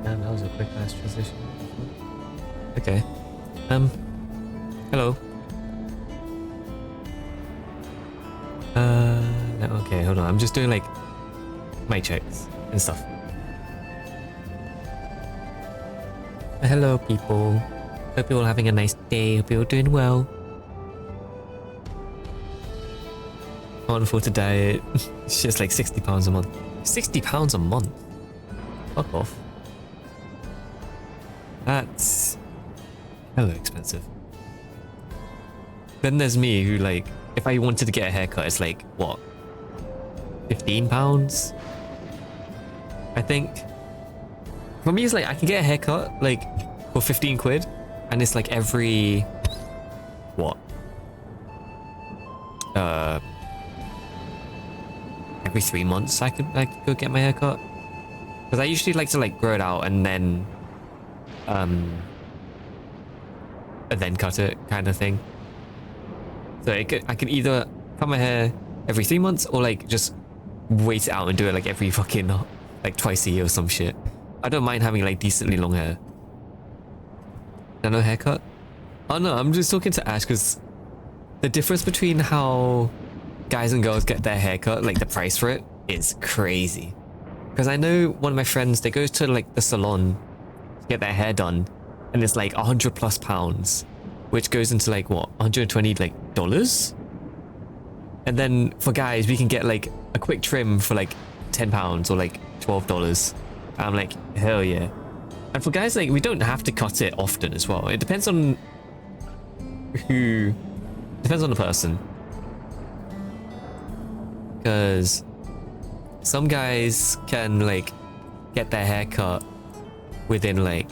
Damn, that was a quick ass transition. Okay. Hello. No, okay, hold on. I'm just doing like mic checks and stuff. Hello, people. Hope you're all having a nice day. Hope you're all doing well. Can't afford to diet. It's just like £60 a month. £60 a month? Fuck off. That's hella expensive. Then there's me who, like, if I wanted to get a haircut, it's like, what? £15? I think. For me, it's like, I can get a haircut, like, for 15 quid. And it's like every... what? Every 3 months I could go get my haircut. Because I usually like to like grow it out and then and then cut it kind of thing. So I could either cut my hair every 3 months or like just wait it out and do it like every fucking like twice a year or some shit. I don't mind having like decently long hair. No haircut? Oh no, I'm just talking to Ash because the difference between how guys and girls get their haircut, like the price for it, is crazy. Because I know one of my friends, they go to like the salon to get their hair done, and it's like £100+, which goes into like what, 120 like dollars? And then for guys, we can get like a quick trim for like £10 or like $12. I'm like, hell yeah. And for guys, like, we don't have to cut it often as well. It depends on depends on the person. Because some guys can like get their hair cut within like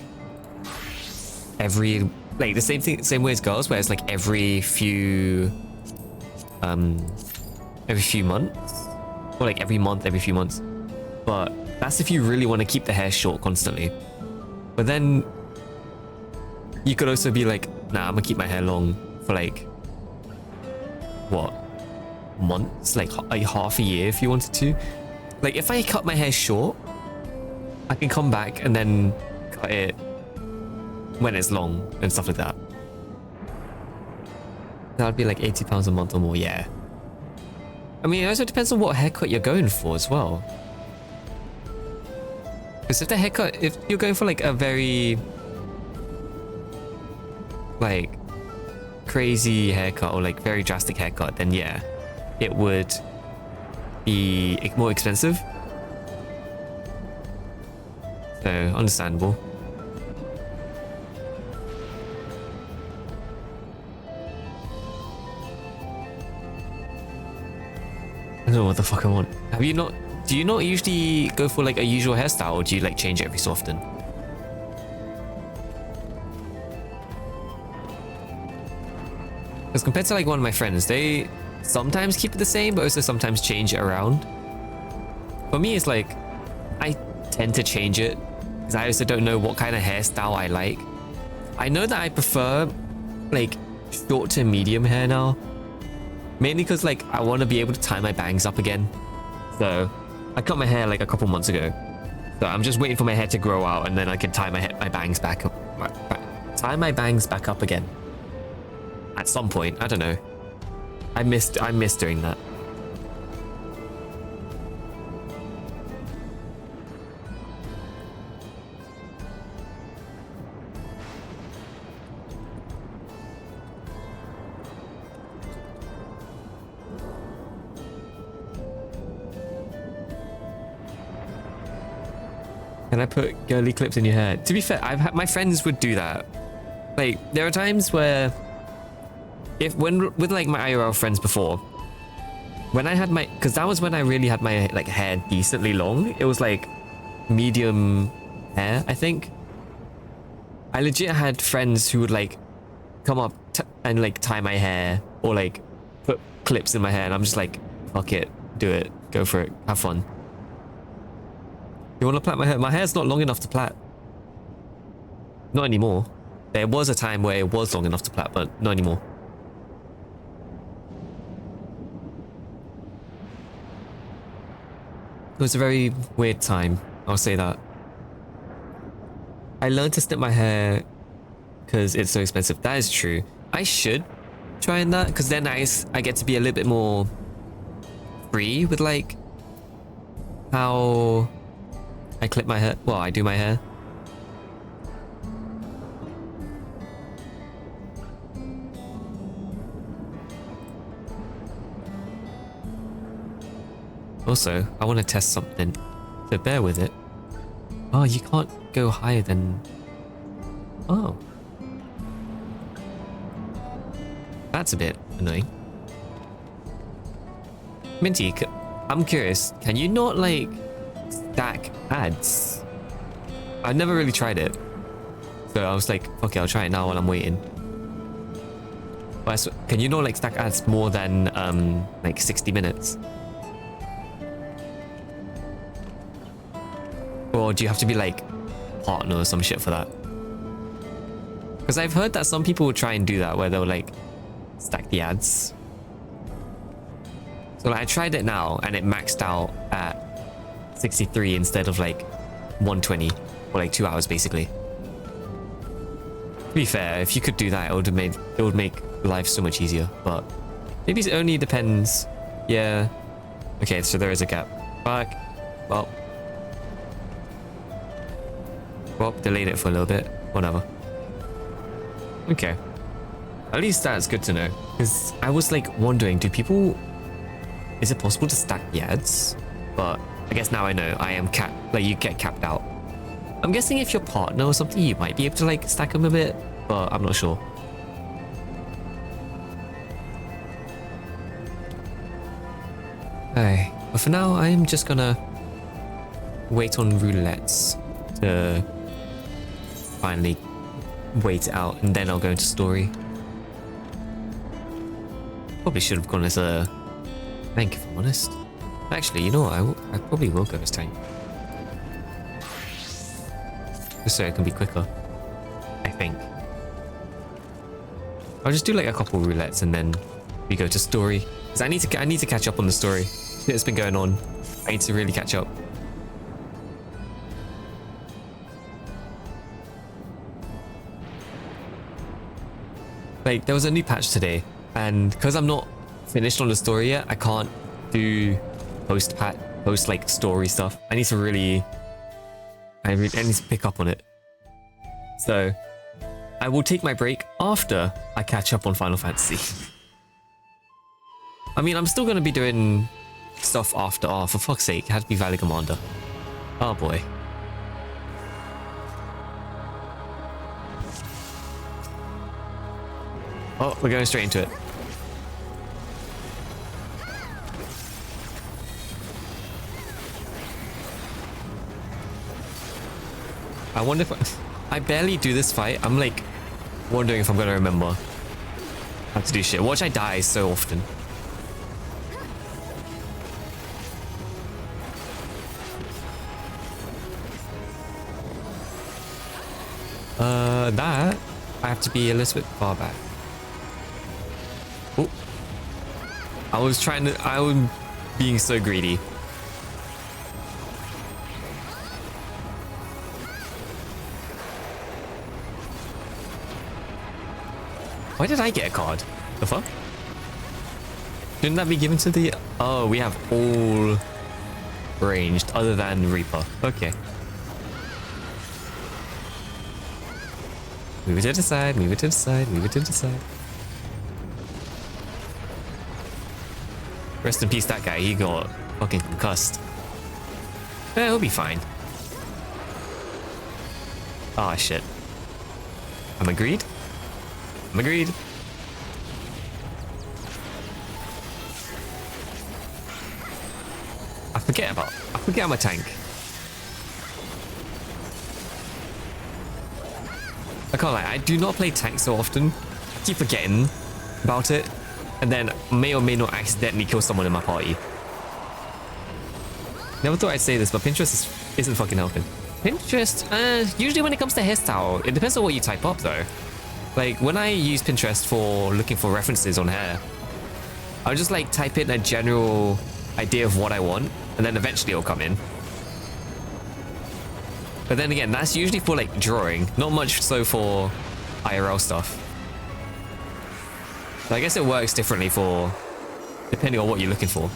every, like the same way as girls, where it's like every few months, or like every month, every few months. But that's if you really want to keep the hair short constantly. But then you could also be like, nah, I'm gonna keep my hair long for like what, months, like half a year if you wanted to. Like if I cut my hair short, I can come back and then cut it when it's long and stuff like that. That would be like £80 a month or more, yeah. I mean, it also depends on what haircut you're going for as well. Because if the haircut, if you're going for like a very like crazy haircut or like very drastic haircut, then yeah, it would be more expensive. So understandable. I don't know what the fuck I want. Have you not? Do you not usually go for like a usual hairstyle, or do you like change it every so often? Because compared to like one of my friends, they sometimes keep it the same, but also sometimes change it around. For me, it's like I tend to change it because I also don't know what kind of hairstyle I like. I know that I prefer like short to medium hair now, mainly because like I want to be able to tie my bangs up again. So I cut my hair like a couple months ago, so I'm just waiting for my hair to grow out, and then I can tie my bangs back up, tie my bangs back up again. At some point, I don't know. I miss doing that. Can I put girly clips in your hair? To be fair, I've had my friends would do that. Like there are times where with like my IRL friends before, when I had my, because that was when I really had my like hair decently long. It was like medium hair, I think. I legit had friends who would like come up and like tie my hair or like put clips in my hair, and I'm just like, fuck it, do it, go for it, have fun. You want to plait my hair? My hair's not long enough to plait. Not anymore. There was a time where it was long enough to plait, but not anymore. It was a very weird time, I'll say that. I learned to snip my hair because it's so expensive. That is true. I should try that, because then I get to be a little bit more free with like how I clip my hair. Well, I do my hair. Also, I want to test something, so bear with it. Oh, you can't go higher than... Oh. That's a bit annoying. Minty, I'm curious, can you not like stack ads? I've never really tried it, so I was like, okay, I'll try it now while I'm waiting. But can you not like stack ads more than like 60 minutes? Or do you have to be like partner or some shit for that? Because I've heard that some people will try and do that where they'll like stack the ads. So like, I tried it now and it maxed out at 63 instead of like 120 for like 2 hours basically. To be fair, if you could do that, it would make life so much easier. But maybe it only depends. Yeah. Okay, so there is a gap. Fuck. Well, delayed it for a little bit. Whatever. Okay. At least that's good to know. Because I was like wondering, is it possible to stack the ads? But I guess now I know I am capped, like you get capped out. I'm guessing if you're partner or something, you might be able to like stack them a bit, but I'm not sure. Okay, but for now, I am just gonna wait on roulettes to finally wait it out, and then I'll go into story. Probably should have gone as a tank, if I'm honest. Actually, you know what? I probably will go as tank. Just so it can be quicker. I think. I'll just do like a couple roulettes and then we go to story. Because I need to catch up on the story. It's been going on. I need to really catch up. Like, there was a new patch today, and because I'm not finished on the story yet, I can't do post like story stuff. I need to pick up on it. So I will take my break after I catch up on Final Fantasy. I mean, I'm still going to be doing stuff after. Oh, for fuck's sake, it had to be Valley Commander. Oh boy. Oh, we're going straight into it. I wonder if I barely do this fight. I'm like wondering if I'm gonna remember how to do shit. Watch I die so often. That I have to be a little bit far back. Oh, I was being so greedy. Why did I get a card? The fuck? Shouldn't that be given to the... Oh, we have all ranged other than Reaper. Okay. Move it to the side, move it to the side, move it to the side. Rest in peace, that guy. He got fucking concussed. Eh, he'll be fine. Ah, shit. I'm agreed. I'm agreed. I forget I'm a tank. I can't lie, I do not play tank so often. I keep forgetting about it, and then may or may not accidentally kill someone in my party. Never thought I'd say this, but Pinterest isn't fucking helping. Pinterest, usually when it comes to hairstyle, it depends on what you type up though. Like, when I use Pinterest for looking for references on hair, I'll just like type in a general idea of what I want, and then eventually it'll come in. But then again, that's usually for like drawing, not much so for IRL stuff. So I guess it works differently for, depending on what you're looking for.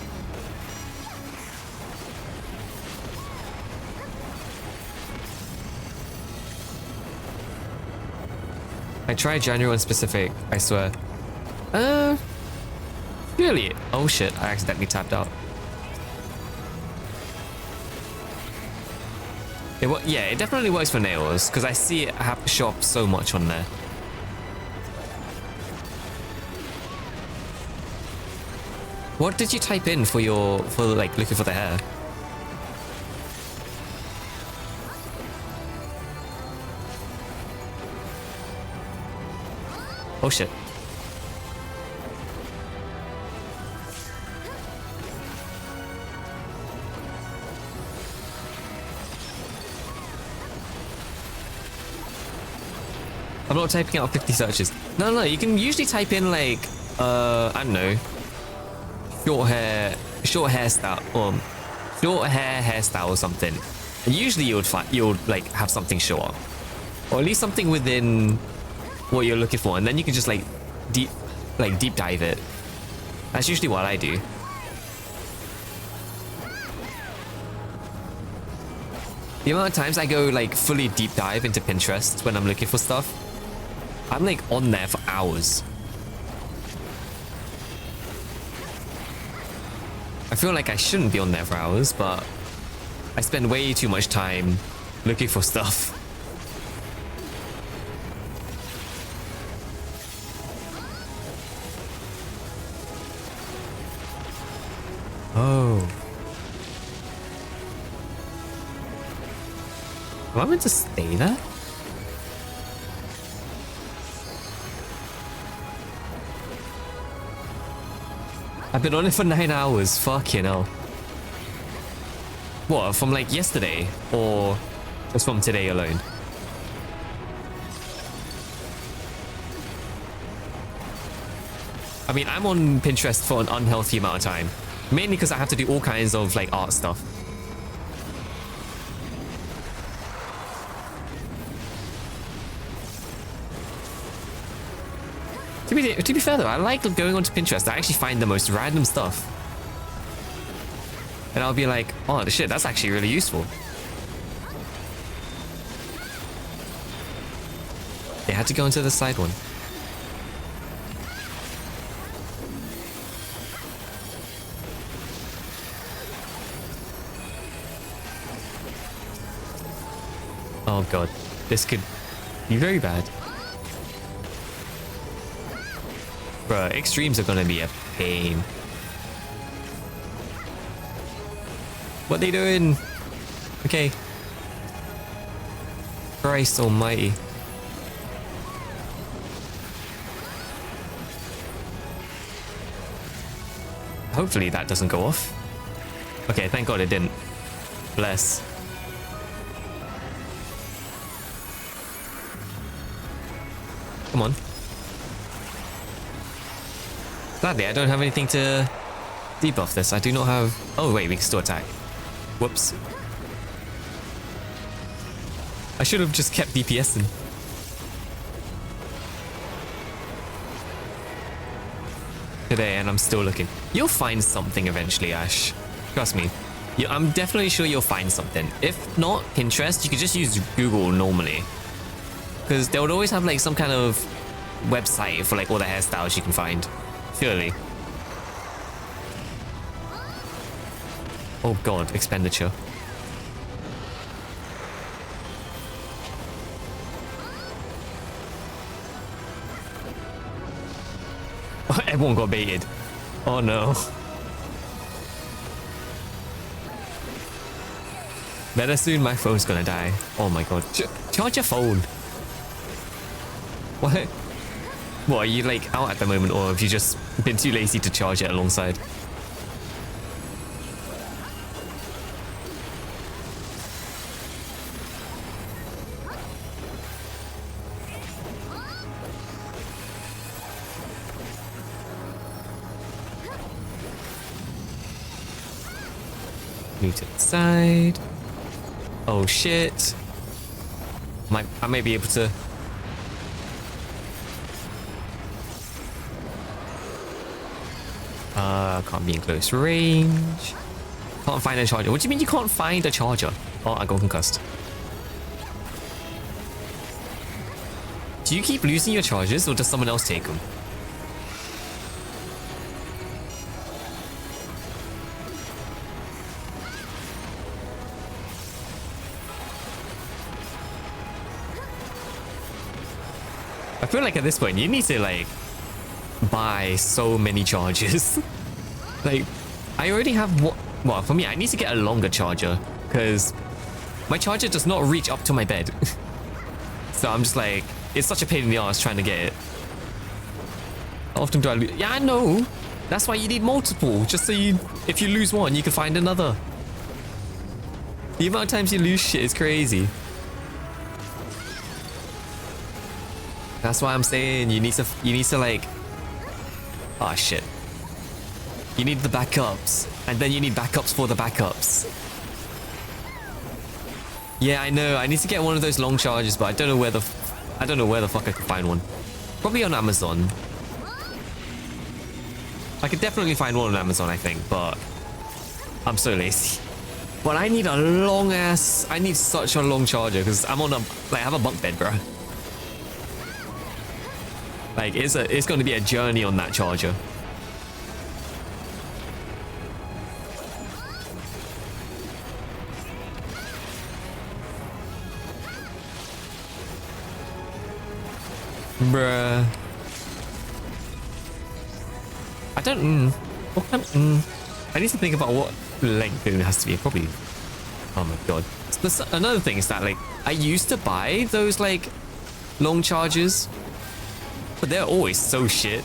I tried January on specific, I swear. Really? Oh shit, I accidentally tapped out. Yeah, it definitely works for nails, because I see it show up so much on there. What did you type in for like looking for the hair? Oh shit. I'm not typing out 50 searches. No, you can usually type in like, I don't know, short hairstyle, or short hairstyle or something. And usually you'll like have something short, or at least something within what you're looking for, and then you can just like deep dive it. That's usually what I do. The amount of times I go like fully deep dive into Pinterest when I'm looking for stuff, I'm like on there for hours. I feel like I shouldn't be on there for hours, but I spend way too much time looking for stuff. Oh. Am I meant to stay there? I've been on it for 9 hours. Fucking hell. What, from like yesterday? Or just from today alone? I mean, I'm on Pinterest for an unhealthy amount of time. Mainly because I have to do all kinds of like art stuff. To be fair though, I like going onto Pinterest. I actually find the most random stuff. And I'll be like, oh shit, that's actually really useful. They had to go into the side one. Oh god, this could be very bad. Bruh, extremes are gonna be a pain. What they doing? Okay. Christ almighty. Hopefully that doesn't go off. Okay, thank god it didn't. Bless. Come on. Gladly, I don't have anything to debuff this. I do not have... Oh, wait, we can still attack. Whoops. I should have just kept DPSing. Today, and I'm still looking. You'll find something eventually, Ash. Trust me. I'm definitely sure you'll find something. If not Pinterest, you could just use Google normally. Because they would always have like some kind of website for like all the hairstyles you can find. Surely. Oh god, expenditure. Everyone got baited. Oh no. Better soon my phone's gonna die. Oh my god. Charge your phone. What? What, are you like out at the moment, or have you just been too lazy to charge it alongside? Move to the side. Oh shit. I may be able to... Can't be in close range. Can't find a charger. What do you mean you can't find a charger? Oh, I got concussed. Do you keep losing your chargers, or does someone else take them? I feel like at this point you need to like buy so many chargers. Like, I already have what? Well, for me, I need to get a longer charger because my charger does not reach up to my bed. So I'm just like, it's such a pain in the ass trying to get it. How often do I lose? Yeah, I know. That's why you need multiple, just so if you lose one, you can find another. The amount of times you lose shit is crazy. That's why I'm saying you need to like, oh shit. You need the backups, and then you need backups for the backups. Yeah, I know. I need to get one of those long charges, but I don't know where the fuck I can find one. Probably on Amazon. I could definitely find one on Amazon, I think, but I'm so lazy. But I need a long ass. I need such a long charger because I'm on a I have a bunk bed, bro. Like it's going to be a journey on that charger. Bruh. I don't. What kind? I need to think about what length it has to be. Probably. Oh my god. Another thing is that like I used to buy those like long chargers, but they're always so shit.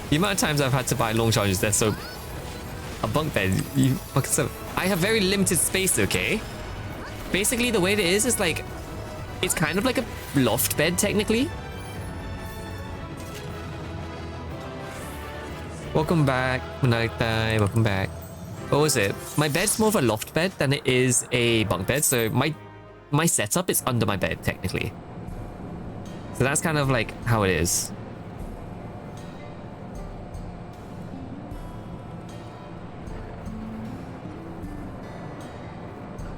The amount of times I've had to buy long chargers, they're so. A bunk bed, you fucking so. I have very limited space, okay? Basically, the way it is like, it's kind of like a loft bed, technically. Welcome back, nighttime, welcome back. What was it? My bed's more of a loft bed than it is a bunk bed, so my setup is under my bed, technically. So that's kind of like how it is.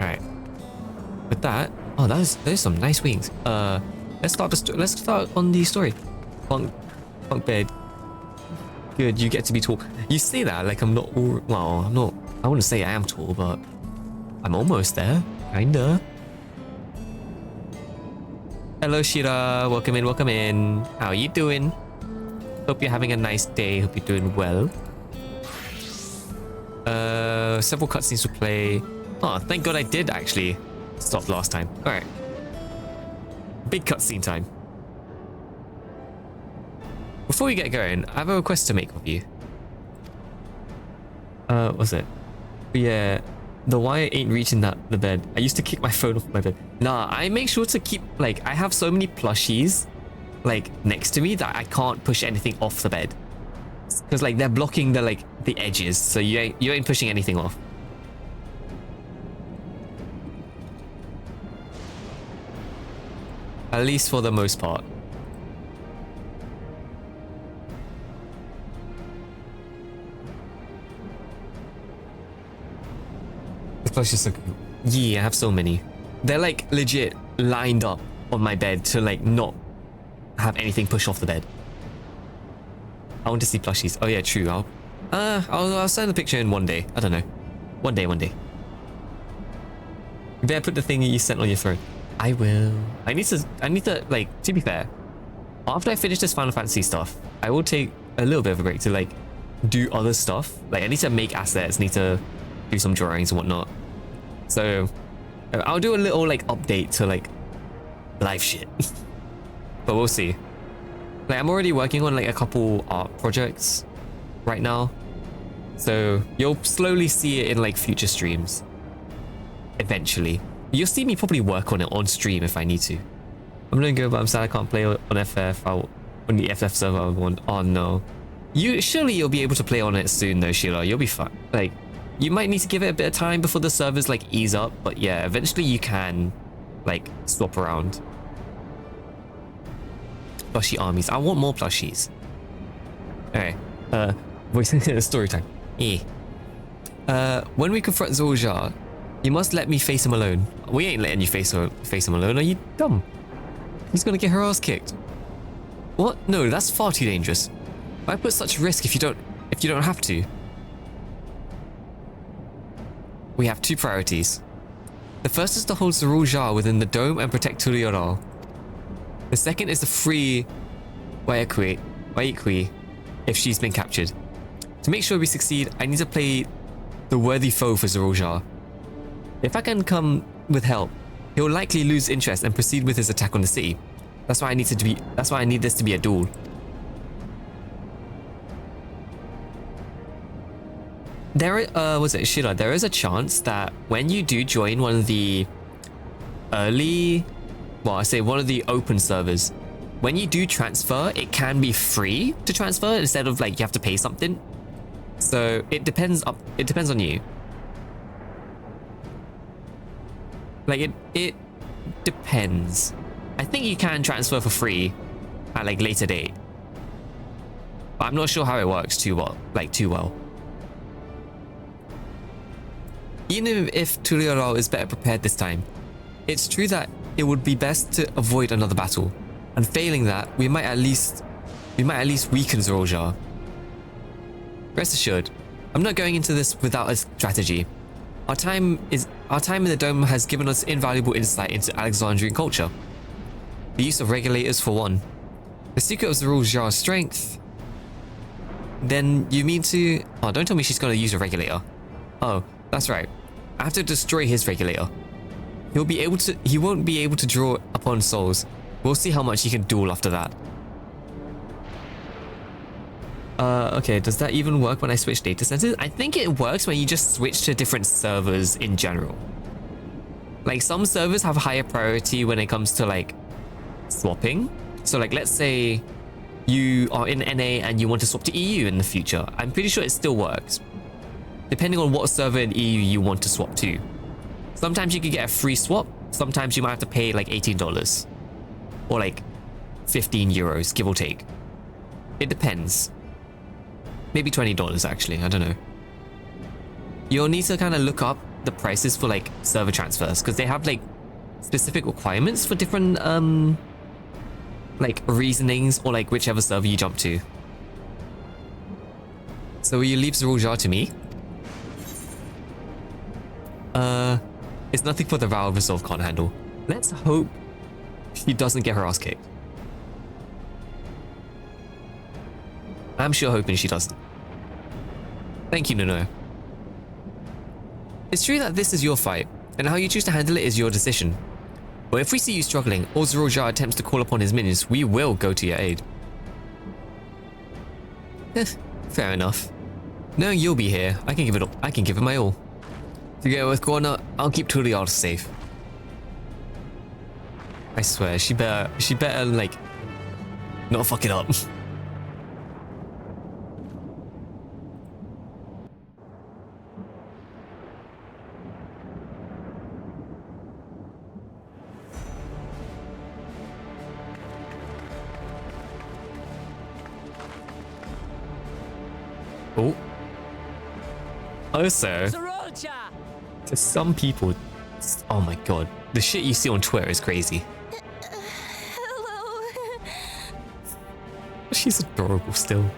Alright. With that, oh, those some nice wings. Let's start on the story. Bunk bed. Good, you get to be tall. You say that like I'm not all, well, I'm not, I wouldn't say I am tall, but I'm almost there, kinda. Hello Shira, welcome in, welcome in. How are you doing? Hope you're having a nice day, hope you're doing well. Several cutscenes to play. Oh, thank god I did actually stop last time. Alright. Big cutscene time. Before we get going, I have a request to make of you. What's it? Yeah, the wire ain't reaching the bed. I used to kick my phone off my bed. Nah, I make sure to keep, like, I have so many plushies, like, next to me that I can't push anything off the bed. Because, like, they're blocking the, like, the edges, so you ain't pushing anything off. At least for the most part. The plushies are cool. Yeah, I have so many. They're like legit lined up on my bed to like not have anything push off the bed. I want to see plushies. Oh yeah, true. I'll send the picture in one day. I don't know. One day. You better put the thing you sent on your phone. I will. I need to like, to be fair, after I finish this Final Fantasy stuff, I will take a little bit of a break to like do other stuff. Like I need to make assets, need to do some drawings and whatnot. So I'll do a little like update to like live shit. But we'll see. Like I'm already working on like a couple art projects right now. So you'll slowly see it in like future streams. Eventually. You'll see me probably work on it on stream if I need to. I'm gonna go, but I'm sad I can't play on FF. On the FF server I want. Oh no. Surely you'll be able to play on it soon though, Sheila. You'll be fine. Like, you might need to give it a bit of time before the servers like ease up, but yeah, eventually you can like swap around. Plushie armies. I want more plushies. Okay. Voice story time. When we confront Zul'Jah, you must let me face him alone. We ain't letting you face him alone. Are you dumb? He's gonna get her ass kicked. What? No, that's far too dangerous. Why put such risk if you don't have to? We have two priorities. The first is to hold Zul'Jah within the dome and protect Tulioral. The second is to free Waiqui if she's been captured. To make sure we succeed, I need to play the worthy foe for Zul'Jah. If I can come with help, he'll likely lose interest and proceed with his attack on the city. That's why I need this to be a duel. was it Shida? There is a chance that when you do join one of the early, well, I say one of the open servers, when you do transfer, it can be free to transfer instead of like you have to pay something. So it depends on you. Like it depends. I think you can transfer for free at like later date. But I'm not sure how it works too well. Even if Tuliarao is better prepared this time, it's true that it would be best to avoid another battle, and failing that, we might at least weaken Zoroljar. Rest assured, I'm not going into this without a strategy. Our time in the Dome has given us invaluable insight into Alexandrian culture. The use of regulators for one. The secret of Zoroljar's strength. Then you mean to... Oh, don't tell me she's going to use a regulator. Oh, that's right. I have to destroy his regulator. He won't be able to draw upon souls. We'll see how much he can duel after that. Okay, does that even work when I switch data centers? I think it works when you just switch to different servers in general. Like some servers have higher priority when it comes to like swapping. So like let's say you are in NA and you want to swap to EU in the future. I'm pretty sure it still works, depending on what server in EU you want to swap to. Sometimes you can get a free swap. Sometimes you might have to pay like $18 or like 15 euros, give or take. It depends. Maybe $20 actually, I don't know. You'll need to kind of look up the prices for like server transfers because they have like specific requirements for different like reasonings or like whichever server you jump to. So will you leave Zoroljar to me? It's nothing for the Vow of Resolve can't handle. Let's hope she doesn't get her ass kicked. I'm sure hoping she doesn't. Thank you, Nuno. It's true that this is your fight, and how you choose to handle it is your decision. But if we see you struggling, or Zoroljar attempts to call upon his minions, we will go to your aid. Fair enough. Knowing you'll be here, I can give it my all. Together with Gorna, I'll keep Tuliar safe. I swear, she better like not fuck it up. Also, to some people, oh my god, the shit you see on Twitter is crazy. Hello. She's adorable still.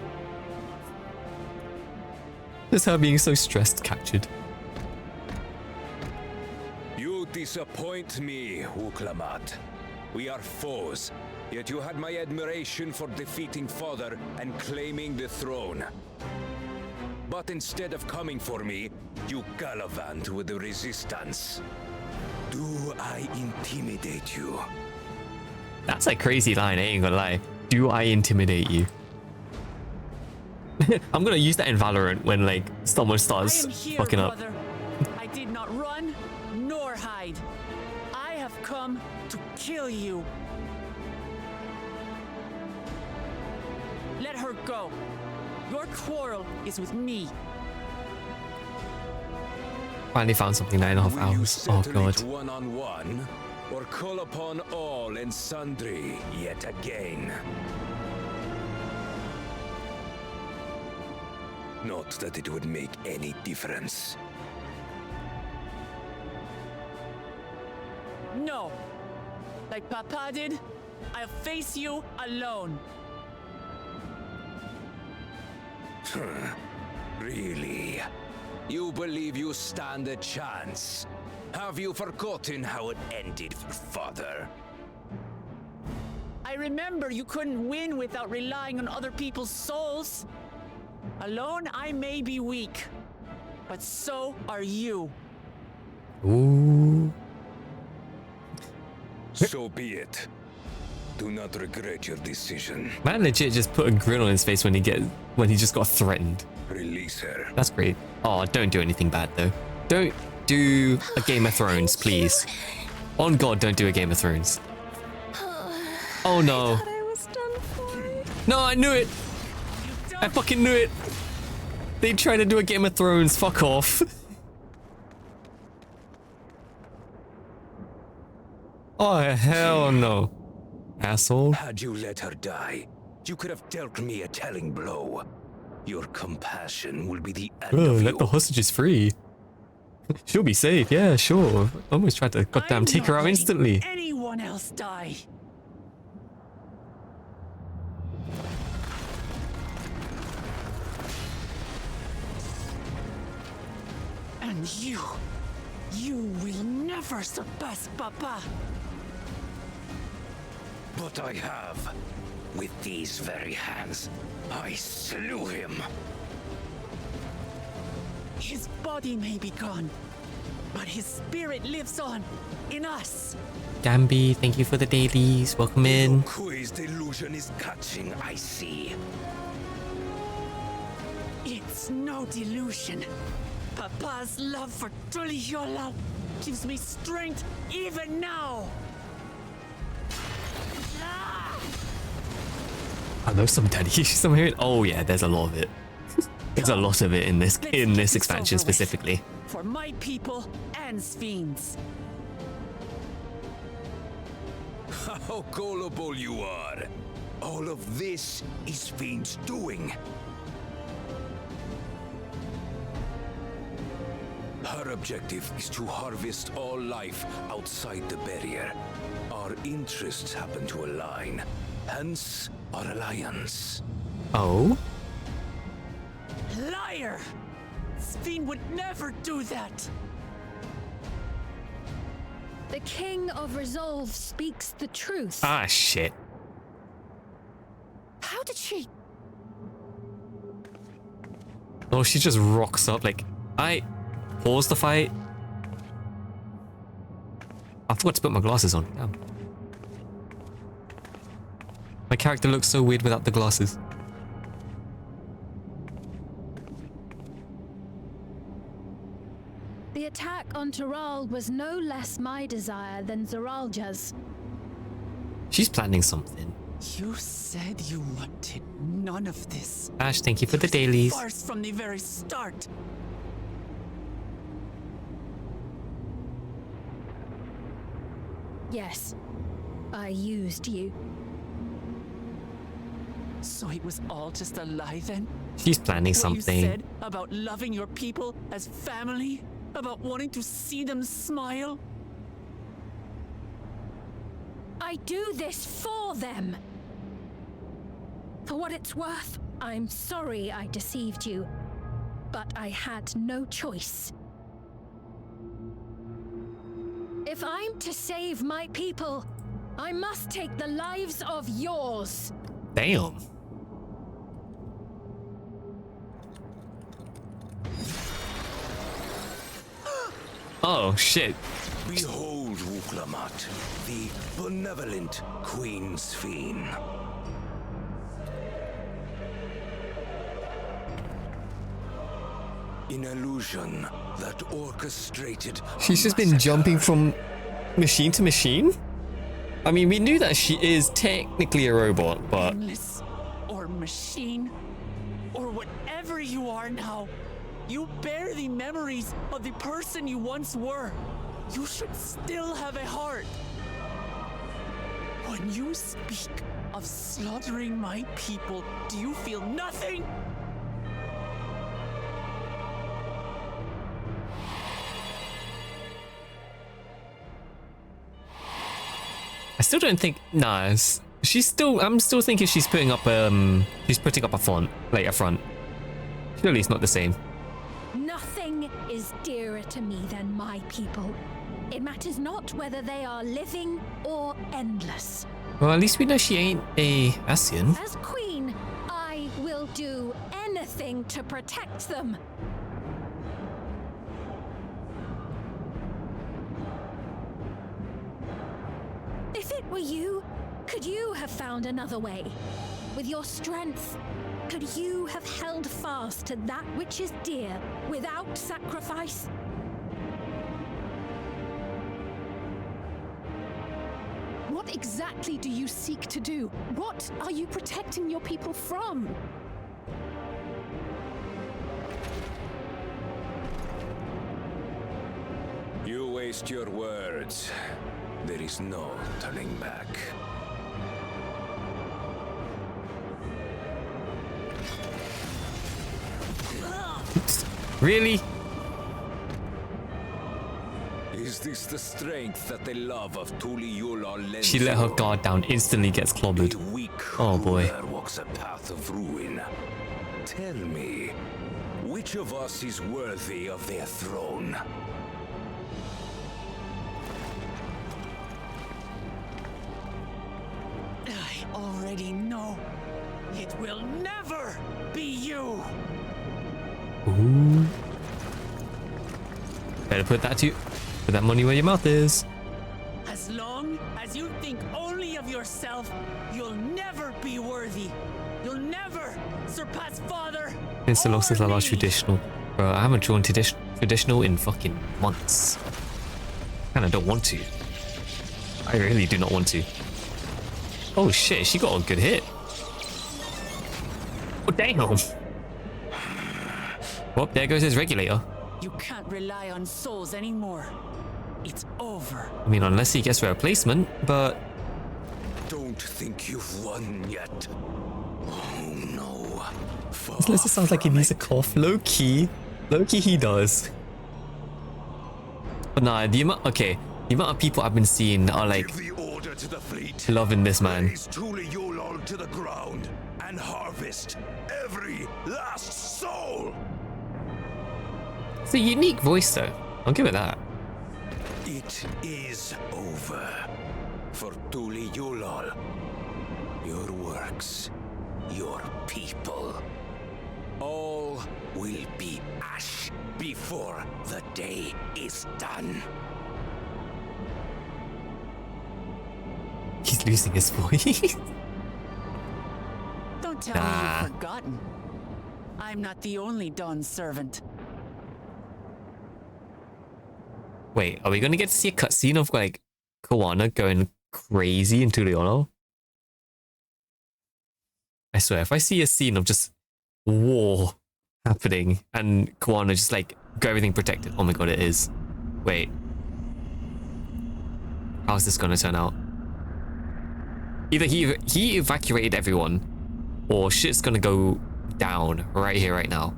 Just her being so stressed captured. You disappoint me, Uklamat. We are foes, yet you had my admiration for defeating Father and claiming the throne. But instead of coming for me, you gallivant with the resistance. Do I intimidate you? That's a crazy line, I ain't gonna lie. Do I intimidate you? I'm gonna use that in Valorant when like someone starts fucking up. Brother. I did not run nor hide. I have come to kill you. Let her go. Your quarrel is with me. Finally found something 9.5 hours. Oh god. One-on-one, or call upon all and sundry yet again. Not that it would make any difference. No. Like Papa did, I'll face you alone. Really? You believe you stand a chance? Have you forgotten how it ended for Father? I remember you couldn't win without relying on other people's souls. Alone, I may be weak, but so are you. Ooh. So be it. Do not regret your decision. Man legit just put a grin on his face when he just got threatened. Release her. That's great. Oh, don't do anything bad though. Don't do a Game of Thrones, please. On God, don't do a Game of Thrones. Oh no. I thought I was done for. No, I knew it. I fucking knew it. They tried to do a Game of Thrones. Fuck off. Oh, hell no. Asshole. Had you let her die, you could have dealt me a telling blow. Your compassion will be the end of Let you. the hostages free. She'll be safe. Yeah, sure. Almost tried to goddamn I'm take her not out letting instantly. Anyone else die? And you will never surpass Papa. But I have. With these very hands, I slew him. His body may be gone, but his spirit lives on in us. Gambi, thank you for the dailies. Welcome in. Kui's delusion is catching, I see. It's no delusion. Papa's love for Tulihiola gives me strength even now. I know some daddy issues I'm hearing. Oh yeah, there's a lot of it. There's a lot of it in this Let's get this expansion over with. specifically. For my people and Sfiends. How gullible you are. All of this is Fiend's doing. Her objective is to harvest all life outside the barrier. Our interests happen to align, hence our alliance. Oh? Liar! Sfiend would never do that. The King of Resolve speaks the truth. Ah, shit. How did she? Oh, she just rocks up like, I pause the fight. I forgot to put my glasses on. Damn. My character looks so weird without the glasses. The attack on Taral was no less my desire than Zaralja's. She's planning something. You said you wanted none of this. Ash, thank you for the It was dailies. a farce from the very start. Yes, I used you. So it was all just a lie then? She's planning What something. you said about loving your people as family? About wanting to see them smile? I do this for them. For what it's worth, I'm sorry I deceived you, but I had no choice. If I'm to save my people, I must take the lives of yours. Damn. Oh, shit. Behold, Wuklamat, the benevolent Queen Sphene. An illusion that orchestrated. She's just been jumping from machine to machine? I mean, we knew that she is technically a robot, but Endless, or machine, or whatever you are now, you bear the memories of the person you once were. You should still have a heart. When you speak of slaughtering my people, do you feel nothing? I still don't think. Nah, she's still. I'm still thinking she's putting up a front, like a front. Surely it's not the same. Nothing is dearer to me than my people. It matters not whether they are living or endless. Well, at least we know she ain't a Ascian. As queen, I will do anything to protect them. If it were you, could you have found another way? With your strength, Could you have held fast to that which is dear without sacrifice? What exactly do you seek to do? What are you protecting your people from? You waste your words. There is no turning back. Really? Is this the strength that the love of Tuliyola lends She let her you? guard down, instantly gets clobbered. A weak Oh, boy. ruler walks a path of ruin. Tell me, which of us is worthy of their throne? I already know. It will never be you. Ooh. Better put that money where your mouth is. As long as you think only of yourself, you'll never be worthy. You'll never surpass Father. It's the longest or I me. traditional. Bro, I haven't drawn traditional in fucking months. Kinda don't want to. I really do not want to. Oh shit, she got a good hit. Oh damn. Well, there goes his regulator. You can't rely on souls anymore. It's over. I mean, unless he gets a replacement, but Don't think you've won yet. Oh no. unless it sounds like he needs a cough. Low key he does. But nah, the amount of people I've been seeing that are like Give the order to the fleet. loving this man. Raise Tuliyola to the ground and harvest every last soul. It's a unique voice though. I'll give it that. It is over for Tuliyola. Your works, your people, all will be ash before the day is done. He's losing his voice. Don't tell me you've forgotten. I'm not the only Dawn's servant. Wait, are we gonna get to see a cutscene of like Kawana going crazy in Tuliyola? I swear, if I see a scene of just war happening and Kawana just like got everything protected. Oh my god, it is. Wait. How's this gonna turn out? Either he evacuated everyone, or shit's gonna go down right here, right now.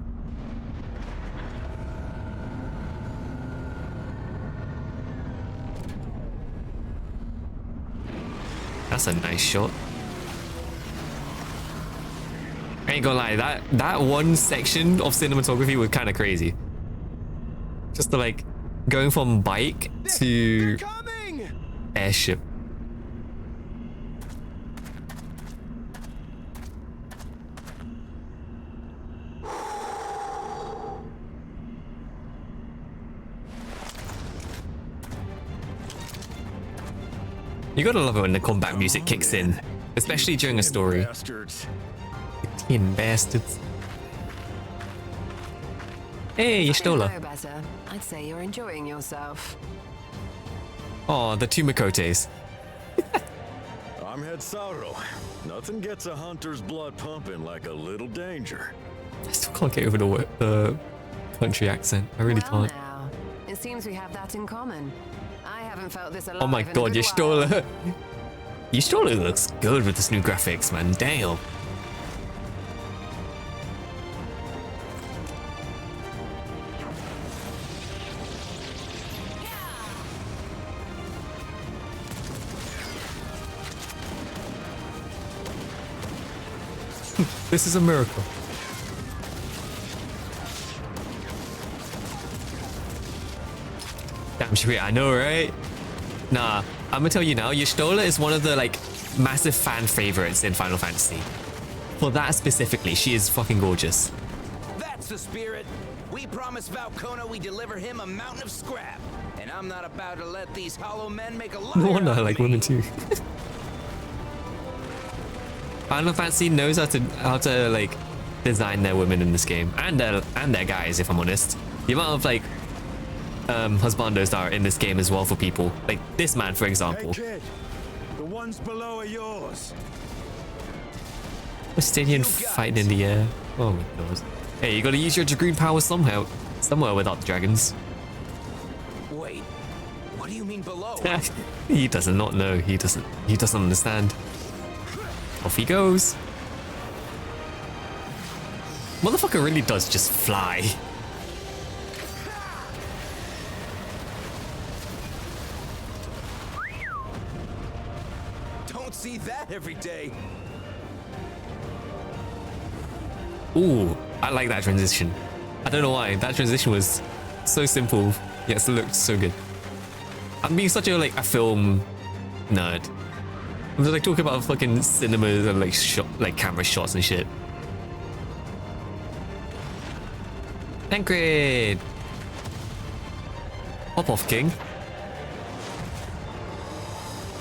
That's a nice shot. I ain't gonna lie, that one section of cinematography was kind of crazy. Just like going from bike to airship. You gotta love it when the combat music kicks in, especially during a story. Tin bastards. Hey, you stole her. Better. I'd say you're enjoying yourself. Oh, the two Makotes. I'm Head Sauro. Nothing gets a hunter's blood pumping like a little danger. I still can't get over the country accent. I really Well, can't. now, it seems we have that in common. I haven't felt this alive Oh my in a god, good your while. Stoller. Your Stoller looks good with this new graphics, man. Damn. This is a miracle. Damn straight, I know, right? Nah, I'm gonna tell you now, Y'shtola is one of the like massive fan favorites in Final Fantasy. For that specifically, she is fucking gorgeous. That's the spirit. We promised Valkona we deliver him a mountain of scrap. And I'm not about to let these hollow men make a liar No wonder out I of like me. women too. Final Fantasy knows how to like design their women in this game, and their guys, if I'm honest. The amount of like husbandos that are in this game as well for people. Like this man, for example. Hey kid, the ones below are yours. Estonian fighting in the air. Oh my god. Hey, you gotta use your dragoon power somehow. Somewhere without the dragons. Wait, what do you mean below? He does not know. He doesn't understand. Off he goes. Motherfucker really does just fly. Don't see that every day. Ooh, I like that transition. I don't know why. That transition was so simple, yet it looked so good. I'm being such a like a film nerd. I'm just like talking about fucking cinemas and like camera shots and shit. Tancred! Hop off, King.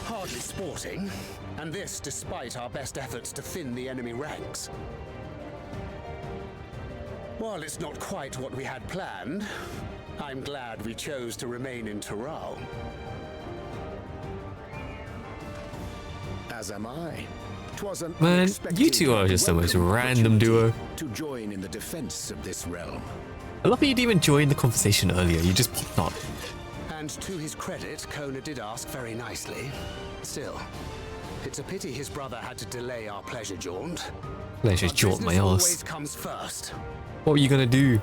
Hardly sporting, and this despite our best efforts to thin the enemy ranks. While it's not quite what we had planned, I'm glad we chose to remain in Taral. As am I. 'Twas an Man, unexpected you two are just the most welcome random duo. opportunity to join in the defense of this realm. I love how you didn't even join the conversation earlier. You just popped up. And to his credit, Kona did ask very nicely. Still, it's a pity his brother had to delay our pleasure jaunt. Let's just But jaunt my business ass. always comes first. What were you gonna do?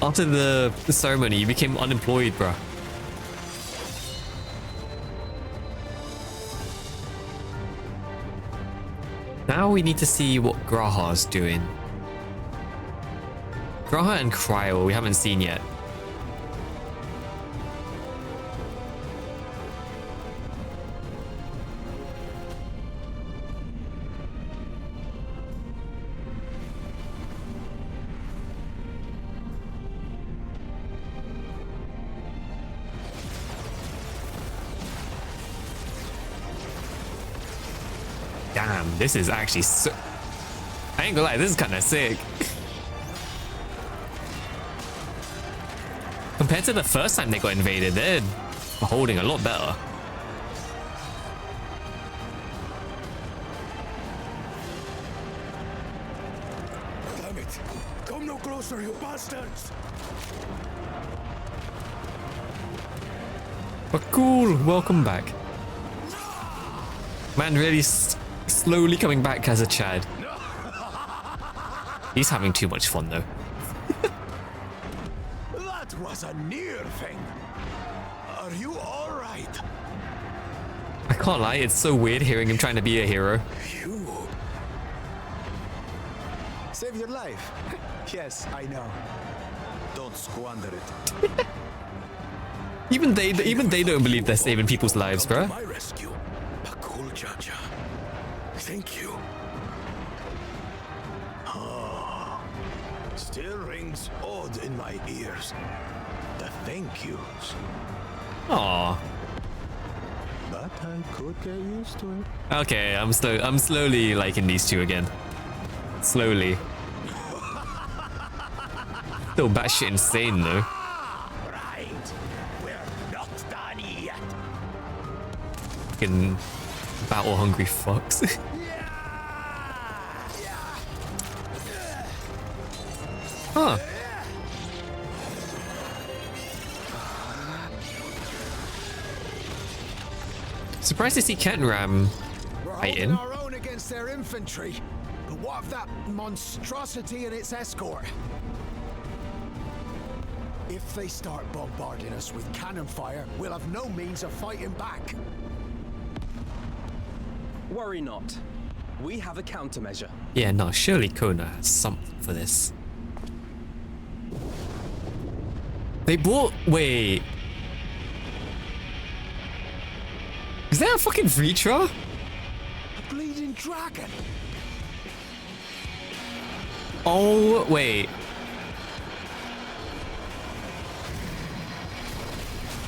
After the ceremony, you became unemployed, bruh. Now we need to see what Graha's doing. Graha and Cryo we haven't seen yet. Damn, this is actually so... I ain't gonna lie, this is kind of sick. Compared to the first time they got invaded, they're holding a lot better. Damn it! Come no closer, you bastards! But cool, welcome back. Man really slowly coming back as a Chad. He's having too much fun though. That was a near thing. Are you all right? I can't lie, it's so weird hearing him trying to be a hero. You save your life. Yes, I know. Don't squander it. Even they don't believe they're saving people's lives, bruh. My rescue. A cool Jaja. Thank you. Ah, still rings odd in my ears. The thank yous. Aw. But I could get used to it. Okay, I'm slowly liking these two again. Slowly. Still batshit insane though. Right. We're not done yet. Fucking battle hungry fucks. Huh. Surprised to see Kenram We're fighting. holding our own against their infantry, but what of that monstrosity and its escort? If they start bombarding us with cannon fire, we'll have no means of fighting back. Worry not. We have a countermeasure. Yeah, no, surely Kona has something for this. They bought... Wait. Is that a fucking Vritra? A bleeding dragon. Oh, wait.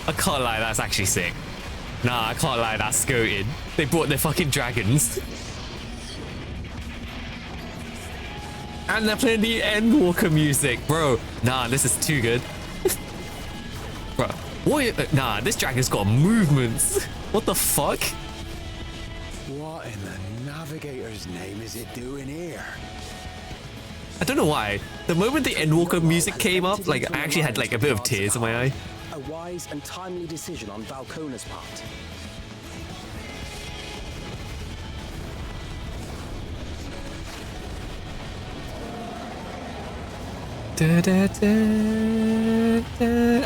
I can't lie, that's actually sick. Nah, I can't lie, that's goated. They brought their fucking dragons. And they're playing the Endwalker music, bro. Nah, this is too good. Bro, what? Nah, this dragon's got movements. What the fuck? What in the Navigator's name is it doing here? I don't know why. The moment the Endwalker music came up, like I actually had like a bit of tears in my eye. A wise and timely decision on Valkona's part. I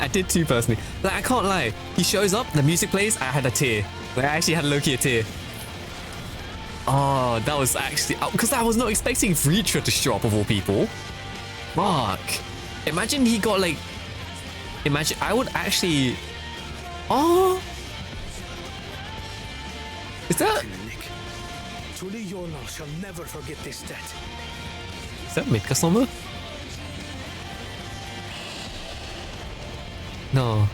did too personally. Like I can't lie. He shows up, the music plays, I had a tear. Like I actually had low-key a tear. Oh, that was actually because I was not expecting Reacher to show up of all people. Fuck. Imagine he got like. Imagine I would actually. Oh. Is that? Nick, Tully Yonal shall never forget this debt. Is that Midgårdssolve? No.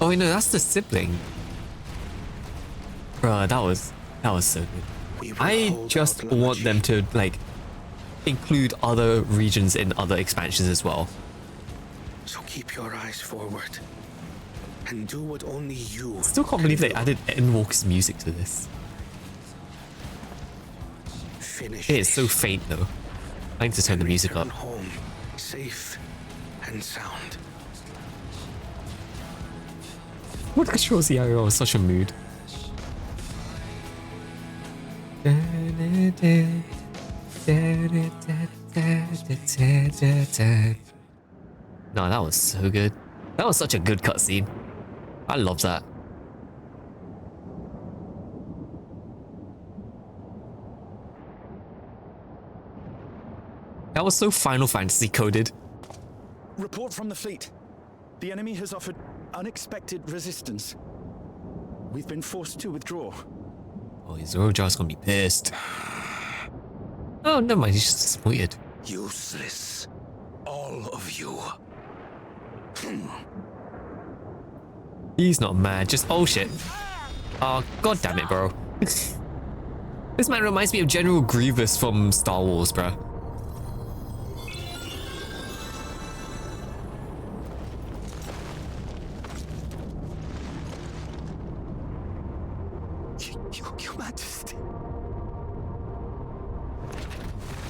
Oh wait, no, that's the sibling. Bruh, that was so good. I just want them to like include other regions in other expansions as well. So keep your eyes forward and do what only you. Still can't believe they added Endwalker's music to this. Finish. It is so faint though. I need to turn the music up. Home, safe and sound. What controls the IRL in such a mood? No, that was so good. That was such a good cutscene. I love that. That was so Final Fantasy coded. Report from the fleet. The enemy has offered unexpected resistance. We've been forced to withdraw. Oh, Zorojar's gonna be pissed. Oh, never mind, he's just disappointed. Useless. All of you. He's not mad, just oh shit. Oh, god damn it, bro. This man reminds me of General Grievous from Star Wars, bro. Your Majesty.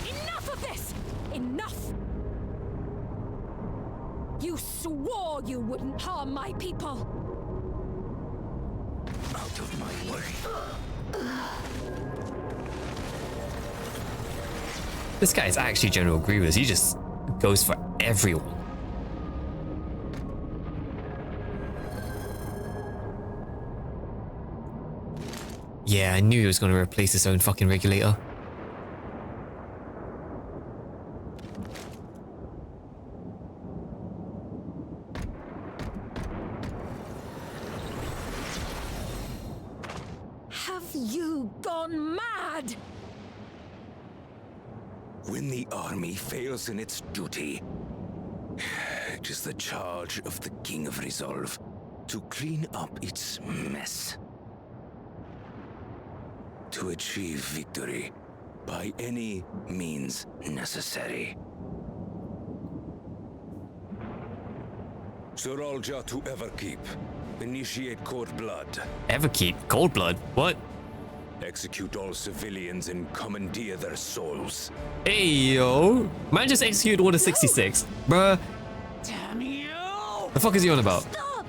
Enough of this! Enough! You swore you wouldn't harm my people! Out of my way. This guy is actually General Grievous. He just goes for everyone. Yeah, I knew he was going to replace his own fucking regulator. Have you gone mad? When the army fails in its duty, it is the charge of the King of Resolve to clean up its mess. To achieve victory by any means necessary. Sorolja to Everkeep. Initiate Cold Blood. Everkeep? Cold Blood? What? Execute all civilians and commandeer their souls. Hey, yo. Man just executed Order 66. Bruh. Damn you! The fuck is he on about? Stop!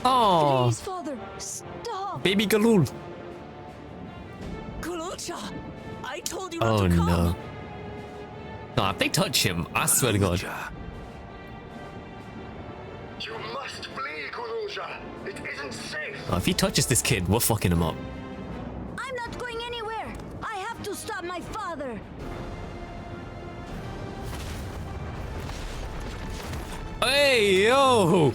Oh, Please, Father, stop! baby Galul. Kulucha! I told you not Oh to come! no. Nah, if they touch him, I swear to God. You must flee, Kuruja. It isn't safe. Oh, if he touches this kid, we're fucking him up. I'm not going anywhere! I have to stop my father! Hey, yo!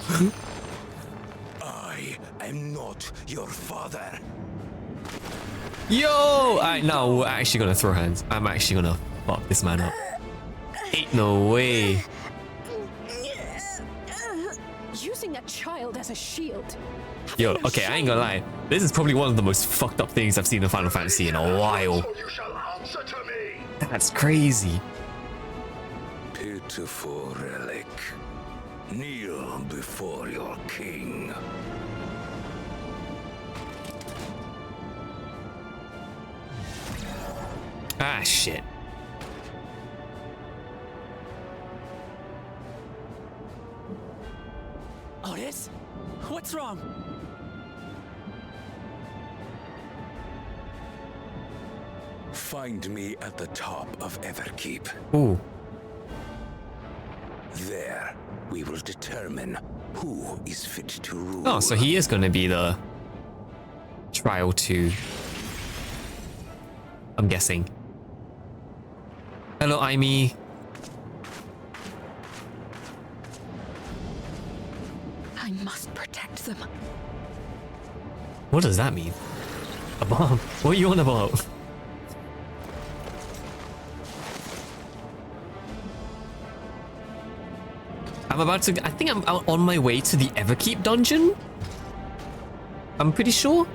I am not your father. Yo! Alright, now we're actually gonna throw hands. I'm actually gonna fuck this man up. Ain't no way. Using a child as a shield. Yo, okay, I ain't gonna lie. This is probably one of the most fucked up things I've seen in Final Fantasy in a while. That's crazy. Pitiful relic. Kneel before your king. Ah, shit. Otis? What's wrong? Find me at the top of Everkeep. Ooh. There, we will determine who is fit to rule. Oh, so he is gonna be the trial 2. I'm guessing. Hello, Aimee. I must protect them. What does that mean? A bomb? What are you on about? I'm about to... I think I'm out on my way to the Everkeep dungeon? I'm pretty sure.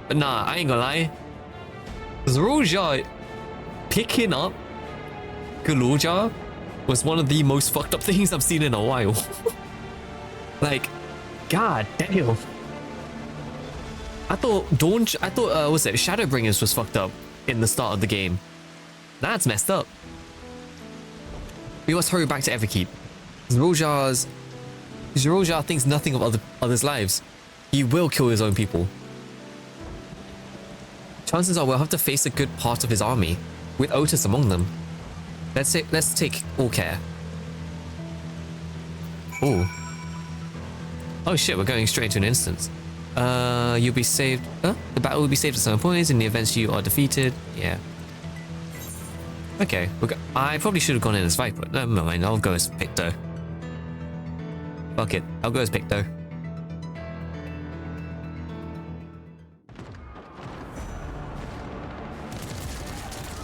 But nah, I ain't gonna lie. Zroja picking up Galoja was one of the most fucked up things I've seen in a while. Like, god damn. I thought was it Shadowbringers was fucked up in the start of the game. That's messed up. We must hurry back to Everkeep. Zroja thinks nothing of others' lives. He will kill his own people. Chances are we'll have to face a good part of his army, with Otis among them. Let's take all care. Oh. Oh shit, we're going straight into an instance. You'll be saved. The battle will be saved at some points in the events you are defeated. Yeah. Okay, I probably should have gone in as Viper. No, never mind, I'll go as Picto. Fuck it, I'll go as Picto.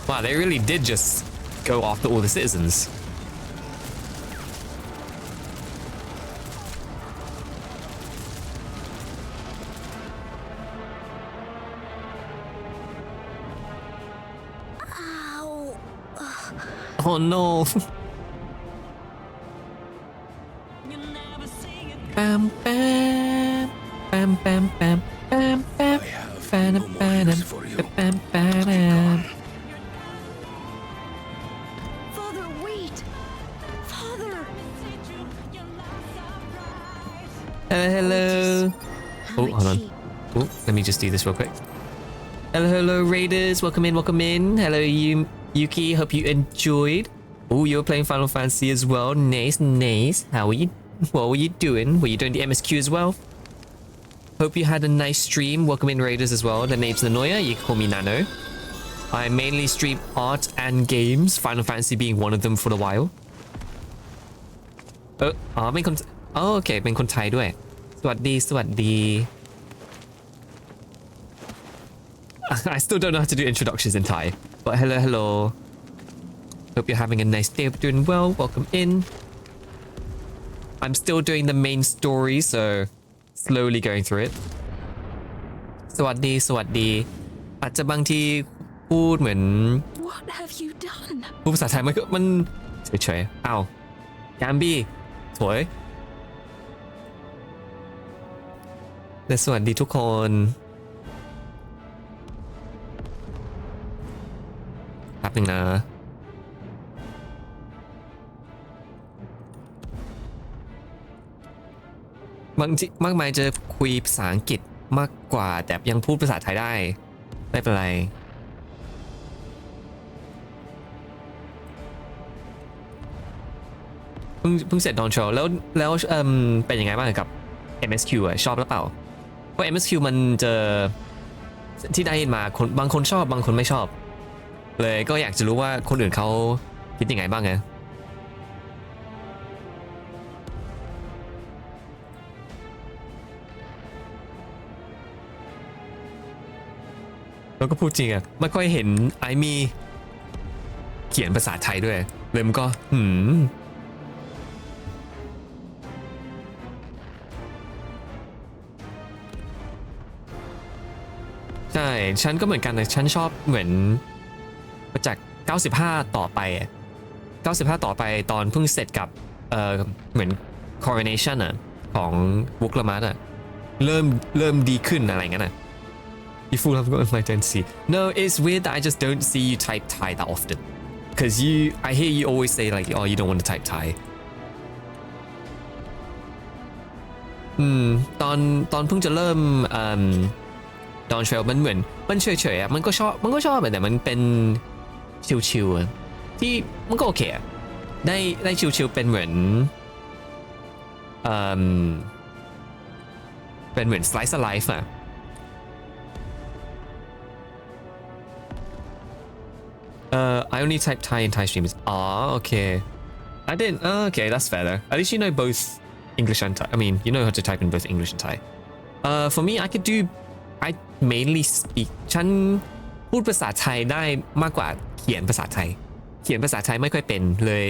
Wow, they really did just go after all the citizens. Oh no. Bam bam bam bam bam bam bam bam bam bam bam. Father, wait! Father! Hello. Oh, hold on. Oh, let me just do this real quick. Hello, Raiders. Welcome in, welcome in. Hello, Yuki. Hope you enjoyed. Oh, you're playing Final Fantasy as well. Nice, nice. How are you? What were you doing? Were you doing the MSQ as well? Hope you had a nice stream. Welcome in, Raiders, as well. The name's Nanoya. You can call me Nano. I mainly stream art and games, Final Fantasy being one of them for a while. Oh, okay, เป็นคนไทยด้วย สวัสดี สวัสดี I still don't know how to do introductions in Thai, but hello, hello. Hope you're having a nice day. We're doing well. Welcome in. I'm still doing the main story, so slowly going through it. สวัสดี สวัสดี อาจจะบางทีพูดเหมือน What have you done? พูดภาษาไทยมันเฉยๆอ้าวแกมบี้สวยและสวัสดีทุกคนแป๊บนึงนะบางทีมากมายจะคุยภาษาอังกฤษมากกว่าแต่ยังพูดภาษาไทยได้ไม่เป็นไรเพิ่งเสร็จ Dawntrail แล้วเป็นยังไงบ้างกับ MSQ อ่ะชอบหรือเปล่าเพราะ MSQ มันจะที่ได้ยินมาบางคนชอบบางคนไม่ชอบเลยก็อยากจะรู้ว่าคนอื่นเขาคิดยังไงบ้างไงแล้วก็พูดจริงอ่ะไม่ค่อยเห็นไอมีเขียนภาษาไทยด้วยเลยมันก็ ฉันก็เหมือนกันนะฉันชอบเหมือนมาจาก95ต่อไป95ต่อไปตอนเพิ่งเสร็จกับเหมือน coronation อ่ะของวุกลามัดอ่ะเริ่มดีขึ้นอะไรเงี้ยนะ You fool, I've got my identity. No, it's weird that I just don't see you type Thai that often. Because I hear you always say like, oh, you don't want to type Thai. ตอนเพิ่งจะเริ่มDawntrail มันเหมือนมันเฉยๆอ่ะมันก็ชอบแต่มันเป็นชิวๆที่มันก็โอเคอ่ะได้ชิวๆเป็นเหมือนเป็นเหมือน slice of life อ่ะI only type Thai in Thai streams. Okay. I didn't. Okay, that's fair though. At least you know both English and Thai. I mean, you know how to type in both English and Thai. For me, I could do. I mainly speak. ฉันพูดภาษาไทยได้มากกว่าเขียนภาษาไทยไม่ค่อยเป็นเลย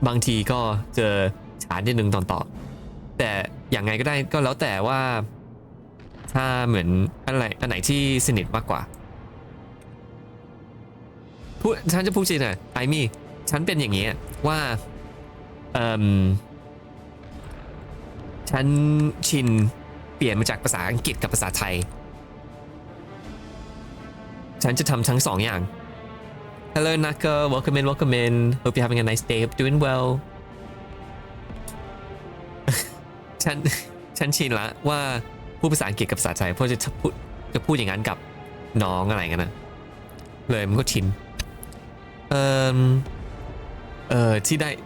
บางทีก็เจอช้านิดนึงตอนตอบแต่อย่างไงก็ได้ก็แล้วแต่ว่าถ้าเหมือนอันไหนที่สนิทมากกว่าฉันจะพูดจริงนะไอมี่ฉันเป็นอย่างนี้ว่าฉันชินเปลี่ยนมาจากภาษาอังกฤษกับภาษาไทยฉันจะทำทั้งสองอย่าง Hello Naka welcome in hope you're having a nice day hope doing well ฉันชินละว่าพูดภาษาอังกฤษกับภาษาไทยเพราะจะพูดอย่างนั้นกับน้องอะไรกันนะเลยมันก็ชิน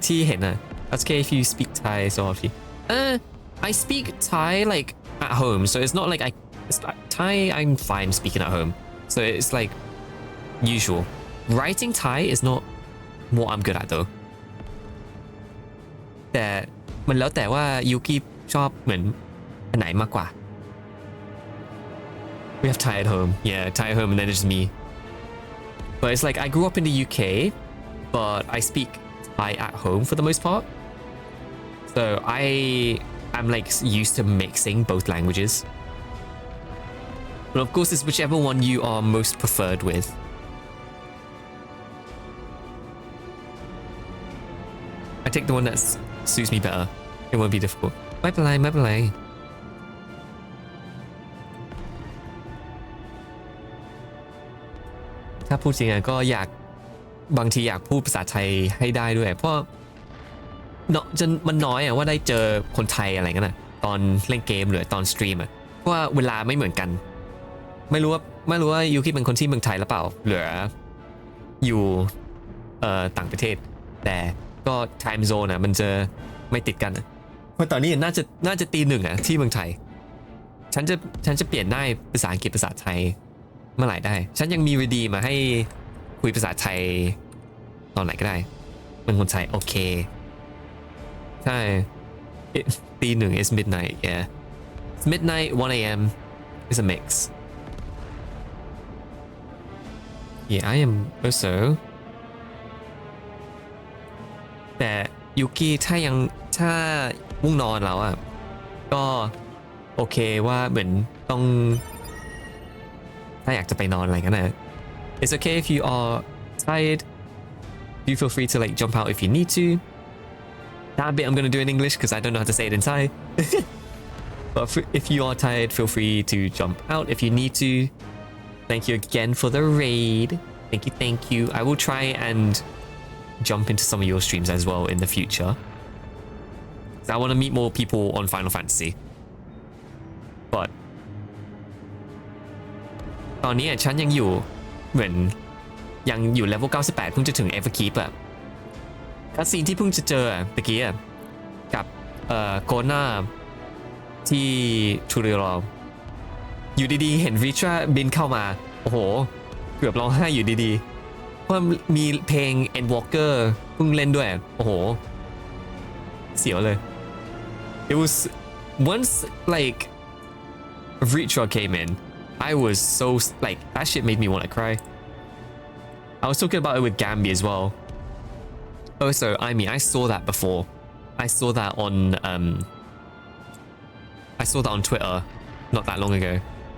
ที่เห็นอ่ะ That's okay if you speak Thai so often I speak Thai like at home so it's not like Thai I'm fine speaking at home so it's like usual writing Thai is not what I'm good at though แต่มันแล้วแต่ว่ายูกิชอบเหมือนอันไหนมากกว่า We have Thai at home yeah Thai at home and then it's just me but it's like I grew up in the UK but I speak Thai at home for the most part so I'm like used to mixing both languages but of course it's whichever one you are most preferred with I take the one that suits me better it won't be difficult ไม่เป็นไรถ้าพูดจริงอ่ะก็บางทีอยากพูดภาษาไทยให้ได้ด้วยเพราะมันน้อยอ่ะว่าได้เจอคนไทยอะไรกันนะตอนเล่นเกมหรือตอนสตรีมอ่ะเพราะว่าเวลาไม่เหมือนกันไม่รู้ว่ายูคิเป็นคนที่เมืองไทยหรือเปล่าหรืออยู่ต่างประเทศแต่ก็ time zone อ่ะมันจะไม่ติดกันเพราะตอนนี้น่าจะตีหนึ่งอ่ะที่เมืองไทยฉันจะเปลี่ยนได้ภาษาอังกฤษภาษาไทยเมื่อไหร่ได้ฉันยังมีวิธีมาให้คุยภาษาไทยตอนไหนก็ได้เป็นคนไทยโอเคใช่ตีหนึ่ง is midnight yeah it's midnight 1 a.m. is a mix yeah I am also แต่ยูกิถ้าง่วงนอนแล้วอ่ะก็โอเคว่าเหมือนต้องถ้าอยากจะไปนอนอะไรกันนะ It's okay if you are tired you feel free to like jump out if you need to that bit I'm gonna do in English because I don't know how to say it in Thai but if you are tired feel free to jump out if you need to thank you again for the raid thank you I will try and jump into some of your streams as well in the future I want to meet more people on Final Fantasy but ตอนนี้ฉันยังอยู่เหมือนยังอยู่เลเวล98เพิ่งจะถึง FFXIV อ่ะคัสซีนที่เพิ่งจะเจอตะกี้กับโกน่าที่ทูริโรอยู่ดีๆเห็นริชาบินเข้ามาโอ้โหเกือบร้องไห้อยู่ดีๆเพราะมีเพลง Endwalker เพิ่งเล่นด้วยโอ้โหเสียวเลย It was once like Ritual came in I was so like that shit made me want to cry I was talking about it with Gambi as well oh so I mean I saw that before I saw that on Twitter not that long ago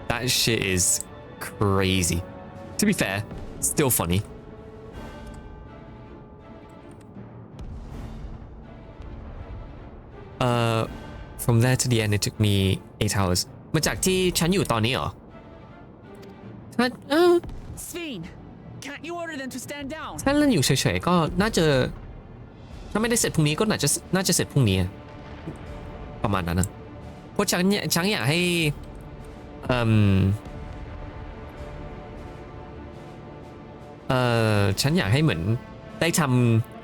that shit is crazy. To be fair, still funny. From there to the end it took me 8 hours มาจากที่ฉันอยู่ตอนนี้เหรอ Sveen, can't you order them to stand down? ถ้าเล่นอยู่เฉยๆก็น่าจะถ้าไม่ได้เสร็จพรุ่งนี้ก็น่าจะเสร็จพรุ่งนี้ประมาณนั้นนะเพราะฉันอยากให้ฉันอยากให้เหมือนได้ท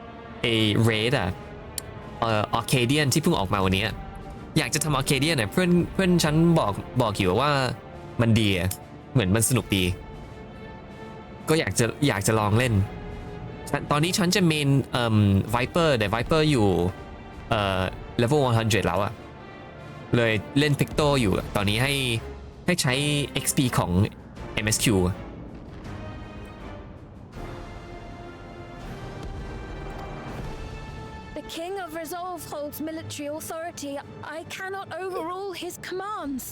ำเรดอาร์เคเดียนที่เพิ่งออกมาวันนี้อยากจะทำอาร์เคเดียนเนี่ยเพื่อนฉันบอกอยู่ว่ามันดีเหมือนมันสนุกดีก็อยากจะลองเล่นตอนนี้ฉันจะเมนไวเปอร์แต่ไวเปอร์อยู่เลเวล100แล้วอะเลยเล่นพิกโตอยู่ตอนนี้ให้ใช้ XP ของ MSQ The King of Resolve holds military authority. I cannot overrule his commands.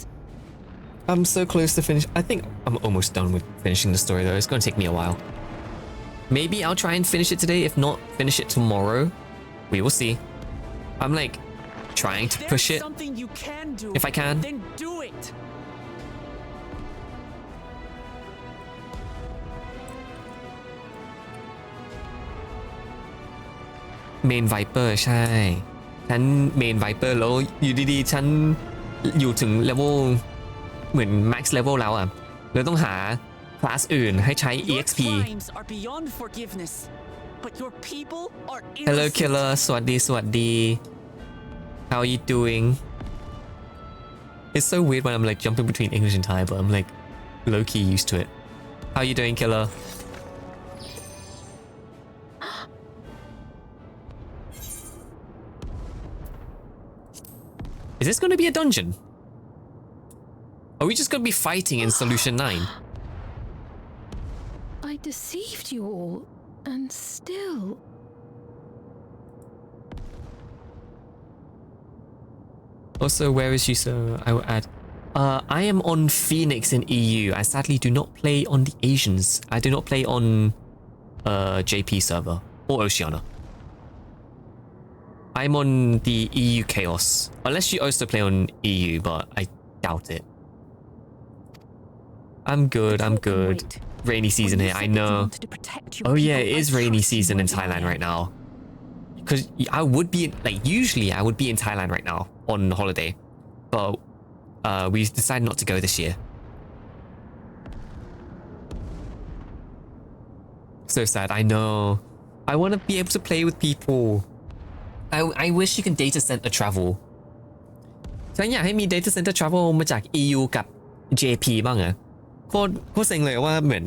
I'm so close to finish. I think I'm almost done with finishing the story though. It's going to take me a while. Maybe I'll try and finish it today. If not, finish it tomorrow. We will see. I'm like trying to push it. Something you can do. If I can. Then do it. Main Viper ใช่ฉัน Main Viper แล้วอยู่ดีๆฉันอยู่ถึง level เหมือน max level แล้วอ่ะเลยต้องหาคลาสอื่นให้ใช้ EXP Hello Killer สวัสดี How are you doing It's so weird when I'm like jumping between English and Thai but I'm like low-key used to it How are you doing Killer Is this going to be a dungeon? Are we just going to be fighting in Solution 9? I deceived you all, and still... Also, where is she, sir? I will add. I am on Phoenix in EU. I sadly do not play on the Asians. I do not play on JP server or Oceania. I'm on the EU Chaos. Unless you also play on EU, but I doubt it. I'm good. Rainy season here, I know. Oh yeah, it is rainy season in Thailand right now. Because I would be, like, usually I would be in Thailand right now on holiday. But we decided not to go this year. So sad, I know. I want to be able to play with people. I wish you can data center travel. ฉันอยากให้มี data center travel มาจาก EU กับ JP บ้างอะโคตรเซ็งเลยว่าเหมือน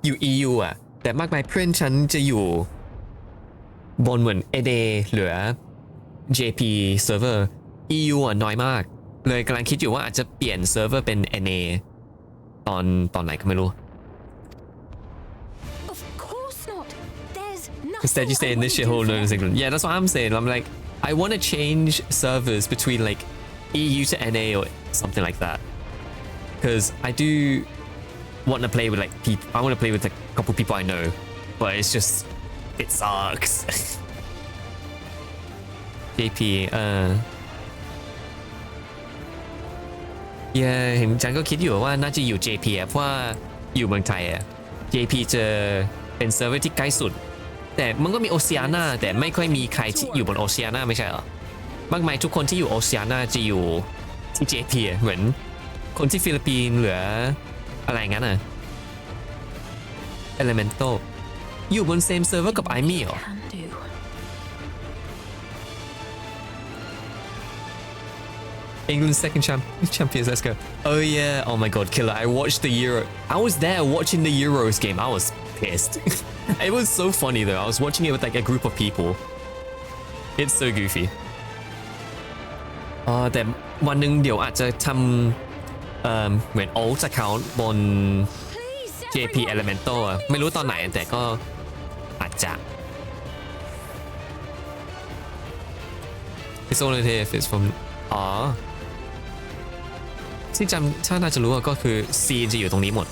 อยู่ EU อะแต่มากมายเพื่อนฉันจะอยู่บนเหมือน AD เหลือ JP server EU อะน้อยมากเลยกำลังคิดอยู่ว่าอาจจะเปลี่ยนเซิร์ฟเวอร์เป็น NA ตอนไหนก็ไม่รู้ Instead you stay in this shithole known as England. Yeah, that's what I'm saying. I'm like, I want to change servers between like EU to NA or something like that. Because I do want to play with like people. I want to play with like, a couple people I know. But it's just, it sucks. JP, yeah, เห็นฉันก็คิดอยู่ว่าน่าจะอยู่ JP เพราะว่าอยู่เมืองไทย JP จะเป็นเซิร์ฟเวอร์ที่ใกล้สุดแต่มันก็มีโอเซียนาแต่ไม่ค่อยมีใครที่อยู่บนโอเซียนาไม่ใช่เหรอมากมายทุกคนที่อยู่โอเซียนาจะอยู่ที่ JP เหมือนคนที่ฟิลิปปินส์เหลืออะไรงั้นอ่ะ Elemental อยู่บน same server กับ IME เหรอ England second champions, let's go. Oh yeah, oh my god, Killer, I watched the Euro. I was there watching the Euros game. I was pissed. It was so funny though. I was watching it with like a group of people. It's so goofy. แต่วันหนึ่งเดี๋ยวอาจจะทำเหมือน alt account บน JP Elemental ไม่รู้ตอนไหนแต่ก็อาจจะ It's only here if it's from ที่จำถ้าน่าจะรู้ก็คือ C จะอยู่ตรงนี้หมด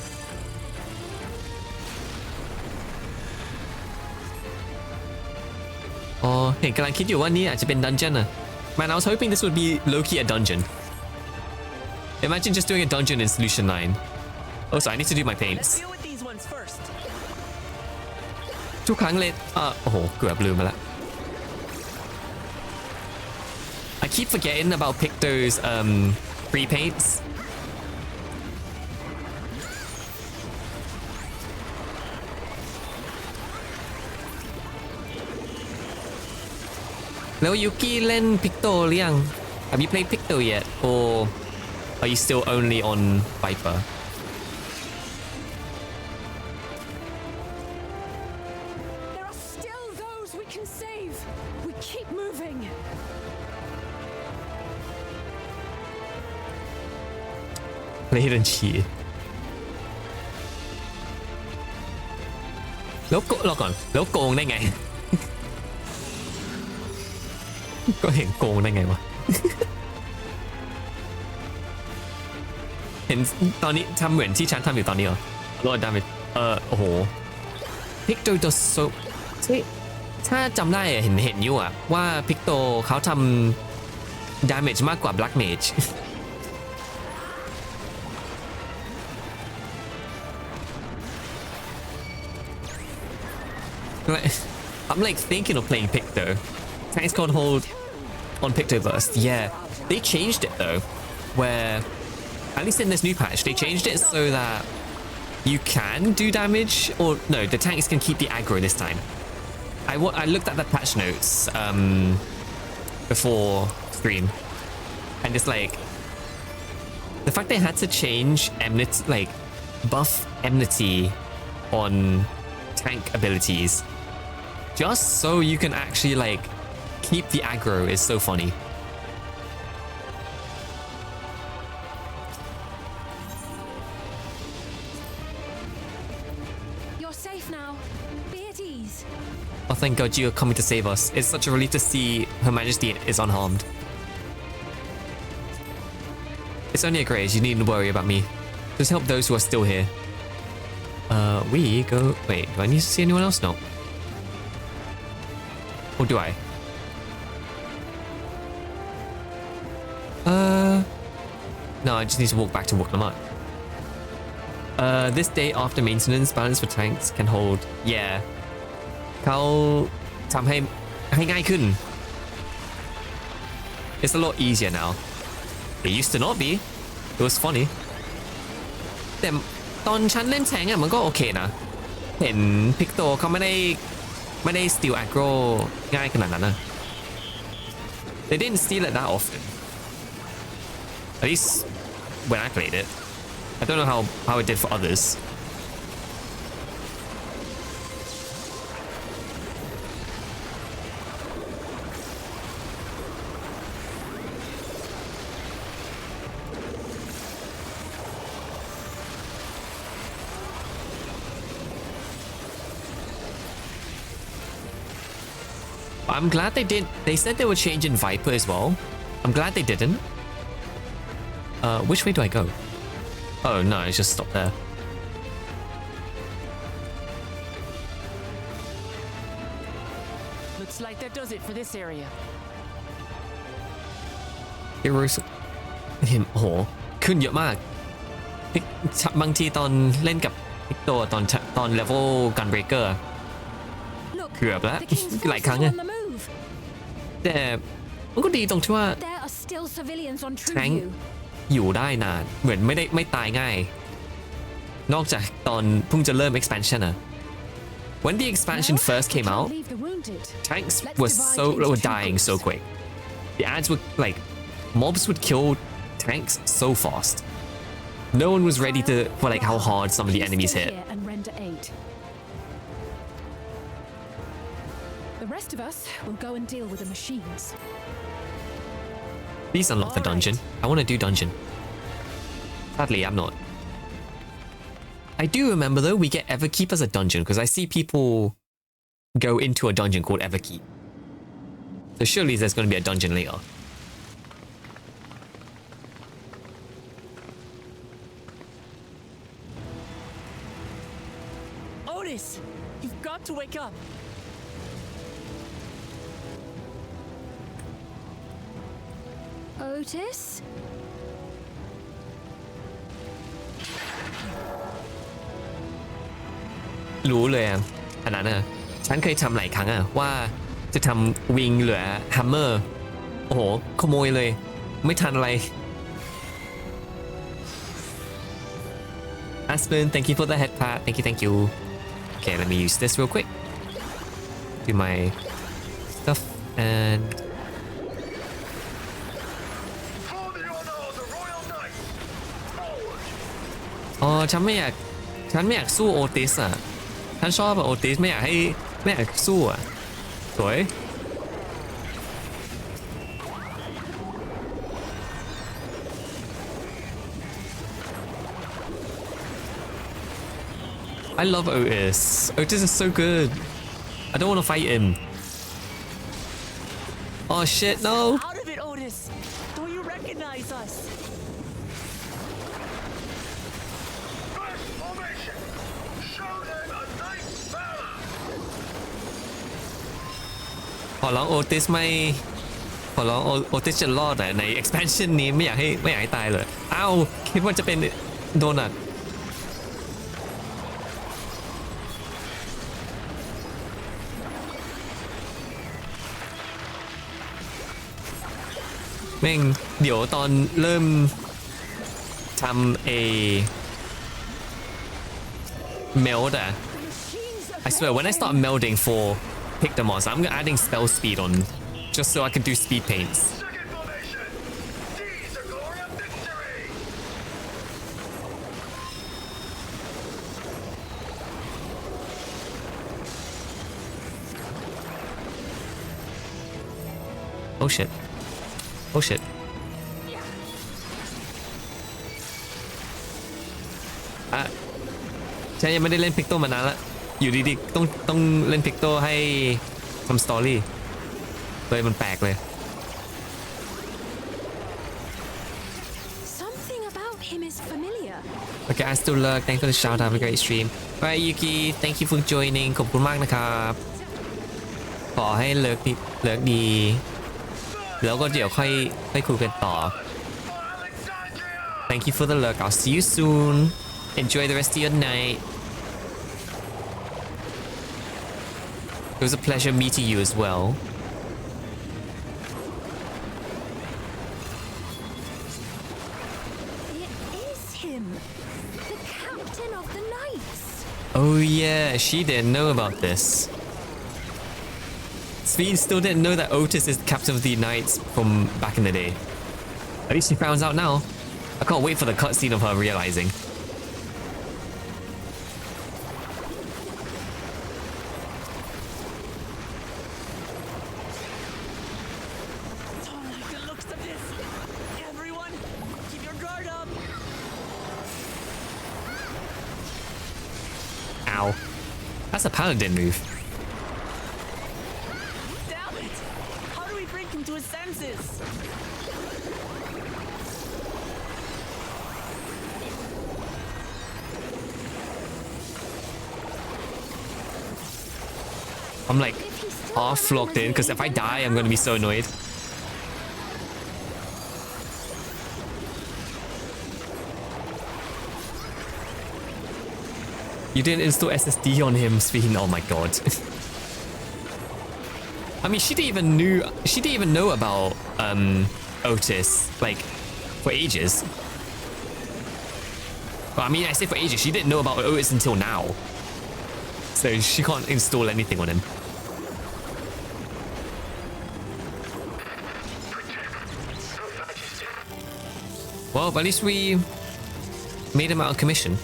อ๋อเห็นกำลังคิดอยู่ว่านี่อาจจะเป็น dungeon อะ Man, I was hoping this would be low-key a dungeon. Imagine just doing a dungeon in Solution 9. Oh, sorry, I need to do my paints. Let's deal with these ones first. ทุกครั้งเลยโอ้โหเกือบลืมไปละ I keep forgetting about Picto's free paints. แล้วยูกี้เล่น Picto หรือยัง Have you played Picto yet or are you still only on Viper? There are still those we can save. We keep moving. เล่นดันชีแล้วรอก่อนแล้วโกงได้ไง ก็เห็นโกงได้ไงวะ เห็นตอนนี้ทำเหมือนที่ฉันทำอยู่ตอนนี้เหรอโหลดดาเมจโอ้โห Picto does so ถ้าจำได้เห็นอยู่อะว่า Picto เขาทำ damage มากกว่า Black Mage I'm like thinking of playing Picto. Tanks can't hold on Picto Burst. Yeah, they changed it though, where at least in this new patch they changed it so that you can do damage, or no, the tanks can keep the aggro this time. I looked at the patch notes before stream, and it's like the fact they had to change enmity, like buff enmity on tank abilities just so you can actually like keep the aggro is so funny. You're safe now. Be at ease. Oh, thank God you are coming to save us. It's such a relief to see Her Majesty is unharmed. It's only a graze, you needn't worry about me. Just help those who are still here. We go... Wait, do I need to see anyone else? No. Or do I? No, I just need to walk back to Wuklamat. This day after maintenance, balance for tanks can hold... Yeah. เขาทำให้ง่ายขึ้น It's a lot easier now. It used to not be. It was funny. แต่ตอนฉันเล่นแทงมันก็โอเคนะ เห็น Picto เขาไม่ได้ steal aggro ง่ายขนาดนั้นนะ They didn't steal it that often. At least when I played it. I don't know how it did for others. I'm glad they did. They said they were changing Viper as well. I'm glad they didn't. Which way do I go? Oh no, it's just stop there. Looks like that does it for this area. Heroes เห็นโอ้โหขึ้นเยอะมากบางทีตอนเล่นกับPictoตอน level Gunbreaker เกือบแล้วหลายครั้งอะแต่มันก็ดีตรงที่ว่าแทงอยู่ได้นานเหมือนไม่ตายง่ายนอกจากตอนเพิ่งจะเริ่ม expansion อะ When the expansion first came out, tanks were dying so quick. The ads would like mobs would kill tanks so fast. No one was ready for like how hard some of the enemies hit. The rest of us will go and deal with the machines. Please unlock the dungeon. I want to do dungeon. Sadly, I'm not. I do remember though, we get Everkeep as a dungeon because I see people go into a dungeon called Everkeep. So surely there's going to be a dungeon later. Otis, you've got to wake up. Otis? รู้เลยอ่ะอันนั้นอ่ะฉันเคยทำหลายครั้งอ่ะว่าจะทำวิงเหลือฮัมเมอร์โอ้โหขโมยเลยไม่ทันอะไร Aspen thank you for the head pat thank you okay let me use this real quick do my stuff andอ๋อฉันไม่อยากสู้โอติสอ่ะฉันชอบโอติสไม่อยากสู้อ่ะสวย I love Otis. Otis is so good. I don't want to fight him. Oh shit, no. Out of it, Otis. Don't you recognize us? Show them a nice fella. ขอร้องโอติสไม่ขอร้องโอติสจะรอดแต่ใน expansion นี้ไม่อยากให้ตายเลยอ้าวคิดว่าจะเป็นโดนัทแม่งเดี๋ยวตอนเริ่มทำmeld อะ I swear when I start melding for pick the monster I'm adding spell speed on just so I can do speed paints oh shit oh shit อ่ะฉันยังไม่ได้เล่นพิกโตมานานละอยู่ดีๆต้องเล่นพิกโตให้ทำสตอรี่เลยมันแปลกเลย Something about him is familiar. Okay I still lurk thanks for the shout out have a great stream Alright Yuki thank you for joining ขอบคุณมากนะครับขอให้เลิกดีแล้วก็เดี๋ยวค่อยคุยกันต่อ Thank you for the lurk I'll see you soon enjoy the rest of your night It was a pleasure meeting you as well It is him, the captain of the knights. Oh yeah she didn't know about this Sveen still didn't know that Otis is the captain of the knights from back in the day. At least she found out now. I can't wait for the cutscene of her realizing. Don't like the looks of this. Everyone, keep your guard up. Ow. That's a paladin move. To his senses. I'm like half locked in because if I die I'm gonna be so annoyed. You didn't install SSD on him, Sveen. Oh my god. I mean, she didn't even know about Otis like for ages. Well, I mean, I say for ages. She didn't know about Otis until now, so she can't install anything on him. Well, at least we made him out of commission.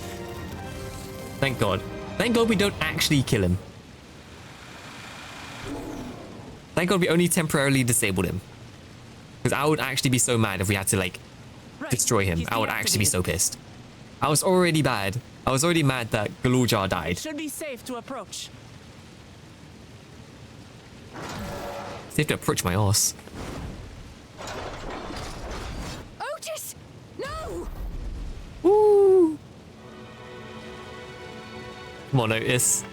Thank God. Thank God we don't actually kill him. Thank God we only temporarily disabled him. Because I would actually be so mad if we had to, like, destroy him. I would actually be so pissed. I was already bad. I was already mad that Galujar died. Should be safe to approach. Safe to approach my horse. Otis! No! Woo! Come on, Otis.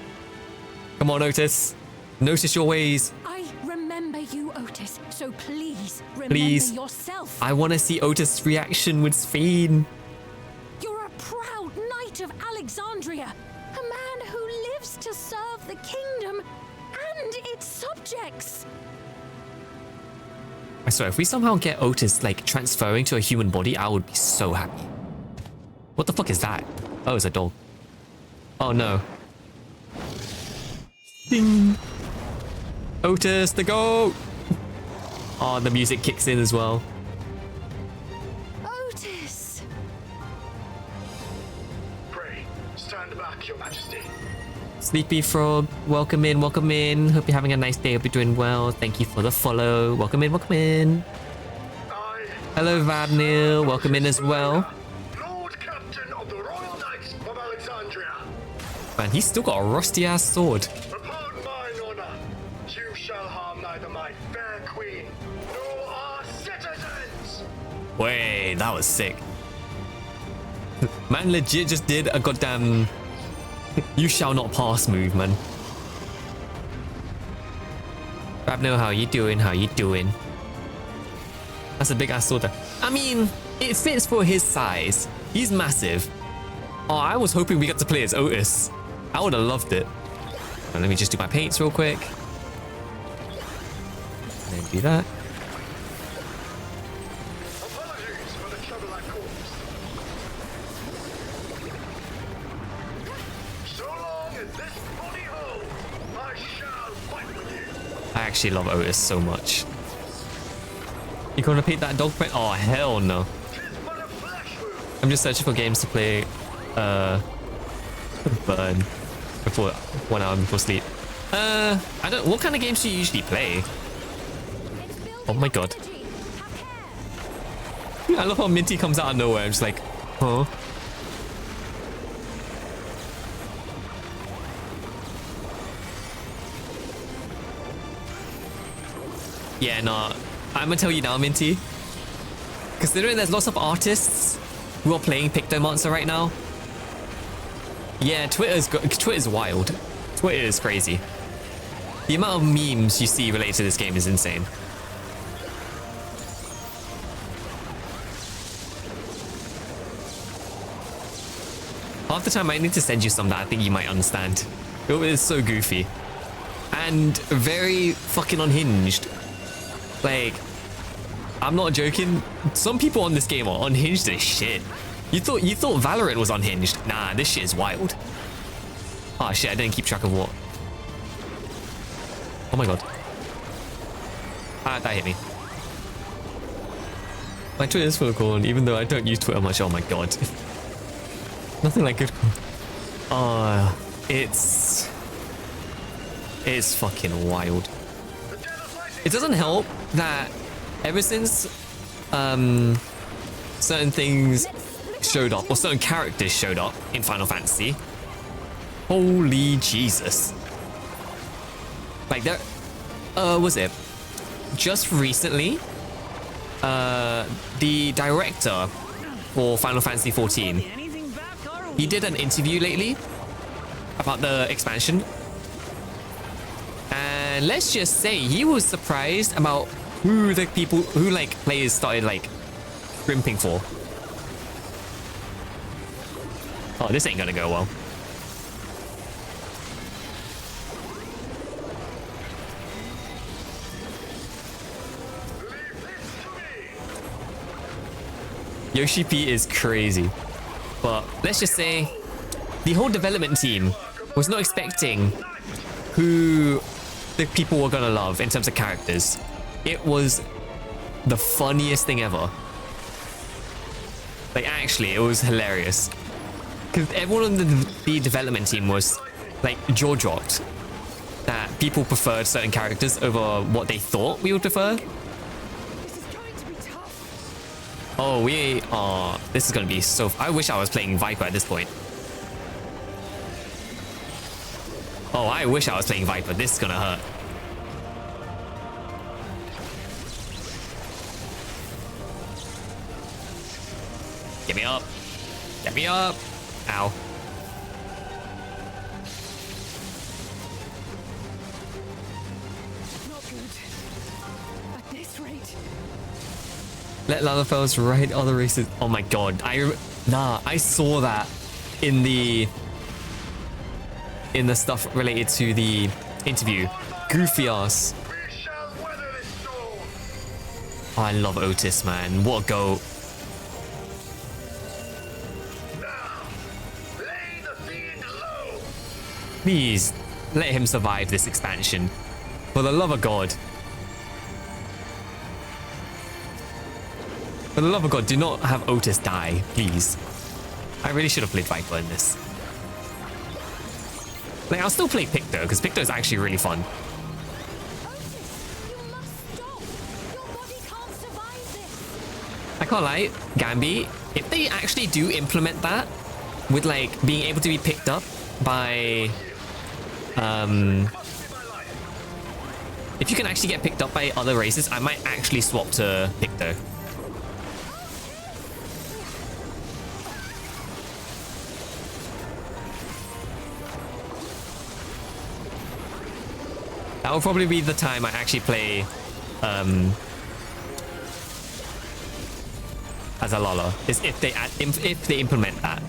Come on, Otis. Notice your ways. I remember you, Otis. So please remember Please. yourself. I want to see Otis' reaction with Sphene. You're a proud knight of Alexandria, a man who lives to serve the kingdom and its subjects. I swear, if we somehow get Otis like transferring to a human body, I would be so happy. What the fuck is that? Oh, it's a dog. Oh no. Ding. Otis, the goat. Oh, the music kicks in as well. Otis! Pray, stand back, Your Majesty. Sleepy Frog, welcome in, welcome in. Hope you're having a nice day, hope you're doing well. Thank you for the follow. Welcome in, welcome in. Hello, Vadnil, welcome in as well. Lord Captain of the Royal Knights of Alexandria. Man, he's still got a rusty ass sword. Upon mine honor, you shall harm neither my fair queen nor our citizens. Wait, that was sick. Man legit just did a goddamn you shall not pass move, man. Rabno, how you doing? How you doing? That's a big ass sword there. I mean, it fits for his size. He's massive. Oh, I was hoping we got to play as Otis. I would have loved it. Now, let me just do my paints real quick. And then do that. Apologies for the trouble I caused. So long as this body holds, I shall fight with you. I actually love Otis so much. You gonna paint that dog print? Oh, hell no. I'm just searching for games to play burn before 1 hour before sleep. I don't, what kind of games do you usually play? Oh my god. I love how Minty comes out of nowhere. I'm just like, huh? Yeah, nah. I'm gonna tell you now, Minty. Considering there's lots of artists who are playing Pictomancer right now. Yeah, Twitter's wild. Twitter is crazy. The amount of memes you see related to this game is insane. Half the time I need to send you some that I think you might understand. It is so goofy. And very fucking unhinged. Like, I'm not joking. Some people on this game are unhinged as shit. You thought Valorant was unhinged? Nah, this shit is wild. Oh shit, I didn't keep track of what. Oh my god. Ah, that hit me. My Twitter is full of corn, even though I don't use Twitter much. Oh my god. Nothing like good corn. Oh, it's fucking wild. It doesn't help that ever since certain things showed up, or certain characters showed up in Final Fantasy, holy Jesus. Like there, was it just recently, the director for Final Fantasy XIV, he did an interview lately about the expansion. And let's just say he was surprised about who the people, who like players started like scrimping for. Oh, this ain't gonna go well. Yoshi P is crazy. But let's just say the whole development team was not expecting who the people were gonna love in terms of characters. It was the funniest thing ever. Like, actually, it was hilarious. Because everyone on the development team was, like, jaw-dropped. That people preferred certain characters over what they thought we would prefer. Oh, this is gonna be so... I wish I was playing Viper at this point. Oh, I wish I was playing Viper. This is gonna hurt. Get me up. Get me up. Ow. Not good. this rate. Let Lalafels ride other races. Oh my god. I saw that in the stuff related to the interview. Goofy ass. Oh, I love Otis, man. What a goat. Please, let him survive this expansion. For the love of God. For the love of God, do not have Otis die, please. I really should have played Viper in this. Like, I'll still play Picto, because Picto is actually really fun. I can't lie, Gambi, if they actually do implement that, with like being able to be picked up by if you can actually get picked up by other races, I might actually swap to Picto. That will probably be the time I actually play as a Lala, is if they implement that.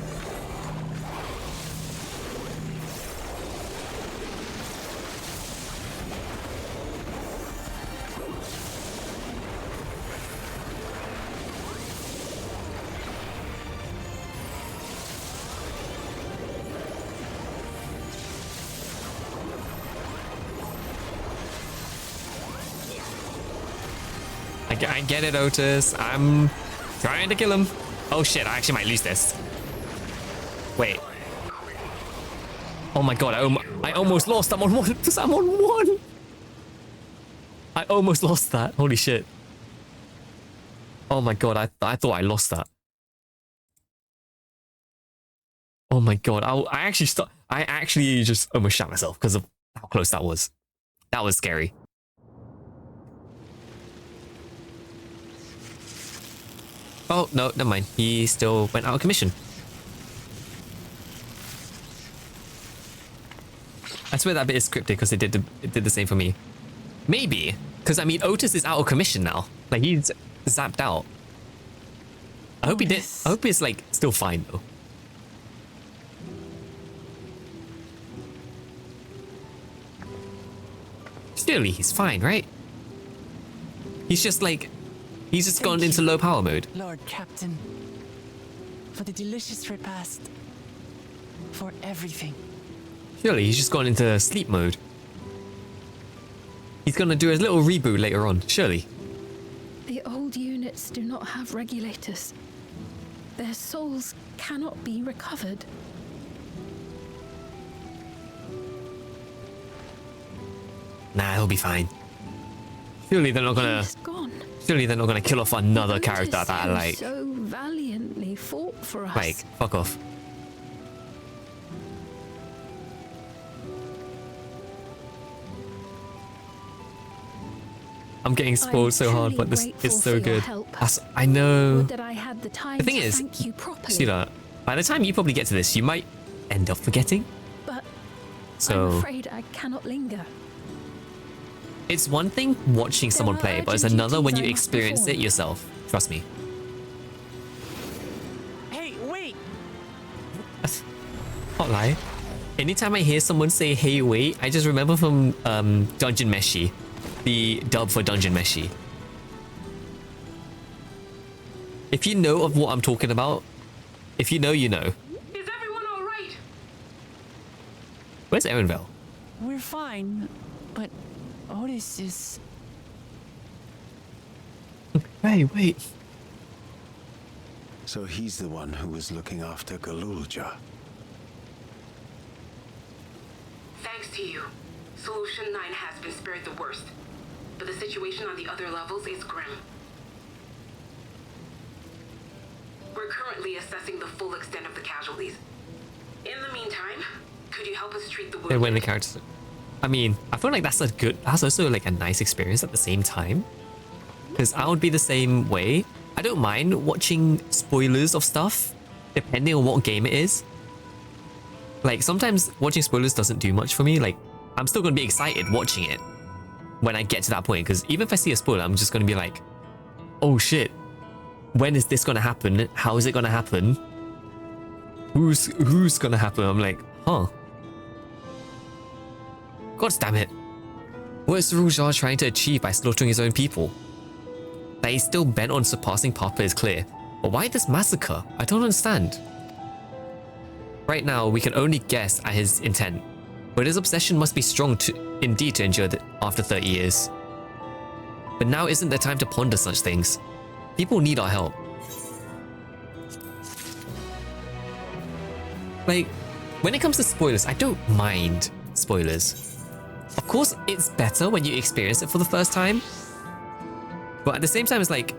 I get it, Otis. I'm trying to kill him. Oh shit, I actually might lose this. Wait. Oh my god, I almost lost. I'm on one. I'm on one. I almost lost that. Holy shit. Oh my god, I thought I lost that. Oh my god, I actually just almost shot myself because of how close that was. That was scary. Oh, no, never mind. He still went out of commission. I swear that bit is scripted because it did the same for me. Maybe. Because, I mean, Otis is out of commission now. Like, he's zapped out. I hope he did. I hope he's, like, still fine, though. Surely he's fine, right? He's just, like... He's just gone into low power mode. Lord Captain, for the delicious repast, for everything. Surely he's just gone into sleep mode. He's gonna do his little reboot later on, surely. The old units do not have regulators. Their souls cannot be recovered. Nah, he'll be fine. Surely they're not gonna... He's gone. Surely they're not gonna kill off another character that I like. So valiantly fought for us. Like, fuck off. I'm getting spoiled so hard, but this is so good. I know. That I had the time the thing to is, thank you properly. see that by the time you probably get to this, you might end up forgetting. But so I'm afraid I cannot linger. It's one thing watching someone play, but it's another when you experience it yourself. Trust me. Hey, wait! Can't lie. Anytime I hear someone say "Hey, wait," I just remember from Dungeon Meshi, the dub for Dungeon Meshi. If you know of what I'm talking about, if you know, you know. Is everyone all right? Where's Erenville? We're fine, but Otis is... Hey, wait. So he's the one who was looking after Galulja. Thanks to you, Solution 9 has been spared the worst, but the situation on the other levels is grim. We're currently assessing the full extent of the casualties. In the meantime, could you help us treat the wounded? When the characters... I mean, I feel like that's also like a nice experience at the same time. Because I would be the same way. I don't mind watching spoilers of stuff, depending on what game it is. Like, sometimes watching spoilers doesn't do much for me. Like, I'm still going to be excited watching it. when I get to that point, because even if I see a spoiler, I'm just going to be like, oh shit, when is this going to happen? How is it going to happen? Who's going to happen? I'm like, huh. God damn it. What is Sundered trying to achieve by slaughtering his own people? That he's still bent on surpassing Papa is clear. But why this massacre? I don't understand. Right now, we can only guess at his intent. But his obsession must be strong indeed to endure after 30 years. But now isn't the time to ponder such things. People need our help. Like, when it comes to spoilers, I don't mind spoilers. Of course, it's better when you experience it for the first time. But at the same time, it's like,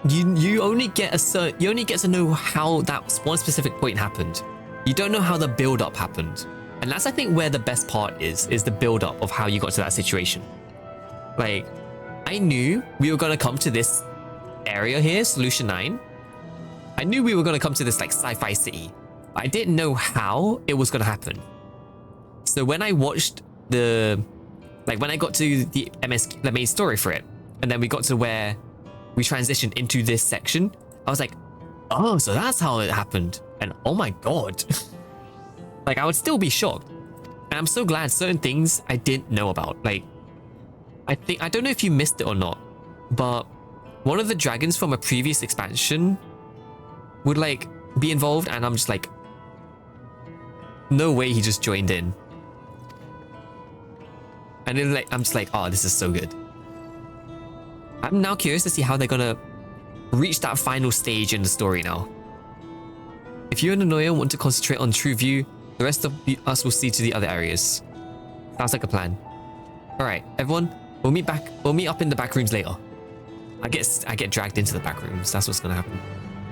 you only get to know how that one specific point happened. You don't know how the build-up happened. And that's, I think, where the best part is the build-up of how you got to that situation. Like, I knew we were going to come to this area here, Solution 9. I knew we were going to come to this, like, sci-fi city. But I didn't know how it was going to happen. So when I watched when I got to the MSQ, the main story for it, and then we got to where we transitioned into this section, I was like, oh, so that's how it happened. And oh my God. Like, I would still be shocked. And I'm so glad certain things I didn't know about. Like, I don't know if you missed it or not, but one of the dragons from a previous expansion would, like, be involved, and I'm just like, no way he just joined in. And then, like, I'm just like, oh, this is so good. I'm now curious to see how they're gonna reach that final stage in the story now. If you and Anoya want to concentrate on True View, the rest of us will see to the other areas. Sounds like a plan. Alright, everyone, we'll meet up in the back rooms later. I get dragged into the back rooms. That's what's gonna happen.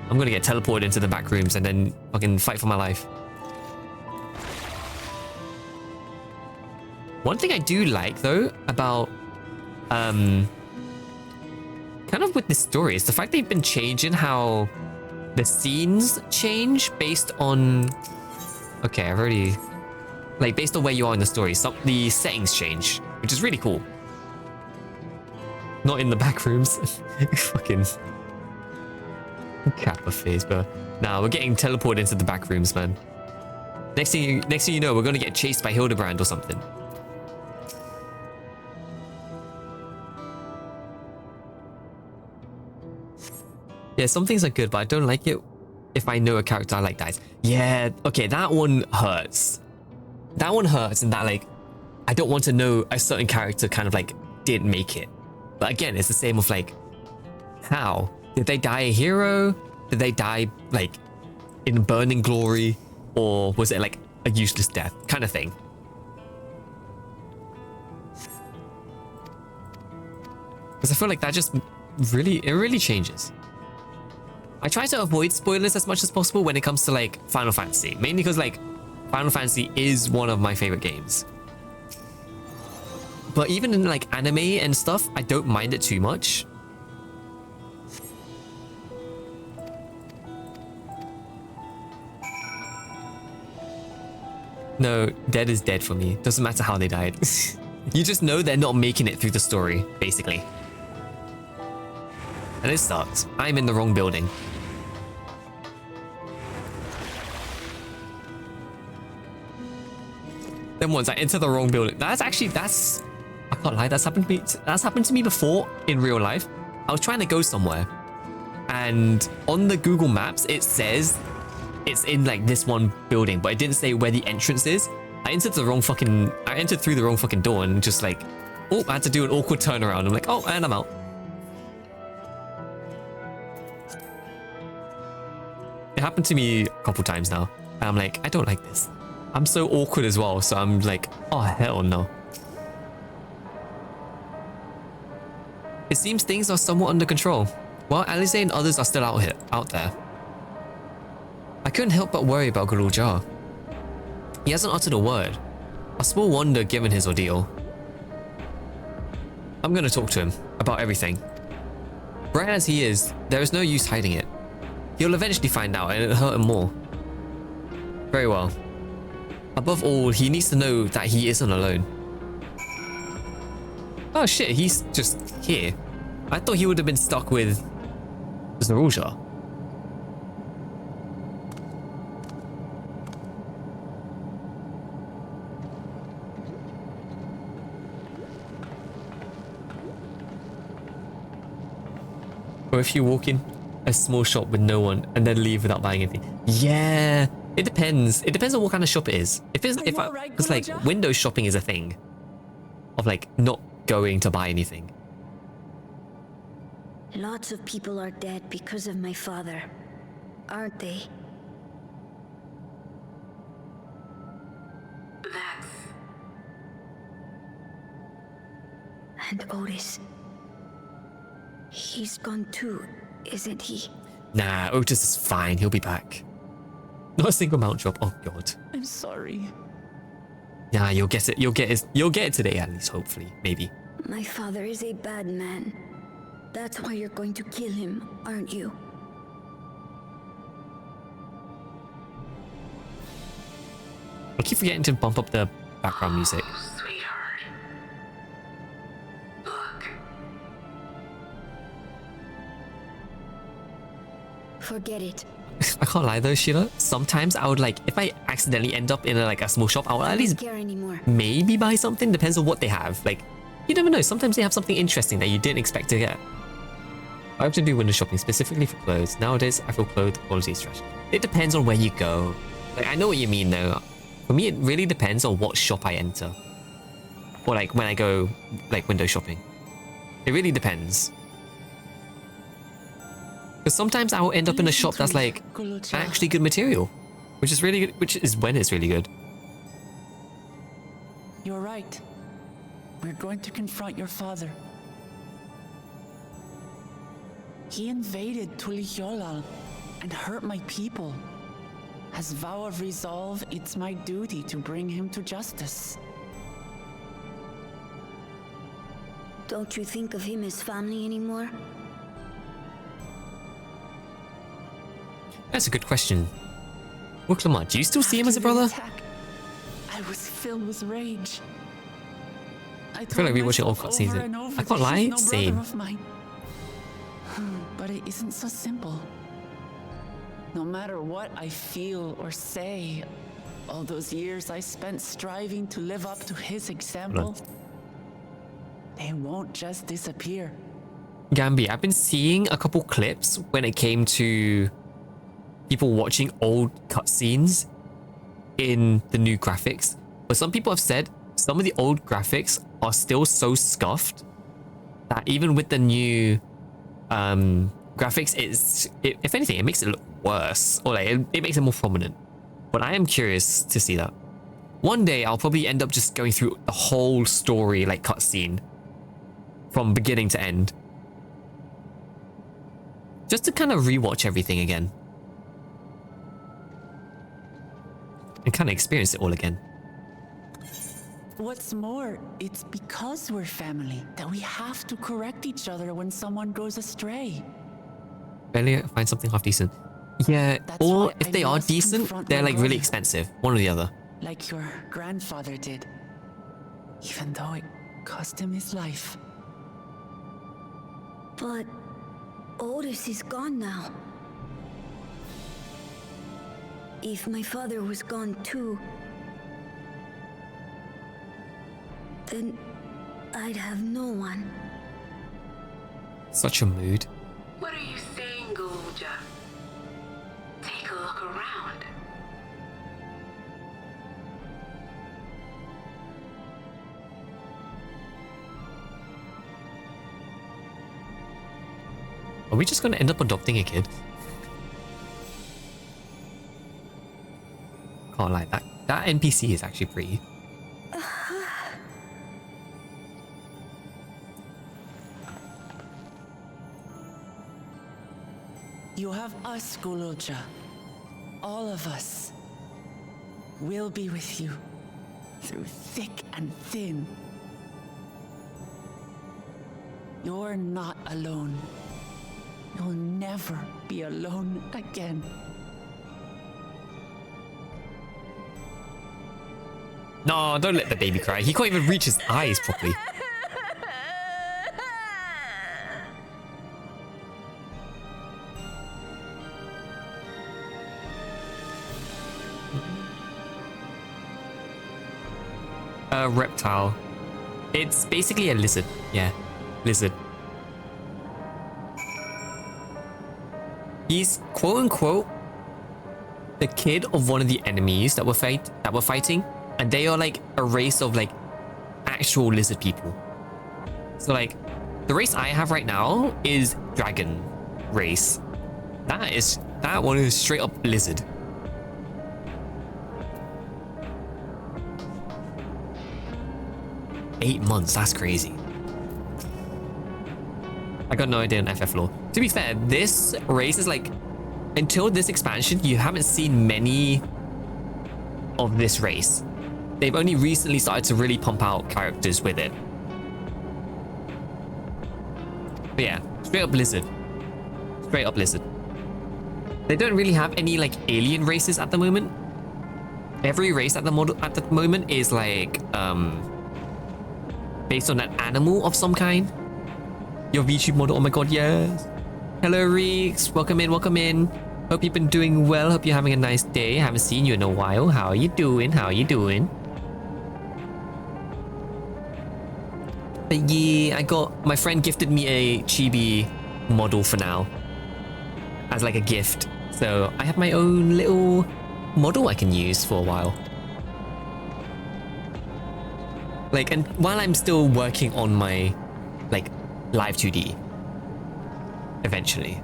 I'm gonna get teleported into the back rooms and then fucking fight for my life. One thing I do like, though, about kind of with this story is the fact they've been changing how the scenes change based on, okay, I've already, like, based on where you are in the story. The settings change, which is really cool. Not in the back rooms. Fucking Kappa phase, but nah, we're getting teleported into the back rooms, man. Next thing you know, we're gonna get chased by Hildebrand or something. Yeah, some things are good, but I don't like it if I know a character I like dies. Yeah, okay, that one hurts. That one hurts, and that, like, I don't want to know a certain character kind of, like, didn't make it. But again, it's the same with, like, how? Did they die a hero? Did they die, like, in burning glory? Or was it, like, a useless death kind of thing? Because I feel like that just really changes. I try to avoid spoilers as much as possible when it comes to, like, Final Fantasy. Mainly because, like, Final Fantasy is one of my favorite games. But even in, like, anime and stuff, I don't mind it too much. No, dead is dead for me. Doesn't matter how they died. You just know they're not making it through the story, basically. And it sucks. I'm in the wrong building. Then once I enter the wrong building, I can't lie, that's happened to me before in real life. I was trying to go somewhere, and on the Google Maps it says it's in, like, this one building, but it didn't say where the entrance is. I entered through the wrong fucking door, and just, like, oh, I had to do an awkward turnaround. I'm like, oh, and I'm out. It happened to me a couple times now, and I'm like, I don't like this. I'm so awkward as well, so I'm like, oh, hell no. It seems things are somewhat under control, while Alice and others are still out there. I couldn't help but worry about Galul. He hasn't uttered a word. A small wonder given his ordeal. I'm gonna talk to him about everything. Bright as he is, there is no use hiding it. He'll eventually find out, and it'll hurt him more. Very well. Above all, he needs to know that he isn't alone. Oh shit, he's just here. I thought he would have been stuck with Zarulja. Or if you walk in a small shop with no one and then leave without buying anything. Yeah, it depends. It depends on what kind of shop it is. If it's it's like window shopping is a thing of like not going to buy anything. Lots of people are dead because of my father, aren't they? And Otis. He's gone too, isn't he? Nah, Otis is fine. He'll be back. Not a single mount drop. Oh god. I'm sorry. Nah, you'll get it. You'll get it today at least, hopefully. Maybe. My father is a bad man. That's why you're going to kill him, aren't you? I keep forgetting to bump up the background music. Forget it. I can't lie though, Sheila. Sometimes I would like, if I accidentally end up in a small shop, I will at least maybe buy something. Depends on what they have. Like, you never know. Sometimes they have something interesting that you didn't expect to get. I often do window shopping specifically for clothes. Nowadays, I feel clothes quality is trash. It depends on where you go. Like, I know what you mean though. For me, it really depends on what shop I enter. Or like when I go like window shopping. It really depends. Because sometimes I will end up in a shop that's like actually good material, which is really good, which is when it's really good. You're right. We're going to confront your father. He invaded Tulihyolal and hurt my people. As vow of resolve, it's my duty to bring him to justice. Don't you think of him as family anymore? That's a good question. Wuklama, do you still see him as a brother? I was filled with rage. I feel like rewatching old cutscenes. I can't lie, same. But it isn't so simple. No matter what I feel or say, all those years I spent striving to live up to his example, they won't just disappear. Gambi, I've been seeing a couple clips when it came to people watching old cutscenes in the new graphics. But some people have said some of the old graphics are still so scuffed that even with the new graphics, if anything, it makes it look worse, or like it makes it more prominent. But I am curious to see that. One day I'll probably end up just going through the whole story, like cutscene, from beginning to end, just to kind of rewatch everything again and kind of experience it all again. What's more, it's because we're family that we have to correct each other when someone goes astray. Barely find something half decent. Yeah, or if they are decent, they're like really expensive. One or the other. Like your grandfather did. Even though it cost him his life. But Otis is gone now. If my father was gone too, then I'd have no one. Such a mood. What are you saying, Golja? Take a look around. Are we just going to end up adopting a kid? Can't lie, that NPC is actually pretty. You have us, Golja. All of us. We'll be with you. Through thick and thin. You're not alone. You'll never be alone again. No, don't let the baby cry. He can't even reach his eyes properly. A reptile. It's basically a lizard. Yeah, lizard. He's quote unquote the kid of one of the enemies that we're fighting, and they are like a race of like actual lizard people. So like the race I have right now is dragon race. That one is straight up lizard. Eight months, that's crazy. I got no idea on FF lore. To be fair, this race is like, until this expansion, you haven't seen many of this race. They've only recently started to really pump out characters with it. But yeah, straight up lizard. Straight up lizard. They don't really have any like alien races at the moment. Every race at the moment is like based on an animal of some kind. Your VTube model, oh my god, yes. Hello Reeks, welcome in, welcome in. Hope you've been doing well, hope you're having a nice day. Haven't seen you in a while. How are you doing? How are you doing? But yeah, my friend gifted me a chibi model for now. As like a gift. So I have my own little model I can use for a while. Like, and while I'm still working on my like live 2D. Eventually.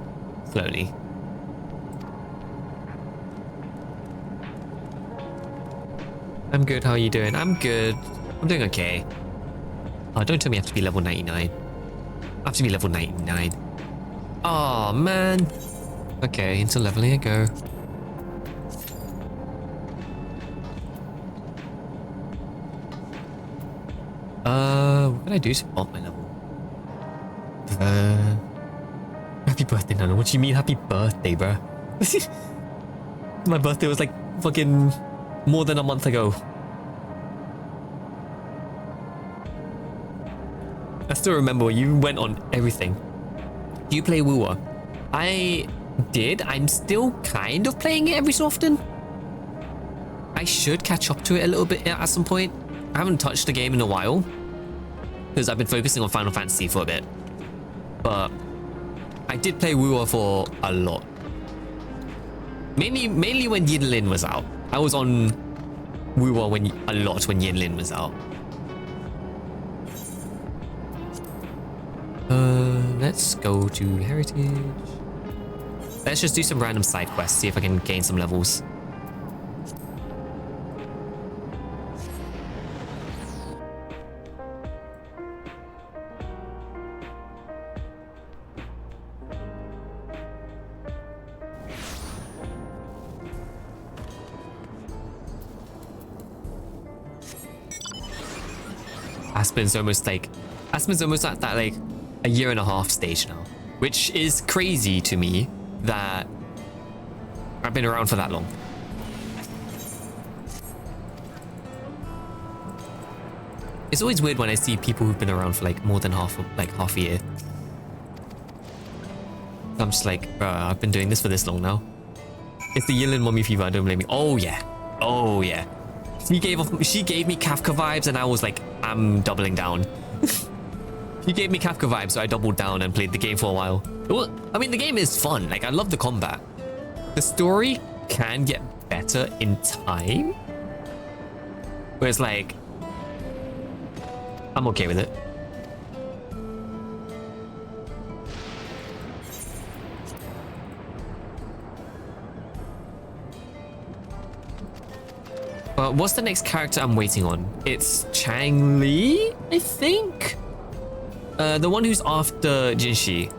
Slowly. I'm good, how are you doing? I'm good. I'm doing okay. Oh, don't tell me I have to be level 99. I have to be level 99. Oh man. Okay, into leveling I go. What can I do to bump my level? Happy birthday, Nana. What do you mean happy birthday, bruh? My birthday was like fucking more than a month ago. I still remember you went on everything. Do you play Woowa? I did. I'm still kind of playing it every so often. I should catch up to it a little bit at some point. I haven't touched the game in a while because I've been focusing on Final Fantasy for a bit. But I did play Woowa for a lot. Mainly when Yinlin was out. I was on Woowa a lot when Yinlin was out. Let's go to Heritage. Let's just do some random side quests, see if I can gain some levels. Aspen's almost at that like a year and a half stage now, which is crazy to me that I've been around for that long. It's always weird when I see people who've been around for like more than half a year. I'm just like, bruh, I've been doing this for this long now. It's the Yinlin mommy fever, I don't blame me. Oh yeah. Oh yeah. She gave me Kafka vibes and I was like, I'm doubling down. He gave me Kafka vibes, so I doubled down and played the game for a while. Well, I mean, the game is fun. Like, I love the combat. The story can get better in time. Where it's like, I'm okay with it. But what's the next character I'm waiting on? It's Chang Li, I think? The one who's after Jinshi.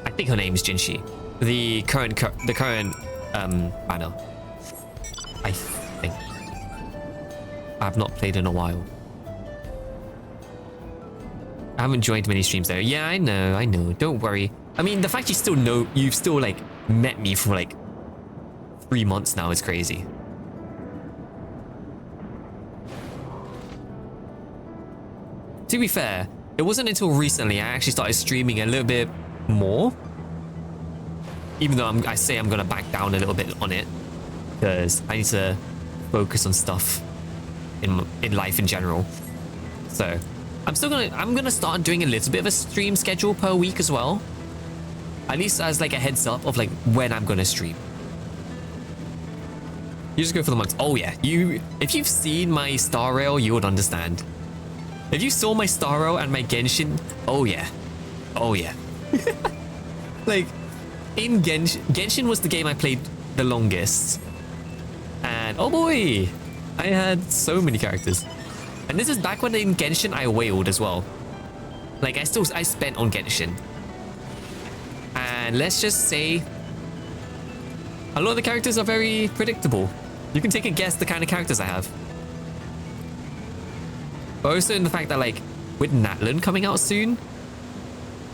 I think her name is Jinshi. The current banner. I think. I've not played in a while. I haven't joined many streams though. Yeah, I know. Don't worry. I mean, the fact you've still like met me for like 3 months now is crazy. To be fair, it wasn't until recently I actually started streaming a little bit more. Even though I say I'm gonna back down a little bit on it because I need to focus on stuff. in life in general. So I'm gonna start doing a little bit of a stream schedule per week as well. At least as like a heads up of like when I'm gonna stream. You just go for the months. Oh yeah, if you've seen my Star Rail, you would understand. If you saw my Star Rail and my Genshin, oh yeah. Oh yeah. Like in Genshin was the game I played the longest. And oh boy, I had so many characters. And this is back when in Genshin I whaled as well. Like I spent on Genshin. And let's just say a lot of the characters are very predictable. You can take a guess the kind of characters I have. But also in the fact that like with Natlan coming out soon,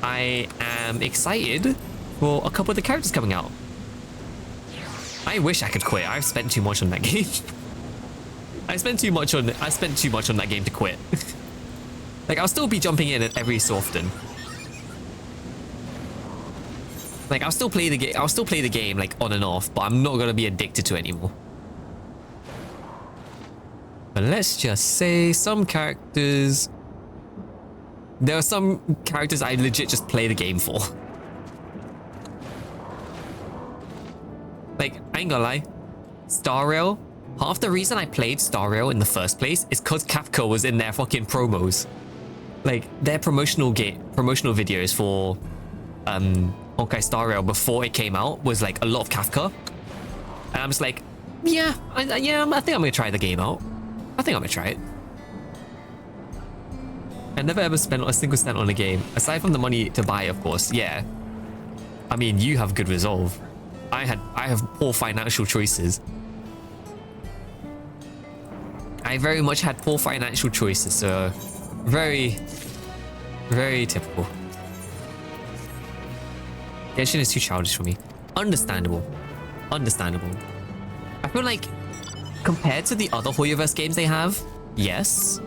I am excited for a couple of the characters coming out. I wish I could quit. I've spent too much on that game. I spent too much on that game to quit. Like I'll still be jumping in every so often. Like I'll still play the game like on and off, but I'm not gonna be addicted to it anymore. But let's just say some characters. There are some characters I legit just play the game for. Like, I ain't gonna lie. Star Rail, half the reason I played Star Rail in the first place is because Capcom was in their fucking promos. Like, their promotional videos for Honkai Star Rail before it came out was like a lot of Kafka. And I'm just like, yeah, I think I'm gonna try the game out. I think I'm gonna try it. I never ever spent a single cent on a game, aside from the money to buy, of course. Yeah. I mean, you have good resolve. I have poor financial choices. I very much had poor financial choices, so very, very typical. Genshin is too childish for me. Understandable. Understandable. I feel like compared to the other Hoyoverse games they have, yes.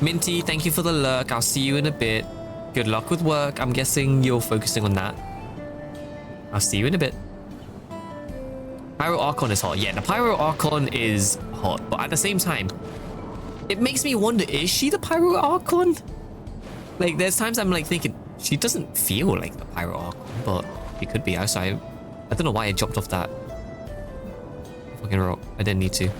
Minty, thank you for the lurk. I'll see you in a bit. Good luck with work. I'm guessing you're focusing on that. I'll see you in a bit. Pyro Archon is hot. Yeah, the Pyro Archon is hot, but at the same time, it makes me wonder, is she the Pyro Archon? Like, there's times I'm like thinking, she doesn't feel like the Pyro Archon, but it could be. I don't know why I jumped off that fucking rock. I didn't need to.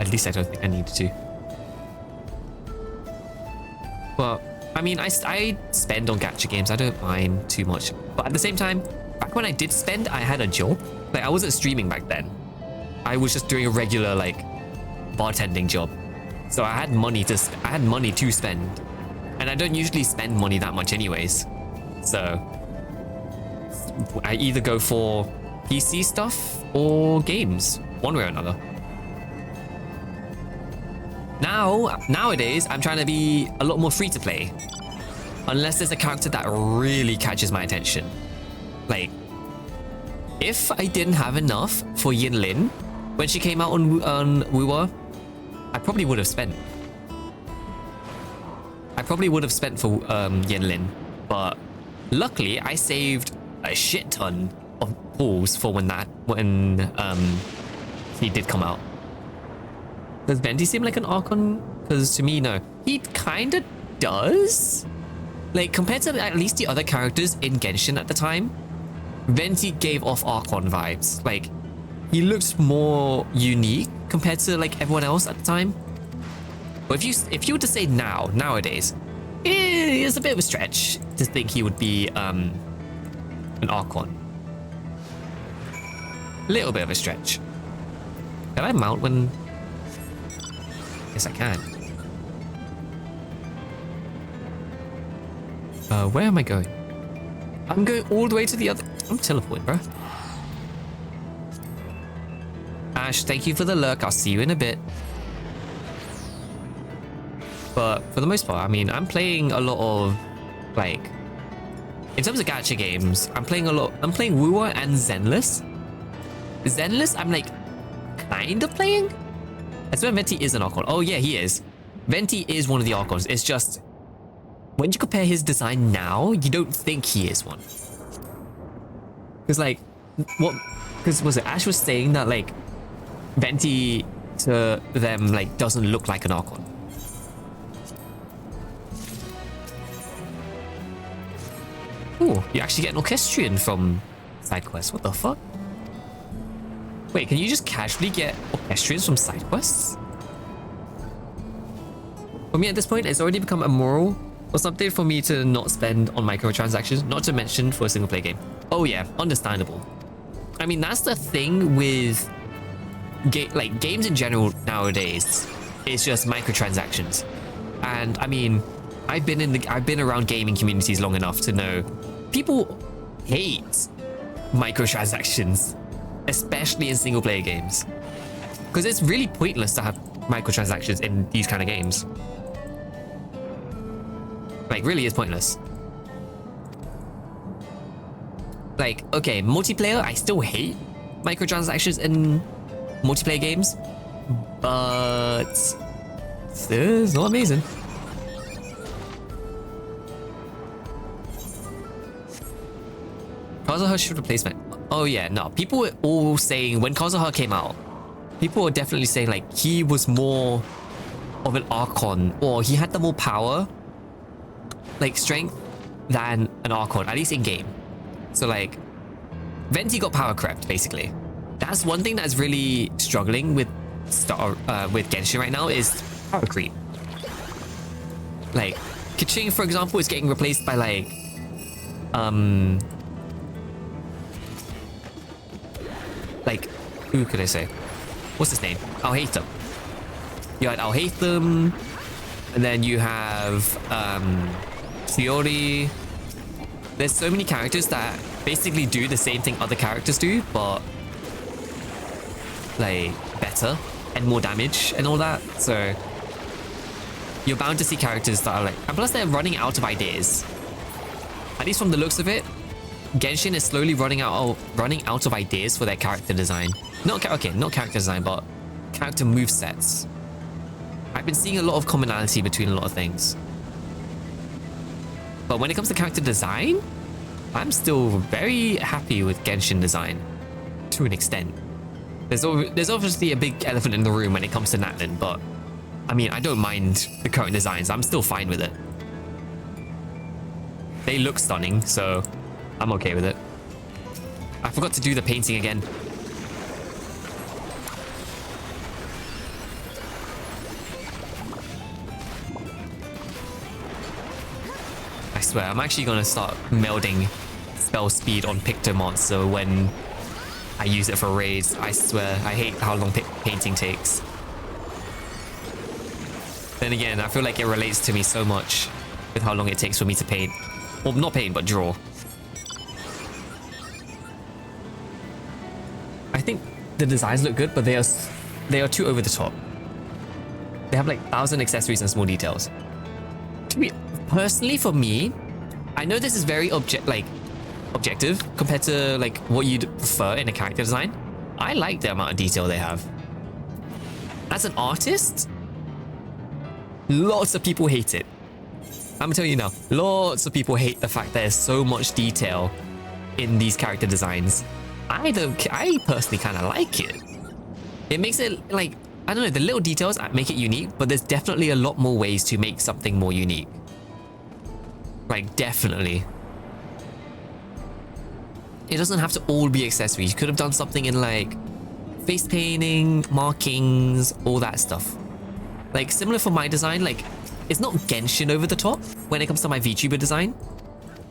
At least I don't think I needed to. But I mean, I spend on gacha games. I don't mind too much. But at the same time, back when I did spend, I had a job. Like I wasn't streaming back then. I was just doing a regular like bartending job. So I had money to spend, and I don't usually spend money that much anyways. So I either go for PC stuff or games, one way or another. Nowadays, I'm trying to be a lot more free to play. Unless there's a character that really catches my attention. Like, if I didn't have enough for Yinlin when she came out on Wuwa, I probably would have spent. I probably would have spent for Yinlin. But luckily, I saved a shit ton of pulls for when he did come out. Does Venti seem like an Archon? Because to me, no. He kind of does. Like, compared to at least the other characters in Genshin at the time, Venti gave off Archon vibes. Like, he looks more unique compared to, like, everyone else at the time. But if you were to say nowadays, it's a bit of a stretch to think he would be an Archon. Little bit of a stretch. Can I mount when... Yes, I can. Where am I going? I'm going all the way to the other... I'm teleporting, bro. Ash, thank you for the lurk. I'll see you in a bit. But for the most part, I mean, I'm playing a lot of, like... In terms of gacha games, I'm playing Wuwa and Zenless. Zenless, I'm like, kind of playing? I swear Venti is an Archon. Oh yeah, he is. Venti is one of the Archons. It's just, when you compare his design now, you don't think he is one. Because like, what? Because was it Ash was saying that like, Venti to them like doesn't look like an Archon. Oh, you actually get an Orchestrion from side quests. What the fuck? Wait, can you just casually get Orchestrions from side quests? For me at this point, it's already become immoral or something for me to not spend on microtransactions, not to mention for a single player game. Oh yeah, understandable. I mean, that's the thing with like games in general nowadays. It's just microtransactions. And I mean, I've been around gaming communities long enough to know people hate microtransactions, especially in single player games, because it's really pointless to have microtransactions in these kind of games. Like, really is pointless. Like, okay, multiplayer, I still hate microtransactions in multiplayer games, but it's not amazing. Kazuha should replace my... Oh yeah, no. People were all saying, when Kazuha came out, people were definitely saying like he was more of an Archon, or he had the more power, like strength, than an Archon, at least in game. So like, Venti got power crept, basically. That's one thing that's really struggling with Genshin right now, is power creep. Like, Keqing, for example, is getting replaced by like, like, who could I say? What's his name? Alhaitham. You had Alhaitham, and then you have Fiori. There's so many characters that basically do the same thing other characters do, but like better and more damage and all that. So you're bound to see characters that are like, and plus they're running out of ideas. At least from the looks of it, Genshin is slowly running out of ideas for their character design. Not character design, but character movesets. I've been seeing a lot of commonality between a lot of things. But when it comes to character design, I'm still very happy with Genshin design to an extent. There's obviously a big elephant in the room when it comes to Natlin, but I mean, I don't mind the current designs. I'm still fine with it. They look stunning, so I'm okay with it. I forgot to do the painting again. I swear, I'm actually gonna start melding spell speed on Pictomon, so when I use it for raids, I swear, I hate how long painting takes. Then again, I feel like it relates to me so much with how long it takes for me to paint. Well, not paint, but draw. I think the designs look good, but they are too over the top. They have like 1,000 accessories and small details. Personally, for me, I know this is very objective compared to like what you'd prefer in a character design. I like the amount of detail they have. As an artist, lots of people hate it. I'm telling you now, lots of people hate the fact there's so much detail in these character designs. I personally kind of like it. It makes it like, I don't know, the little details make it unique, but there's definitely a lot more ways to make something more unique. Like, definitely. It doesn't have to all be accessories. You could have done something in like face painting, markings, all that stuff. Like, similar for my design, like, it's not Genshin over the top when it comes to my VTuber design,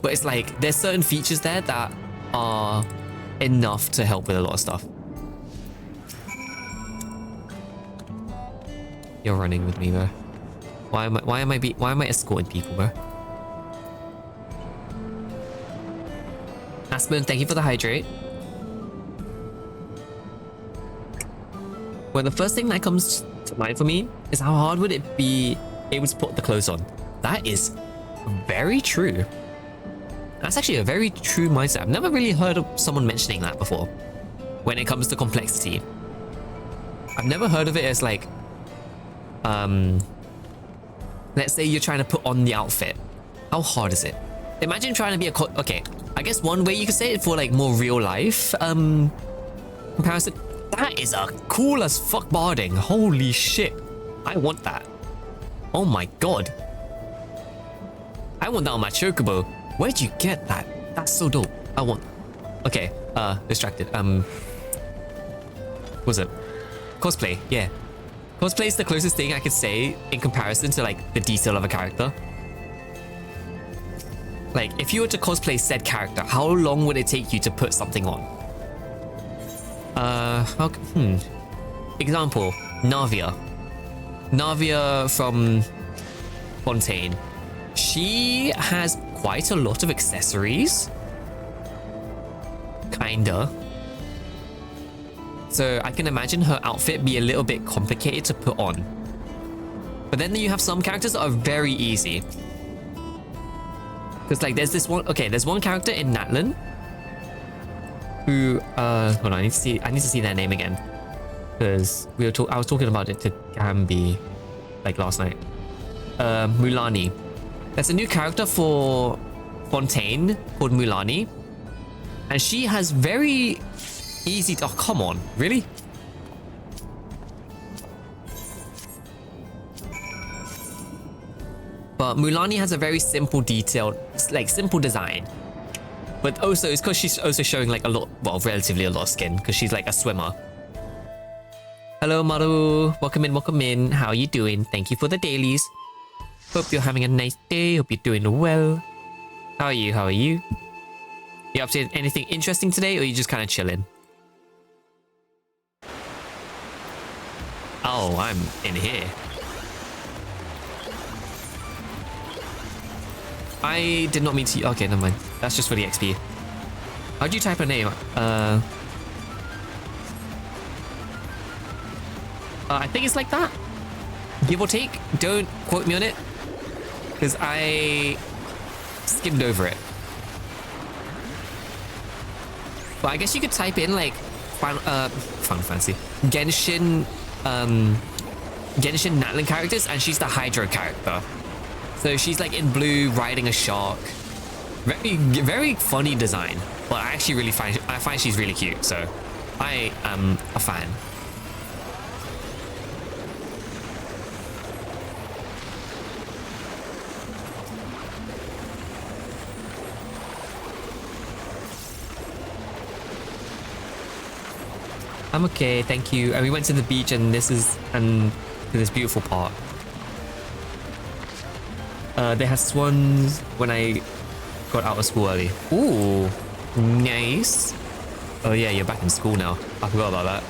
but it's like, there's certain features there that are enough to help with a lot of stuff. You're running with me, bro. Why am I escorting people, bro? Aspen, thank you for the hydrate. Well, the first thing that comes to mind for me is how hard would it be able to put the clothes on? That is very true. That's actually a very true mindset. I've never really heard of someone mentioning that before. When it comes to complexity, I've never heard of it as like, let's say you're trying to put on the outfit. How hard is it? Imagine trying to be okay, I guess one way you could say it for like more real life comparison. That is a cool as fuck barding. Holy shit. I want that. Oh my god. I want that on my chocobo. Where'd you get that? That's so dope. I want. Okay, distracted. What's it? Cosplay, yeah. Cosplay is the closest thing I could say in comparison to like the detail of a character. Like, if you were to cosplay said character, how long would it take you to put something on? Example, Navia. Navia from Fontaine. She has quite a lot of accessories. Kinda. So I can imagine her outfit be a little bit complicated to put on. But then you have some characters that are very easy. Because like there's this one, okay, there's one character in Natlan who hold on, I need to see their name again. Because I was talking about it to Gambi like last night. Mulani. There's a new character for Fontaine called Mulani. And she has very easy to, oh come on, really? But Mulani has a very simple detailed, like simple design. But also it's because she's also showing like a lot, well, relatively a lot of skin because she's like a swimmer. Hello Maru, welcome in. How are you doing? Thank you for the dailies. Hope you're having a nice day. Hope you're doing well. How are you? You up to anything interesting today, or are you just kind of chilling? Oh, I'm in here. I did not mean to. Okay, never mind. That's just for the XP. How'd you type a name? I think it's like that. Give or take. Don't quote me on it, because I skimmed over it. But I guess you could type in like Final Fantasy, Genshin Natlan characters, and she's the Hydro character. So she's like in blue riding a shark. Very funny design, but I actually really find she's really cute. So I am a fan. I'm okay, thank you. And we went to the beach, and to this beautiful park. They had swans when I got out of school early. Ooh, nice. Oh yeah, you're back in school now. I forgot about that.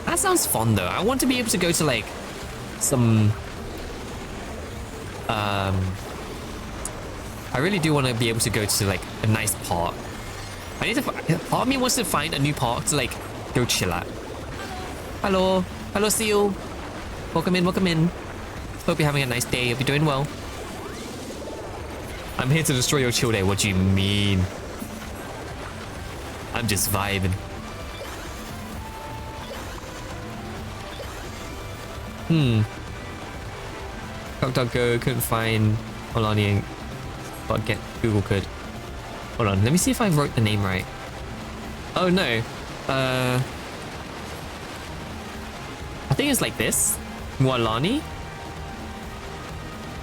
That sounds fun though. I want to be able to go to like some I really do want to be able to go to like a nice park. Part of me wants to find a new park to like go chill at. Hello Seal. Welcome in. Hope you're having a nice day. Hope you're doing well. I'm here to destroy your chill day. What do you mean? I'm just vibing. DuckDuckGo couldn't find Olani, but get Google could. Hold on, let me see if I wrote the name right. Oh no. I think it's like this. Mualani?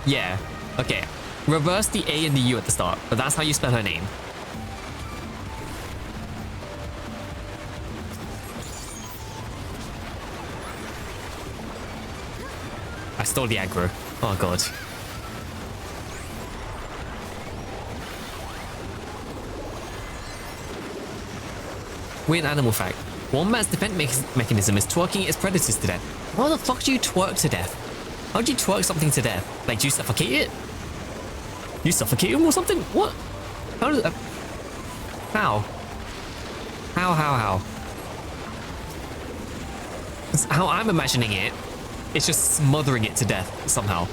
Yeah. Okay. Reverse the A and the U at the start, but that's how you spell her name. I stole the aggro. Oh god. Weird animal fact. Wombat's defense mechanism is twerking its predators to death. How the fuck do you twerk to death? How do you twerk something to death? Like, do you suffocate it? You suffocate him or something? What? How does that... How? How? How I'm imagining it, it's just smothering it to death somehow.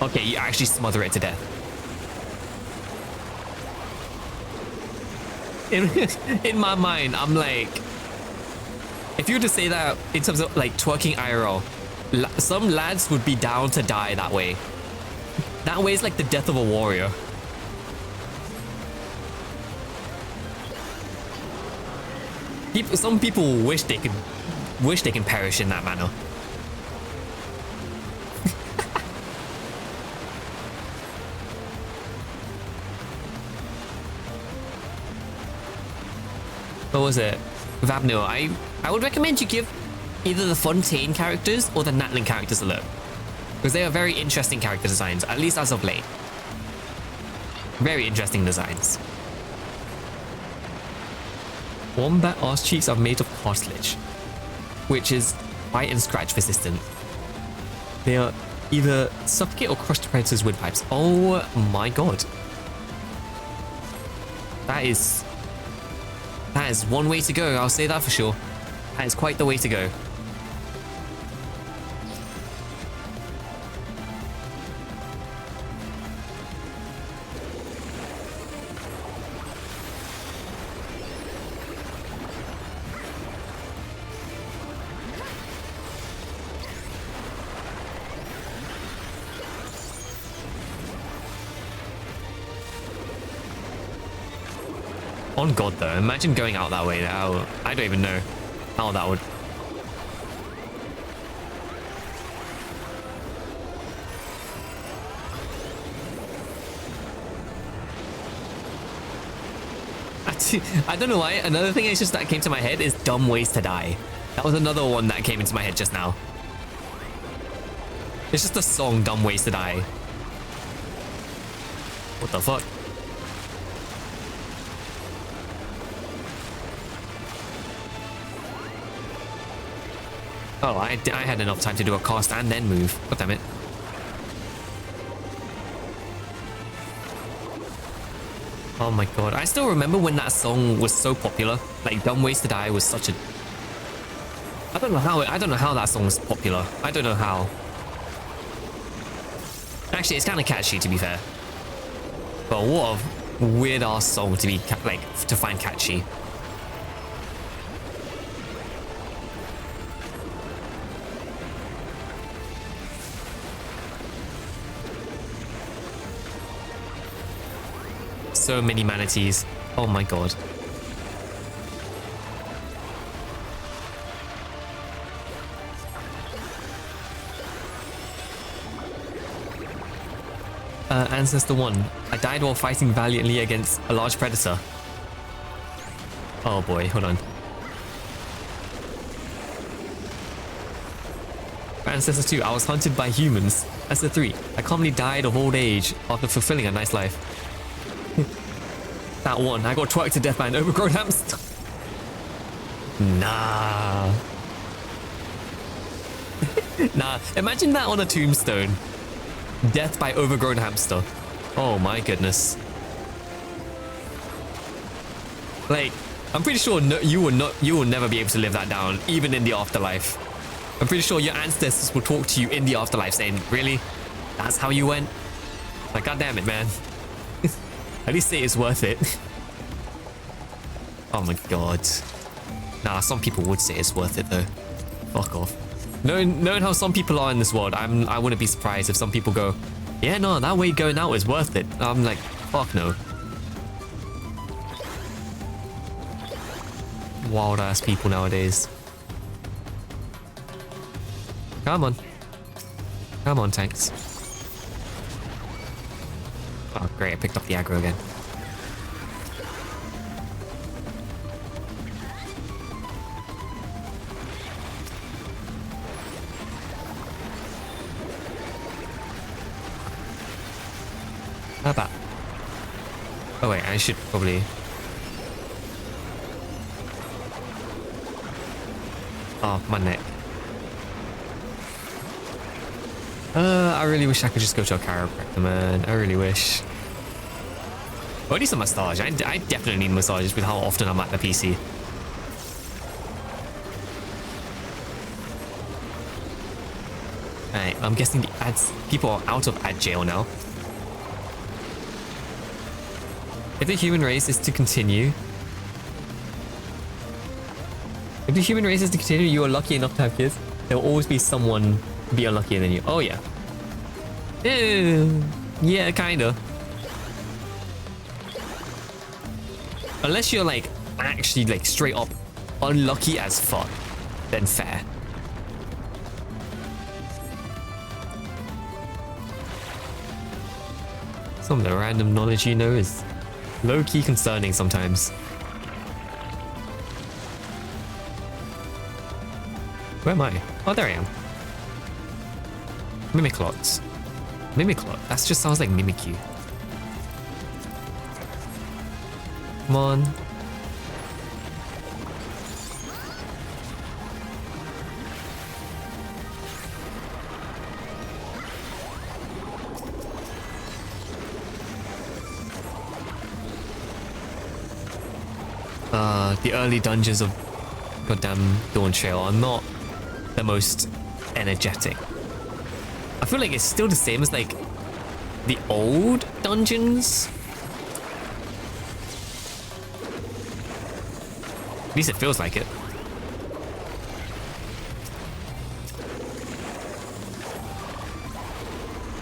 Okay, you actually smother it to death. In my mind, I'm like, if you were to say that in terms of like twerking IRL, some lads would be down to die that way. That way is like the death of a warrior. Some people wish they can perish in that manner. What was it? Vabnor, I would recommend you give either the Fontaine characters or the Natlan characters a look. Because they are very interesting character designs, at least as of late. Very interesting designs. Wombat arse cheeks are made of cartilage, which is bite and scratch resistant. They are either suffocate or crush the predator's windpipes. Oh my god. That is one way to go, I'll say that for sure. That is quite the way to go. On God though, imagine going out that way now. I don't even know how that would. I don't know why. Another thing is just that came to my head is dumb ways to die. That was another one that came into my head just now. It's just a song, Dumb Ways to Die. What the fuck? Oh, I had enough time to do a cast and then move. God damn it. Oh my god. I still remember when that song was so popular. Like, Dumb Ways to Die was such a... I don't know how that song was popular. I don't know how. Actually, it's kind of catchy, to be fair. But what a weird-ass song to be, to find catchy. So many manatees. Oh my god. Ancestor 1. I died while fighting valiantly against a large predator. Oh boy, hold on. Ancestor 2. I was hunted by humans. Ancestor 3. I calmly died of old age after fulfilling a nice life. That one. I got twerked to death by an overgrown hamster. Nah. Nah. Imagine that on a tombstone. Death by overgrown hamster. Oh my goodness. Like, I'm pretty sure you will never be able to live that down, even in the afterlife. I'm pretty sure your ancestors will talk to you in the afterlife saying, really? That's how you went? Like, god damn it, man. At least say it's worth it. Oh my god. Nah, some people would say it's worth it though. Fuck off. Knowing how some people are in this world, I wouldn't be surprised if some people go, yeah, no, that way going out is worth it. I'm like, fuck no. Wild ass people nowadays. Come on. Come on, tanks. Oh, great. I picked up the aggro again. How about? Oh, wait. I should probably... Oh, my neck. I really wish I could just go to a chiropractor, man. I really wish. Or at least a massage. I definitely need massages with how often I'm at the PC. Alright, I'm guessing the people are out of ad jail now. If the human race is to continue... If the human race is to continue, you are lucky enough to have kids. There will always be someone be unluckier than you. Oh, yeah. Yeah, kinda. Unless you're like actually like straight up unlucky as fuck, then fair. Some of the random knowledge you know is low-key concerning sometimes. Where am I? Oh, there I am. Mimiclots. Mimiclot. That just sounds like Mimikyu. Come on. The early dungeons of goddamn Dawntrail are not the most energetic. I feel like it's still the same as like the old dungeons. At least it feels like it.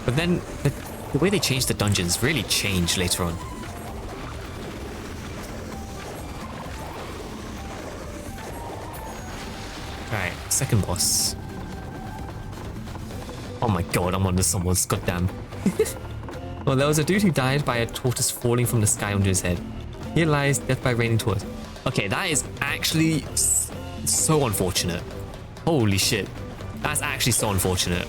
But then the way they changed the dungeons really changed later on. Alright, second boss. Oh my god, I'm under someone's goddamn. Well, there was a dude who died by a tortoise falling from the sky onto his head. Here lies death by raining tortoise. Okay, that is actually so unfortunate. Holy shit. That's actually so unfortunate.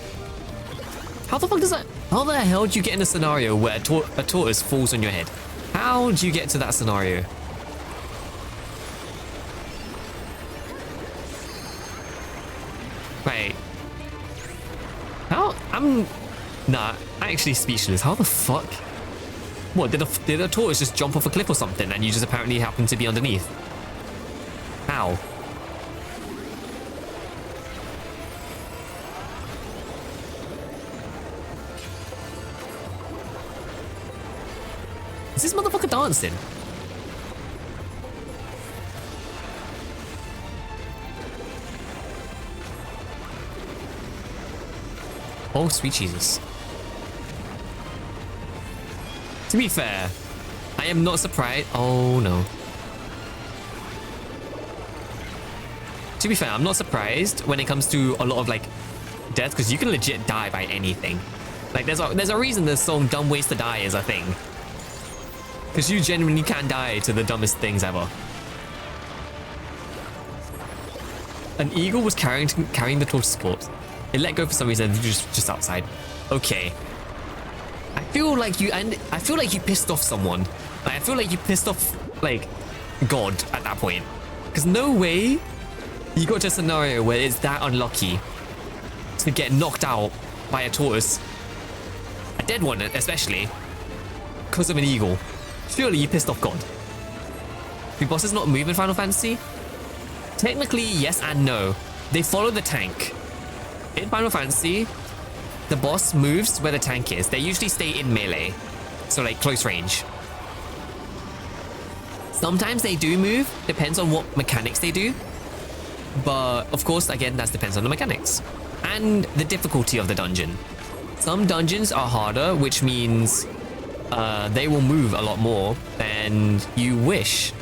How the fuck does that... How the hell do you get in a scenario where a tortoise falls on your head? How do you get to that scenario? Right. How? I'm... Nah, actually speechless. How the fuck? What, did a tortoise just jump off a cliff or something and you just apparently happen to be underneath? How? Is this motherfucker dancing? Oh, sweet Jesus. To be fair, I am not surprised. Oh, no. To be fair, I'm not surprised when it comes to a lot of, like, death, because you can legit die by anything. Like, there's a reason the song Dumb Ways to Die is a thing. Because you genuinely can die to the dumbest things ever. An eagle was carrying the tortoise corpse. It let go for some reason, just outside. Okay. I feel like you pissed off someone. Like, I feel like you pissed off, like, God at that point. Because no way you got to a scenario where it's that unlucky to get knocked out by a tortoise. A dead one, especially. Because of an eagle. Surely you pissed off God. Do bosses not move in Final Fantasy? Technically, yes and no. They follow the tank. In Final Fantasy, the boss moves where the tank is. They usually stay in melee. So, like, close range. Sometimes they do move. Depends on what mechanics they do. But, of course, again, that depends on the mechanics. And the difficulty of the dungeon. Some dungeons are harder, which means they will move a lot more than you wish.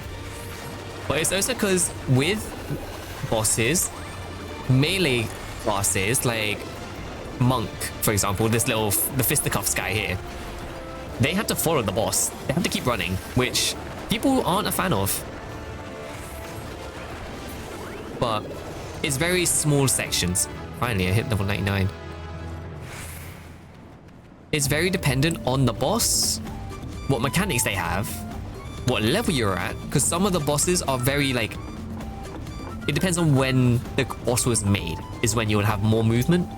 But it's also because with bosses, melee classes like Monk, for example, the fisticuffs guy here, they have to follow the boss. They have to keep running, which people aren't a fan of. But it's very small sections. Finally, I hit level 99. It's very dependent on the boss, what mechanics they have, what level you're at, because some of the bosses are very, like, it depends on when the boss was made, is when you will have more movement.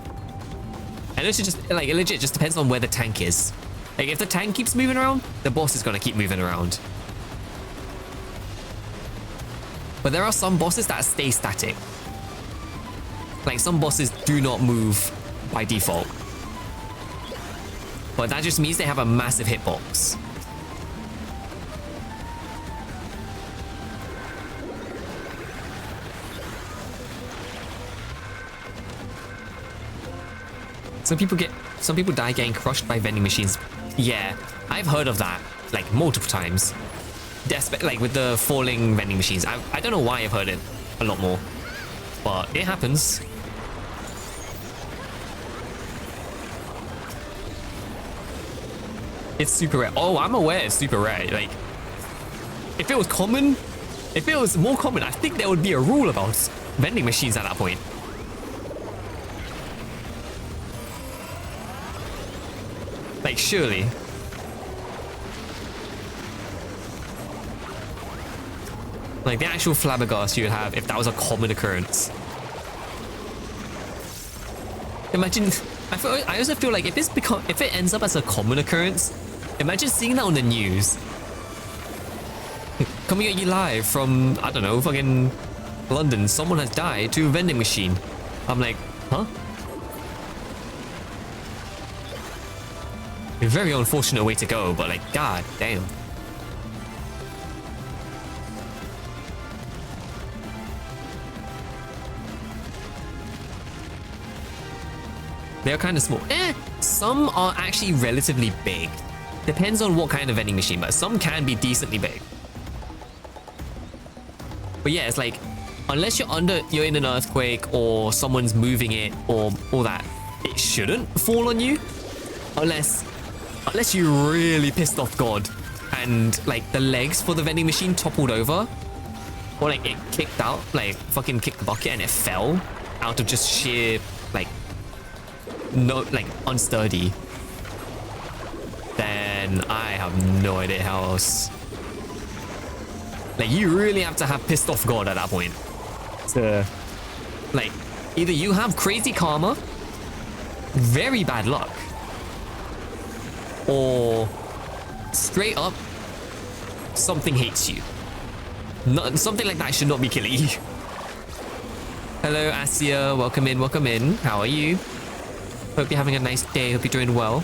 And it's just, like, it legit just depends on where the tank is. Like, if the tank keeps moving around, the boss is going to keep moving around. But there are some bosses that stay static. Like, some bosses do not move by default. But that just means they have a massive hitbox. Some people die getting crushed by vending machines. Yeah, I've heard of that, like, multiple times. Like, with the falling vending machines. I don't know why I've heard it a lot more. But it happens. It's super rare. Oh, I'm aware it's super rare. Like, if it was common, if it was more common, I think there would be a rule about vending machines at that point. Like, surely. Like, the actual flabbergast you would have if that was a common occurrence. Imagine, I also feel like if it ends up as a common occurrence, imagine seeing that on the news. Coming at you live from, I don't know, fucking London. Someone has died to a vending machine. I'm like, huh? A very unfortunate way to go, but like, god damn. They're kind of small. Some are actually relatively big. Depends on what kind of vending machine, but some can be decently big. But yeah, it's like, unless you're in an earthquake or someone's moving it or all that, it shouldn't fall on you. Unless you really pissed off God and like the legs for the vending machine toppled over, or like it kicked out, like fucking kicked the bucket and it fell out of just sheer like unsteady, then I have no idea how else. Like, you really have to have pissed off God at that point to, like, either you have crazy karma, very bad luck, or straight up something hates you. Something like that should not be killing you. Hello, Asia. Welcome in, welcome in. How are you? Hope you're having a nice day. Hope you're doing well.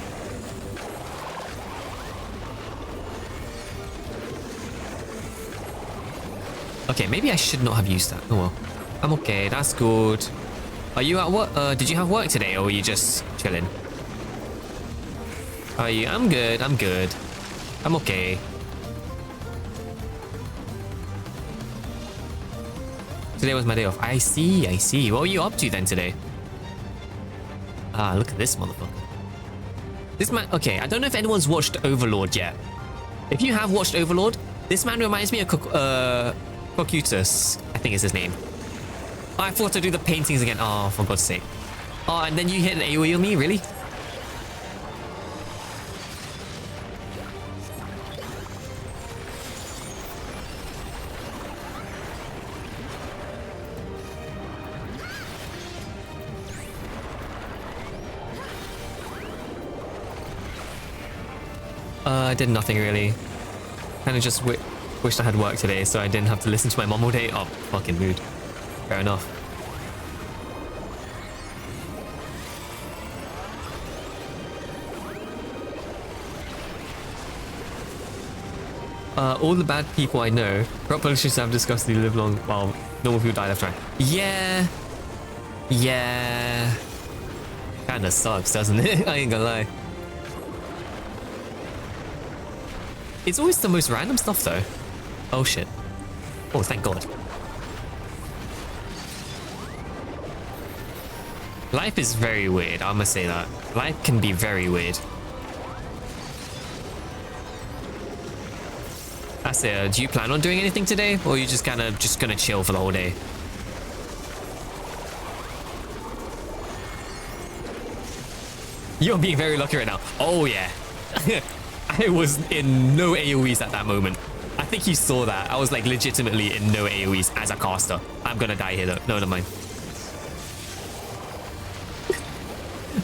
Okay, maybe I should not have used that. Oh well. I'm okay. That's good. Are you at work? Did you have work today, or were you just chilling? Are you? I'm good. I'm good. I'm okay. Today was my day off. I see. I see. What were you up to then today? Ah, look at this motherfucker. This man... Okay, I don't know if anyone's watched Overlord yet. If you have watched Overlord, this man reminds me of Cocutus, I think is his name. Oh, I forgot to do the paintings again. Oh, for God's sake. Oh, and then you hit an AoE on me? Really? I did nothing really. Kind of just wished I had work today so I didn't have to listen to my mom all day. Oh, fucking mood. Fair enough. All the bad people I know, corrupt politicians have disgustedly live long while normal people die left right. Yeah. Yeah. Kinda sucks, doesn't it? I ain't gonna lie. It's always the most random stuff though. Oh shit. Oh, thank God. Life is very weird, I must say that. Life can be very weird. That's it. Do you plan on doing anything today? Or are you just kind of just gonna chill for the whole day? You're being very lucky right now. Oh yeah. I was in no AoEs at that moment. I think you saw that. I was like legitimately in no AoEs as a caster. I'm gonna die here though. No, never mind.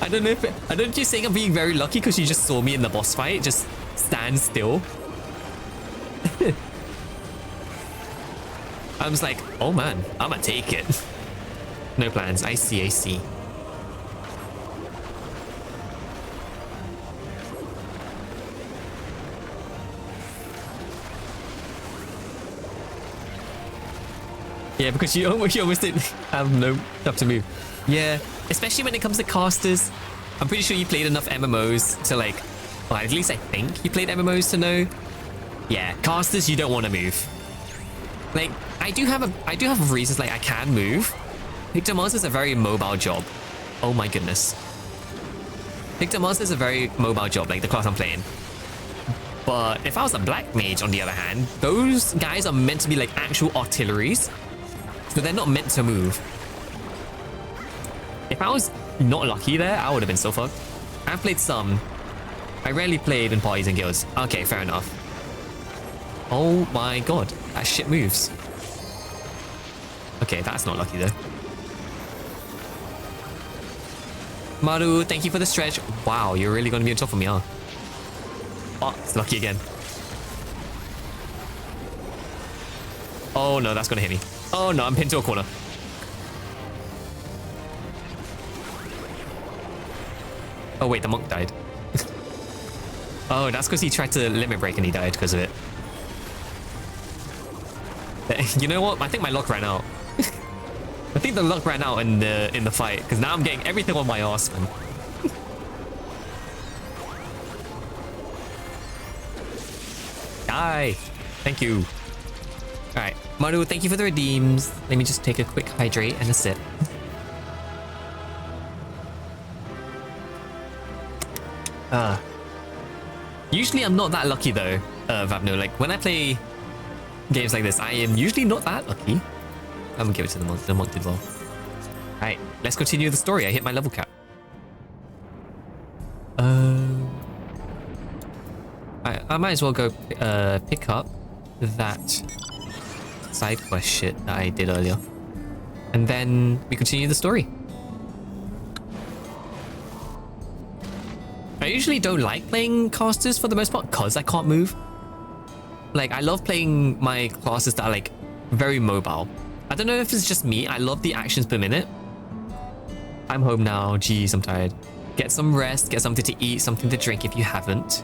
I don't know if you're saying I'm being very lucky because you just saw me in the boss fight. Just stand still. I was like, oh man, I'm gonna take it. No plans. I see, I see. Yeah, because you almost didn't have no stuff to move. Yeah, especially when it comes to casters. I'm pretty sure you played enough MMOs to like Well, at least I think you played MMOs to know. Yeah, casters, you don't want to move. Like, I do have reasons, like, I can move. Victor Mars is a very mobile job. Oh my goodness. Victor Mars is a very mobile job, like the class I'm playing. But if I was a black mage, on the other hand, those guys are meant to be like actual artilleries. So they're not meant to move. If I was not lucky there, I would have been so fucked. I've played some. I rarely played in parties and guilds. Okay, fair enough. Oh my god, that shit moves. Okay, that's not lucky though. Maru, thank you for the stretch. Wow, you're really going to be on top of me, huh? Oh, it's lucky again. Oh no, that's going to hit me. Oh no, I'm pinned to a corner. Oh wait, the monk died. Oh, that's because he tried to limit break and he died because of it. You know what? I think my luck ran out. I think the luck ran out in the fight because now I'm getting everything on my ass, man. Die. Thank you. All right, Maru, thank you for the redeems. Let me just take a quick hydrate and a sip. Usually I'm not that lucky though, Vapno. Like when I play games like this, I am usually not that lucky. I'm gonna give it to the monk. The monk did well. All right, let's continue the story. I hit my level cap. I might as well go pick up that side quest shit that I did earlier, and then we continue the story. I usually don't like playing casters for the most part because I can't move. Like, I love playing my classes that are like very mobile. I don't know if it's just me. I love the actions per minute. I'm home now. Jeez, I'm tired. Get some rest, get something to eat, something to drink if you haven't.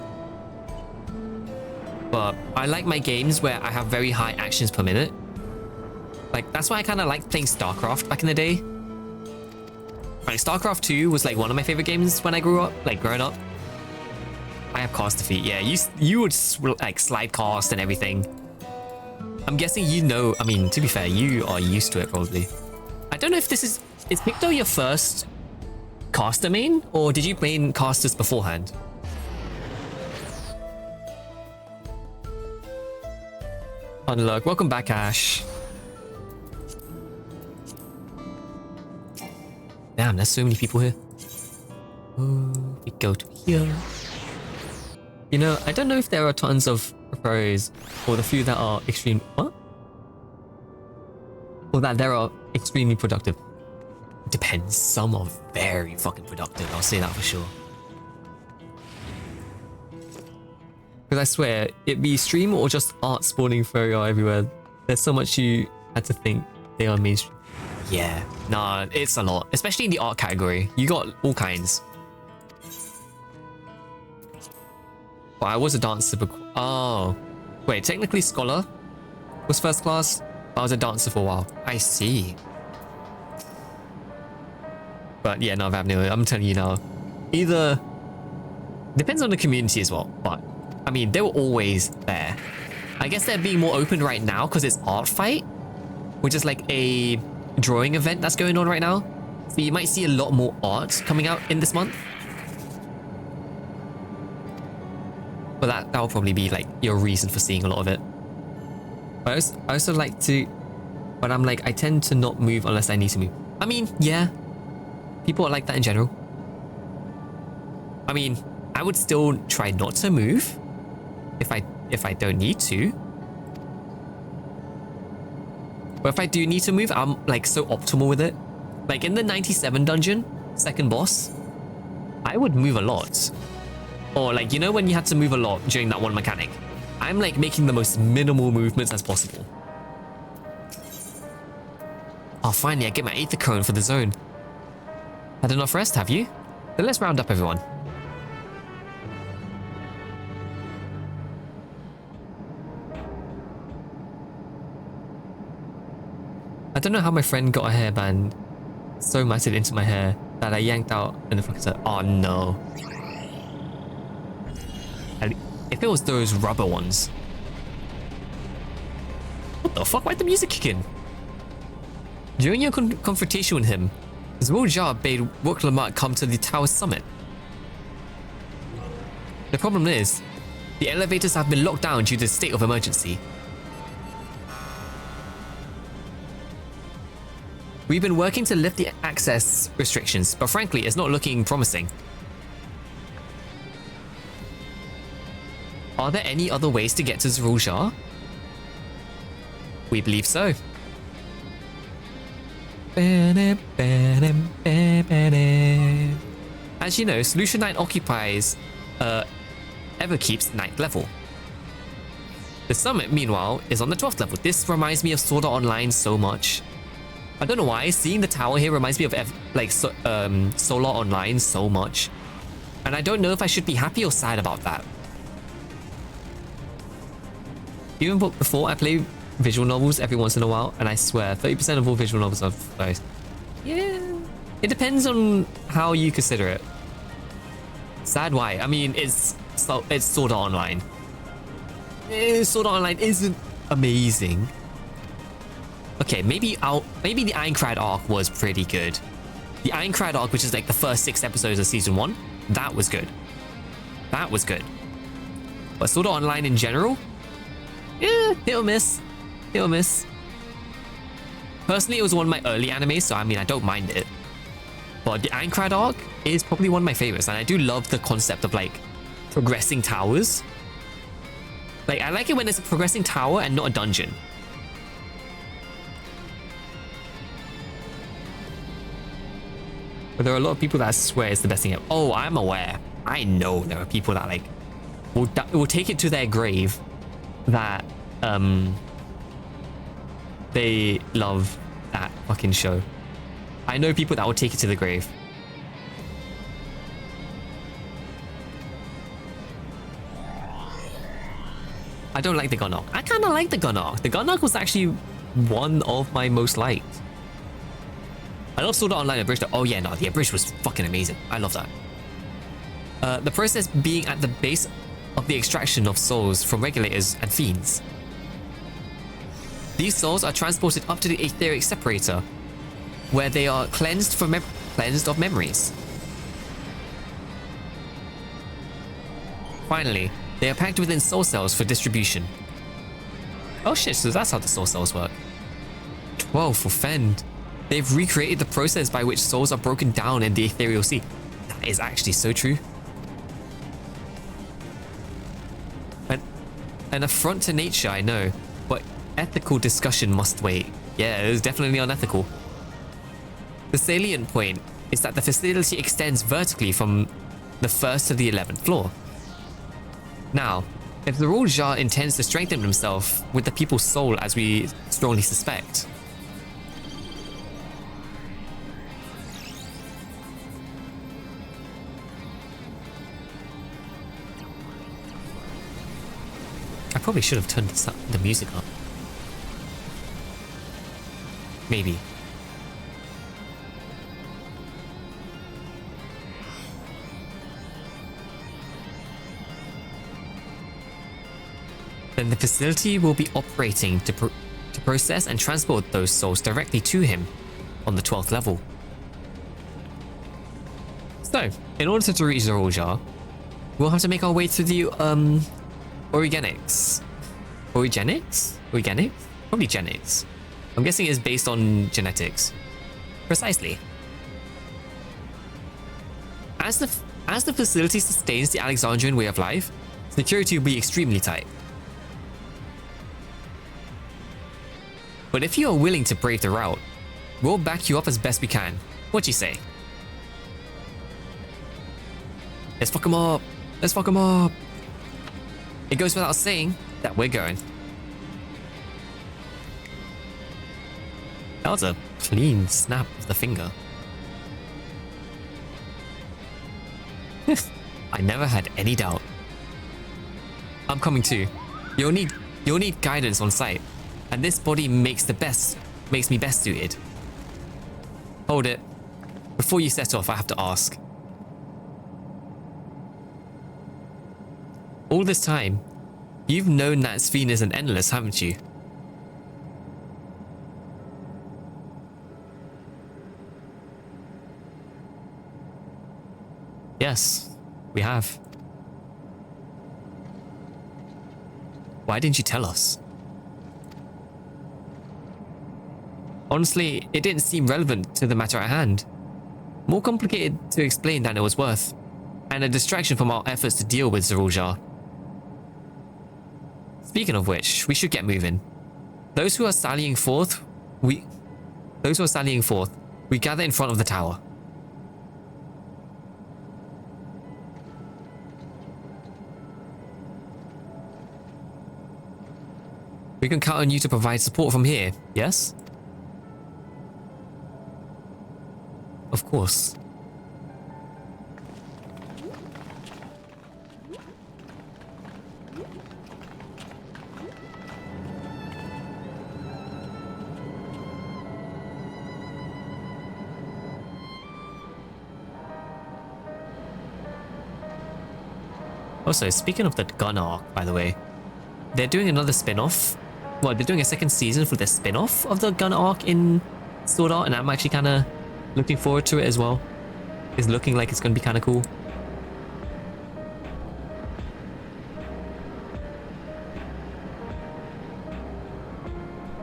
But I like my games where I have very high actions per minute. Like, that's why I kind of liked playing StarCraft back in the day. Like, StarCraft 2 was like one of my favorite games when I grew up, like growing up. I have cast defeat. Yeah, you would like slide cast and everything. I'm guessing you know, I mean, to be fair, you are used to it probably. I don't know if this is Picto your first caster main, or did you play in casters beforehand? Unlock. Welcome back, Ash. Damn, there's so many people here. Oh, we go to here. You know, I don't know if there are tons of pros, or the few that are extreme. What? Or that there are extremely productive. Depends. Some are very fucking productive. I'll say that for sure. Because I swear, it be stream or just art spawning furry everywhere. There's so much you had to think they are mainstream. Yeah, nah, it's a lot. Especially in the art category. You got all kinds. But I was a dancer. Oh, wait, technically Scholar was first class. I was a dancer for a while. I see. But yeah, no, Vapno, I'm telling you now. Either... Depends on the community as well. But, I mean, they were always there. I guess they're being more open right now because it's Art Fight, which is like a drawing event that's going on right now. So you might see a lot more art coming out in this month. But that will probably be like your reason for seeing a lot of it. But I also like to... But I'm like, I tend to not move unless I need to move. I mean, yeah. People are like that in general. I mean, I would still try not to move if I don't need to. But if I do need to move, I'm like so optimal with it. Like in the 97 dungeon, second boss, I would move a lot. Or like, you know when you had to move a lot during that one mechanic? I'm like making the most minimal movements as possible. Oh, finally I get my Aether Cone for the zone. Had enough rest, have you? Then let's round up everyone. I don't know how my friend got a hairband so matted into my hair that I yanked out and the fucking said, oh no. And if it was those rubber ones. What the fuck? Why'd the music kick in? During your confrontation with him, Zuljar bade Wuk-Lamat come to the tower's summit. The problem is, the elevators have been locked down due to the state of emergency. We've been working to lift the access restrictions, but frankly, it's not looking promising. Are there any other ways to get to Zuljar? We believe so. As you know, Solution 9 occupies Everkeep's 9th level. The summit, meanwhile, is on the 12th level. This reminds me of Sword Art Online so much. I don't know why, seeing the tower here reminds me of Solar Online so much. And I don't know if I should be happy or sad about that. Even before, I play visual novels every once in a while, and I swear 30% of all visual novels are those. Yeah, it depends on how you consider it. Sad why? I mean, it's Sword Art Online. Sword Art Online isn't amazing. Okay, maybe the Ironclad arc was pretty good. The Ironclad arc, which is like the first 6 episodes of season 1, that was good. That was good. But Sword Art Online in general, yeah, hit or miss. Hit or miss. Personally, it was one of my early animes, so I mean, I don't mind it. But the Ironclad arc is probably one of my favorites, and I do love the concept of like progressing towers. Like, I like it when it's a progressing tower and not a dungeon. But there are a lot of people that swear it's the best thing ever. Oh, I'm aware. I know there are people that like will take it to their grave that they love that fucking show. I know people that will take it to the grave. I don't like the gun arc. I kind of like the gun arc. The gun arc was actually one of my most liked. I love Sword Art Online Abridged. Oh yeah, no, the Abridged was fucking amazing. I love that. The process being at the base of the extraction of souls from regulators and fiends. These souls are transported up to the etheric separator, where they are cleansed of memories. Finally, they are packed within soul cells for distribution. Oh shit, so that's how the soul cells work. 12 for Fend. They've recreated the process by which souls are broken down in the ethereal sea. That is actually so true. An affront to nature, I know, but ethical discussion must wait. Yeah, it was definitely unethical. The salient point is that the facility extends vertically from the 1st to the 11th floor. Now, if the Royal Jar intends to strengthen himself with the people's soul as we strongly suspect, I probably should have turned the music up. Maybe. Then the facility will be operating to process and transport those souls directly to him on the 12th level. So, in order to reach the Royal Jar, we'll have to make our way through the Origenics? Probably genetics. I'm guessing it's based on genetics. Precisely. As the facility sustains the Alexandrian way of life, security will be extremely tight. But if you are willing to brave the route, we'll back you up as best we can. What do you say? Let's fuck him up. Let's fuck him up. It goes without saying that we're going. That was a clean snap of the finger. I never had any doubt. I'm coming too. You'll need guidance on site, and this body makes me best suited. Hold it. Before you set off, I have to ask. All this time, you've known that Sphene isn't endless, haven't you? Yes, we have. Why didn't you tell us? Honestly, it didn't seem relevant to the matter at hand. More complicated to explain than it was worth, and a distraction from our efforts to deal with Zorulja. Speaking of which, we should get moving. Those who are sallying forth, we gather in front of the tower. We can count on you to provide support from here, yes? Of course. Also, speaking of the gun arc, by the way, they're doing another spin-off. Well, they're doing a second season for the spin-off of the gun arc in Sword Art, and I'm actually kind of looking forward to it as well. It's looking like it's going to be kind of cool.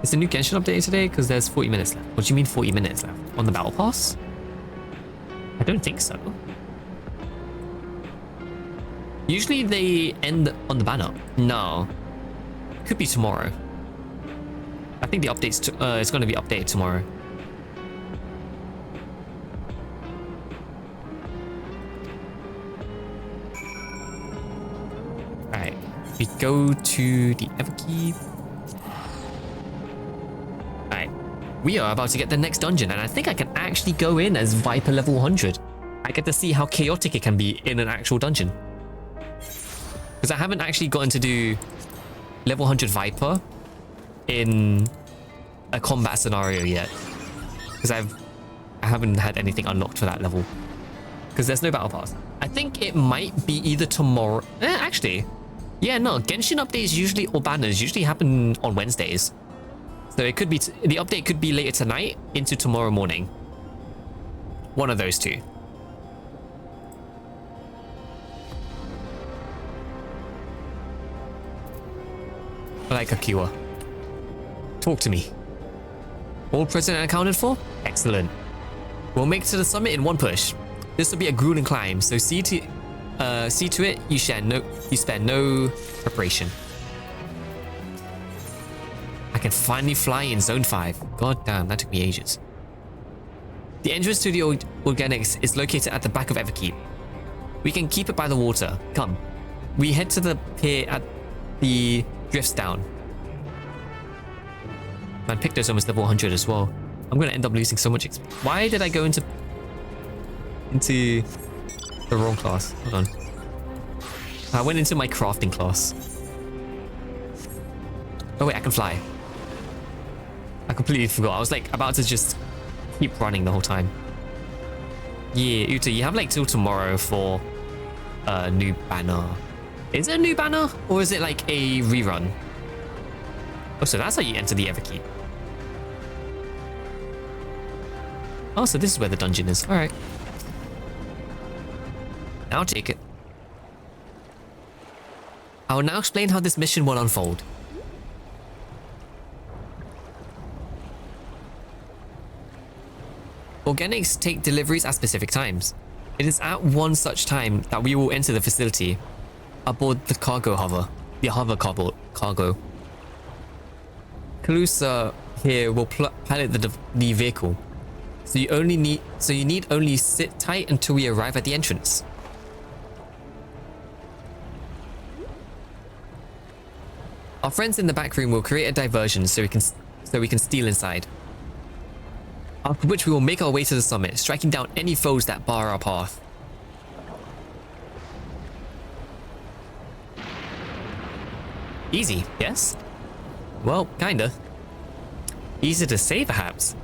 Is the new Genshin updated today? Because there's 40 minutes left. What do you mean 40 minutes left? On the battle pass? I don't think so. Usually they end on the banner. No. Could be tomorrow. I think the update's it's going to be updated tomorrow. Alright. We go to the Everkeep. Alright. We are about to get the next dungeon, and I think I can actually go in as Viper level 100. I get to see how chaotic it can be in an actual dungeon. Because I haven't actually gotten to do level 100 Viper in a combat scenario yet. Because I haven't had anything unlocked for that level. Because there's no battle pass. I think it might be either tomorrow. Actually, yeah, no. Genshin updates usually, or banners usually happen on Wednesdays. So it could be, the update could be later tonight into tomorrow morning. One of those two. Like Akiwa. Talk to me. All present and accounted for? Excellent. We'll make it to the summit in one push. This will be a grueling climb, so see to it you spare no preparation. I can finally fly in Zone 5. God damn, that took me ages. The entrance to the Organics is located at the back of Everkeep. We can keep it by the water. Come. We head to the pier at the drifts down. Man, Picto's almost level 100 as well. I'm gonna end up losing so much XP. Why did I go into the wrong class? Hold on. I went into my crafting class. Oh wait, I can fly. I completely forgot. I was like about to just keep running the whole time. Yeah, Uta, you have like till tomorrow for a new banner. Is it a new banner or is it like a rerun? Oh, so that's how you enter the Everkeep. Oh, so this is where the dungeon is. All right. I'll take it. I will now explain how this mission will unfold. Organics take deliveries at specific times. It is at one such time that we will enter the facility aboard the cargo hover. The hover cargo. Calusa here will pilot the vehicle. So you need only sit tight until we arrive at the entrance. Our friends in the back room will create a diversion so we can steal inside. After which we will make our way to the summit, striking down any foes that bar our path. Easy, yes? Well, kinda. Easy to say, perhaps.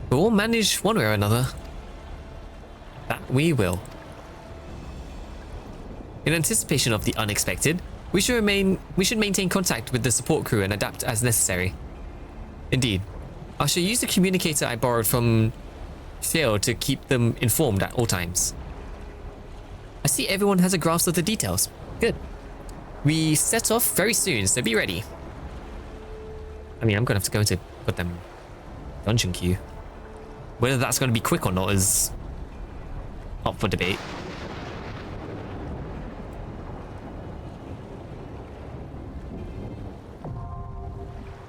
But we'll manage one way or another. That we will. In anticipation of the unexpected, We should maintain contact with the support crew and adapt as necessary. Indeed. I shall use the communicator I borrowed from Theo to keep them informed at all times. I see everyone has a grasp of the details. Good. We set off very soon, so be ready. I mean, I'm gonna have to go into put them dungeon queue. Whether that's gonna be quick or not is up for debate.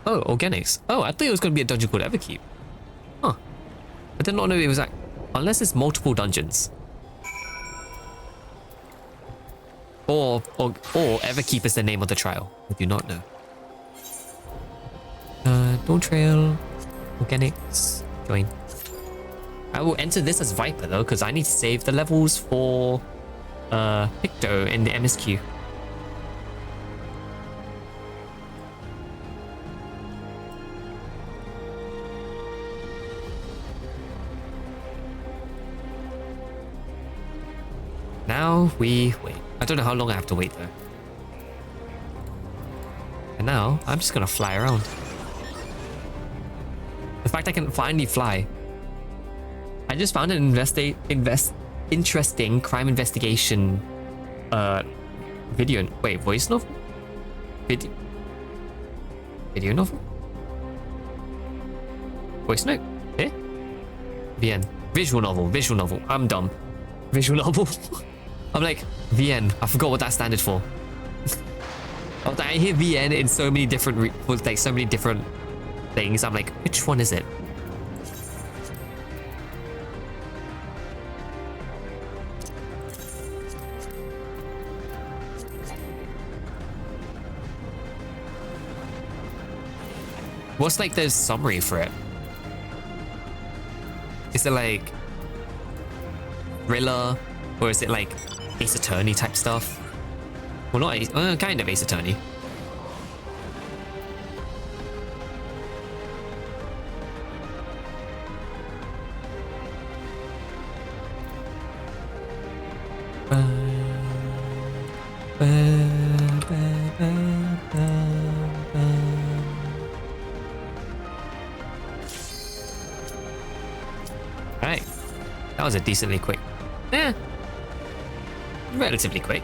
Oh, organics. Oh, I thought it was going to be a dungeon called Everkeep. Huh. I did not know it was that. Unless it's multiple dungeons. Or Everkeep is the name of the trial. I do not know. Dawntrail. Organics. Join. I will enter this as Viper though, because I need to save the levels for Picto in the MSQ. Now we wait. I don't know how long I have to wait though. And now I'm just gonna fly around. The fact I can finally fly. I just found an interesting crime investigation video. Wait, voice novel? Video novel? Voice note? Eh? VN. Visual novel. I'm dumb. Visual novel. I'm like, VN. I forgot what that standard for. I hear VN in so many different so many different things. I'm like, which one is it? What's like the summary for it? Is it like thriller, or is it like Ace Attorney type stuff? Well, not Ace, kind of Ace Attorney. Alright, that was a decently quick. Relatively quick.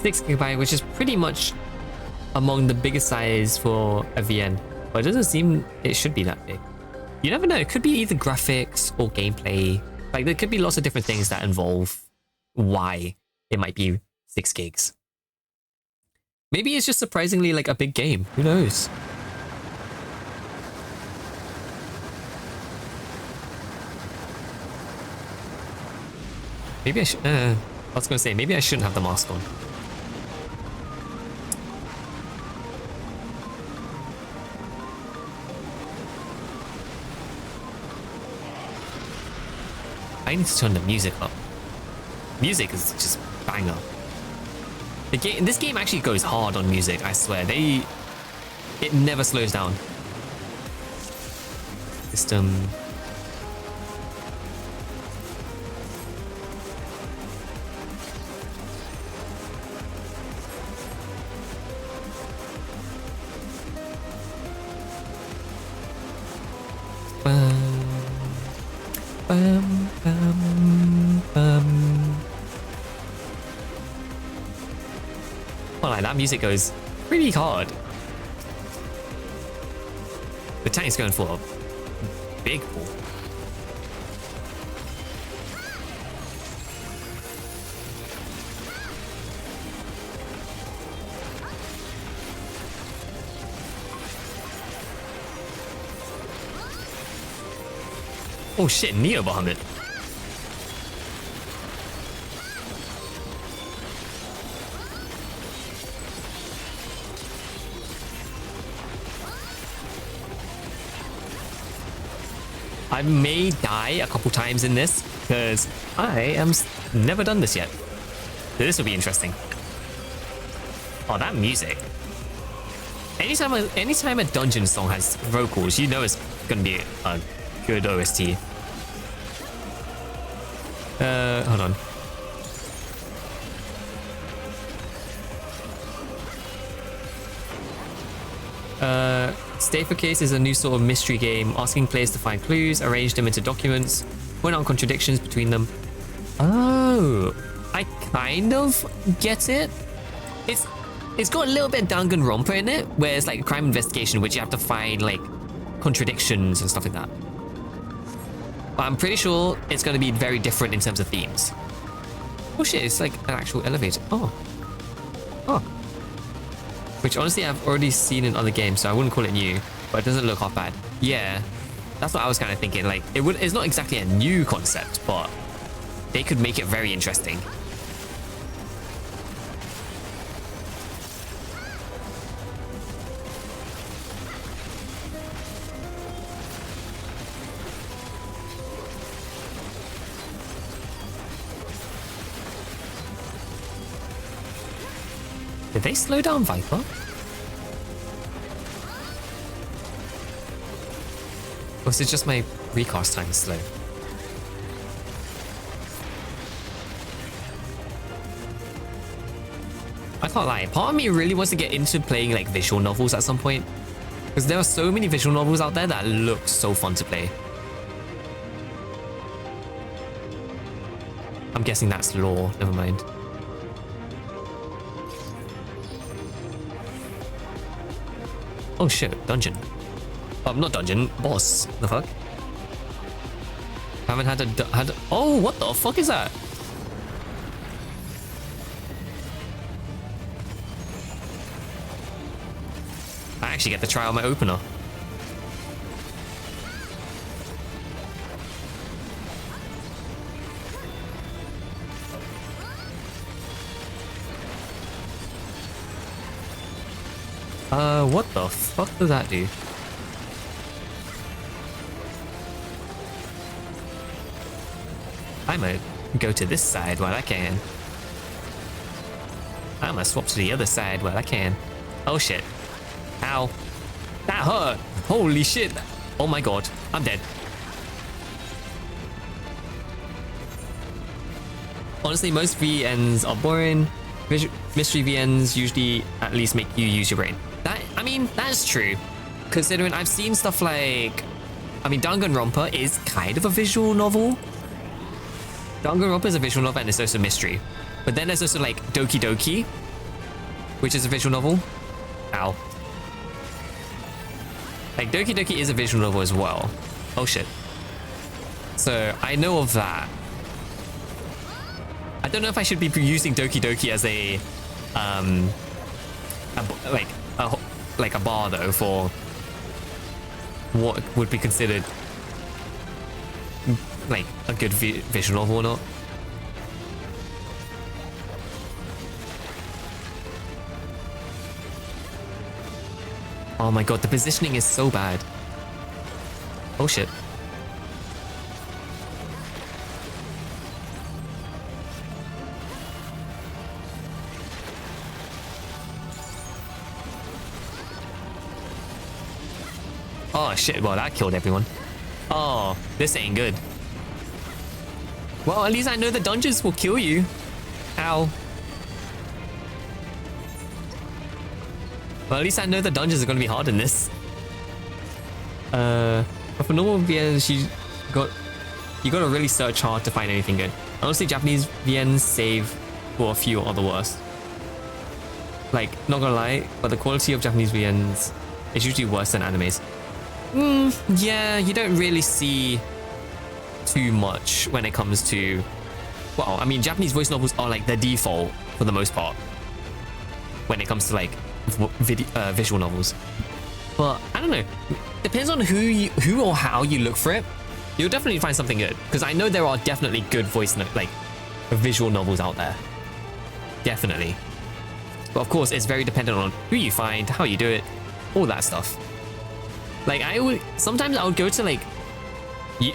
6 GB, which is pretty much among the biggest size for a VN, but it doesn't seem it should be that big. You never know, it could be either graphics or gameplay. Like there could be lots of different things that involve why it might be 6 gigs. Maybe it's just surprisingly like a big game, who knows? Maybe I should, I was gonna say, maybe I shouldn't have the mask on. I need to turn the music up. Music is just banger. This game actually goes hard on music, I swear. It never slows down. System. Well, like that music goes pretty hard. The tank's going for a big pull. Oh shit, Neo Bahamut. I may die a couple times in this because I am never done this yet. So this will be interesting. Oh, that music. Anytime a dungeon song has vocals, you know it's gonna be a good OST. Hold on. Stay for Case is a new sort of mystery game, asking players to find clues, arrange them into documents, point out contradictions between them. Oh, I kind of get it. It's got a little bit of Danganronpa in it, where it's like a crime investigation, which you have to find like contradictions and stuff like that. But I'm pretty sure it's going to be very different in terms of themes. Oh shit, it's like an actual elevator. Oh. Which honestly I've already seen in other games, so I wouldn't call it new, but it doesn't look half bad. Yeah, that's what I was kind of thinking. Like, it's not exactly a new concept, but they could make it very interesting. Did they slow down Viper? Or is it just my recast time is slow? I can't lie, part of me really wants to get into playing like visual novels at some point. Because there are so many visual novels out there that look so fun to play. I'm guessing that's lore, never mind. Oh shit, dungeon. Not dungeon, boss. The fuck? Haven't had oh, what the fuck is that? I actually get to try out my opener. What the fuck does that do? I might go to this side while I can. I might swap to the other side while I can. Oh shit. Ow. That hurt. Holy shit. Oh my god. I'm dead. Honestly, most VNs are boring. Mystery VNs usually at least make you use your brain. I mean, that's true. Considering I've seen stuff like... I mean, Danganronpa is kind of a visual novel. Danganronpa is a visual novel and it's also a mystery. But then there's also like Doki Doki, which is a visual novel. Ow. Like Doki Doki is a visual novel as well. Oh shit. So I know of that. I don't know if I should be using Doki Doki as a bar though for what would be considered like a good visual novel or not. Oh my god, the positioning is so bad. Oh shit. Oh shit, well that killed everyone. Oh, this ain't good. Well, at least I know the dungeons will kill you. Ow. Well, at least I know the dungeons are going to be hard in this. But for normal VNs, you got to really search hard to find anything good. Honestly, Japanese VNs save for a few or the worst. Like, not gonna lie, but the quality of Japanese VNs is usually worse than animes. Yeah, you don't really see too much when it comes to... Well, I mean, Japanese voice novels are like the default for the most part when it comes to like visual novels. But I don't know, depends on who or how you look for it. You'll definitely find something good, because I know there are definitely good visual novels out there. Definitely. But of course, it's very dependent on who you find, how you do it, all that stuff. Like sometimes I would go to like, you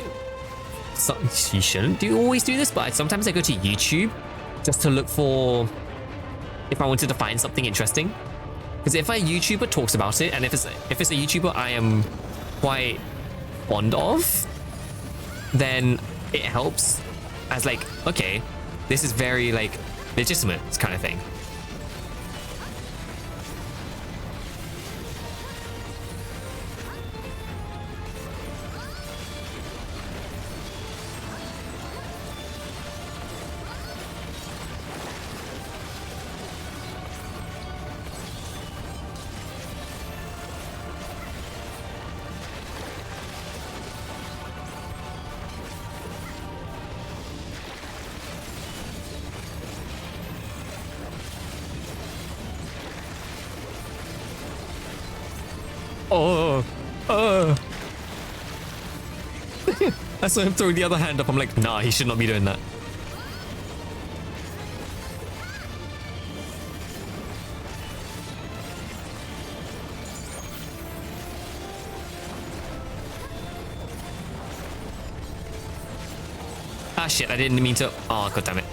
shouldn't always do this, but sometimes I go to YouTube just to look for, if I wanted to find something interesting. Because if a YouTuber talks about it, and if it's a YouTuber I am quite fond of, then it helps as like, okay, this is very like legitimate kind of thing. I saw him throw the other hand up. I'm like, nah, he should not be doing that. Ah, shit, I didn't mean to. Oh, god damn it.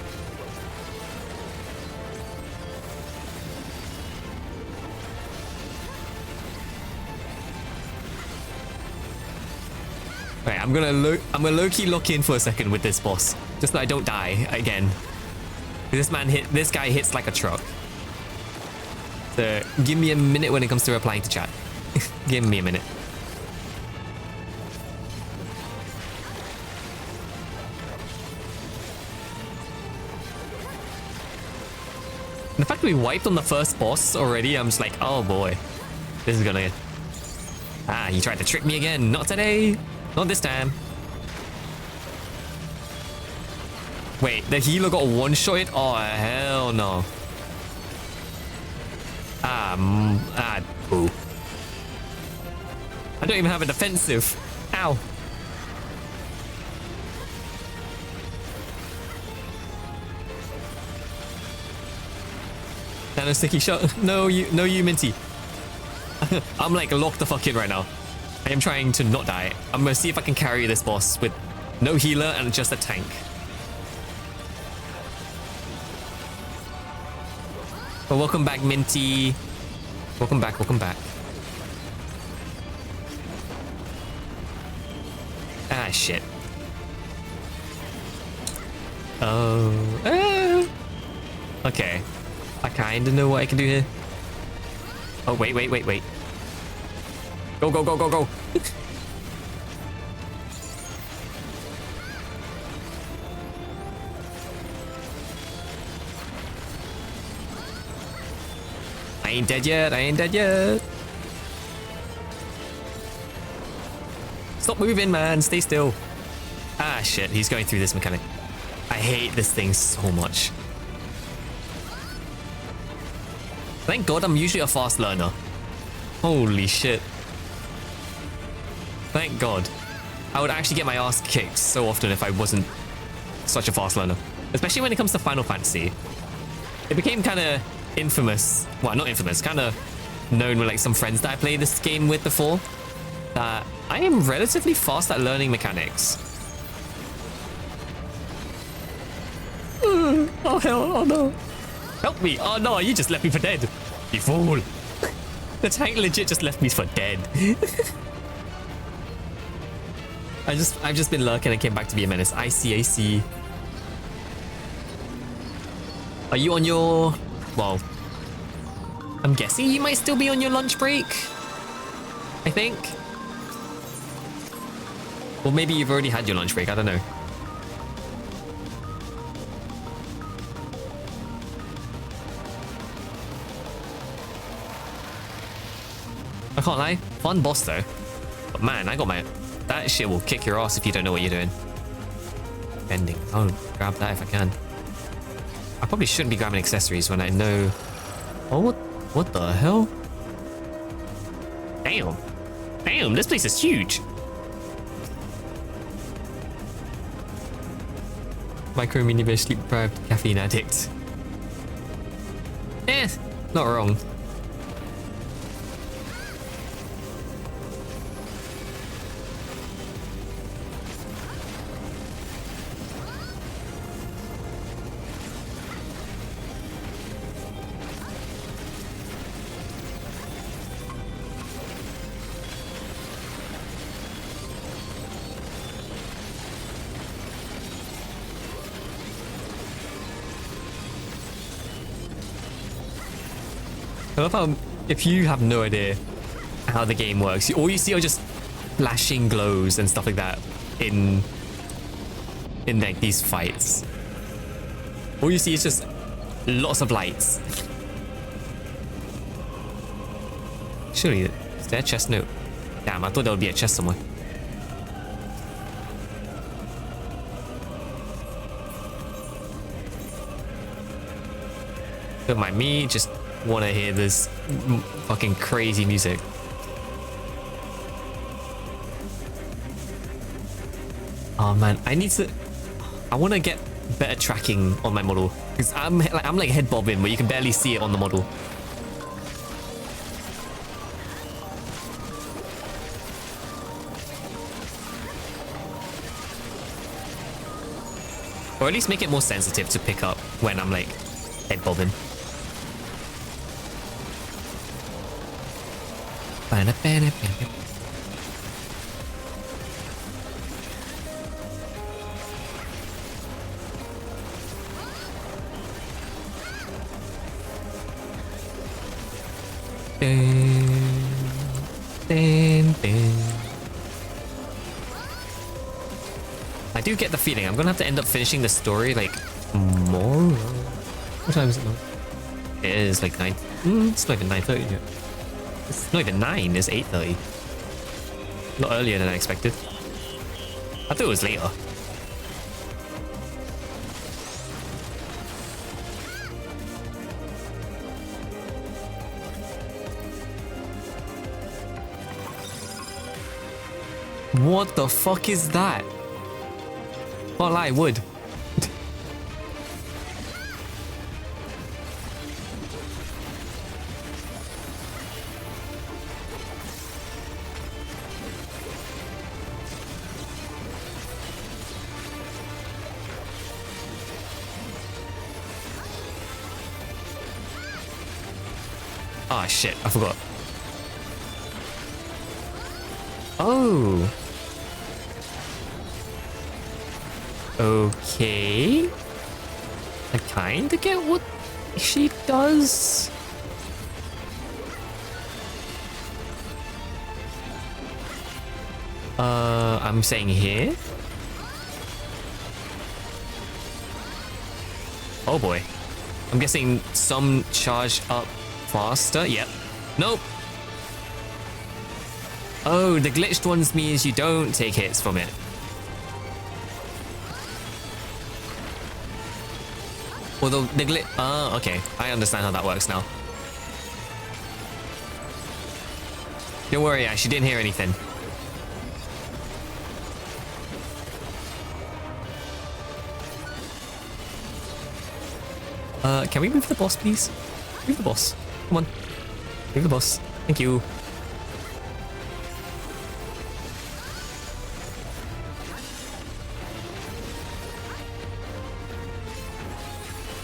Right, I'm gonna low-key lock in for a second with this boss, just so I don't die again. This guy hits like a truck. So give me a minute when it comes to replying to chat. Give me a minute. The fact that we wiped on the first boss already, I'm just like, oh boy, this is gonna. Ah, he tried to trick me again. Not today. Not this time. Wait, the healer got one-shotted? Oh, hell no. Boo. I don't even have a defensive. Ow. Nano sticky shot. No, you Minty. I'm like locked the fuck in right now. I am trying to not die. I'm gonna see if I can carry this boss with no healer and just a tank. But welcome back, Minty. Welcome back, welcome back. Ah, shit. Oh. Okay. I kinda know what I can do here. Oh, wait. Go, go, go, go, go. I ain't dead yet. Stop moving, man. Stay still. Ah, shit. He's going through this mechanic. I hate this thing so much. Thank God I'm usually a fast learner. Holy shit. Thank God. I would actually get my ass kicked so often if I wasn't such a fast learner. Especially when it comes to Final Fantasy. It became kind of infamous. Well, not infamous. Kind of known with like some friends that I played this game with before. That I am relatively fast at learning mechanics. Oh hell, oh no. Help me. Oh no, you just left me for dead. You fool. The tank legit just left me for dead. I've just been lurking and came back to be a menace. I see. Are you on your... Well, I'm guessing you might still be on your lunch break. I think. Or maybe you've already had your lunch break. I don't know. I can't lie. Fun boss though. But man, I got my... That shit will kick your ass if you don't know what you're doing. Bending. I'll grab that if I can. I probably shouldn't be grabbing accessories when I know... Oh, what the hell? Damn. Damn, this place is huge. Micro mini bear sleep deprived caffeine addict. Not wrong. I love how, if you have no idea how the game works, all you see are just flashing glows and stuff like that in like these fights. All you see is just lots of lights. Surely, is there a chest? No. Damn, I thought there would be a chest somewhere. Don't mind me, just want to hear this fucking crazy music. Oh man, I want to get better tracking on my model because I'm like head bobbing, but you can barely see it on the model. Or at least make it more sensitive to pick up when I'm like head bobbing. I do get the feeling I'm gonna have to end up finishing the story like tomorrow. What time is it now? It is like 9. It's not even 9:30 yet. It's not even 9. It's 8:30. A lot earlier than I expected. I thought it was later. What the fuck is that? Can't lie, wood. Ah, shit, I forgot. Oh. Okay. I kinda get what she does. I'm saying here. Oh boy. I'm guessing some charge up faster. Yep. Nope. Oh, the glitched ones means you don't take hits from it. Although the glitch... Ah, okay. I understand how that works now. Don't worry, Ash. You didn't hear anything. Can we move the boss, please? Move the boss. Come on. Move the boss. Thank you.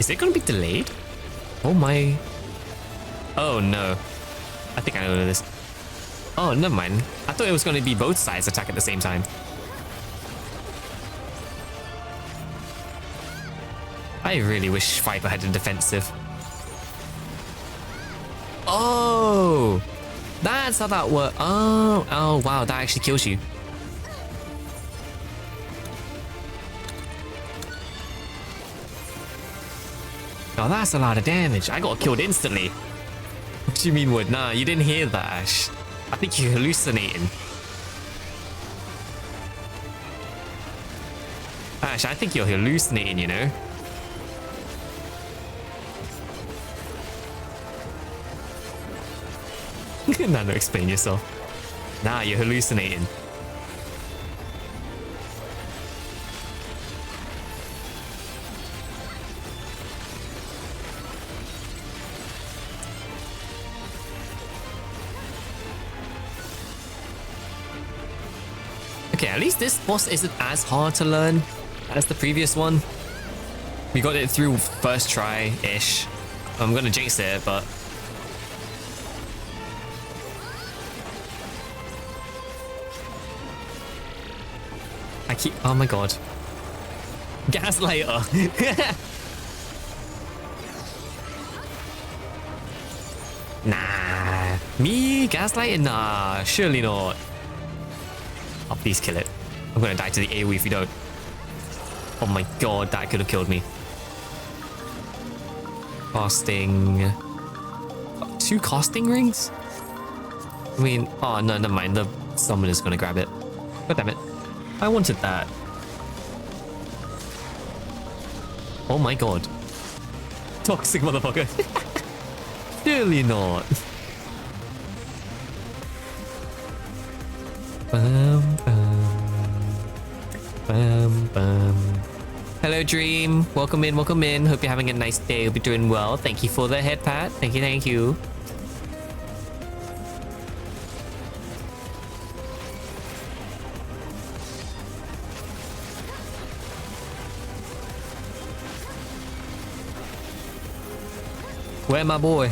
Is it going to be delayed? Oh my... Oh no. I think I know this. Oh, never mind. I thought it was going to be both sides attack at the same time. I really wish Viper had a defensive. Oh! That's how that works. Oh wow, that actually kills you. Oh, that's a lot of damage. I got killed instantly. What do you mean, Wood? Nah, you didn't hear that, Ash. I think you're hallucinating. Ash, I think you're hallucinating, you know? Nah, no, explain yourself. Nah, you're hallucinating. Okay, at least this boss isn't as hard to learn as the previous one. We got it through first try-ish. I'm gonna jinx it, but... Oh my god. Gaslighter. Nah, Me gaslighting? Nah, surely not. Oh, please kill it. I'm gonna die to the AoE if you don't. Oh my god, that could have killed me. Casting. 2 casting rings? I mean, oh no, never mind. The summoner's gonna grab it. God damn it. I wanted that. Oh my god. Toxic motherfucker. Surely not. Bum, bum. Bum, bum. Hello, Dream. Welcome in, welcome in. Hope you're having a nice day. Hope you're doing well. Thank you for the head pat. Thank you, thank you. Where my boy?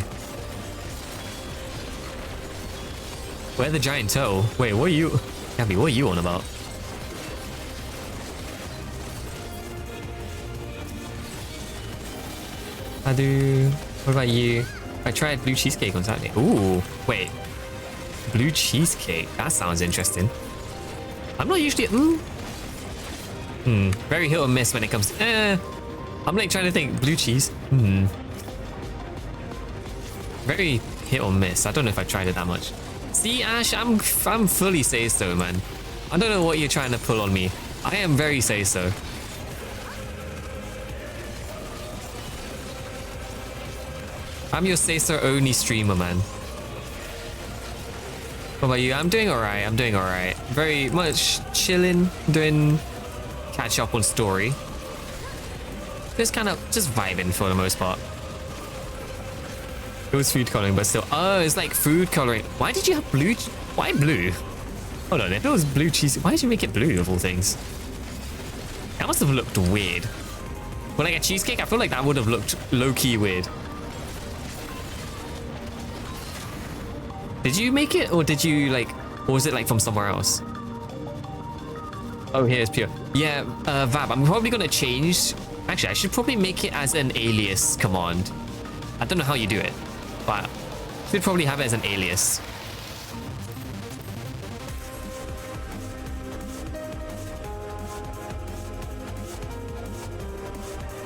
Where the giant toe? Wait, what are you? Gabby, what are you on about? I do. What about you? I tried blue cheesecake on Saturday. Ooh, wait. Blue cheesecake? That sounds interesting. I'm not usually... Very hit or miss when it comes to... I'm like trying to think. Blue cheese? Very hit or miss. I don't know if I've tried it that much. See, Ash, I'm fully say-so, man. I don't know what you're trying to pull on me. I am very say-so. I'm your say-so only streamer, man. What about you? I'm doing alright. I'm doing alright. Very much chilling, doing catch up on story. Just kind of just vibing for the most part. It was food coloring, but still. Oh, it's like food coloring. Why did you have blue? Why blue? Hold on, if it was blue cheese, why did you make it blue of all things? That must have looked weird. When I get cheesecake, I feel like that would have looked low-key weird. Did you make it, or did you like, or was it like from somewhere else? Oh, here's pure. Yeah, Vab, I'm probably gonna change. Actually, I should probably make it as an alias command. I don't know how you do it, but should probably have it as an alias.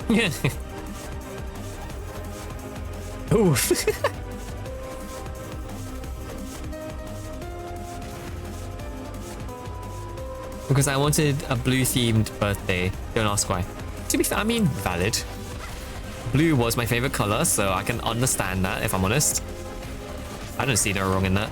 Yeah. Ooh. Because I wanted a blue-themed birthday. Don't ask why. To be fair, I mean, valid. Blue was my favorite color, so I can understand that, if I'm honest. I don't see no wrong in that.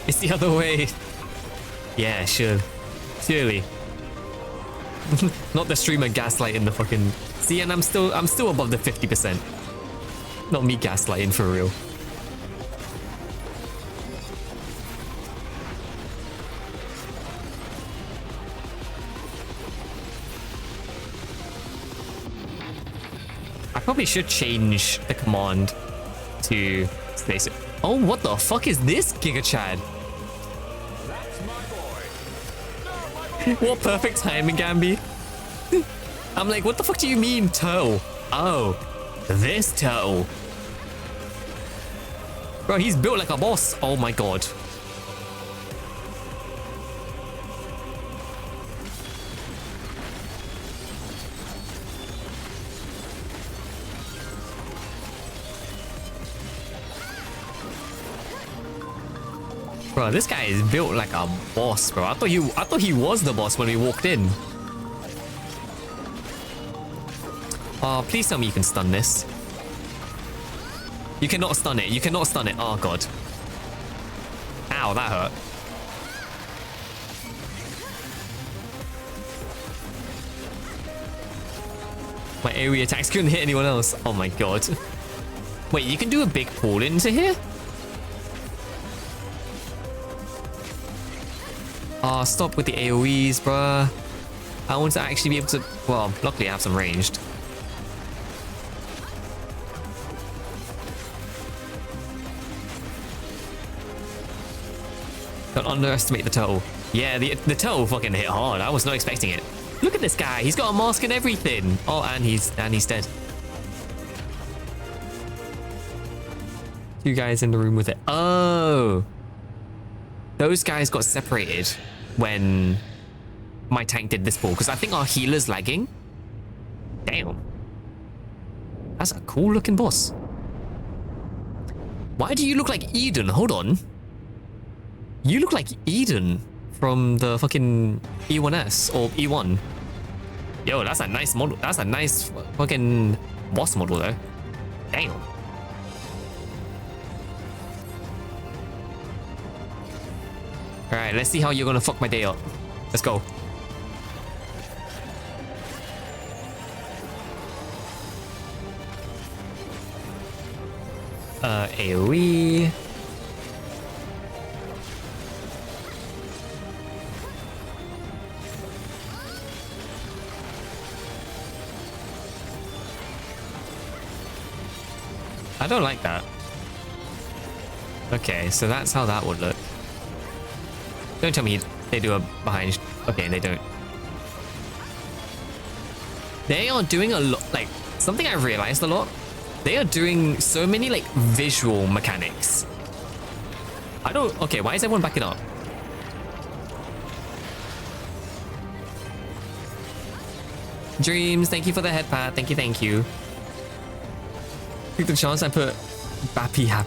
It's the other way. Yeah, sure. Surely. Not the streamer gaslighting the fucking... See, and I'm still above the 50%. Not me gaslighting for real. I probably should change the command to space it. Oh, what the fuck is this, Giga Chad? What perfect timing, Gambi. I'm like, what the fuck do you mean, turtle? Oh, this turtle. Bro, he's built like a boss. Oh my god. Bro, this guy is built like a boss, bro. I thought he was the boss when we walked in. Oh, please tell me you can stun this. You cannot stun it. You cannot stun it. Oh, God. Ow, that hurt. My AoE attacks couldn't hit anyone else. Oh, my God. Wait, you can do a big pull into here? Oh, stop with the AoEs, bruh. I want to actually be able to... Well, luckily I have some ranged. Don't underestimate the turtle. Yeah, the turtle fucking hit hard. I was not expecting it. Look at this guy. He's got a mask and everything. Oh, and he's dead. Two guys in the room with it. Oh. Those guys got separated when my tank did this pull, because I think our healer's lagging. Damn. That's a cool looking boss. Why do you look like Eden? Hold on. You look like Eden from the fucking E1S or E1. Yo, that's a nice model. That's a nice fucking boss model though. Damn. Alright, let's see how you're gonna fuck my day up. Let's go. AoE. I don't like that. Okay, so that's how that would look. Don't tell me they do a behind... Okay, they don't. They are doing a lot... Like, something I've realized a lot. They are doing so many, like, visual mechanics. I don't... Okay, why is everyone backing up? Dreams, thank you for the head pat. Thank you, thank you. Took the chance I put Bappy Hap...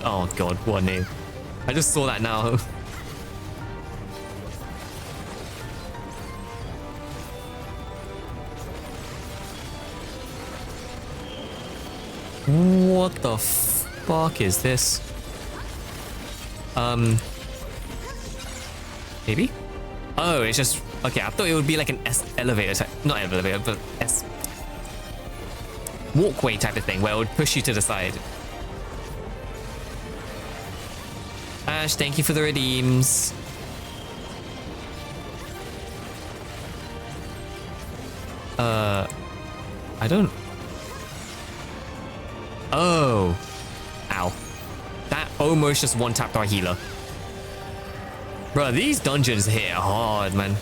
Oh, God, what a name. I just saw that now. What the fuck is this? Maybe? Oh, it's just... Okay, I thought it would be like an S elevator type... Not elevator, but S... walkway type of thing where it would push you to the side. Ash, thank you for the redeems. I don't... Oh. Ow. That almost just one-tapped our healer. Bro, these dungeons hit hard, man.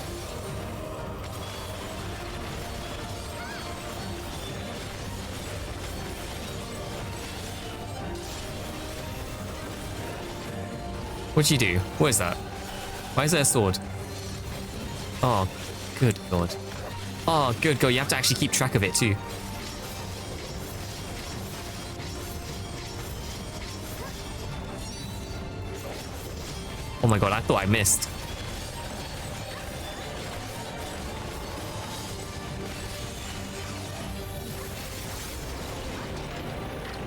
What'd you do? What is that? Why is there a sword? Oh, good God. Oh, good God. You have to actually keep track of it, too. Oh my God, I thought I missed.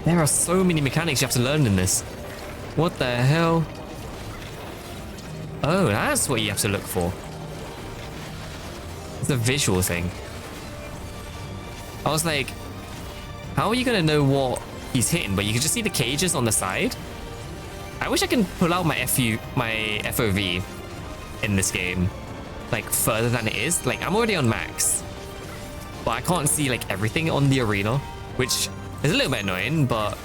There are so many mechanics you have to learn in this. What the hell? Oh, that's what you have to look for. It's a visual thing. I was like, how are you gonna know what he's hitting? But you can just see the cages on the side. I wish I can pull out my FOV in this game, like further than it is. Like I'm already on max, but I can't see like everything on the arena, which is a little bit annoying, but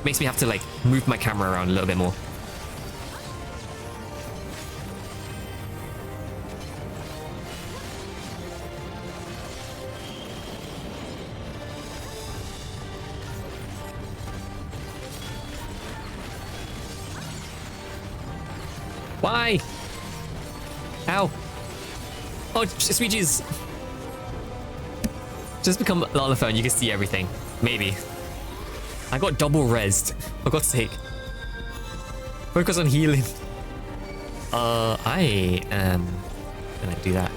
makes me have to like move my camera around a little bit more. Why? Ow. Oh, sweet Jesus. Just become Lalafer and you can see everything. Maybe. I got double rezzed. For God's sake. Focus on healing. I am gonna do that.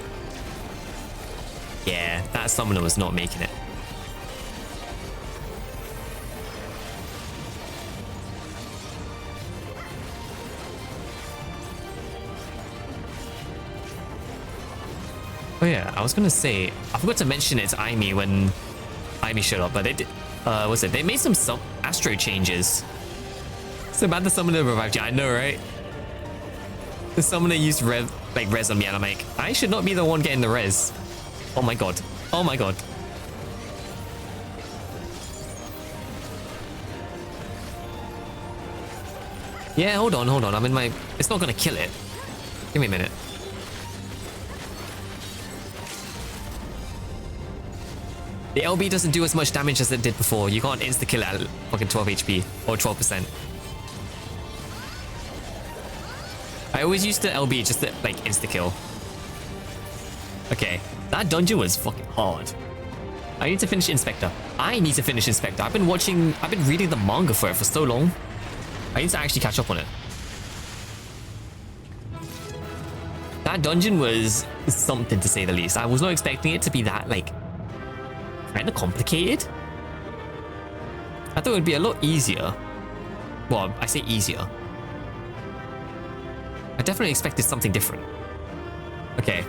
Yeah, that summoner was not making it. Oh yeah, I was gonna say, I forgot to mention it to Aimee when Aimee showed up, but they did, what's it? They made some astro changes. So bad the summoner revived you, I know, right? The summoner used res on me, and I'm like, I should not be the one getting the res. Oh my God. Oh my God. Yeah, hold on. I'm in my... It's not gonna kill it. Give me a minute. The LB doesn't do as much damage as it did before. You can't insta-kill at fucking 12 HP or 12%. I always used the LB just to like insta-kill. Okay, that dungeon was fucking hard. I need to finish Inspector. I need to finish Inspector. I've been reading the manga for it for so long. I need to actually catch up on it. That dungeon was something to say the least. I was not expecting it to be that like kind of complicated. I thought it would be a lot easier. Well, I say easier. I definitely expected something different. Okay.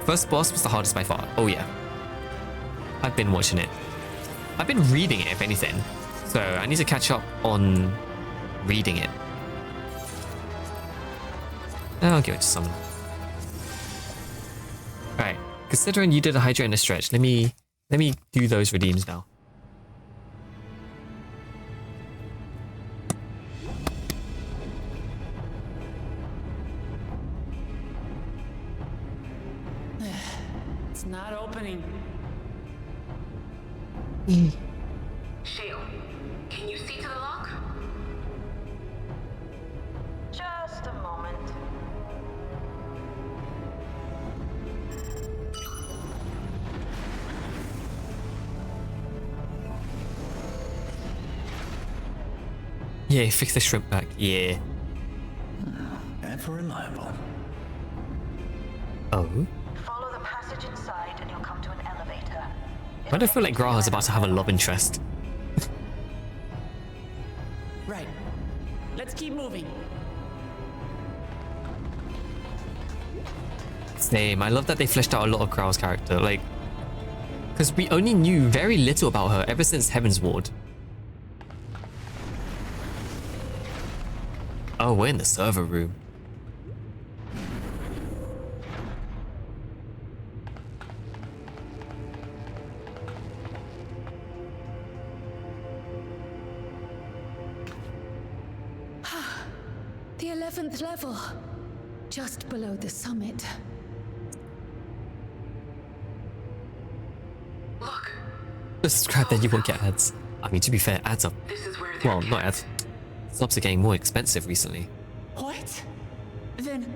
First boss was the hardest by far. Oh yeah. I've been watching it. I've been reading it, if anything. So I need to catch up on reading it. I'll give it to someone. Alright. Considering you did a Hydra in a stretch, let me do those redeems now. It's not opening. Shale, can you see to the lock? Just a moment. Yeah, fix the shrimp back. Yeah. Ever reliable. Oh? Follow the passage inside and you'll come to an elevator. Why do I feel like Graha's about to have a love interest? Right. Let's keep moving. Same. I love that they fleshed out a lot of Graha's character. Like, because we only knew very little about her ever since Heaven's Ward. Oh, we're in the server room. The 11th level. Just below the summit. Look. Subscribe, then you won't get ads. I mean, to be fair, ads are... Well, not ads. Subs are getting more expensive recently. What? Then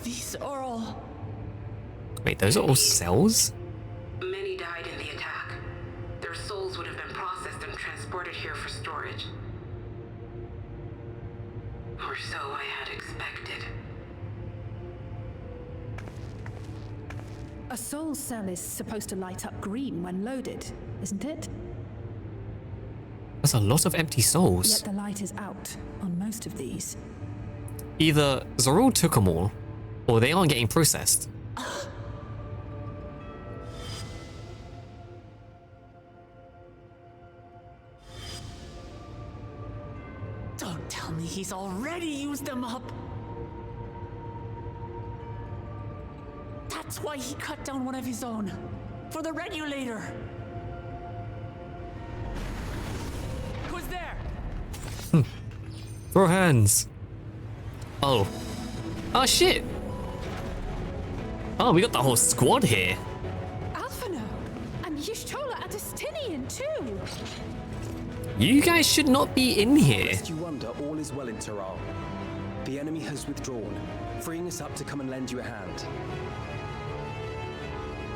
these are all... Wait, those are all cells? Many died in the attack. Their souls would have been processed and transported here for storage. Or so I had expected. A soul cell is supposed to light up green when loaded, isn't it? That's a lot of empty souls. Yet the light is out on most of these. Either Zorul took them all, or they aren't getting processed. Don't tell me he's already used them up. That's why he cut down one of his own. For the regulator. Who's there? Throw hands. Oh. Oh shit. Oh, we got the whole squad here. Alphino! And Y'shtola Adestinian too! You guys should not be in here. Lest you wonder, all is well in Terral. The enemy has withdrawn, freeing us up to come and lend you a hand.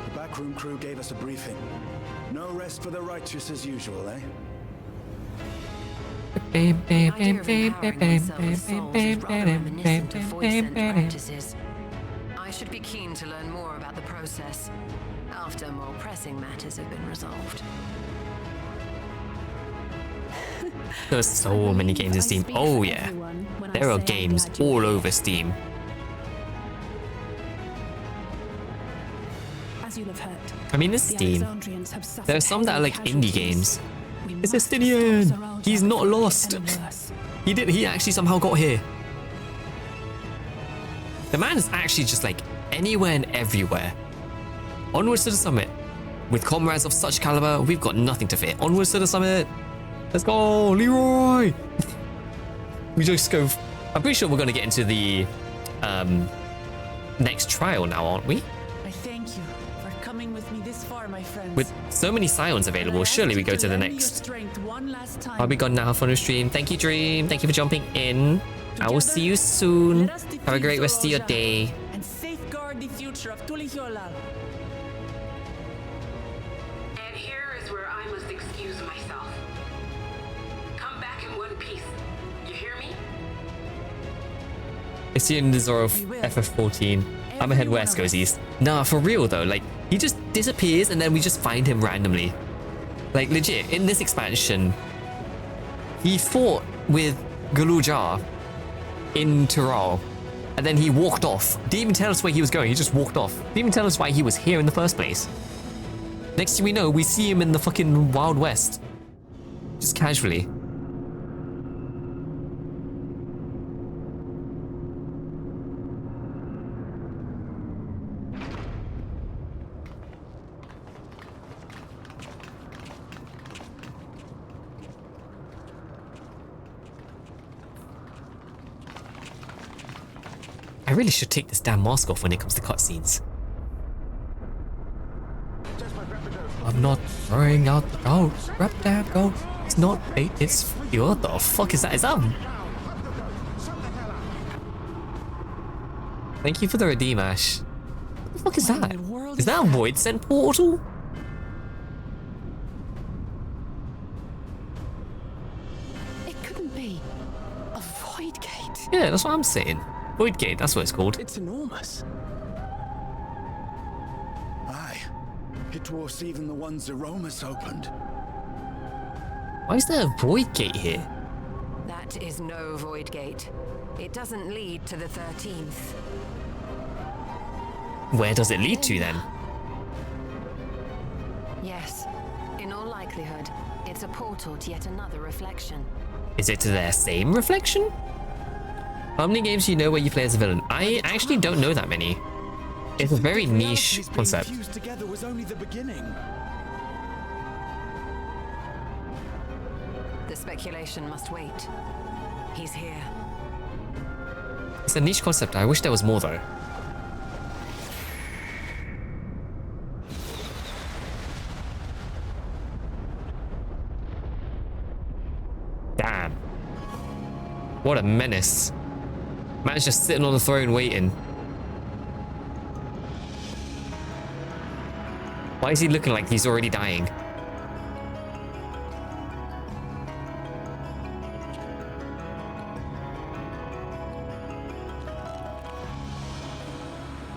The backroom crew gave us a briefing. No rest for the righteous as usual, eh? I should be keen to learn more about the process after more pressing matters have been resolved. There's so many games in Steam. Oh yeah, there are games all over Steam. As you'll have heard, I mean, it's Steam. There are some that are like indie games. It's Estinian. He's not lost. He actually somehow got here. The man is actually just like anywhere and everywhere. Onwards to the summit. With comrades of such caliber, we've got nothing to fear. Onwards to the summit. Let's go, Leroy. We just go I'm pretty sure we're going to get into the next trial now, aren't we? I thank you for coming with me this far, my friends. With so many scions available, surely we go to the next. I'll be gone now. Have fun with stream. Thank you, Dream. Thank you for jumping in. I will see you soon. Have a great rest of your day. And safeguard the future of Tulihyolal. And here is where I must excuse myself. Come back in one piece. You hear me? I see in the Zoro FF14. I'm gonna head west, goes east. Nah, for real though, like, he just disappears and then we just find him randomly. Like, legit, in this expansion, he fought with Galul Jar in Tyrol, and then he walked off. Didn't even tell us where he was going, he just walked off. Didn't even tell us why he was here in the first place. Next thing we know, we see him in the fucking Wild West. Just casually. I really should take this damn mask off when it comes to cutscenes. I'm not throwing out the gold. Grab that gold. It's not bait, it's... What the fuck is that? Is that... Thank you for the redeem, Ash. What the fuck is that? Is that a void sent portal? It couldn't be. A void gate. Yeah, that's what I'm saying. Void gate, that's what it's called. It's enormous. Aye. It dwarfs even the one Zeromus opened. Why is there a void gate here? That is no void gate. It doesn't lead to the 13th. Where does it lead to then? Yes, in all likelihood, it's a portal to yet another reflection. Is it to their same reflection? How many games do you know where you play as a villain? I actually don't know that many. It's a very niche concept. Fused together was only the beginning. The speculation must wait. He's here. It's a niche concept. I wish there was more though. Damn. What a menace. Man's just sitting on the throne waiting. Why is he looking like he's already dying?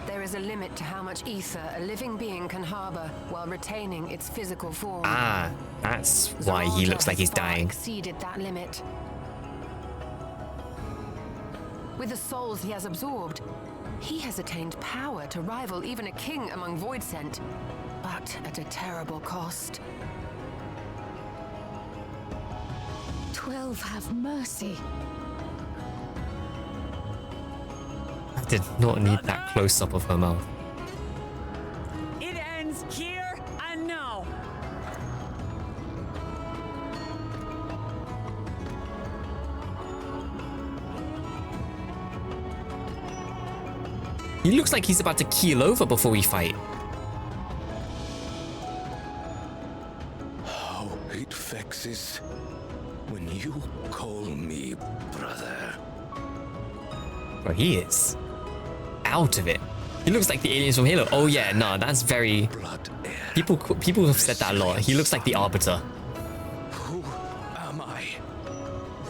There is a limit to how much ether a living being can harbor while retaining its physical form. Ah, that's why he looks like he's dying. Exceeded that limit. With the souls he has absorbed, he has attained power to rival even a king among Voidsent, but at a terrible cost. 12 have mercy. I did not need that close-up of her mouth. It ends here and now. He looks like he's about to keel over before we fight. How it vexes when you call me brother. Bro, he is out of it. He looks like the aliens from Halo. Oh yeah, nah, that's very... People have said that a lot. He looks like the Arbiter. Who am I?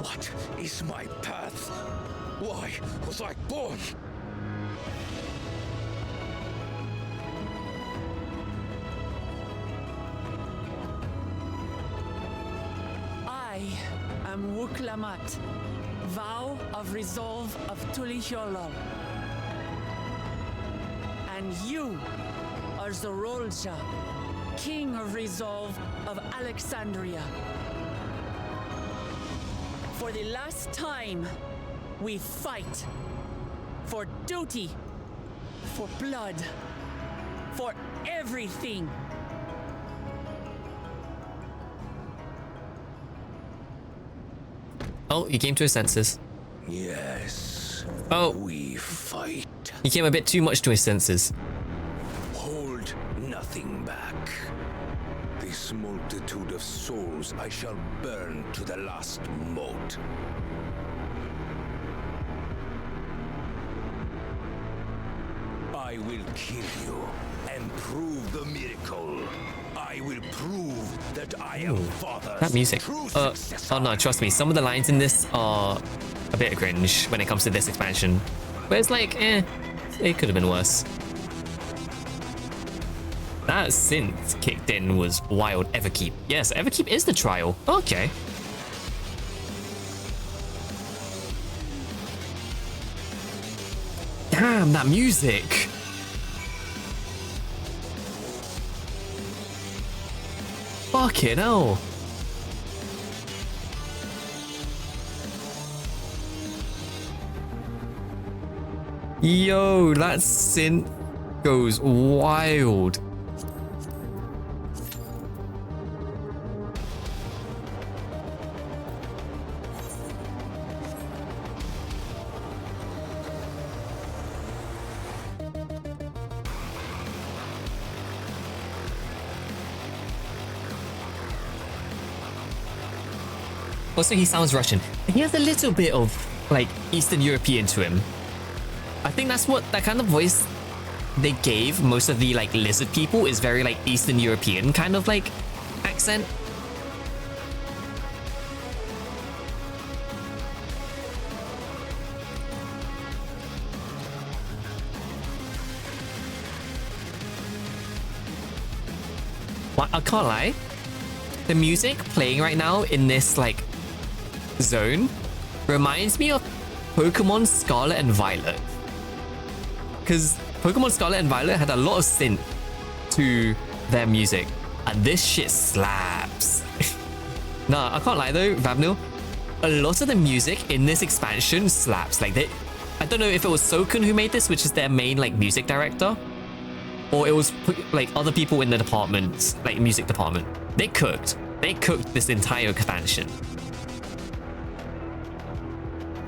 What is my path? Why was I born? I am Wuklamat, vow of resolve of Tulihyolal. And you are Zorolja, king of resolve of Alexandria. For the last time, we fight. For duty, for blood, for everything. Oh, he came to his senses. Yes. Oh. We fight. He came a bit too much to his senses. Hold nothing back. This multitude of souls I shall burn to the last mote. I will kill you and prove the miracle. I will prove that I am Father's That music. true Oh successor. no, trust me, some of the lines in this are a bit cringe when it comes to this expansion. But it's like, it could have been worse. That synth kicked in was wild. Everkeep. Yes, Everkeep is the trial. Okay. Damn, that music. Fucking hell. Yo, that synth goes wild. Also, he sounds Russian. He has a little bit of like Eastern European to him. I think that's what that kind of voice they gave most of the like lizard people is very like Eastern European kind of like accent. Well, I can't lie. The music playing right now in this like zone reminds me of Pokemon Scarlet and Violet. Because Pokemon Scarlet and Violet had a lot of synth to their music. And this shit slaps. Nah, I can't lie though, Vabnil. A lot of the music in this expansion slaps. Like I don't know if it was Sokun who made this, which is their main like music director. Or it was like other people in the department, like music department. They cooked this entire expansion.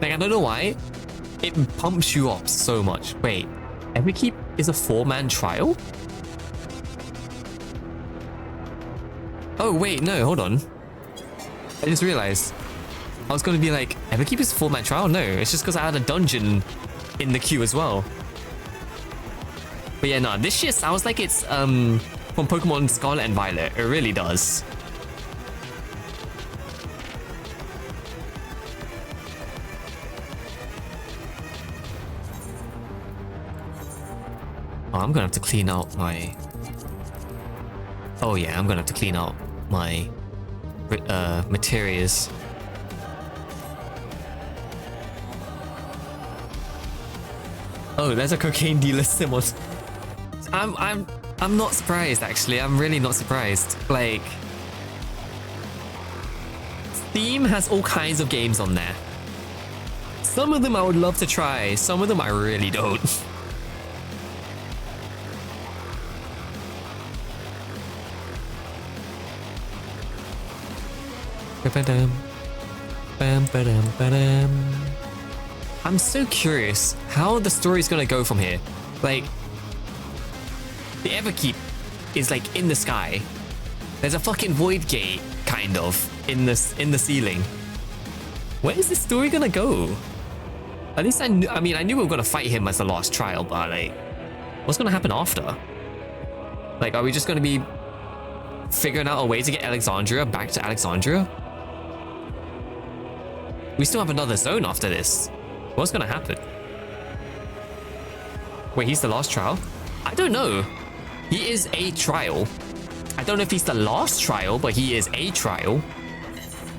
Like, I don't know why. It pumps you up so much. Wait, Everkeep is a 4-man trial? Oh, wait, no, hold on. I just realized. I was going to be like, Everkeep is a 4-man trial? No, it's just because I had a dungeon in the queue as well. But yeah, no, this shit sounds like it's from Pokemon Scarlet and Violet. It really does. Oh, I'm gonna have to clean out my... Oh yeah, I'm gonna have to clean out my materials. Oh, there's a cocaine dealer symbol. I'm not surprised actually. I'm really not surprised. Like, Steam has all kinds of games on there. Some of them I would love to try. Some of them I really don't. I'm so curious how the story's gonna go from here. Like, the Everkeep is like in the sky. There's a fucking void gate, kind of, in the ceiling. Where is this story gonna go? At least I knew we were gonna fight him as the last trial, but like, what's gonna happen after? Like, are we just gonna be figuring out a way to get Alexandria back to Alexandria? We still have another zone after this. What's gonna happen? Wait, he's the last trial? I don't know. He is a trial. I don't know if he's the last trial, but he is a trial.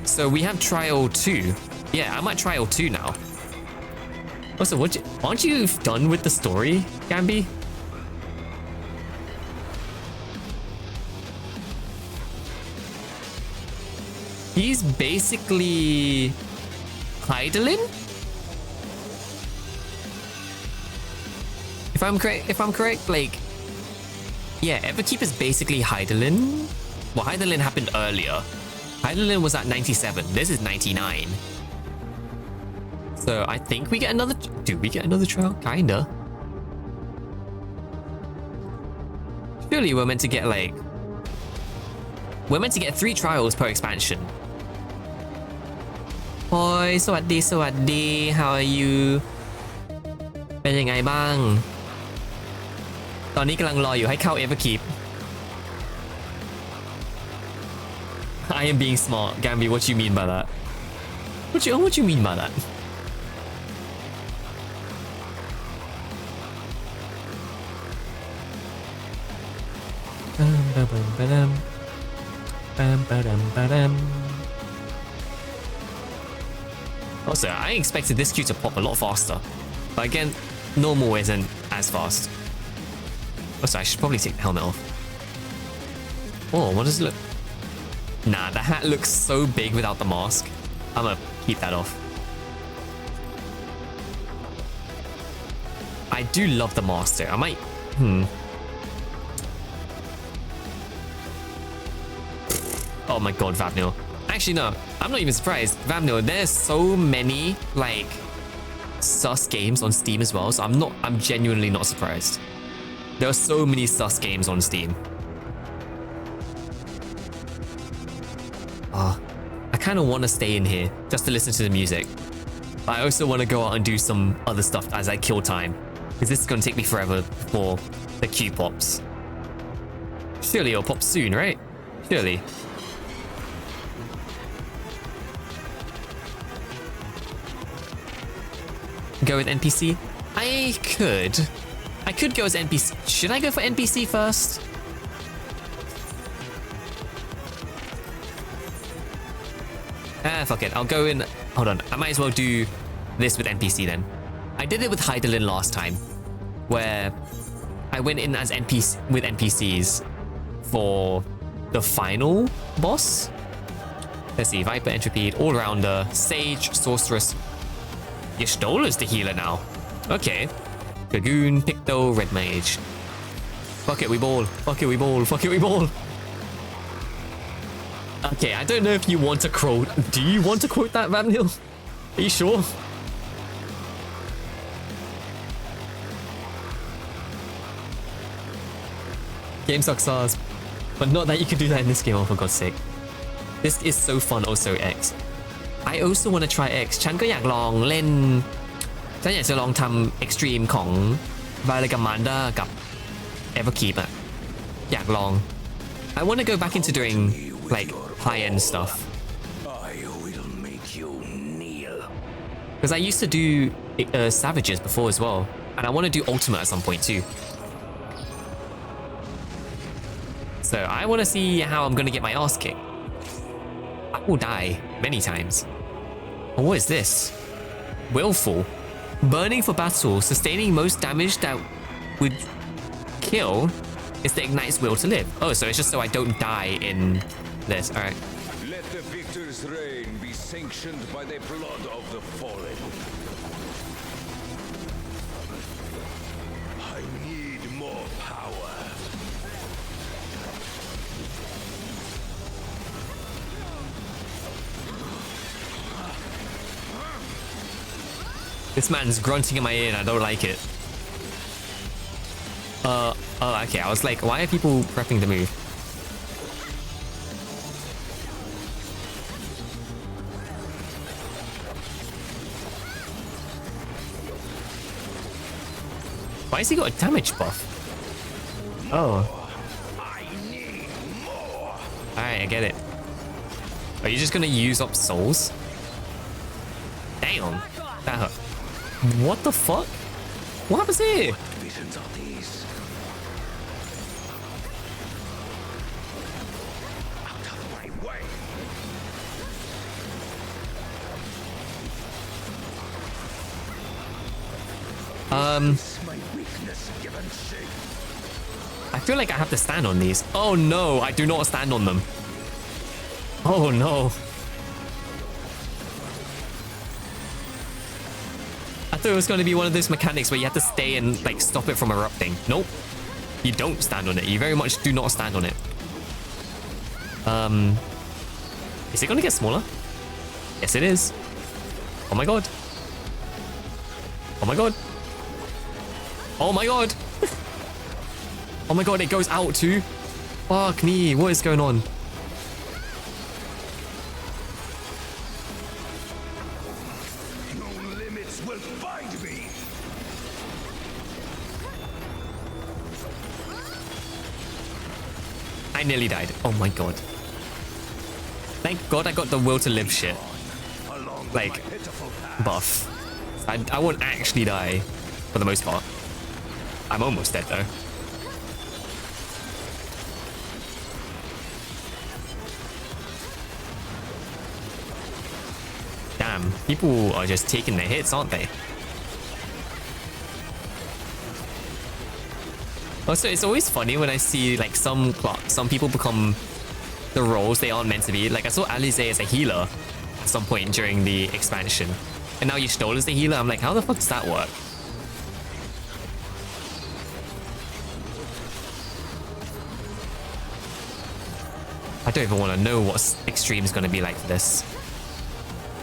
So we have trial 2. Yeah, I'm at trial 2 now. Also, aren't you done with the story, Gambi? He's basically Heidelin? If I'm correct, like, yeah, Everkeep is basically Heidelin. Well, Heidelin happened earlier. Heidelin was at 97. This is 99. So So I think we get another... Do we get another trial? Kinda. Surely we're meant to get like... We're meant to get 3 trials per expansion. Hoi, สวัสดี สวัสดี How are you? เป็นยังไงบ้าง ตอนนี้กำลังรออยู่ให้เข้า FFXIV. I am being smart. Gambi, what you mean by that? What you mean by that? Also, I expected this queue to pop a lot faster. But again, normal isn't as fast. Also, I should probably take the helmet off. Oh, what does it look? Nah, the hat looks so big without the mask. I'm gonna keep that off. I do love the mask though. I might... Oh my god, Vapnil. Actually, no. I'm not even surprised. Vapnil, there's so many, like, sus games on Steam as well. So I'm genuinely not surprised. There are so many sus games on Steam. I kind of want to stay in here just to listen to the music. But I also want to go out and do some other stuff as I kill time. Because this is going to take me forever before the queue pops. Surely it'll pop soon, right? Surely. Go with NPC? I could go as NPC. Should I go for NPC first? Fuck it. I'll go in. Hold on. I might as well do this with NPC then. I did it with Heidelin last time, where I went in as with NPCs for the final boss. Let's see. Viper, Entropy, All-Rounder, Sage, Sorceress. Y'shtola's the healer now. Okay. Dragoon, Picto, Red Mage. Fuck it, we ball. Fuck it, we ball. Fuck it, we ball. Okay, I don't know if you want to quote... Do you want to quote that, Vapnil? Are you sure? Game sucks ass. But not that you could do that in this game, oh for God's sake. This is so fun, also X. I also want to try X. ฉันก็อยากลองเล่น ฉันอยากจะลองทำ Extreme ของ Valgamanda กับ FFXIV อ่ะ อยากลอง I want to go back into doing like high-end stuff. I will make you kneel. Because I used to do Savages before as well. And I want to do Ultimate at some point too. So I want to see how I'm going to get my ass kicked. I will die many times. Oh, what is this? Willful. Burning for battle, sustaining most damage that would kill is the ignite's will to live. Oh, so it's just so I don't die in this. All right. Let the victor's reign be sanctioned by the blood of the fallen. I need more power. This man's grunting in my ear and I don't like it. Oh, okay. I was like, why are people prepping to move? Why has he got a damage buff? Oh. Alright, I get it. Are you just gonna use up souls? Damn. That hurt. What the fuck? What happens here? What visions are these? Out of my way. My weakness given shape. I feel like I have to stand on these. Oh no, I do not stand on them. Oh no. I thought it was going to be one of those mechanics where you have to stay and like stop it from erupting. Nope. You don't stand on it. You very much do not stand on it. Is it going to get smaller? Yes, it is. Oh my god. my god. Oh my god. Oh my god, it goes out too. Fuck me, what is going on? No limits will bind me. I nearly died. Oh my god. Thank god I got the will to live shit. Like, buff. I won't actually die for the most part. I'm almost dead though. Damn, people are just taking their hits, aren't they? Also, it's always funny when I see like some people become the roles they aren't meant to be. Like I saw Alize as a healer at some point during the expansion, and now Y'shtola is the healer. I'm like, how the fuck does that work? I don't even want to know what extreme is going to be like for this.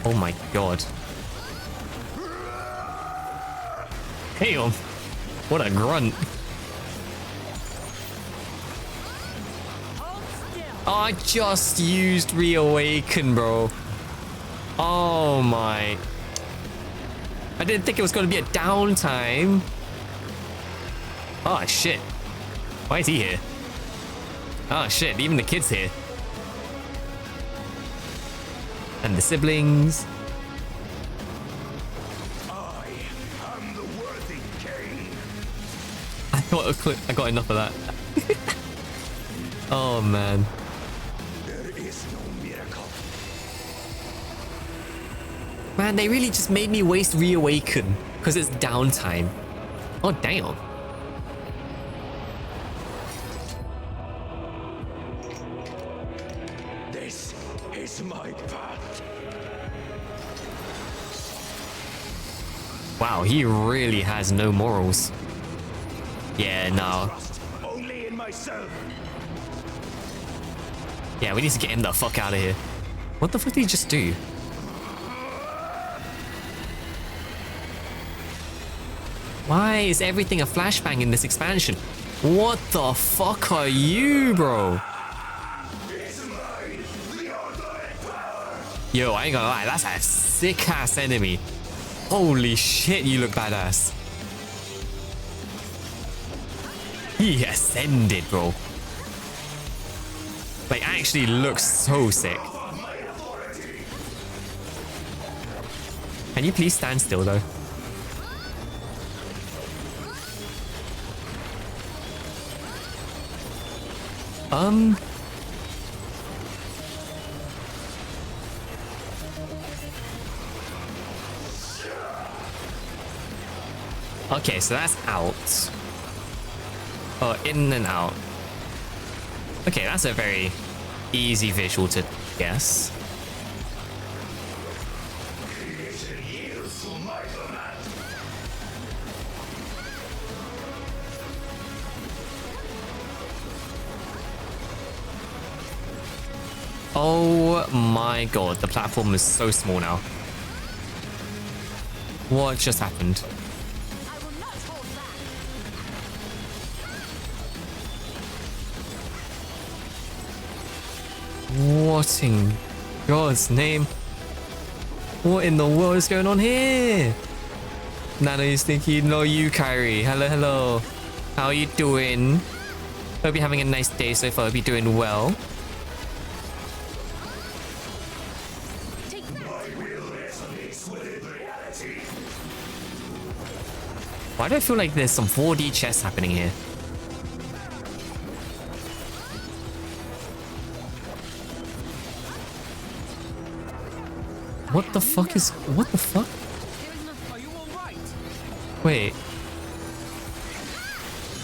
Oh my god. Damn. What a grunt. Oh, I just used Reawaken, bro. Oh my. I didn't think it was going to be a downtime. Oh shit. Why is he here? Oh shit, even the kid's here. And the siblings. I am the worthy king. I got enough of that. Oh man. There is no miracle. Man, they really just made me waste Reawaken because it's downtime. Oh damn. This is my path. Wow, he really has no morals. Yeah, no. Only in myself. Yeah, we need to get him the fuck out of here. What the fuck did he just do? Why is everything a flashbang in this expansion? What the fuck are you, bro? Yo, I ain't gonna lie, that's a sick ass enemy. Holy shit, you look badass. He ascended, bro. Like, actually looks so sick. Can you please stand still, though? Okay, so that's out. Oh, in and out. Okay, that's a very easy visual to guess. Oh my god, the platform is so small now. What just happened? What in God's name? What in the world is going on here? Nano is thinking, no, you, Kyrie. Hello, hello. How are you doing? Hope you're having a nice day so far. Hope you're doing well. Why do I feel like there's some 4D chess happening here? What the fuck is... What the fuck? Wait.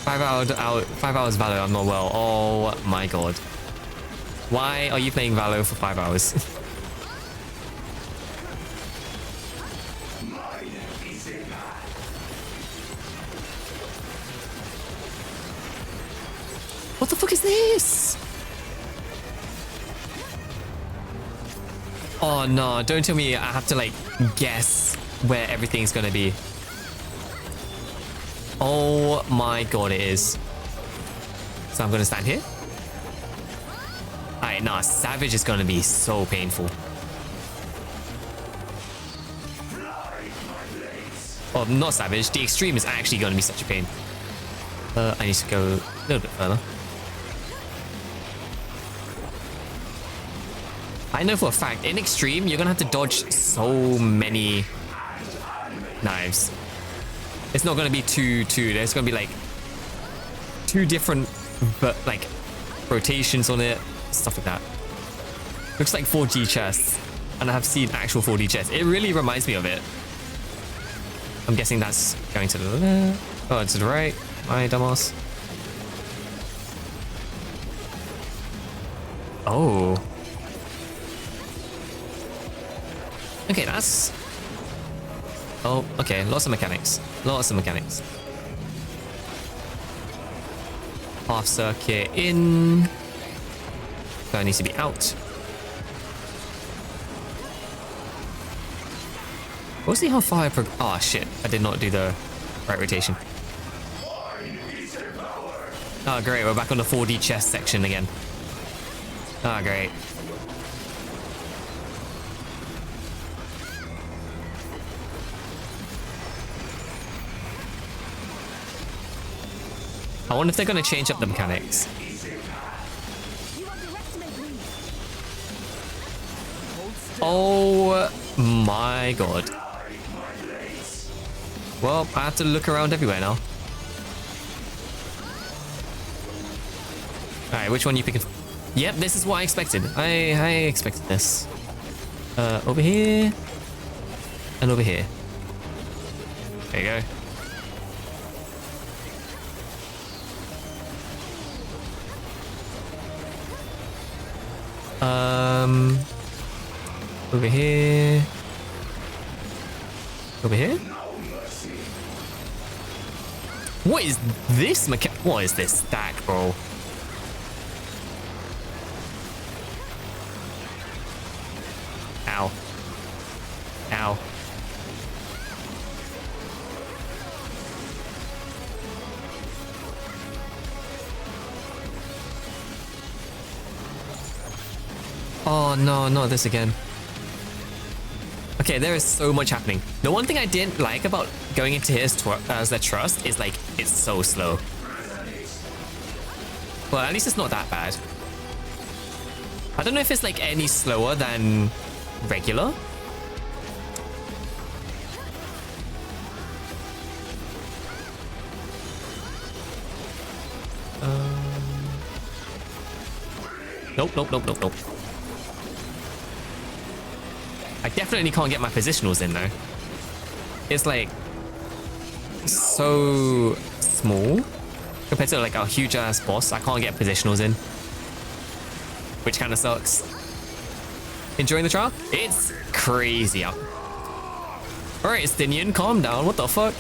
5 hours Valo, I'm not well. Oh my god. Why are you playing Valo for 5 hours? What the fuck is this? Oh no, don't tell me I have to like guess where everything's gonna be. Oh my god, it is. So I'm gonna stand here. Alright, nah, Savage is gonna be so painful. Oh, not Savage. The Extreme is actually gonna be such a pain. I need to go a little bit further. I know for a fact, in Extreme, you're gonna have to dodge so many knives. It's not gonna be two. There's gonna be like 2 different, but like rotations on it, stuff like that. Looks like 4D chests, and I have seen actual 4D chests. It really reminds me of it. I'm guessing that's going to the left. Oh, to the right. My dumbass. Oh. Okay, that's... Oh, okay. Lots of mechanics. Lots of mechanics. Half circuit in. That needs to be out. We'll see how far I oh shit, I did not do the right rotation. Oh great, we're back on the 4D chest section again. Oh great. I wonder if they're going to change up the mechanics. Oh my god. Well, I have to look around everywhere now. Alright, which one are you picking? Yep, this is what I expected. I expected this. Over here. And over here. There you go. Over here. Over here? What is this what is this stack, bro? Ow. Ow. Oh no, not this again. Okay, there is so much happening. The one thing I didn't like about going into here as the Trust is like, it's so slow. Well, at least it's not that bad. I don't know if it's like any slower than regular. Nope. I definitely can't get my positionals in though. It's like so small compared to like a huge ass boss. I can't get positionals in, which kind of sucks. Enjoying the trial? It's crazy out. Alright, Stinian, calm down. What the fuck?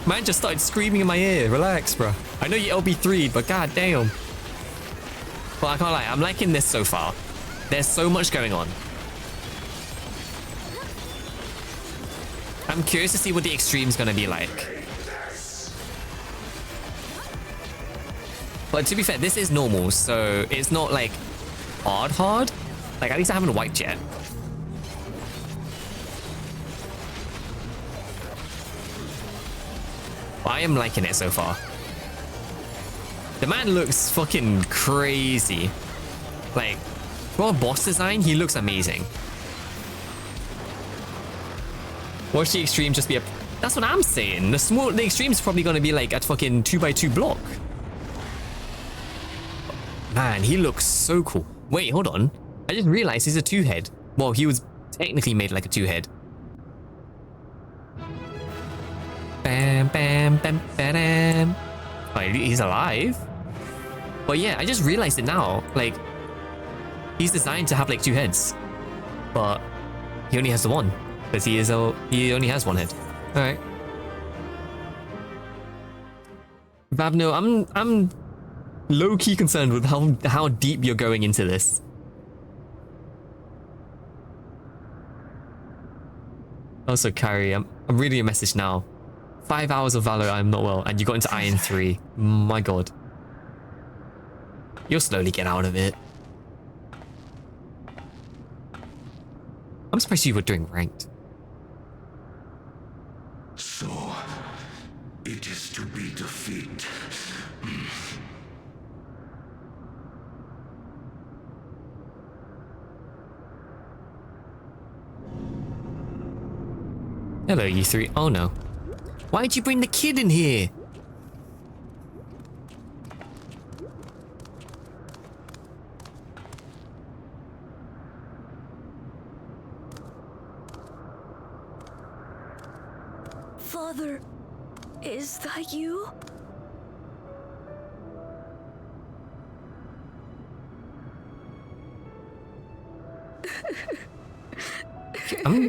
Man just started screaming in my ear. Relax, bro. I know you LB3'd, but god damn. But I can't lie, I'm liking this so far. There's so much going on. I'm curious to see what the Extreme's gonna be like. But to be fair, this is normal, so it's not like hard. Like, at least I haven't wiped yet. But I am liking it so far. The man looks fucking crazy. Like, for a boss design, he looks amazing. Watch the Extreme just be a... That's what I'm saying. The Extreme's probably going to be like a fucking 2x2 block. Man, he looks so cool. Wait, hold on. I just realized he's a 2-head. Well, he was technically made like a 2-head. Bam, bam, bam, bam. Oh, he's alive? But yeah, I just realized it now. Like, he's designed to have like 2 heads. But he only has the one. Because he only has 1 head. Alright. Vavno, I'm low-key concerned with how deep you're going into this. Also, Carrie, I'm reading your message now. 5 hours of Valor, I'm not well, and you got into Iron 3. My god. You'll slowly get out of it. I'm surprised you were doing ranked. So, it is to be defeat. Hello, you three. Oh no. Why'd you bring the kid in here? Father, is that you?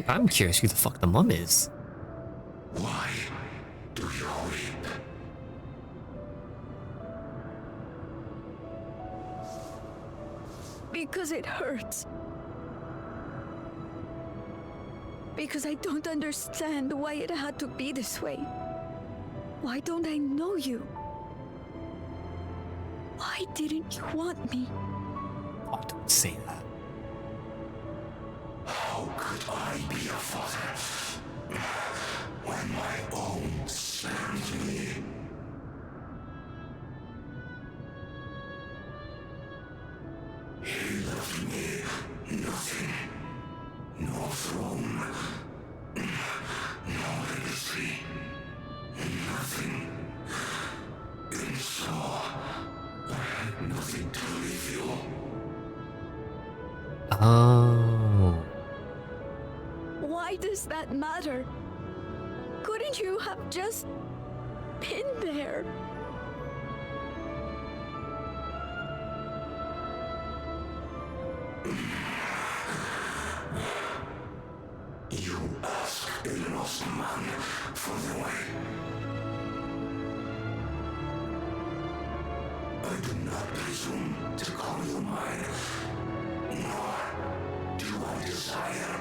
I'm curious who the fuck the mum is. Why do you weep? Because it hurts. Because I don't understand why it had to be this way. Why don't I know you? Why didn't you want me? Oh, don't say that. How could I be a father when my own spurned me? He left me nothing. No throne. No legacy. Nothing. And so, I had nothing to leave you. Oh. Why does that matter? Couldn't you have just been there? You ask a lost man for the way. I do not presume to call you mine, nor do I desire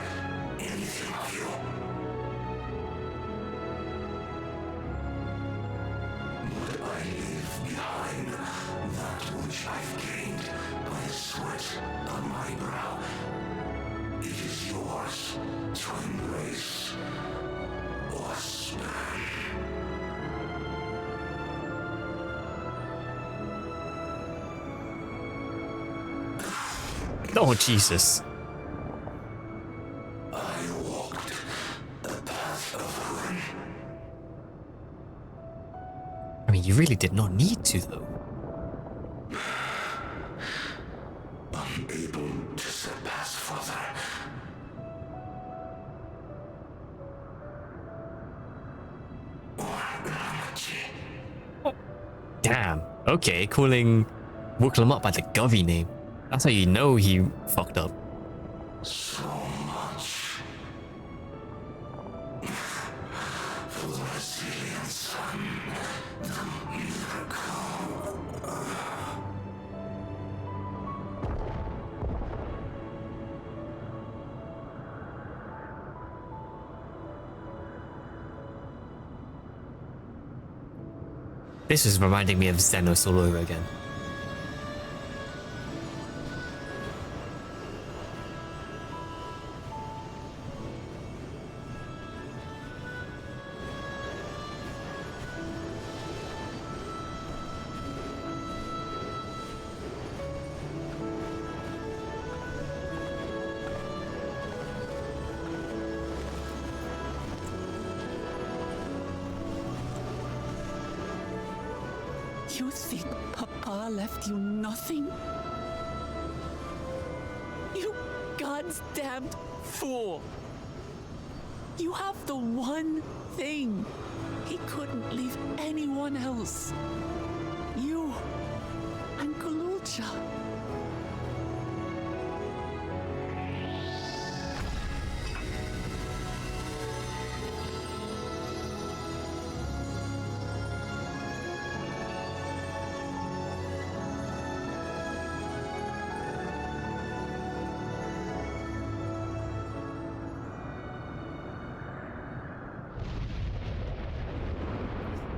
anything of you. But I leave behind that which I've gained by the sweat of my brow. It is yours to embrace or spurn. Oh, Jesus. I walked the path of ruin. I mean, you really did not need to, though. Unable to surpass Father. Damn. Okay, calling Wooklamut by the Govy name. That's how you know he fucked up. So much for the resilient son, the miracle. This is reminding me of Xenos all over again. You think Papa left you nothing? You God's damned fool! You have the one thing he couldn't leave anyone else. You and Galulcha.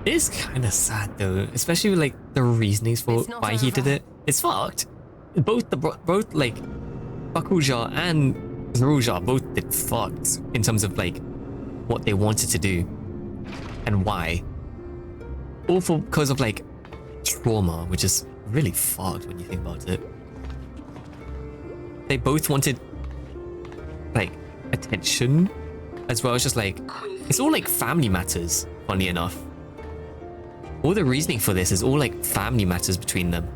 It's kind of sad though, especially with like the reasonings for why he did it. It's fucked. Both like Bakuja and Zoruja both did fucked in terms of like what they wanted to do and why. All because of like trauma, which is really fucked when you think about it. They both wanted like attention as well as just like, it's all like family matters, funny enough. All the reasoning for this is all like family matters between them.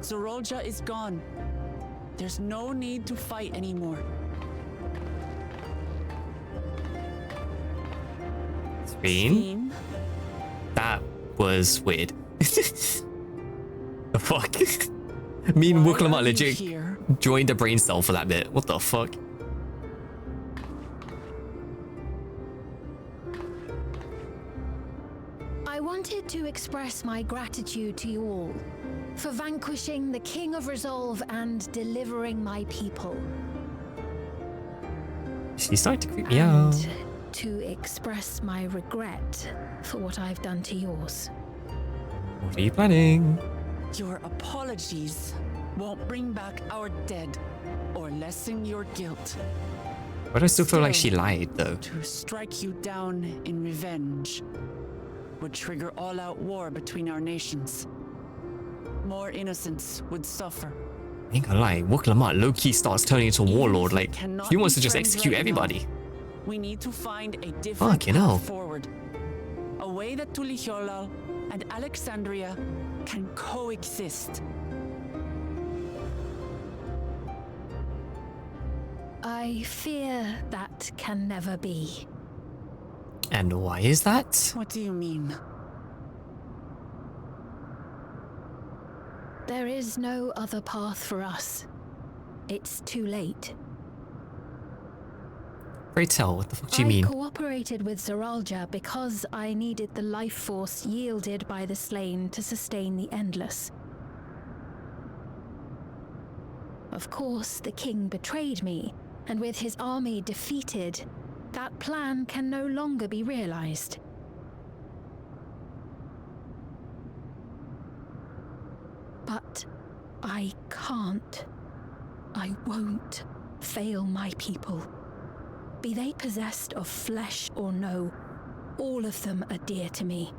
Zoruja is gone. There's no need to fight anymore. Sphene? That was weird. The fuck? Me and Wuklama legit joined a brain cell for that bit. What the fuck? I wanted to express my gratitude to you all for vanquishing the King of Resolve and delivering my people. She's starting to creep me out. And to express my regret for what I've done to yours. What are you planning? Your apologies won't bring back our dead or lessen your guilt. But I still feel like she lied though. To strike you down in revenge would trigger all-out war between our nations. More innocents would suffer. I ain't gonna lie, Wuklama low-key starts turning into a warlord. Like, he wants to just execute everybody. We need to find a different path forward. A way that Tuliholal and Alexandria can coexist. I fear that can never be. And why is that? What do you mean? There is no other path for us. It's too late. Pray tell, what the fuck do you mean? I cooperated with Zoruja because I needed the life force yielded by the slain to sustain the Endless. Of course, the king betrayed me, and with his army defeated, that plan can no longer be realized. But I can't. I won't fail my people. Be they possessed of flesh or no, all of them are dear to me.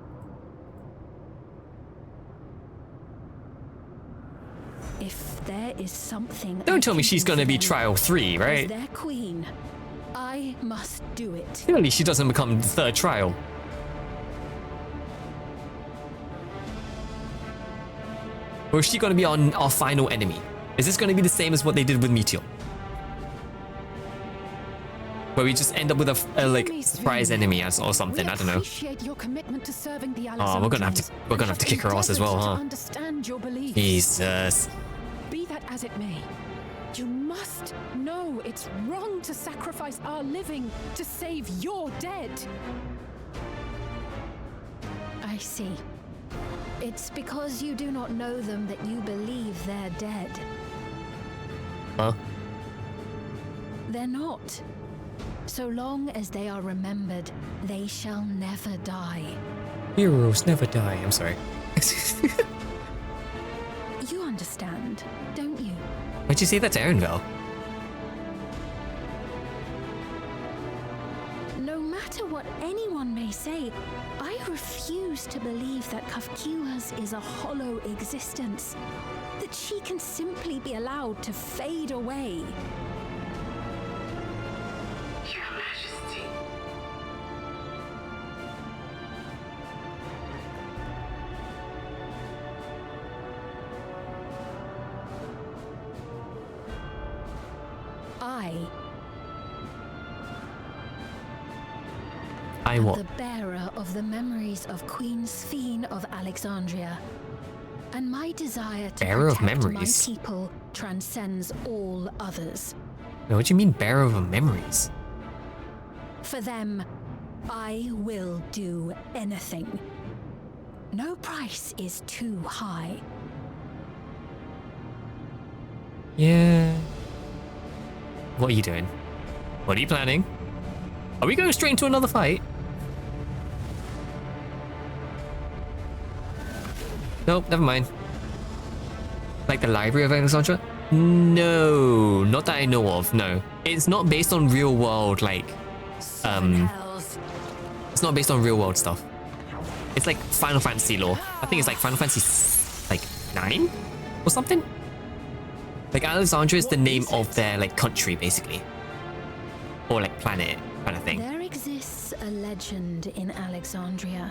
If there is something... Don't tell me she's gonna be Trial 3, right? As their queen, I must do it. Clearly she doesn't become the third trial. Or is she gonna be our final enemy? Is this gonna be the same as what they did with Meteor? Where we just end up with a like surprise enemy or something, I don't know. Your commitment to serving the Oh, we're gonna have to kick her ass as well, huh? Understand your beliefs. Jesus. Be that as it may, you must know it's wrong to sacrifice our living to save your dead. I see. It's because you do not know them that you believe they're dead. Huh? They're not. So long as they are remembered, they shall never die. Heroes never die. I'm sorry. You understand, don't you? Why'd you say that to Erenvel? No matter what anyone may say, I refuse to believe that Kafkiwas is a hollow existence. That she can simply be allowed to fade away. Your Majesty. I what? The bearer of the memories of Queen Sphene of Alexandria. And my desire to Bearer of protect memories? my people transcends all others. Now, what do you mean bearer of memories? For them, I will do anything. No price is too high. Yeah. What are you doing? What are you planning? Are we going straight into another fight? Nope, never mind. Like the Library of Alexandria? No, not that I know of, no. It's not based on real world, like, it's not based on real world stuff. It's like Final Fantasy lore. I think it's like Final Fantasy, like, 9? Or something? Like, Alexandria is the name of their, like, country, basically. Or, like, planet, kind of thing. There exists a legend in Alexandria.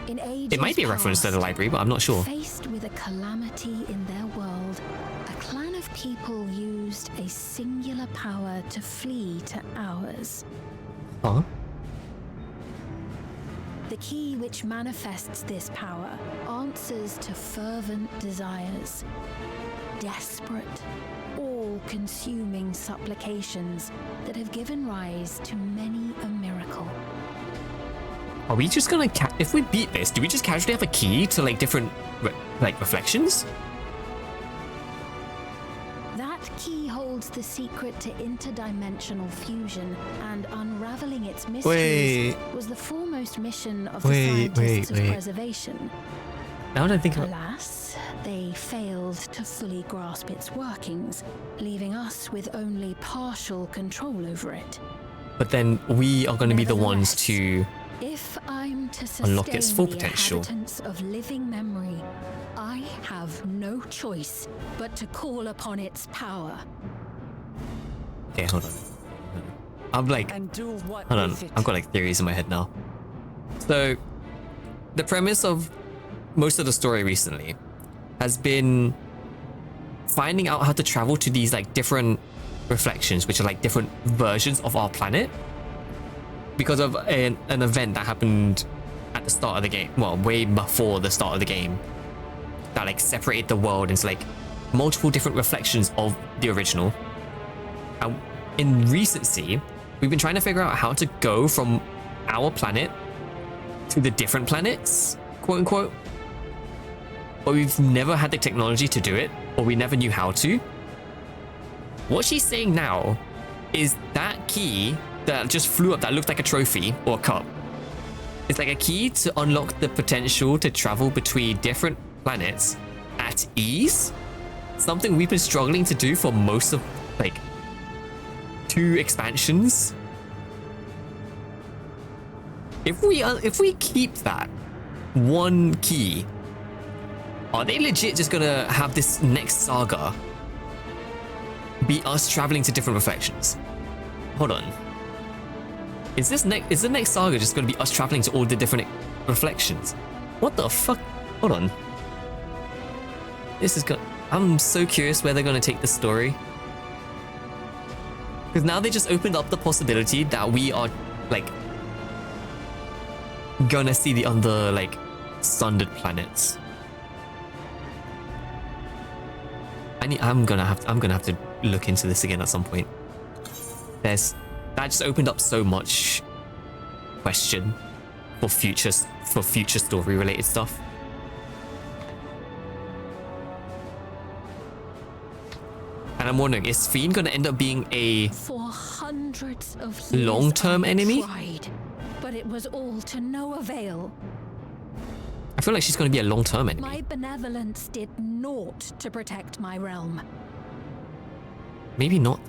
In ages It might be a reference to the library, but I'm not sure. Faced with a calamity in their world, a clan of people used a singular power to flee to ours. Huh? The key which manifests this power answers to fervent desires, desperate, all-consuming supplications that have given rise to many a miracle. Are we just gonna if we beat this, do we just casually have a key to like different like reflections? That key holds the secret to interdimensional fusion, and unraveling its mysteries was the foremost mission of the scientists of preservation. Now that I think about Alas, they failed to fully grasp its workings, leaving us with only partial control over it. But then we are going to be the ones to If I'm to unlock its full sustain the potential. inhabitants of living memory, I have no choice but to call upon its power. Okay, hold on. I'm like, And do what hold on. with it? I've got like theories in my head now. So, the premise of most of the story recently has been finding out how to travel to these like different reflections, which are like different versions of our planet, because of an event that happened at the start of the game, well, way before the start of the game, that like separated the world into like multiple different reflections of the original. And in recency, we've been trying to figure out how to go from our planet to the different planets, quote unquote, but we've never had the technology to do it, or we never knew how to. What she's saying now is that key that just flew up that looked like a trophy or a cup. It's like a key to unlock the potential to travel between different planets at ease. Something we've been struggling to do for most of like 2 expansions. If we keep that one key, are they legit just gonna have this next saga be us traveling to different reflections? Hold on. Is the next saga just gonna be us traveling to all the different reflections? What the fuck? Hold on. This is I'm so curious where they're gonna take the story. Because now they just opened up the possibility that we are like gonna see the other like Sundered planets. I'm gonna have to look into this again at some point. That just opened up so much question for future story related stuff. And I'm wondering, is Fiend gonna end up being a For hundreds of years long-term I enemy? tried, but it was all to no avail. I feel like she's gonna be a long-term enemy. My benevolence did naught to protect my realm. Maybe not.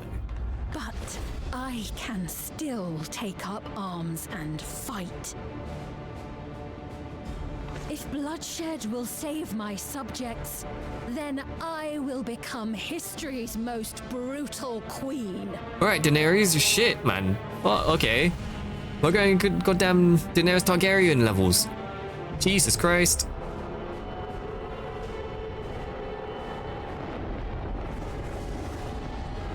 But I can still take up arms and fight. If bloodshed will save my subjects, then I will become history's most brutal queen. Alright, Daenerys, shit, man. Oh, okay. We're going goddamn Daenerys Targaryen levels. Jesus Christ.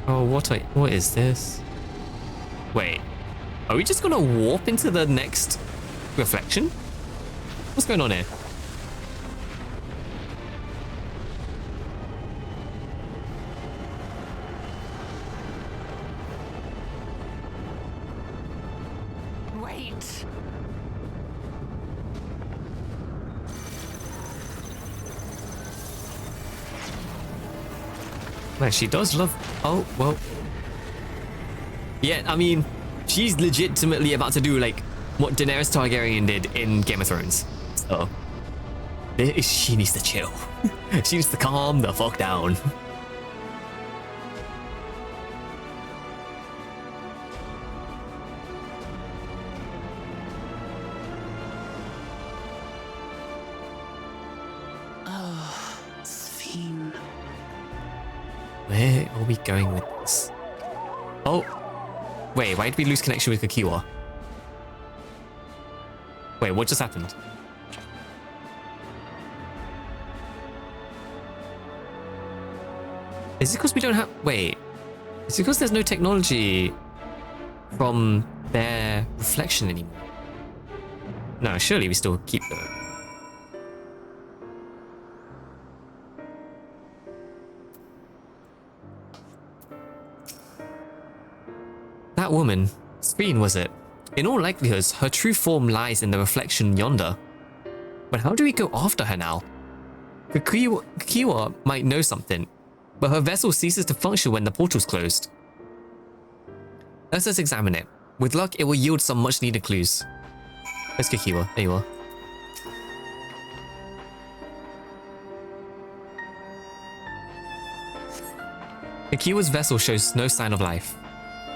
Oh, what is this? Wait, are we just gonna warp into the next reflection? What's going on here? Wait. Man, she does love... Oh, well. Yeah, I mean, she's legitimately about to do, like, what Daenerys Targaryen did in Game of Thrones. So, She needs to chill. She needs to calm the fuck down. Oh, Sphene. Where are we going with this? Oh. Wait, why did we lose connection with Kakiwa? Wait, what just happened? Is it because we don't have... Wait. Is it because there's no technology from their reflection anymore? No, surely we still keep the... That woman, Sphene was it? In all likelihood, her true form lies in the reflection yonder. But how do we go after her now? Kakiwa might know something, but her vessel ceases to function when the portal's closed. Let's just examine it. With luck, it will yield some much needed clues. Where's Kakiwa? There you are. Kakiwa's vessel shows no sign of life.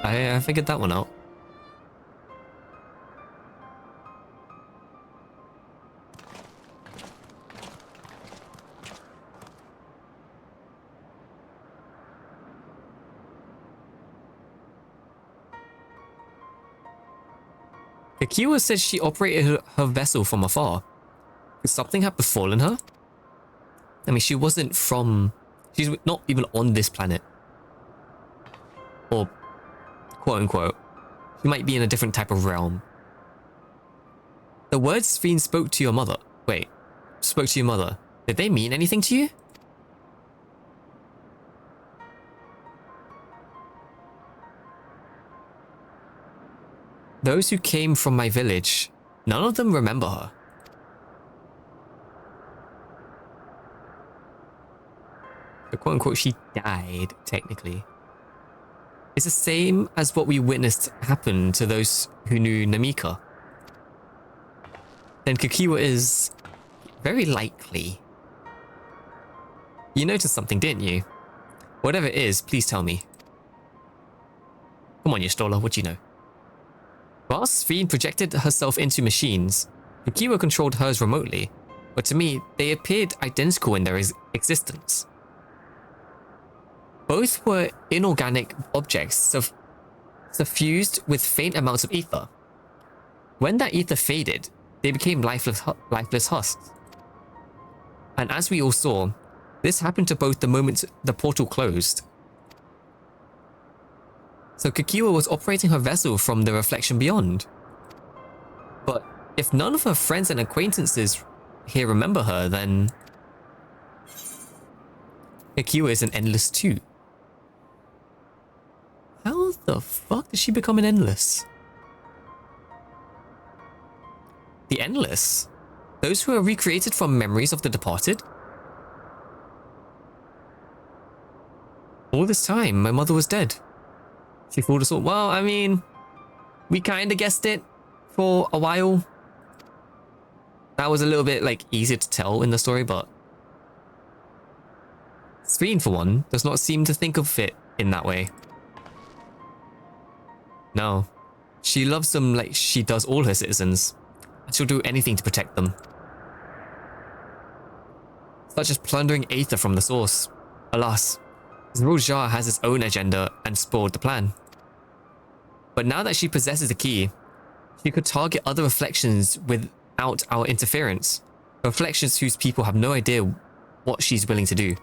I figured that one out. Kakiwa said she operated her vessel from afar. Could something have befallen her? I mean, she wasn't from... She's not even on this planet. Or, quote-unquote, she might be in a different type of realm. The words Sphene spoke to your mother... Wait, spoke to your mother. Did they mean anything to you? Those who came from my village, none of them remember her. So quote unquote, she died, technically. It's the same as what we witnessed happen to those who knew Namika. Then Kakiwa is very likely. You noticed something, didn't you? Whatever it is, please tell me. Come on, Y'shtola, what do you know? While Sphene projected herself into machines, Kakiwa controlled hers remotely, but to me, they appeared identical in their existence. Both were inorganic objects suffused with faint amounts of ether. When that ether faded, they became lifeless husks. And as we all saw, this happened to both the moment the portal closed. So Kakiwa was operating her vessel from the reflection beyond. But if none of her friends and acquaintances here remember her, then Kakiwa is an endless too. How the fuck did she become an endless? The endless? Those who are recreated from memories of the departed? All this time, my mother was dead. She fooled us all. Well, I mean, we kind of guessed it for a while. That was a little bit, like, easier to tell in the story, but Sphene, for one, does not seem to think of it in that way. No. She loves them like she does all her citizens. And she'll do anything to protect them. Such as plundering Aether from the source. Alas, Rojar has its own agenda and spoiled the plan. But now that she possesses the key, she could target other reflections without our interference. Reflections whose people have no idea what she's willing to do.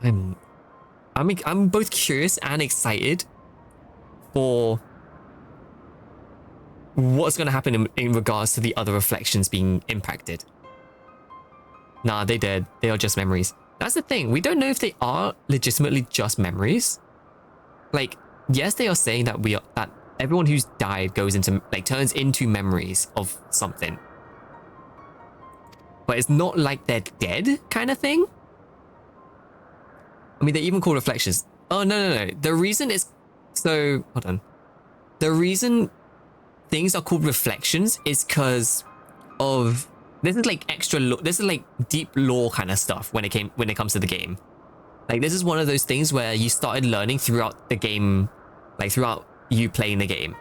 I'm both curious and excited for what's going to happen in regards to the other reflections being impacted. Nah, they dead. They are just memories. That's the thing. We don't know if they are legitimately just memories. Like, yes, they are saying that that everyone who's died goes into, like, turns into memories of something. But it's not like they're dead kind of thing. I mean, they even call reflections. Oh, no. The reason is... So, hold on. The reason things are called reflections is because of this is like extra this is like deep lore kind of stuff when it comes to the game. Like this is one of those things where you started learning throughout the game, like throughout you playing the game.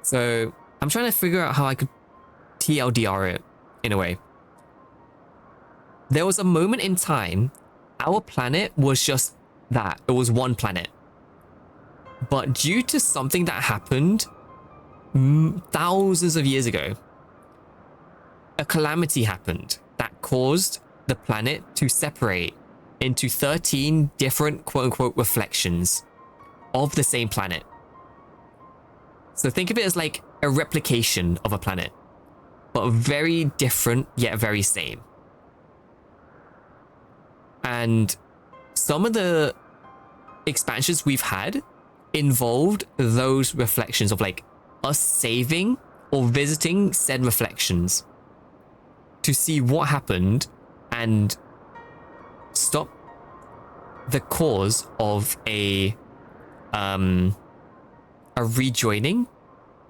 So I'm trying to figure out how I could TLDR it in a way. There was a moment in time, our planet was just that. It was one planet. But due to something that happened thousands of years ago, a calamity happened that caused the planet to separate into 13 different quote-unquote reflections of the same planet. So think of it as like a replication of a planet, but very different yet very same. And some of the expansions we've had involved those reflections of like us saving or visiting said reflections to see what happened and stop the cause of a rejoining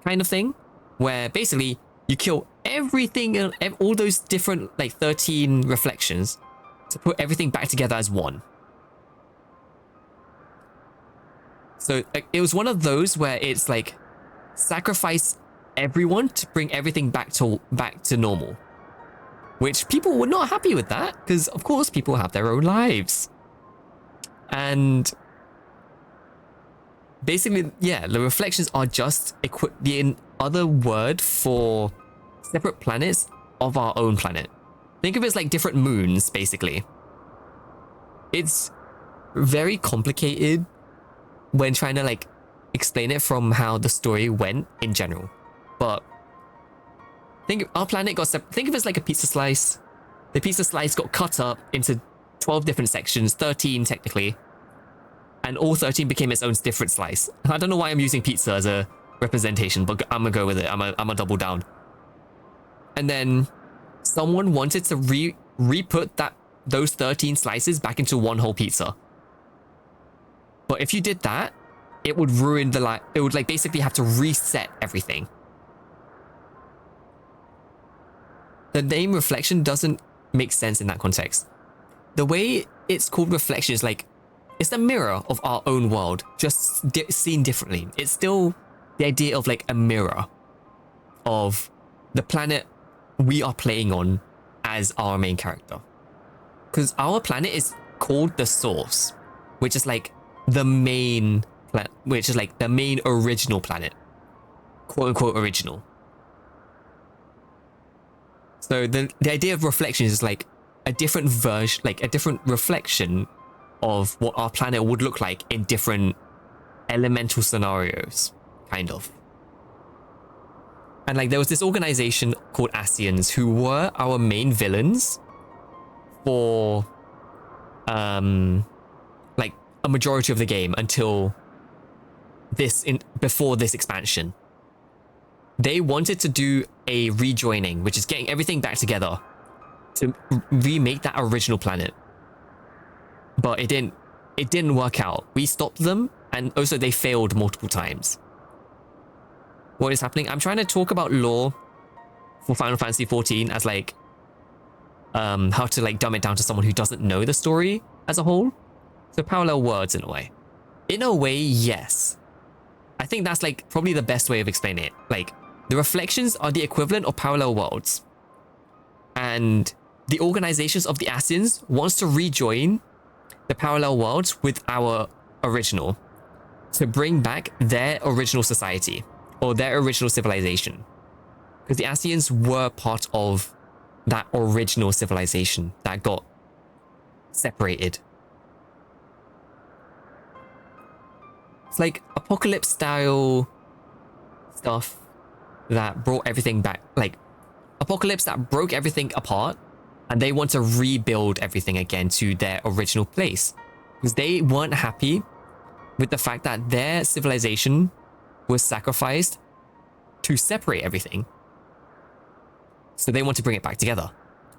kind of thing, where basically you kill everything, all those different like 13 reflections to put everything back together as one. So it was one of those where it's like sacrifice everyone to bring everything back to normal, which people were not happy with that because of course people have their own lives. And basically, yeah, the reflections are just the other word for separate planets of our own planet. Think of it as like different moons, basically. It's very complicated when trying to like explain it from how the story went in general. But think our planet think of it as like a pizza slice. The pizza slice got cut up into 12 different sections, 13 technically. And all 13 became its own different slice. I don't know why I'm using pizza as a representation, but I'm gonna go with it. I'm gonna double down. And then someone wanted to re-put those 13 slices back into one whole pizza. But if you did that, it would ruin the life. It would like basically have to reset everything. The name reflection doesn't make sense in that context. The way it's called reflection is like, it's the mirror of our own world, just seen differently. It's still the idea of like a mirror of the planet we are playing on as our main character. Because our planet is called the Source, which is like the main planet, which is like the main original planet, quote unquote original. So the idea of reflection is like a different version, like a different reflection of what our planet would look like in different elemental scenarios, kind of. And like there was this organization called Ascians who were our main villains for like a majority of the game until before this expansion. They wanted to do a rejoining, which is getting everything back together to remake that original planet. But it didn't work out. We stopped them, and also they failed multiple times. What is happening? I'm trying to talk about lore for Final Fantasy XIV as like how to like dumb it down to someone who doesn't know the story as a whole. So parallel words in a way. In a way, yes. I think that's like probably the best way of explaining it. Like the reflections are the equivalent of parallel worlds. And the organizations of the Ascians wants to rejoin the parallel worlds with our original to bring back their original society or their original civilization. Because the Ascians were part of that original civilization that got separated. It's like apocalypse style stuff that brought everything back, like apocalypse that broke everything apart, and they want to rebuild everything again to their original place because they weren't happy with the fact that their civilization was sacrificed to separate everything. So they want to bring it back together.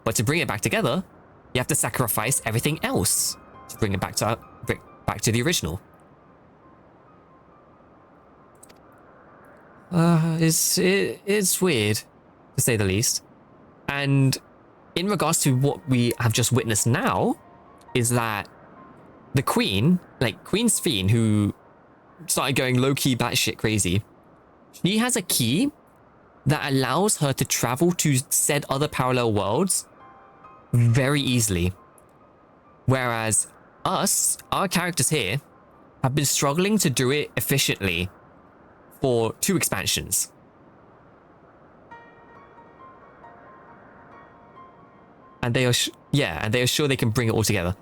But to bring it back together, you have to sacrifice everything else to bring it back to the original. It's weird, to say the least. And in regards to what we have just witnessed now, is that the Queen, like Queen Sphene, who started going low-key batshit crazy, she has a key that allows her to travel to said other parallel worlds very easily. Whereas us, our characters here, have been struggling to do it efficiently for 2 expansions. And they are and they are sure they can bring it all together.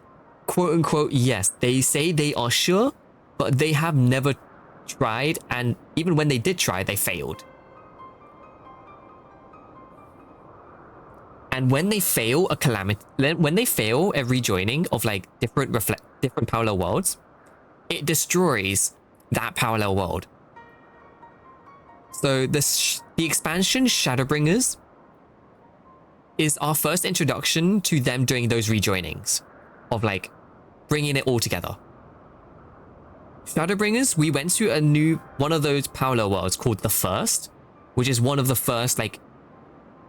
Quote unquote, yes. They say they are sure, but they have never tried, and even when they did try, they failed. And when they fail a calamity, when they fail a rejoining of like different parallel worlds, it destroys that parallel world. So the expansion Shadowbringers is our first introduction to them doing those rejoinings of like bringing it all together. Shadowbringers, we went to one of those parallel worlds called the First, which is one of the first like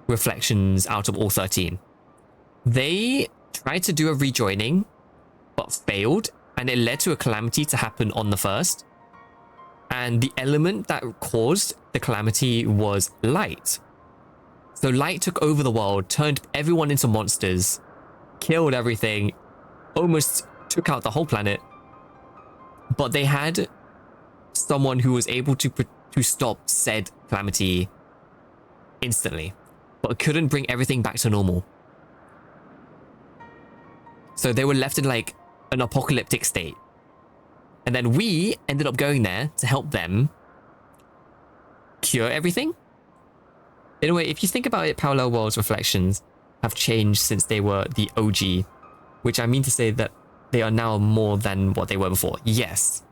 reflections out of all 13. They tried to do a rejoining but failed, and it led to a calamity to happen on the First, and the element that caused the calamity was light. So light took over the world, turned everyone into monsters, killed everything, almost took out the whole planet, but they had someone who was able to stop said calamity instantly, but couldn't bring everything back to normal. So they were left in like an apocalyptic state. And then we ended up going there to help them cure everything. In a way, if you think about it, Parallel Worlds reflections have changed since they were the OG, which I mean to say that they are now more than what they were before. Yes.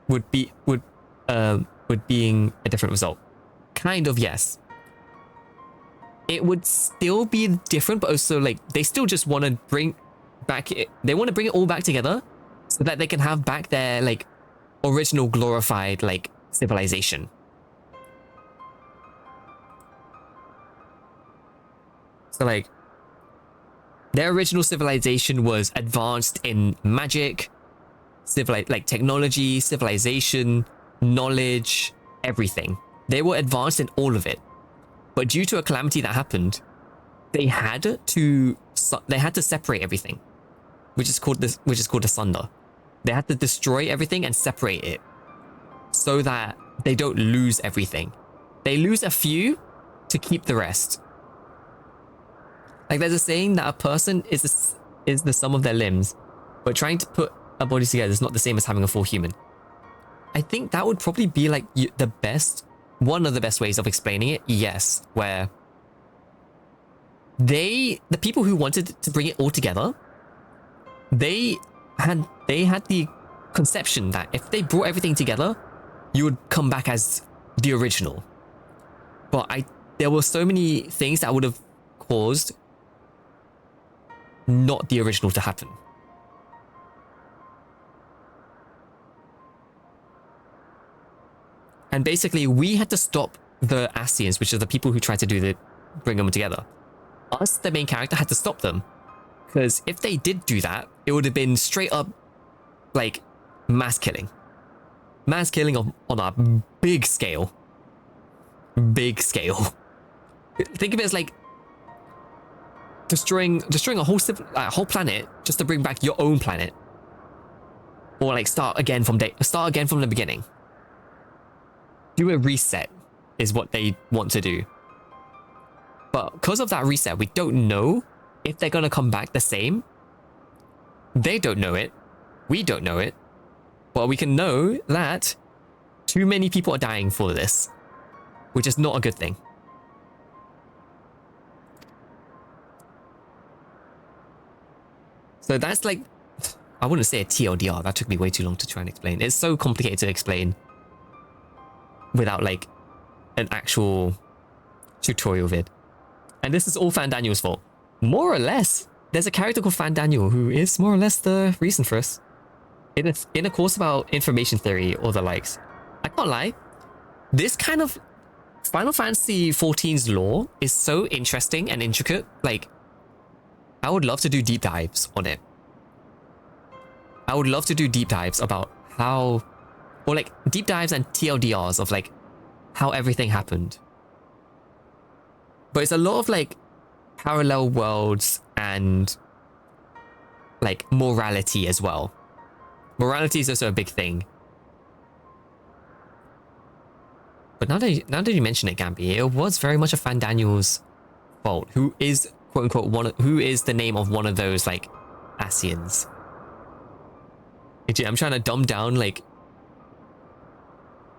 Would being a different result. Kind of, yes. It would still be different, but also like they still just want to bring it all back together so that they can have back their like original glorified like civilization. So like their original civilization was advanced in magic, like technology, civilization, knowledge, everything. They were advanced in all of it. But due to a calamity that happened, they had to separate everything, which is called a sunder. They had to destroy everything and separate it so that they don't lose everything. They lose a few to keep the rest. Like there's a saying that a person is the sum of their limbs, but trying to put a body together is not the same as having a full human. I think that would probably be like one of the best ways of explaining it, yes, where the people who wanted to bring it all together, they had the conception that if they brought everything together, you would come back as the original. But there were so many things that would have caused not the original to happen. And basically, we had to stop the Ascians, which are the people who tried to bring them together. Us, the main character, had to stop them. Because if they did do that, it would have been straight up, like, mass killing. Mass killing on a big scale. Big scale. Think of it as like destroying a whole planet just to bring back your own planet. Or like start again from the beginning. Do a reset is what they want to do. But because of that reset, we don't know if they're going to come back the same. They don't know it. We don't know it. But we can know that too many people are dying for this, which is not a good thing. So that's like, I wouldn't say a TLDR. That took me way too long to try and explain. It's so complicated to explain without like an actual tutorial vid. And this is all Fan Daniel's fault. More or less. There's a character called Fan Daniel who is more or less the reason for us. In a course about information theory or the likes. I can't lie. This kind of Final Fantasy XIV's lore is so interesting and intricate. Like, I would love to do deep dives on it. I would love to do deep dives about how, or like deep dives and TLDRs of like how everything happened. But it's a lot of like parallel worlds and like morality as well. Morality is also a big thing. But now that you mention it, Gambi, it was very much a Fandaniel's fault, who is quote unquote who is the name of one of those like Asians. I'm trying to dumb down like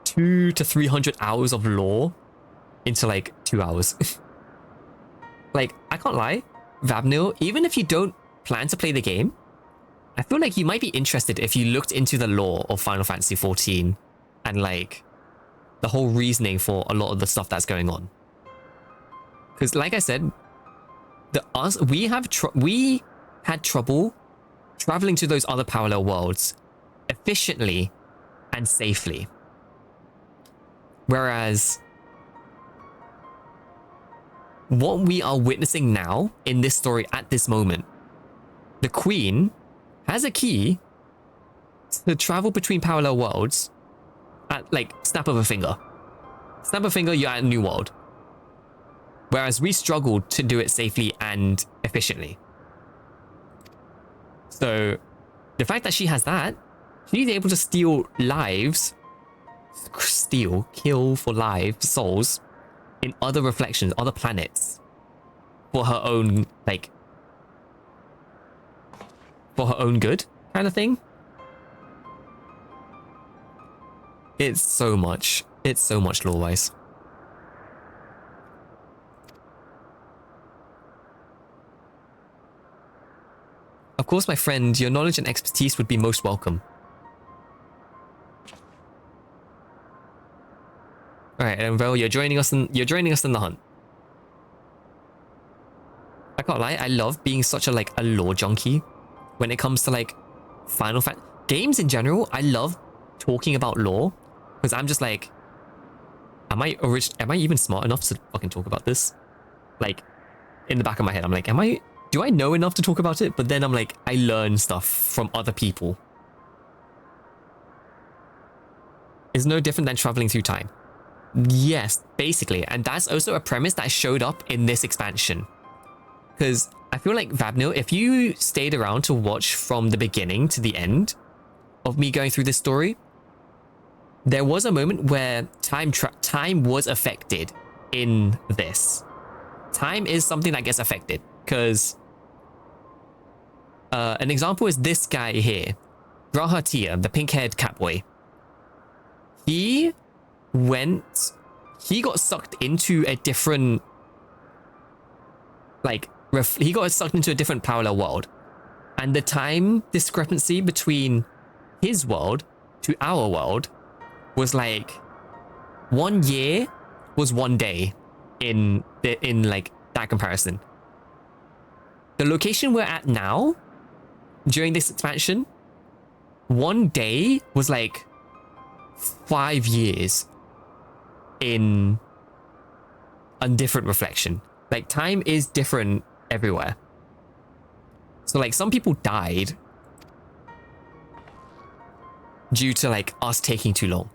200 to 300 hours of lore into like 2 hours. Like, I can't lie, Vabnil, even if you don't plan to play the game, I feel like you might be interested if you looked into the lore of Final Fantasy XIV and like the whole reasoning for a lot of the stuff that's going on. Because like I said, we had trouble traveling to those other parallel worlds efficiently and safely. Whereas what we are witnessing now in this story at this moment, the Queen has a key to travel between parallel worlds at like snap of a finger. Snap of a finger, you're at a new world. Whereas we struggled to do it safely and efficiently. So the fact that she has that, she's able to steal lives, kill for lives, souls in other reflections, other planets for her own, like, for her own good kind of thing. It's so much lore-wise. Of course, my friend, your knowledge and expertise would be most welcome. Alright, and Vel, you're joining us in the hunt. I can't lie, I love being such a lore junkie when it comes to like Final Fantasy games in general. I love talking about lore because I'm just like, am I even smart enough to fucking talk about this? Like, in the back of my head, I'm like, do I know enough to talk about it? But then I'm like, I learn stuff from other people. It's no different than traveling through time. Yes, basically. And that's also a premise that showed up in this expansion. Because I feel like, Vabnil, if you stayed around to watch from the beginning to the end of me going through this story, there was a moment where time was affected in this. Time is something that gets affected. Because an example is this guy here, Rahatia, the pink-haired catboy. He got sucked into a different, he got sucked into a different parallel world. And the time discrepancy between his world to our world was like 1 year was 1 day in that comparison. The location we're at now, during this expansion, 1 day was like 5 years in a different reflection. Like, time is different everywhere. So like, some people died due to like us taking too long.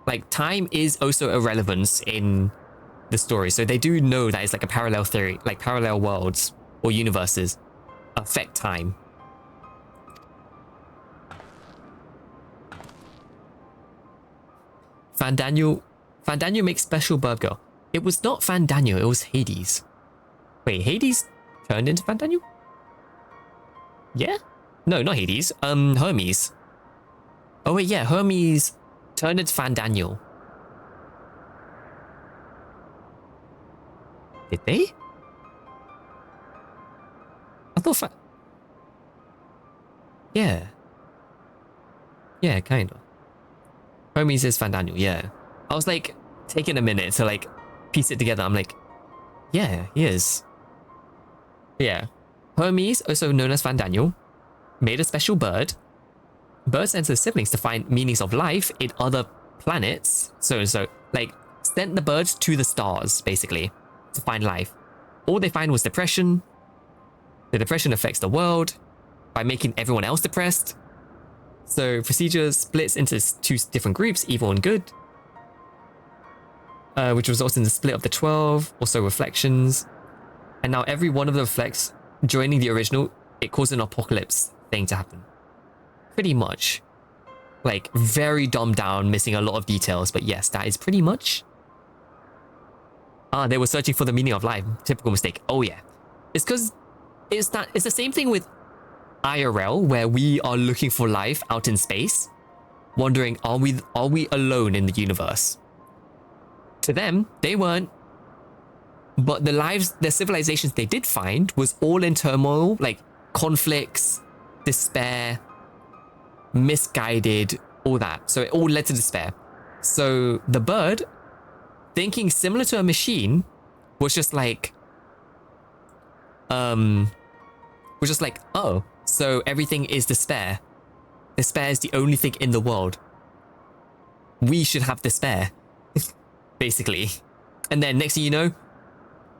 Like, time is also a relevance in the story, so they do know that it's like a parallel theory, like parallel worlds or universes affect time. Fandaniel makes special burger. It was not Fandaniel, it was Hades. Wait, Hades turned into Fandaniel? Yeah? No, not Hades. Hermes. Oh wait, yeah, Hermes turned into Fandaniel. Did they? I thought yeah. Yeah, kind of. Hermes is Fandaniel, yeah. I was like, taking a minute to like piece it together. I'm like, yeah, he is. Yeah. Hermes, also known as Fandaniel, made a special bird. Birds send their siblings to find meanings of life in other planets. So, like, sent the birds to the stars, basically, to find life. All they find was depression. The depression affects the world by making everyone else depressed. So procedure splits into 2 different groups, evil and good, which results in the split of the 12, also reflections. And now every one of the reflects joining the original, it caused an apocalypse thing to happen. Pretty much. Like, very dumbed down, missing a lot of details, but yes, that is pretty much. They were searching for the meaning of life. Typical mistake. Oh yeah. It's because it's the same thing with IRL, where we are looking for life out in space, wondering, are we alone in the universe? To them, they weren't. But the civilizations they did find was all in turmoil, like conflicts, despair, misguided, all that. So it all led to despair. So the bird, thinking similar to a machine, was just like, oh, so everything is despair. Despair is the only thing in the world. We should have despair, basically. And then next thing you know,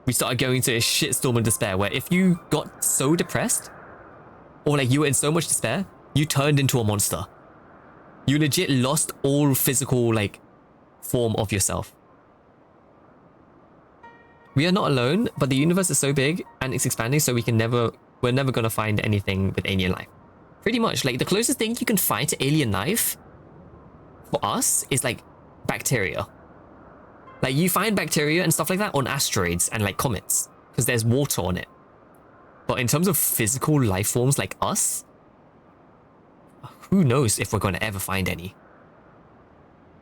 we started going to a shitstorm of despair, where if you got so depressed, or like you were in so much despair, you turned into a monster. You legit lost all physical, like, form of yourself. We are not alone, but the universe is so big and it's expanding, so we're never gonna find anything with alien life. Pretty much, like, the closest thing you can find to alien life for us is like bacteria. Like, you find bacteria and stuff like that on asteroids and like comets, because there's water on it. But in terms of physical life forms like us, who knows if we're going to ever find any?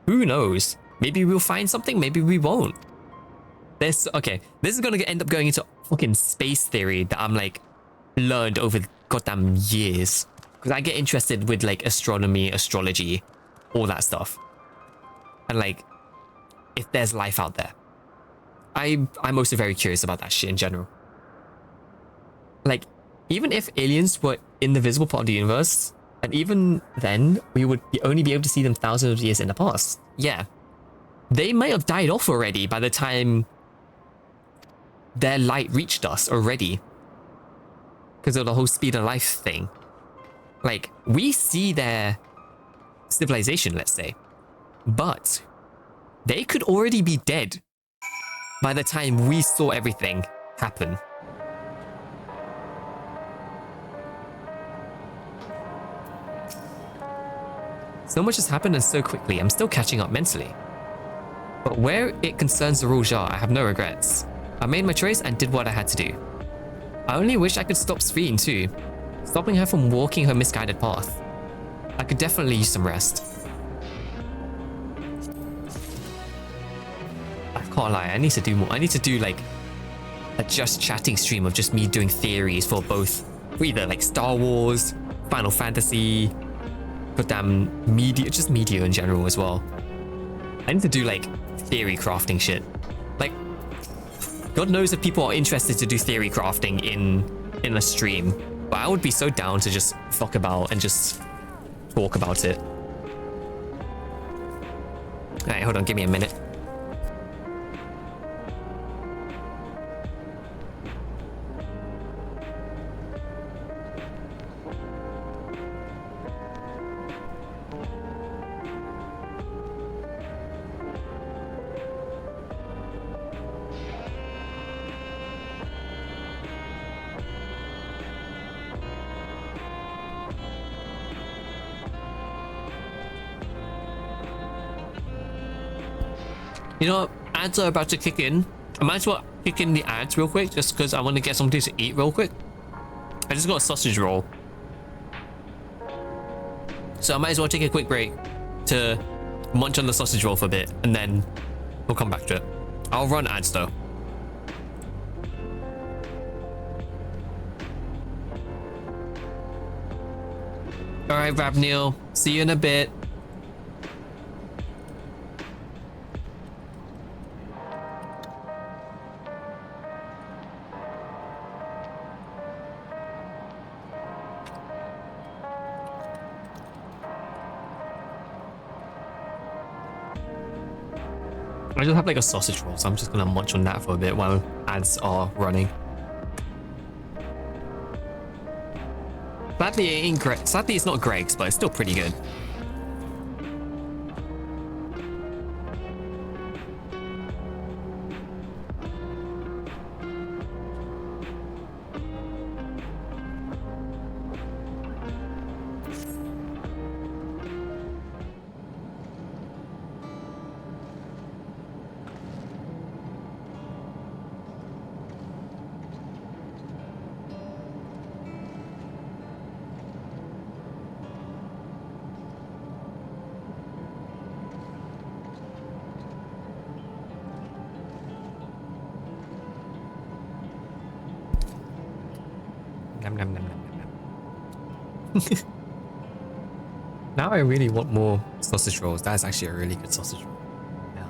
Who knows? Maybe we'll find something, maybe we won't. Okay, this is going to end up going into fucking space theory that I'm like learned over goddamn years. Because I get interested with like astronomy, astrology, all that stuff. And like, if there's life out there. I'm also very curious about that shit in general. Like, even if aliens were in the visible part of the universe, and even then, we would only be able to see them thousands of years in the past. Yeah. They might have died off already by the time their light reached us already. Because of the whole speed of life thing. Like, we see their civilization, let's say. But they could already be dead by the time we saw everything happen. So much has happened and so quickly, I'm still catching up mentally. But where it concerns the Royal Jar, I have no regrets. I made my choice and did what I had to do. I only wish I could stop Sphene too, stopping her from walking her misguided path. I could definitely use some rest. I can't lie, I need to do more. I need to do like a just chatting stream of just me doing theories for either like Star Wars, Final Fantasy, goddamn media, just media in general as well. I need to do like theory crafting shit. Like, God knows if people are interested to do theory crafting in a stream, but I would be so down to just fuck about and just talk about it. Alright, hold on, give me a minute. You know what? Ads are about to kick in. I might as well kick in the ads real quick, just because I want to get something to eat real quick. I just got a sausage roll. So I might as well take a quick break to munch on the sausage roll for a bit, and then we'll come back to it. I'll run ads though. Alright, Rabneil. See you in a bit. I just have like a sausage roll, so I'm just gonna munch on that for a bit while ads are running. Sadly, it ain't Greg. Sadly, it's not Greg's, but it's still pretty good. Nom, nom, nom, nom, nom, nom. Now I really want more sausage rolls. That is actually a really good sausage roll. Yeah.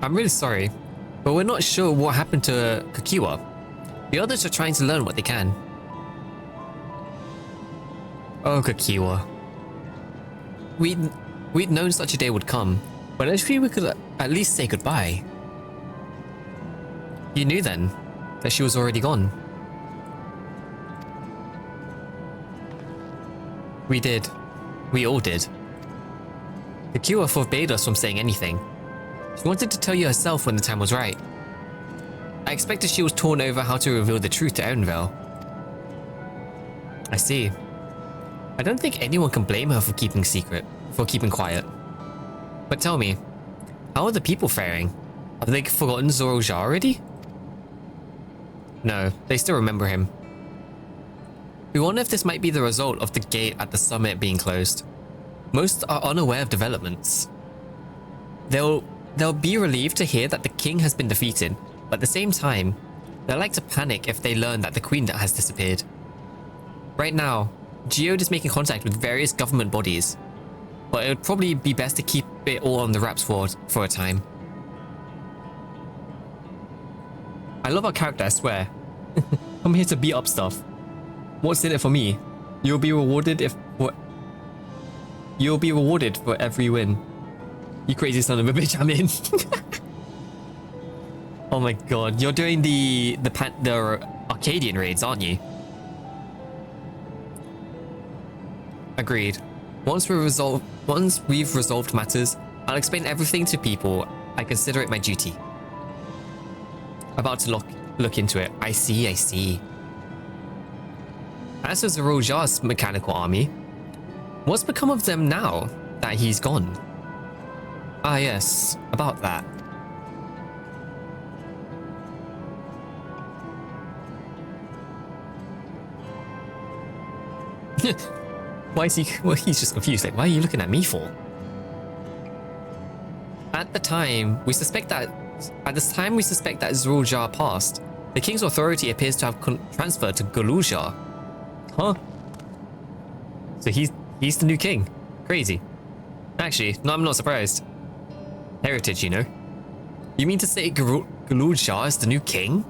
I'm really sorry, but we're not sure what happened to Kakiwa. The others are trying to learn what they can. Oh, Kakiwa. We'd known such a day would come, but I wish we could at least say goodbye. You knew then that she was already gone. We did. We all did. Kakiwa forbade us from saying anything. She wanted to tell you herself when the time was right. I expected she was torn over how to reveal the truth to Erenvale. I see. I don't think anyone can blame her for keeping quiet. But tell me, how are the people faring? Have they forgotten Zoroja already? No, they still remember him. We wonder if this might be the result of the gate at the summit being closed. Most are unaware of developments. They'll be relieved to hear that the king has been defeated, but at the same time, they'll like to panic if they learn that the queen has disappeared. Right now, Geode is making contact with various government bodies, but it would probably be best to keep it all on the wraps for a time. I love our character, I swear. I'm here to beat up stuff. What's in it for me? You'll be rewarded for every win. You crazy son of a bitch, I'm in. Oh my god, you're doing the Arcadian raids, aren't you? Agreed. Once we've resolved matters, I'll explain everything to people. I consider it my duty. About to look into it. I see. As for Zoroja's mechanical army, what's become of them now that he's gone? Ah yes, about that. Why is he? Well, he's just confused. Like, why are you looking at me for? At the time we suspect that Zoroja passed, the king's authority appears to have transferred to Galuja. Huh? So he's the new king. Crazy. Actually, no, I'm not surprised. Heritage, you know. You mean to say Galuja is the new king?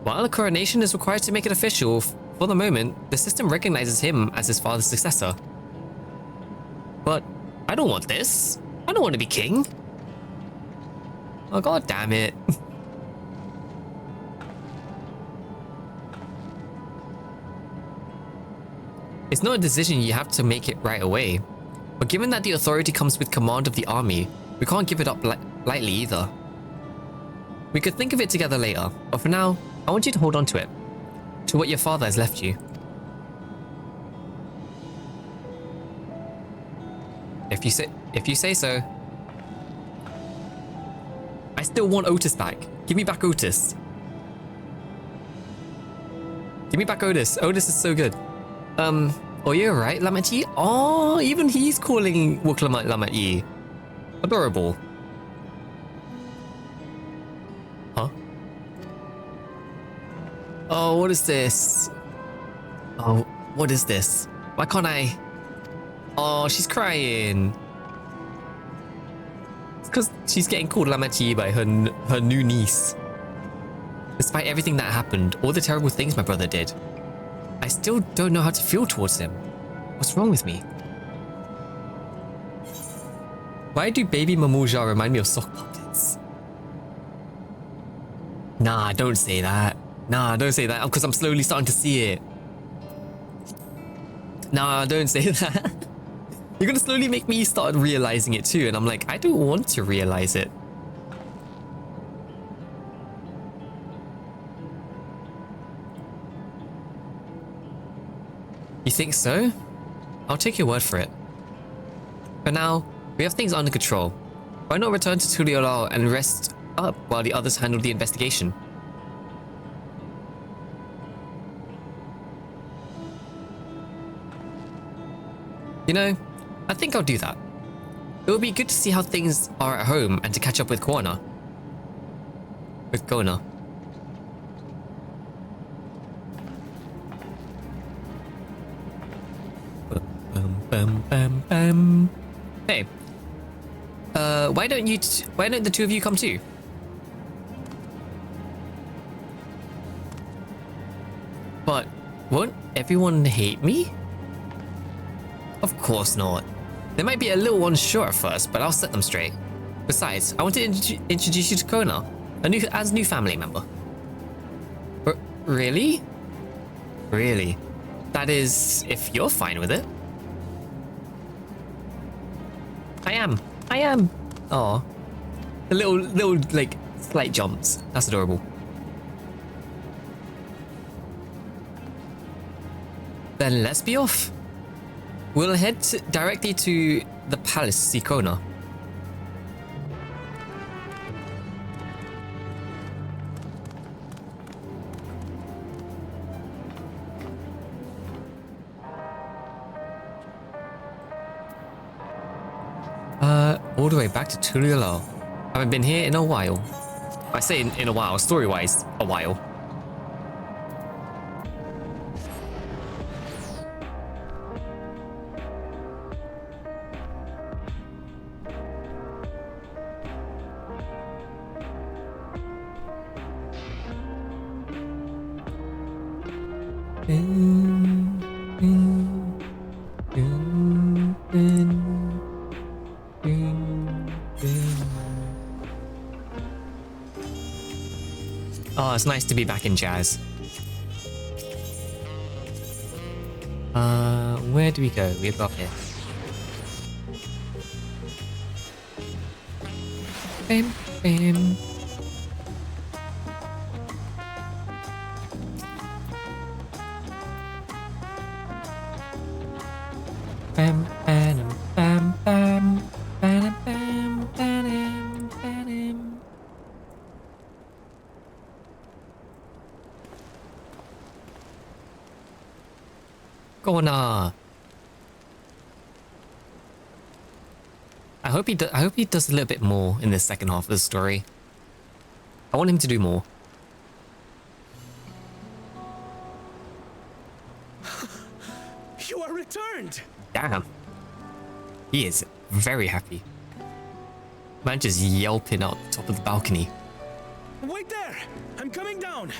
While the coronation is required to make it official, for the moment, the system recognizes him as his father's successor. But I don't want this. I don't want to be king. Oh, god damn it. It's not a decision you have to make it right away. But given that the authority comes with command of the army, we can't give it up lightly either. We could think of it together later, but for now, I want you to hold on to it. To what your father has left you. If you say so. I still want Otis back. Give me back Otis. Give me back Otis. Otis is so good. Oh, you're right, Lamati. Oh, even he's calling Wuklamat Lamati. Adorable. Huh? Oh, what is this? Oh, what is this? Why can't I? Oh, she's crying. It's because she's getting called Lamachi by her new niece. Despite everything that happened, all the terrible things my brother did, I still don't know how to feel towards him. What's wrong with me? Why do baby Mamuja remind me of sock puppets? Nah, don't say that. Nah, don't say that, because I'm slowly starting to see it. Nah, don't say that. You're gonna slowly make me start realizing it too, and I'm like, I don't want to realize it. You think so? I'll take your word for it. For now, we have things under control. Why not return to Tuliolao and rest up while the others handle the investigation? You know, I think I'll do that. It would be good to see how things are at home and to catch up with Kona. With Kona. Hey, why don't the two of you come too? But won't everyone hate me? Of course not. They might be a little unsure at first, but I'll set them straight. Besides, I want to introduce you to Kona, as a new family member. Really? Really? That is, if you're fine with it. I am. Aw. The little, like, slight jumps. That's adorable. Then let's be off. We'll head directly to the palace, see Kona. All the way back to Tuliolao. Haven't been here in a while. I say in a while, story-wise, a while. Oh, it's nice to be back in jazz. Where do we go? We go up here. Bam, bam. Bam, bam, bam, bam, bam, bam, bam, bam. Kona. I hope he does a little bit more in this second half of the story. I want him to do more. You are returned. Damn. He is very happy. Man just yelping up top of the balcony. Wait there! I'm coming down!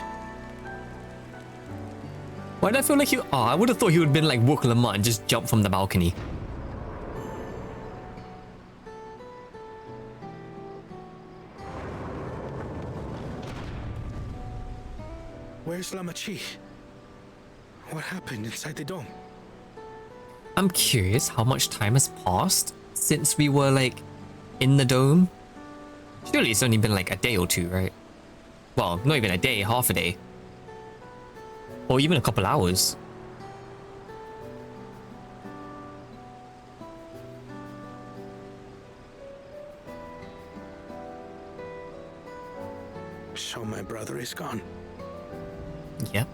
Why did I feel like he... Oh, I would have thought he would have been like Wook Lamont and just jumped from the balcony. Where's Lamachi? What happened inside the dome? I'm curious how much time has passed since we were like in the dome. Surely it's only been like a day or two, right? Well, not even a day, half a day. Or even a couple hours. So my brother is gone. Yep.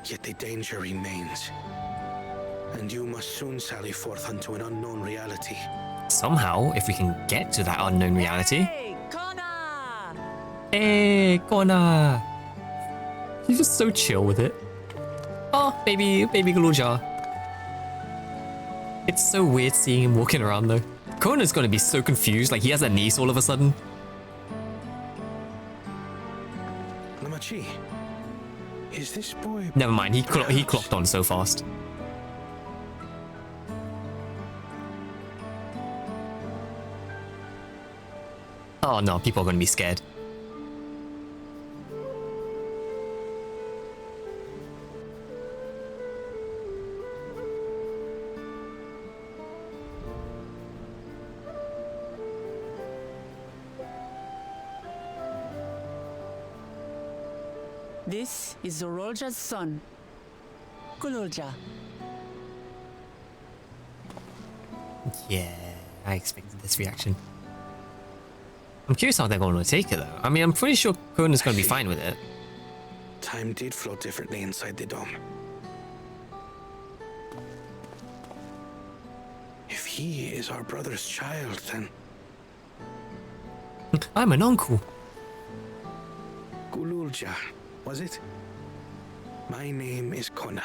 Yet the danger remains. And you must soon sally forth unto an unknown reality. Somehow, if we can get to that unknown reality. Hey, Kona! Hey, Kona. He's just so chill with it. Oh, baby Galuja. It's so weird seeing him walking around though. Kona's gonna be so confused, like he has a niece all of a sudden. Namachi, is this boy... Never mind, he clocked on so fast. Oh no, people are gonna be scared. This is Zorolja's son, Gululja. Yeah, I expected this reaction. I'm curious how they're going to take it though. I mean, I'm pretty sure Kona's going to be fine with it. Time did flow differently inside the dome. If he is our brother's child, then... I'm an uncle. Gululja, was it? My name is Kona,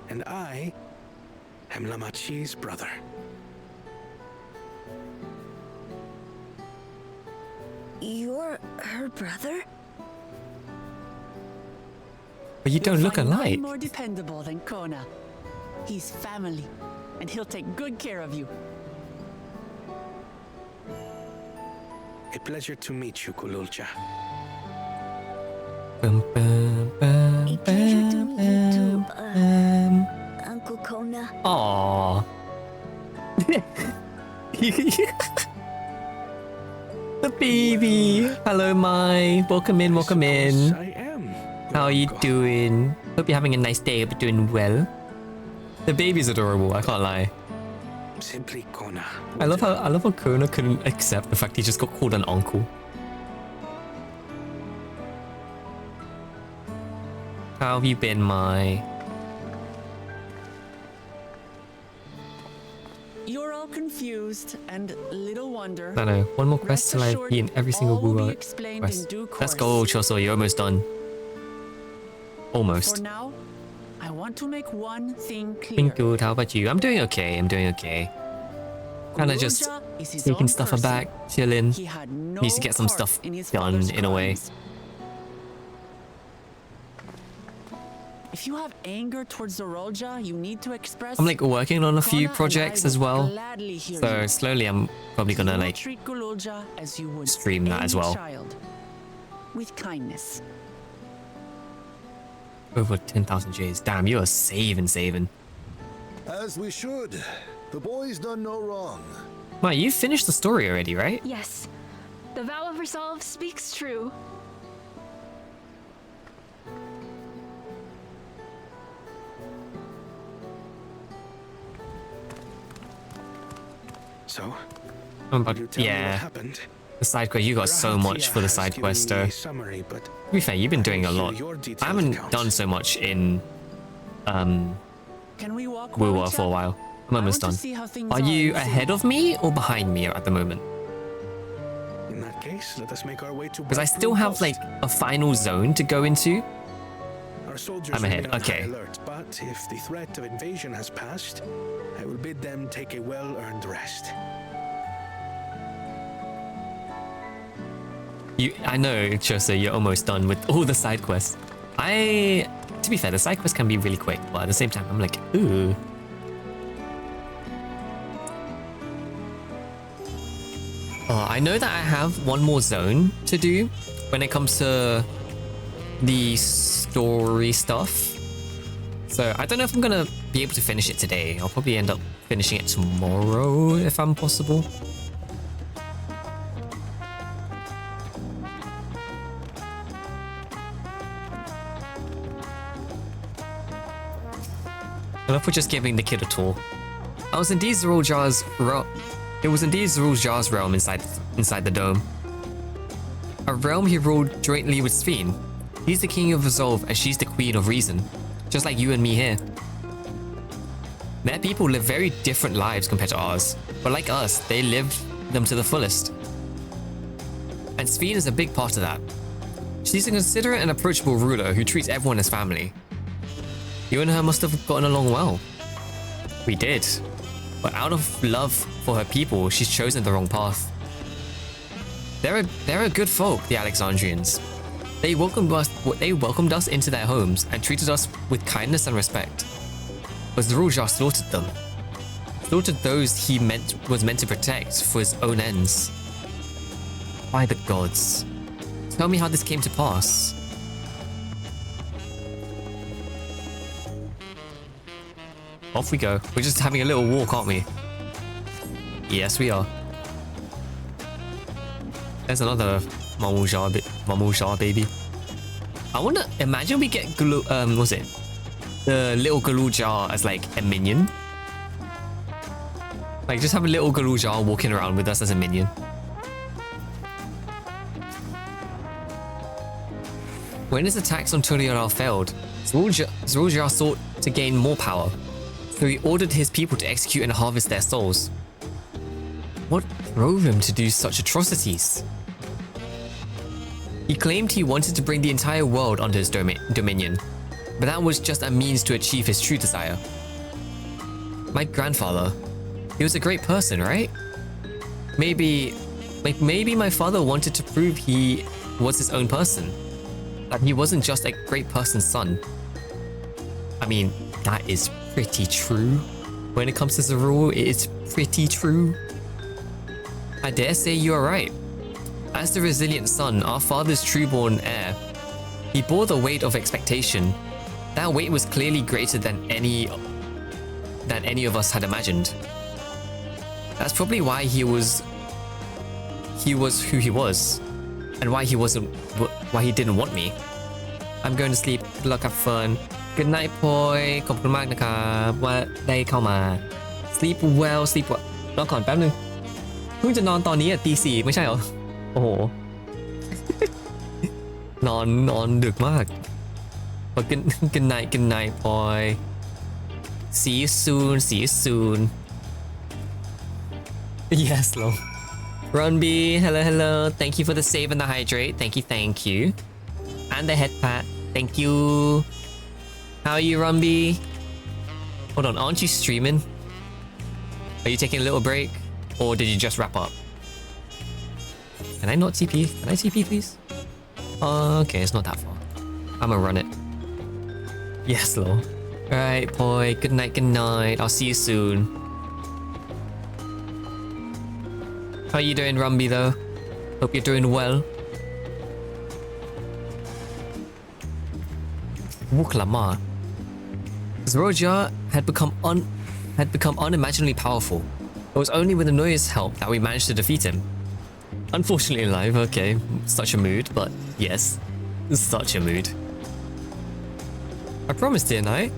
and I am Namachi's brother. You're her brother? But you don't look alike. More dependable than Kona. He's family, and he'll take good care of you. A pleasure to meet you, Gululja. A pleasure to meet you too, Uncle Kona. Aww. The baby. Hello, Mai. Welcome in, welcome in. I am. How are you doing? Hope you're having a nice day. Hope you're doing well. The baby's adorable, I can't lie. Simply Kona. I love how Kona couldn't accept the fact he just got called an uncle. How have you been, Mai? You're all confused, and little wonder. I know. One more quest till I've beaten every single Wu quest. Let's go, Choso. You're almost done. Almost. For now, I want to make one thing clear. Been good. How about you? I'm doing okay. I'm doing okay. Kinda just taking stuff aback, chilling. Needs to get some stuff done in a way. If you have anger towards Zorolja, you need to express. I'm like working on a few Kona projects as well. So slowly I'm probably gonna like treat Gululja as you would stream that as well. Child, with kindness. Over 10,000 J's. Damn, you are saving. As we should. The boy's done no wrong. Mai, you finished the story already, right? Yes. The vow of resolve speaks true. So? Yeah. The side quest, you got so much for the side quest though. Summary, but to be fair, you've been doing a lot. I haven't done so much in Wu for a while. I'm almost done. Are you ahead of me or behind me at the moment? In that case, let us make our way to. Because I still have like a final zone to go into. Our soldiers I'm ahead. remain on Okay. high alert, but if the threat of invasion has passed, I will bid them take a well-earned rest. I know, Choso, you're almost done with all the side quests. To be fair, the side quests can be really quick, but at the same time, I'm like, ooh. Oh, I know that I have one more zone to do when it comes to the story stuff. So I don't know if I'm gonna be able to finish it today. I'll probably end up finishing it tomorrow if I'm possible. I love for just giving the kid a tour. I was indeed Zorolja's It was indeed Zorolja's realm inside the dome. A realm he ruled jointly with Sphene. He's the king of resolve and she's the queen of reason. Just like you and me here. Their people live very different lives compared to ours. But like us, they lived them to the fullest. and Sphene is a big part of that. She's a considerate and approachable ruler who treats everyone as family. You and her must have gotten along well. We did. But out of love for her people, she's chosen the wrong path. They're a good folk, the Alexandrians. They welcomed us into their homes and treated us with kindness and respect. But Zroja slaughtered them. Slaughtered those he was meant to protect for his own ends. By the gods. Tell me how this came to pass. Off we go. We're just having a little walk, aren't we? Yes, we are. There's another Mamusha baby. I wonder, imagine we get what's it? The little Galuja as like a minion. Like just have a little Galuja walking around with us as a minion. When his attacks on Turiel failed, Zroja sought to gain more power, so he ordered his people to execute and harvest their souls. What drove him to do such atrocities? He claimed he wanted to bring the entire world under his dominion, but that was just a means to achieve his true desire. My grandfather, he was a great person, right? Maybe my father wanted to prove he was his own person. That he wasn't just a great person's son. I mean, that is pretty true. When it comes to Zerul, it is pretty true. I dare say you are right. As the resilient son, our father's true-born heir, he bore the weight of expectation. That weight was clearly greater than any of us had imagined. That's probably why he was who he was, and why he didn't want me. I'm going to sleep. Good luck, have fun. Good night, boy. ขอบคุณมากนะครับว่าได้เข้ามา Sleep well, sleep well. นอนก่อนแป๊บนึงเพิ่งจะนอนตอนนี้อ่ะตี 4ไม่ใช่เหรอโอ้โห นอนดึกมาก But good night, boy. See you soon. Yes, lol. Runby, hello. Thank you for the save and the hydrate. Thank you. And the head pat. Thank you. How are you, Runby? Hold on, aren't you streaming? Are you taking a little break? Or did you just wrap up? Can I not TP? Can I TP, please? Okay, it's not that far. I'ma run it. Yes, lol. Alright, boy. Good night. I'll see you soon. How you doing, Rumby, though? Hope you're doing well. Wuklama. Zroja had become unimaginably powerful. It was only with Anoya's help that we managed to defeat him. Unfortunately alive, okay. Such a mood, but yes. Such a mood. I promised, didn't I?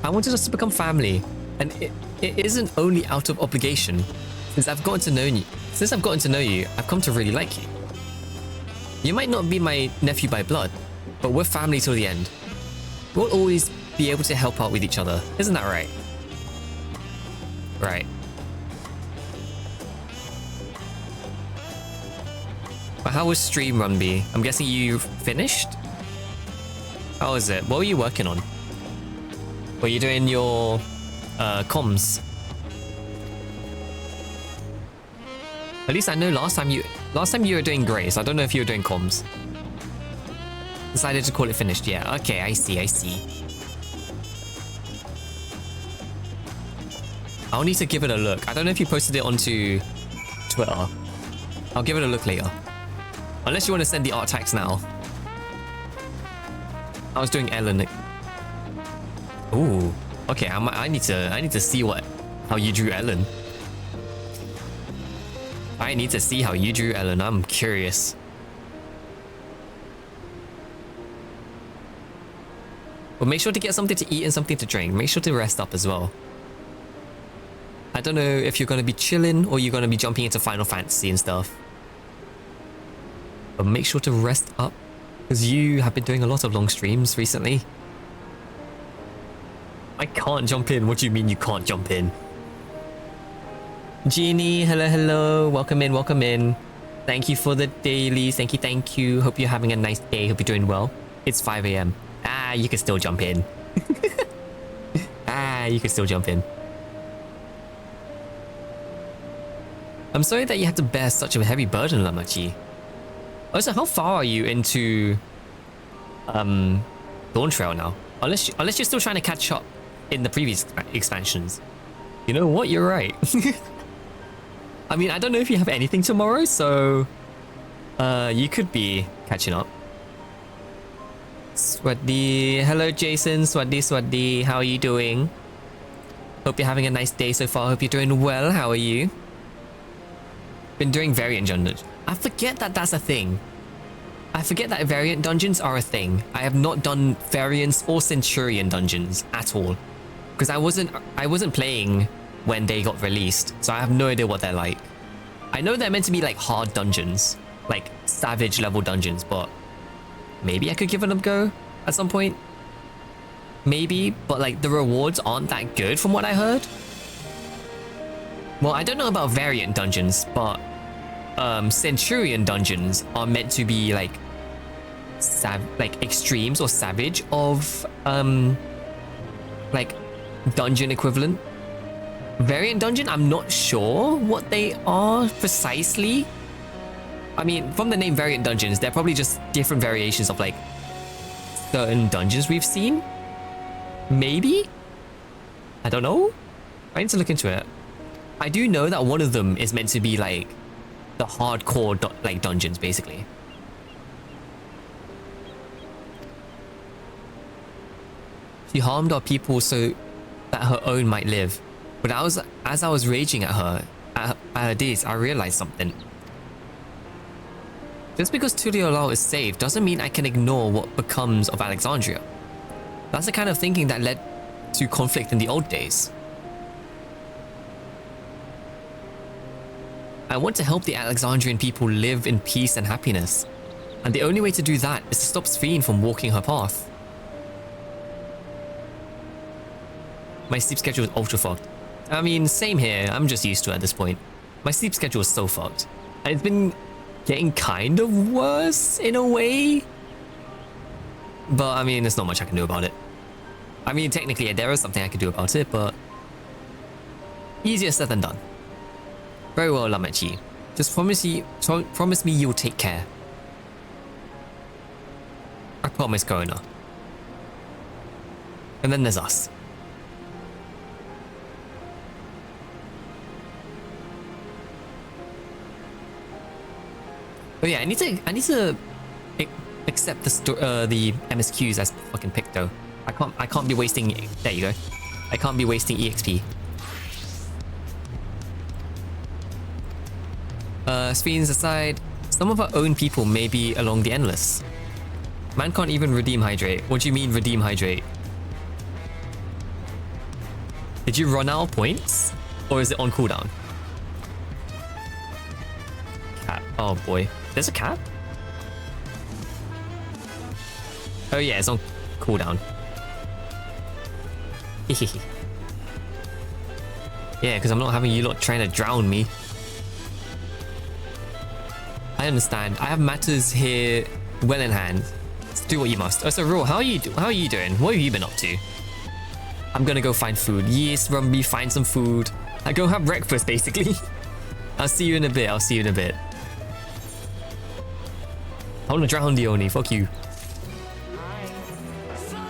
I wanted us to become family. And it isn't only out of obligation. Since I've gotten to know you, I've come to really like you. You might not be my nephew by blood, but we're family till the end. We'll always be able to help out with each other. Isn't that right? Right. But how was stream, Runby? I'm guessing you finished? How is it? What were you working on? Were you doing your comms? At least I know last time you were doing Grace. I don't know if you were doing comms. Decided to call it finished. Yeah, okay, I see. I'll need to give it a look. I don't know if you posted it onto Twitter. I'll give it a look later. Unless you want to send the art tags now. I was doing Ellen. Ooh. Okay, I need to see how you drew Ellen. I need to see how you drew Ellen. I'm curious. But make sure to get something to eat and something to drink. Make sure to rest up as well. I don't know if you're going to be chilling or you're going to be jumping into Final Fantasy and stuff. But make sure to rest up, because you have been doing a lot of long streams recently. I can't jump in. What do you mean you can't jump in? Genie, hello. Welcome in. Thank you for the dailies. Thank you, thank you. Hope you're having a nice day. Hope you're doing well. It's 5 a.m. Ah, you can still jump in. Ah, you can still jump in. I'm sorry that you had to bear such a heavy burden, Lamachi. Also, how far are you into Dawntrail now? Unless you're still trying to catch up in the previous expansions. You know what? You're right. I mean, I don't know if you have anything tomorrow, so you could be catching up. Swaddi. Hello, Jason. Swaddi, Swaddi. How are you doing? Hope you're having a nice day so far. Hope you're doing well. How are you? Been doing variant dungeons. I forget that that's a thing. I forget that variant dungeons are a thing. I have not done variants or Centurion dungeons at all. Because I wasn't playing when they got released, so I have no idea what they're like. I know they're meant to be like hard dungeons, like savage level dungeons, but maybe I could give it a go at some point. Maybe, but like the rewards aren't that good from what I heard. Well, I don't know about variant dungeons, but Centurion dungeons are meant to be like extremes or savage of like dungeon equivalent. Variant dungeon, I'm not sure what they are precisely. I mean, from the name variant dungeons, they're probably just different variations of like certain dungeons we've seen. Maybe? I don't know. I need to look into it. I do know that one of them is meant to be like the hardcore like dungeons, basically. She harmed our people so that her own might live. But as I was raging at her deeds, I realized something. Just because Tuliolal is saved doesn't mean I can ignore what becomes of Alexandria. That's the kind of thinking that led to conflict in the old days. I want to help the Alexandrian people live in peace and happiness. And the only way to do that is to stop Sphene from walking her path. My sleep schedule is ultra fucked. I mean, same here. I'm just used to it at this point. My sleep schedule is so fucked. And it's been getting kind of worse in a way. But I mean, there's not much I can do about it. I mean, technically, there is something I can do about it, but easier said than done. Very well, Lamachi. Just promise me you'll take care. I promise, Corona. And then there's us. Oh yeah, I need to accept the MSQs as fucking picked though. I can't be wasting. There you go. I can't be wasting EXP. Sphenes aside, some of our own people may be along the Endless. Man can't even redeem hydrate. What do you mean redeem hydrate? Did you run out of points? Or is it on cooldown? Cat. Oh boy. There's a cat? Oh yeah, it's on cooldown. Yeah, because I'm not having you lot trying to drown me. I understand. I have matters here well in hand. So do what you must. Oh, so Raw, how are you doing? What have you been up to? I'm gonna go find food. Yes, Rumby, find some food. I go have breakfast, basically. I'll see you in a bit. I'll see you in a bit. I wanna drown the Oni. Fuck you.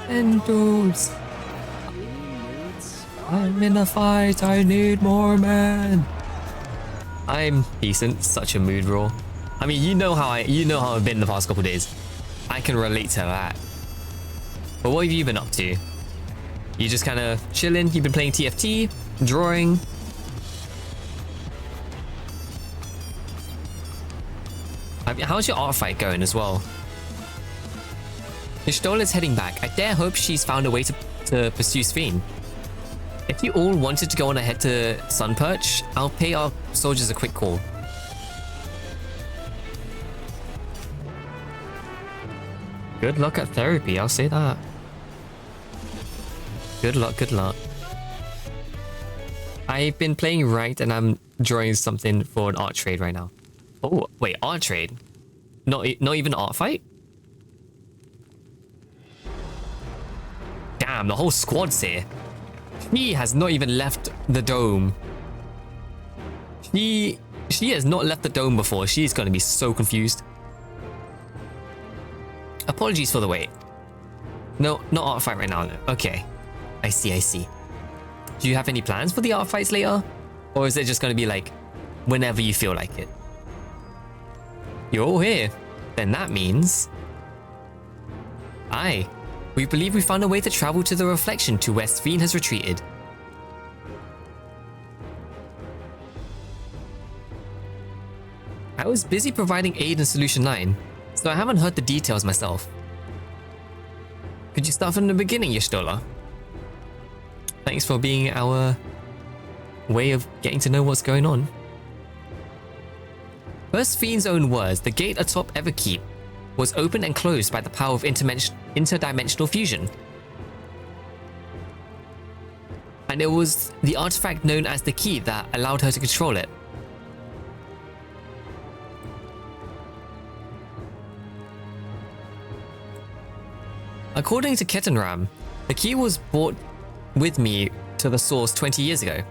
And dudes. I'm in a fight. I need more men. I'm decent. Such a mood, Raw. I mean, you know how I've been the past couple days. I can relate to that. But what have you been up to? You just kind of chilling? You've been playing TFT, drawing. How's your art fight going as well? Ishtola's heading back. I dare hope she's found a way to pursue Sphene. If you all wanted to go on ahead to Sunperch, I'll pay our soldiers a quick call. Good luck at therapy, I'll say that. Good luck, good luck. I've been playing ranked and I'm drawing something for an art trade right now. Oh, wait, art trade? Not even art fight? Damn, the whole squad's here. She has not even left the dome. She has not left the dome before. She's gonna be so confused. Apologies for the wait. No, not art fight right now. Okay. I see. Do you have any plans for the art fights later? Or is it just gonna be like, whenever you feel like it? You're all here. Then that means... Aye. We believe we found a way to travel to the reflection to where Sphene has retreated. I was busy providing aid in Solution 9, so I haven't heard the details myself. Could you start from the beginning, Y'shtola? Thanks for being our way of getting to know what's going on. Per Sphene's own words, the gate atop Everkeep was opened and closed by the power of interdimensional fusion. And it was the artifact known as the key that allowed her to control it. According to Ketenram, the key was brought with me to the source 20 years ago.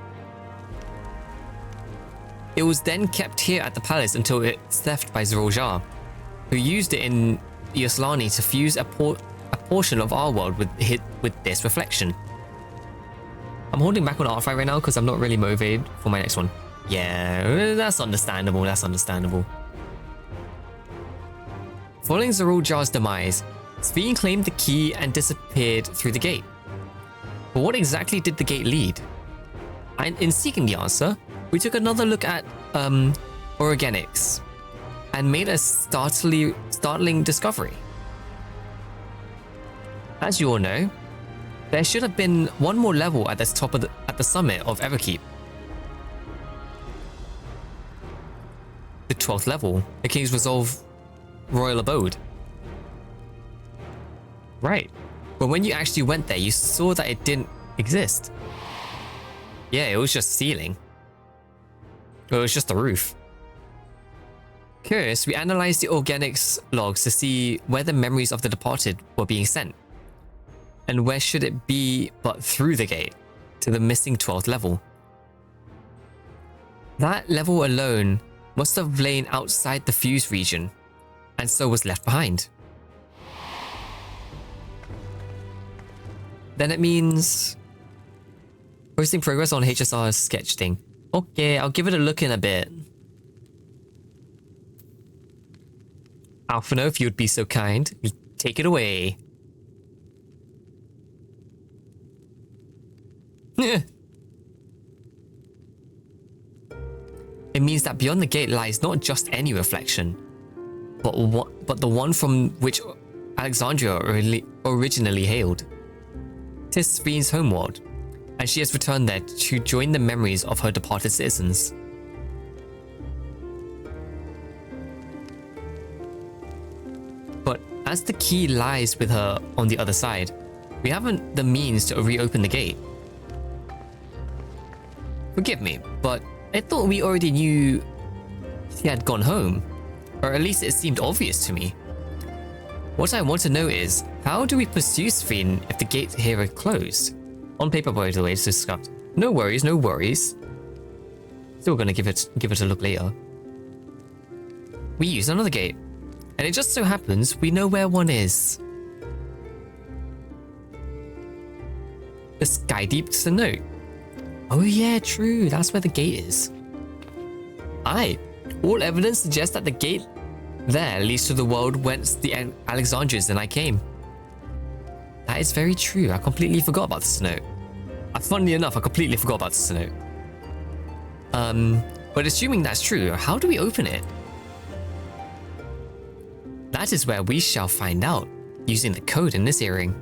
It was then kept here at the palace until it was theft by Zrojar, who used it in Yuslani to fuse a portion of our world with this reflection. I'm holding back on art fight right now because I'm not really motivated for my next one. Yeah, that's understandable, Following Zrojar's demise, Sphene claimed the key and disappeared through the gate. But what exactly did the gate lead? And in seeking the answer, we took another look at organics and made a startling discovery. As you all know, there should have been one more level at the summit of Everkeep. The 12th level, the King's Resolve Royal Abode. Right, but when you actually went there, you saw that it didn't exist. Yeah, it was just ceiling. It was just the roof. Curious, we analyzed the organics logs to see where the memories of the departed were being sent. And where should it be but through the gate, to the missing 12th level. That level alone must have lain outside the fuse region, and so was left behind. Then it means... posting progress on HSR's sketch thing. Okay, I'll give it a look in a bit. Alphino, if you'd be so kind, take it away. It means that beyond the gate lies not just any reflection, but the one from which Alexandria originally hailed. 'Tis Sphene's homeworld, and she has returned there to join the memories of her departed citizens. But as the key lies with her on the other side, we haven't the means to reopen the gate. Forgive me, but I thought we already knew she had gone home, or at least it seemed obvious to me. What I want to know is, how do we pursue Sphene if the gate here are closed? On paper, by the way, it's discussed. No worries, no worries. Still gonna give it a look later. We use another gate, and it just so happens we know where one is. The Skydeep Cenote. Oh yeah, true, that's where the gate is. Aye, all evidence suggests that the gate there leads to the world whence the Alexandrians and I came. That is very true, I completely forgot about the cenote. Funnily enough, I completely forgot about the cenote. But assuming that's true, how do we open it? That is where we shall find out, using the code in this earring.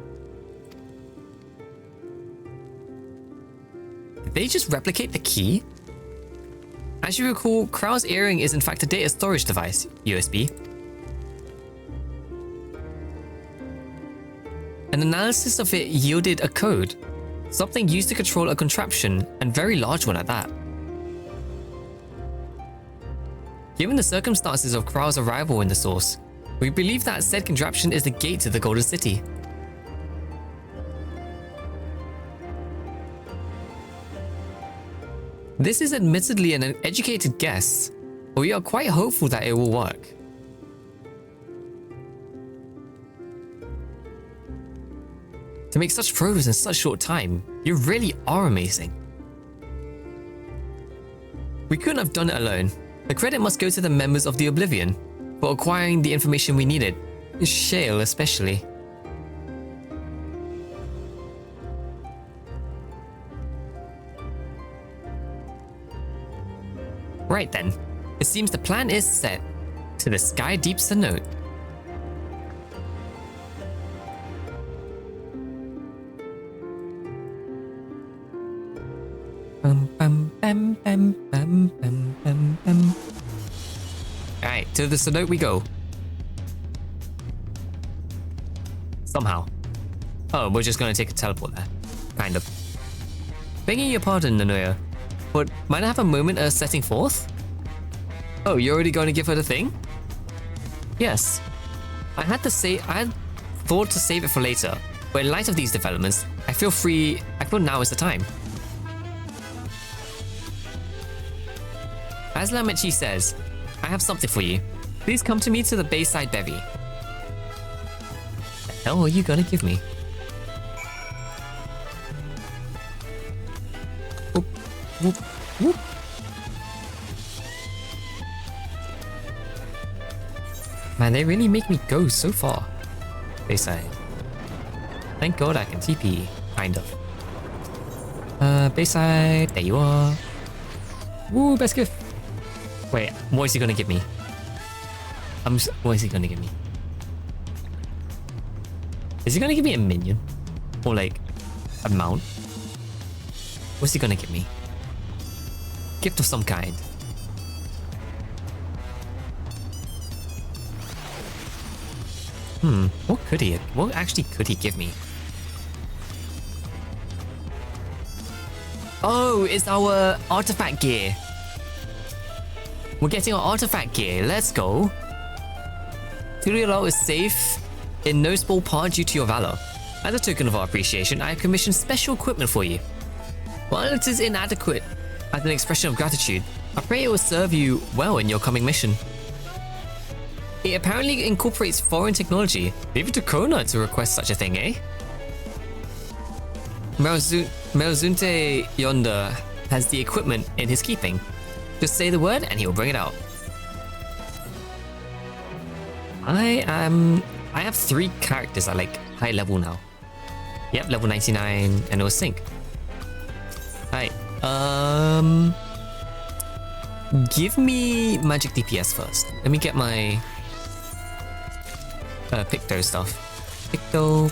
Did they just replicate the key? As you recall, Krau's earring is in fact a data storage device, USB. An analysis of it yielded a code, something used to control a contraption, and very large one at that. Given the circumstances of Kral's arrival in the source, we believe that said contraption is the gate to the Golden City. This is admittedly an educated guess, but we are quite hopeful that it will work. To make such progress in such short time, you really are amazing. We couldn't have done it alone. The credit must go to the members of the Oblivion for acquiring the information we needed, Shale especially. Right then, it seems the plan is set. To the sky deeps the note. Alright, to the Sonnote we go. Somehow. Oh, we're just gonna take a teleport there. Kind of. Begging your pardon, Nanuya, but might I have a moment of setting forth? Oh, you're already going to give her the thing? Yes. I had thought to save it for later, but in light of these developments, I feel now is the time. As Lamechi says, I have something for you. Please come to me to the Bayside Bevy. The hell are you gonna give me? Whoop, whoop, whoop. Man, they really make me go so far. Bayside. Thank God I can TP, kind of. Bayside, there you are. Woo, best gift. Wait, what is he gonna give me? What is he gonna give me? Is he gonna give me a minion? Or like, a mount? What's he gonna give me? Gift of some kind. What actually could he give me? Oh, it's our artifact gear. We're getting our artifact gear. Let's go. Turielo is safe in no small part due to your valor. As a token of our appreciation, I have commissioned special equipment for you. While it is inadequate as an expression of gratitude, I pray it will serve you well in your coming mission. It apparently incorporates foreign technology. Leave it to Kona to request such a thing, eh? Melzunte yonder has the equipment in his keeping. Just say the word and he'll bring it out. I have 3 characters at like high level now. Yep, level 99 and it was sync. Alright, give me magic DPS first. Let me get my Picto stuff. Picto.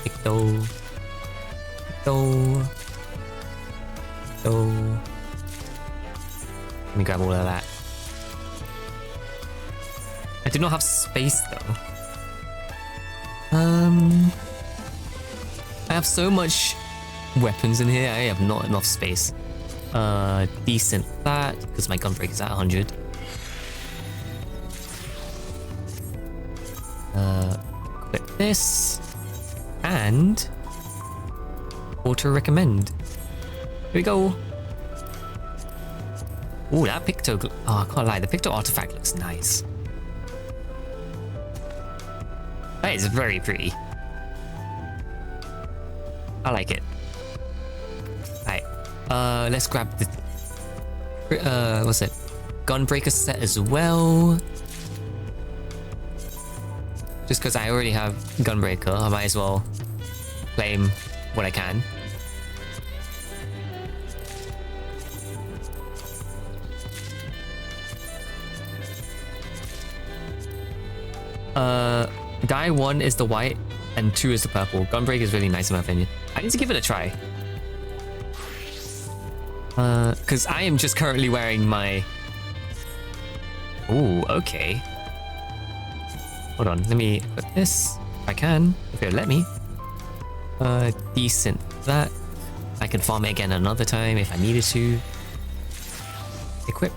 Let me grab all of that. I do not have space though. I have so much weapons in here, I have not enough space. Decent that, because my gunbreak is at 100. Equip this. And auto recommend. Here we go. Ooh, that Picto... Oh, I can't lie. The Picto artifact looks nice. That is very pretty. I like it. Alright. Let's grab the... what's it? Gunbreaker set as well. Just because I already have Gunbreaker, I might as well claim what I can. Guy 1 is the white and 2 is the purple. Gunbreaker is really nice in my opinion. I need to give it a try. Because I am just currently wearing my... Ooh, okay. Hold on, let me equip this. If I can, if it'll let me. Decent that. I can farm it again another time if I needed to. Equip.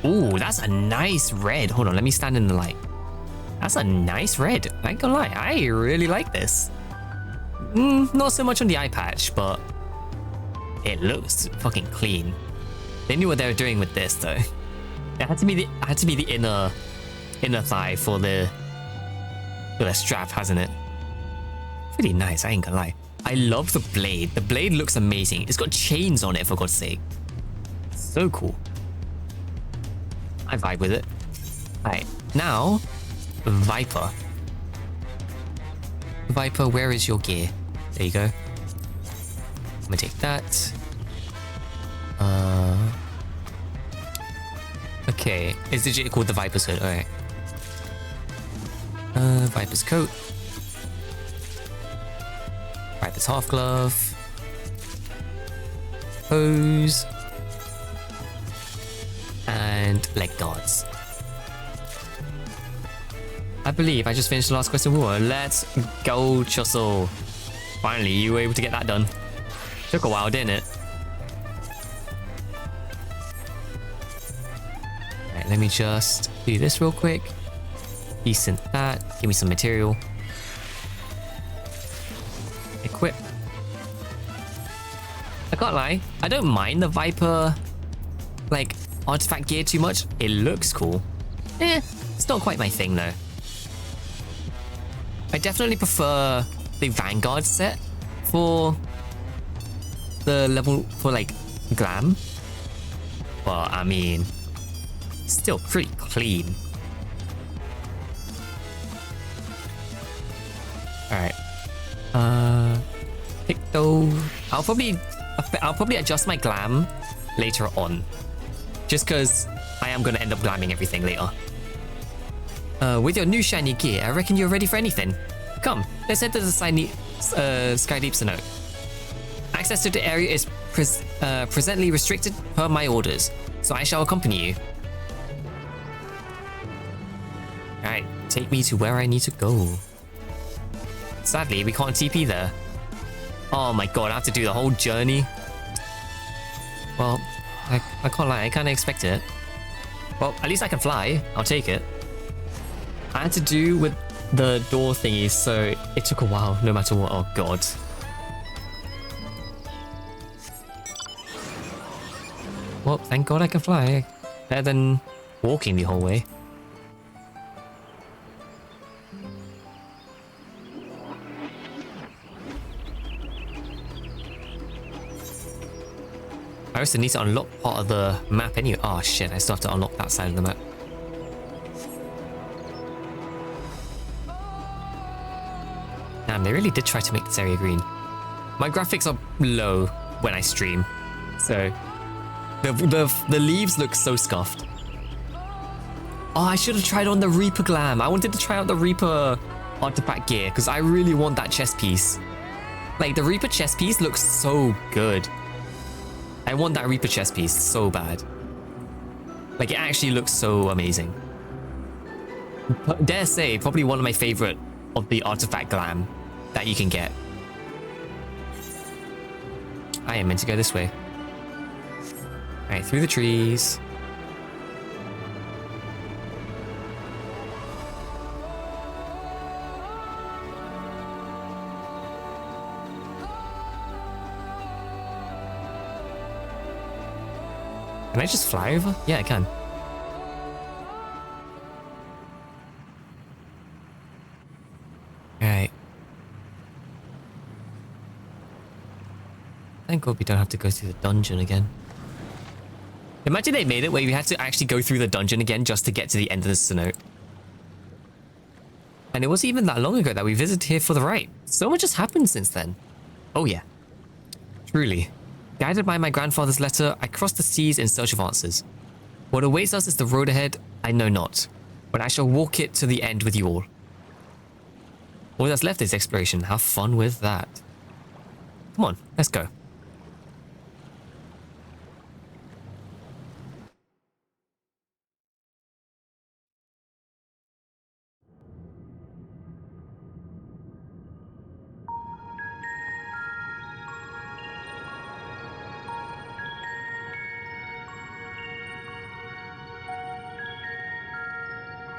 Ooh, that's a nice red. Hold on, let me stand in the light. That's a nice red. I ain't gonna lie, I really like this. Not so much on the eye patch, but it looks fucking clean. They knew what they were doing with this, though. It had to be the inner thigh for the strap, hasn't it? Pretty nice, I ain't gonna lie. I love the blade. The blade looks amazing. It's got chains on it, for God's sake. So cool. I vibe with it. Alright, now, Viper. Viper, where is your gear? There you go. I'm gonna take that. Okay, it's legit called the Viper's hood. Alright. Viper's coat. Viper's half glove. Hose. And leg guards. I believe I just finished the last quest of war. Let's go, Chussel. Finally, you were able to get that done. Took a while, didn't it? Alright, let me just do this real quick. Decent that. Give me some material. Equip. I can't lie. I don't mind the Viper, like, artifact gear too much. It looks cool. It's not quite my thing, though. I definitely prefer the Vanguard set for the level, for, like, glam. But, I mean, still pretty clean. Alright. Picto. I'll probably adjust my glam later on. Just because I am going to end up glamming everything later. With your new shiny gear, I reckon you're ready for anything. Come, let's head to the Skydeep Cenote. Access to the area is presently restricted per my orders, so I shall accompany you. Alright, take me to where I need to go. Sadly, we can't TP there. Oh my god, I have to do the whole journey. Well, I can't lie, I kind of expected it. Well, at least I can fly. I'll take it. I had to do with the door thingies, so it took a while, no matter what. Oh god. Well, thank god I can fly. Better than walking the whole way. I also need to unlock part of the map anyway. Oh shit, I still have to unlock that side of the map. Damn, they really did try to make this area green. My graphics are low when I stream, so the leaves look so scuffed. Oh, I should have tried on the Reaper glam. I wanted to try out the Reaper artifact gear because I really want that chest piece. Like, the Reaper chest piece looks so good. I want that Reaper chest piece so bad. Like, it actually looks so amazing. Dare say, probably one of my favorite of the artifact glam that you can get. I am meant to go this way. Alright, through the trees. Can I just fly over? Yeah, I can. Alright. Thank God we don't have to go through the dungeon again. Imagine they made it where you had to actually go through the dungeon again just to get to the end of the cenote. And it wasn't even that long ago that we visited here for the rite. So much has happened since then. Oh yeah. Truly. Guided by my grandfather's letter, I crossed the seas in search of answers. What awaits us is the road ahead, I know not, but I shall walk it to the end with you all. All that's left is exploration. Have fun with that. Come on, let's go.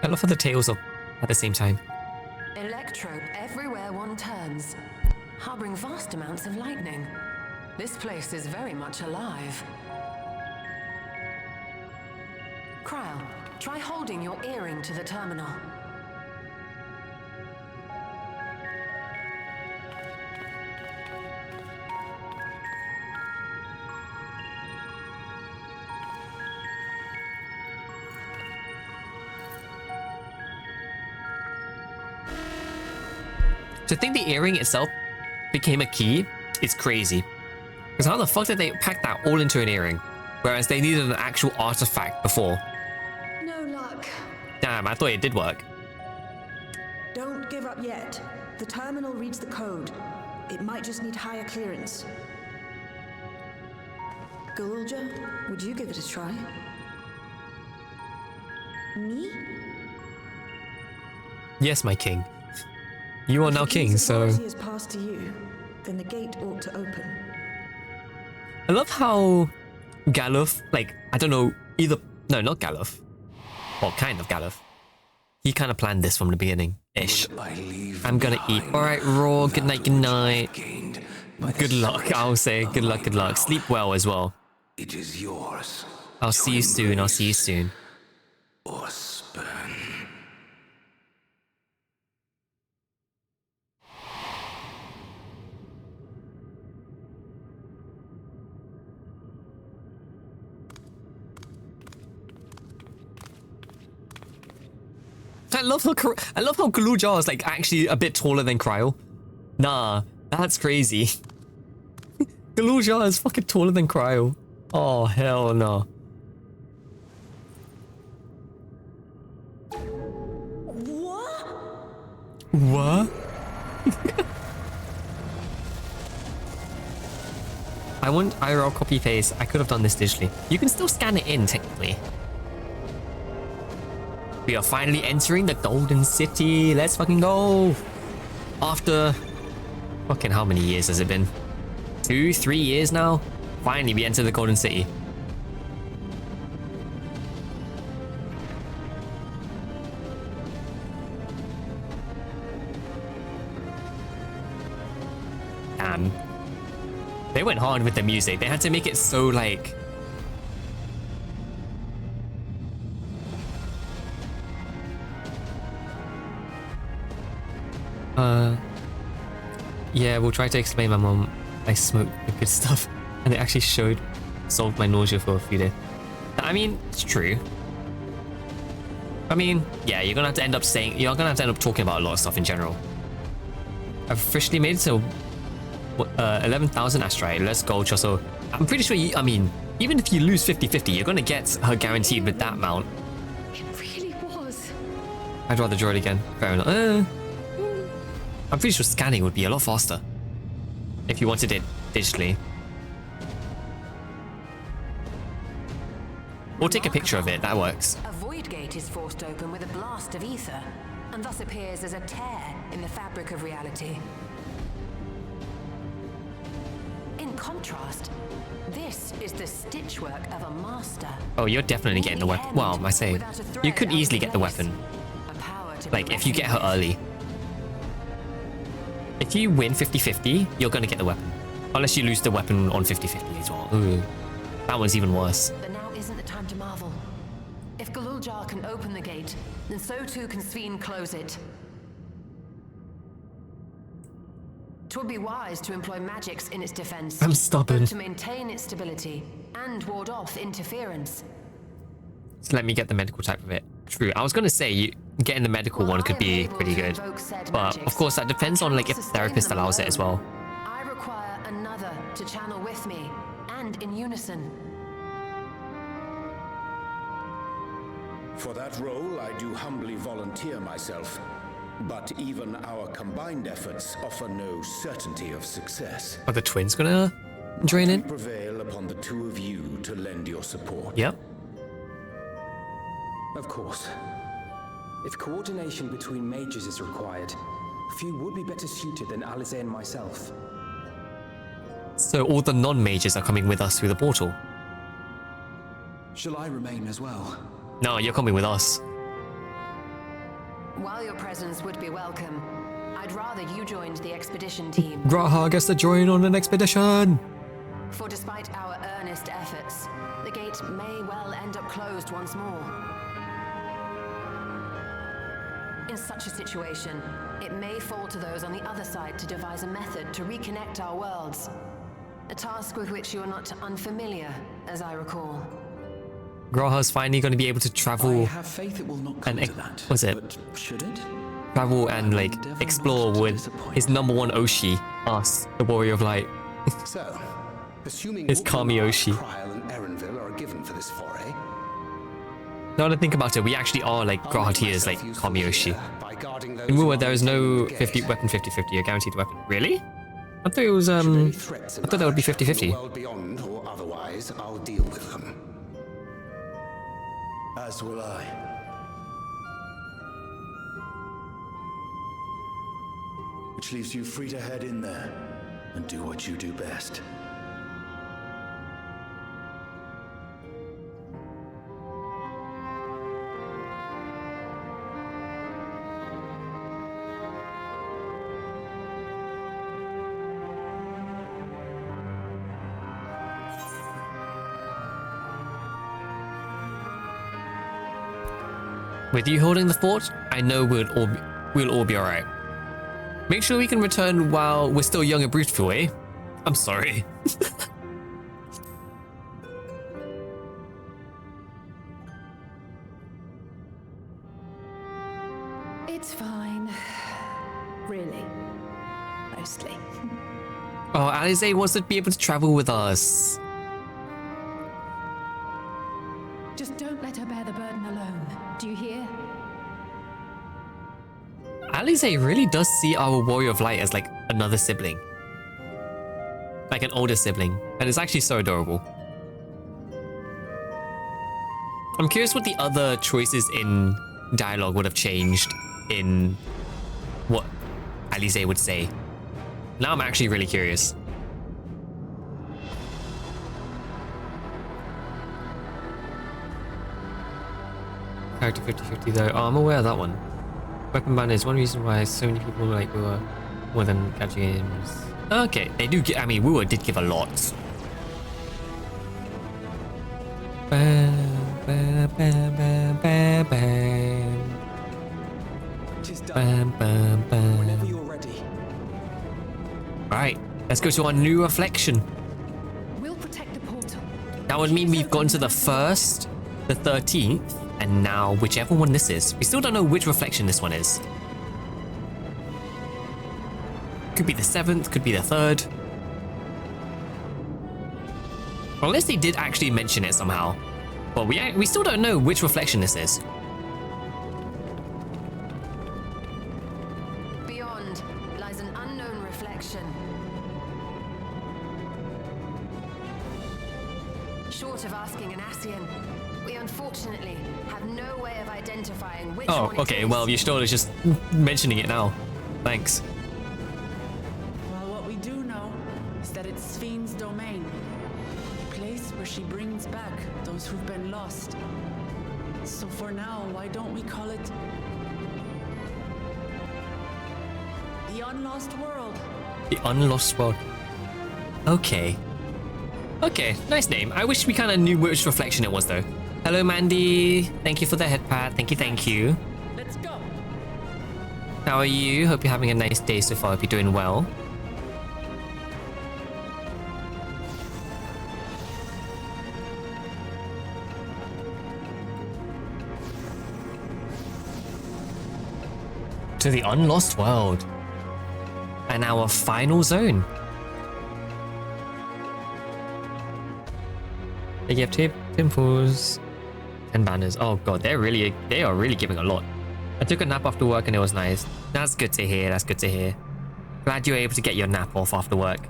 I love how the tails are at the same time. Electrope everywhere one turns, harboring vast amounts of lightning. This place is very much alive. Kryl, try holding your earring to the terminal. To think the earring itself became a key is crazy. Because how the fuck did they pack that all into an earring? Whereas they needed an actual artifact before. No luck. Damn, I thought it did work. Don't give up yet. The terminal reads the code. It might just need higher clearance. Galulja, would you give it a try? Me? Yes, my king. You are now king, so... If the has passed to you, then the gate ought to open. I love how Galuf, like, I don't know, either... No, not Galuf. Well, kind of Galuf. He kind of planned this from the beginning. Ish. I'm gonna eat. Alright, Raw, good night, good night. Good luck, I'll say. Good luck, good luck. Sleep well as well. It is yours. I'll see you soon, I'll see you soon. Or spurn. I love how Galulja is like actually a bit taller than Kryl. Nah, that's crazy. Galulja is fucking taller than Kryl. Oh hell no. What? I want IRL copy paste. I could have done this digitally. You can still scan it in technically. We are finally entering the Golden City. Let's fucking go. After fucking how many years has it been? 2, 3 years now? Finally, we enter the Golden City. Damn. They went hard with the music. They had to make it so like... Yeah, we'll try to explain my mom. I smoked the good stuff and it actually solved my nausea for a few days. I mean, it's true. I mean, yeah, you're gonna have to end up talking about a lot of stuff in general. I've officially made it to 11,000 Astrite. Let's go, Chosso. I'm pretty sure I mean, even if you lose 50-50, you're gonna get her guaranteed with that amount. It really was. I'd rather draw it again. Fair enough. I'm pretty sure scanning would be a lot faster if you wanted it digitally. Or take a picture of it, that works. A void gate is forced open with a blast of ether, and thus appears as a tear in the fabric of reality. In contrast, this is the stitchwork of a master. Oh, you're definitely getting the weapon. Well, I say, you could easily get the weapon. Like, if you get her early. If you win 50-50, you're gonna get the weapon. Unless you lose the weapon on 50-50 as well. Ooh, that one's even worse. But now isn't the time to marvel. If Galulja can open the gate, then so too can Sveen close it. 'Twould be wise to employ magics in its defense. I'm stubborn. To maintain its stability and ward off interference. So let me get the medical type of it. True. I was gonna say getting the medical one could be pretty good, but of course that depends on like if the therapist allows it as well. I require another to channel with me and in unison. For that role, I do humbly volunteer myself. But even our combined efforts offer no certainty of success. Are the twins gonna join in? Prevail upon the two of you to lend your support. Yep. Of course. If coordination between mages is required, few would be better suited than Alize and myself. So all the non-mages are coming with us through the portal? Shall I remain as well? No, you're coming with us. while your presence would be welcome, I'd rather you joined the expedition team. G'raha gets to join on an expedition! For despite our earnest efforts, the gate may well end up closed once more. In such a situation, it may fall to those on the other side to devise a method to reconnect our worlds. A task with which you are not unfamiliar, as I recall. G'raha's finally going to be able to travel. I have faith it will not come to that. What's it? But should it? Travel and like explore with his number one Oshi, us, the Warrior of Light. So, assuming His Kami Oshi. Trial and Erenville are a given for this foray. Now to think about it, we actually are like G'raha tiers, like Kami Oshi. In Wuwa, there is no 50 weapon 50-50, a guaranteed weapon. Really? I thought it was I thought that would be 50-50. World beyond or otherwise, I'll deal with them. As will I. Which leaves you free to head in there and do what you do best. With you holding the fort, I know we'll all be alright. Make sure we can return while we're still young and beautiful, eh? I'm sorry. It's fine. Really. Mostly. Oh, Alize wants to be able to travel with us. Just don't let her bear the burden alone. Do you hear? Alize really does see our Warrior of Light as like another sibling. Like an older sibling. And it's actually so adorable. I'm curious what the other choices in dialogue would have changed in what Alize would say. Now I'm actually really curious. Character 50-50 though. Oh, I'm aware of that one. Weapon ban is one reason why so many people like Wuwa more than catching games. Okay, they do get. I mean, Wuwa did give a lot. Bam, bam, bam, bam, bam, bam. Bam, bam, bam. Whenever you're ready. Right, let's go to our new reflection. We'll protect the portal. That would mean we've gone to the 1st, the 13th, and now whichever one this is. We still don't know which reflection this one is. Could be the 7th, could be the 3rd. Unless they did actually mention it somehow. But we still don't know which reflection this is. Beyond lies an unknown reflection. Short of asking an Ascian, we unfortunately have no way of identifying which Oh, one okay, it is. well, you're still just mentioning it now. Thanks. Well, what we do know is that it's Fiend's domain. A place where she brings back those who've been lost. So for now, why don't we call it the Unlost World? The Unlost World. Okay. Okay, nice name. I wish we kind of knew which reflection it was, though. Hello, Mandy. Thank you for the head pat. Thank you, thank you. Let's go. How are you? Hope you're having a nice day so far. Hope you're doing well. To the Unlost World. And our final zone. They give temples and banners. Oh god, they are really giving a lot. I took a nap after work and it was nice. That's good to hear. That's good to hear. Glad you were able to get your nap off after work.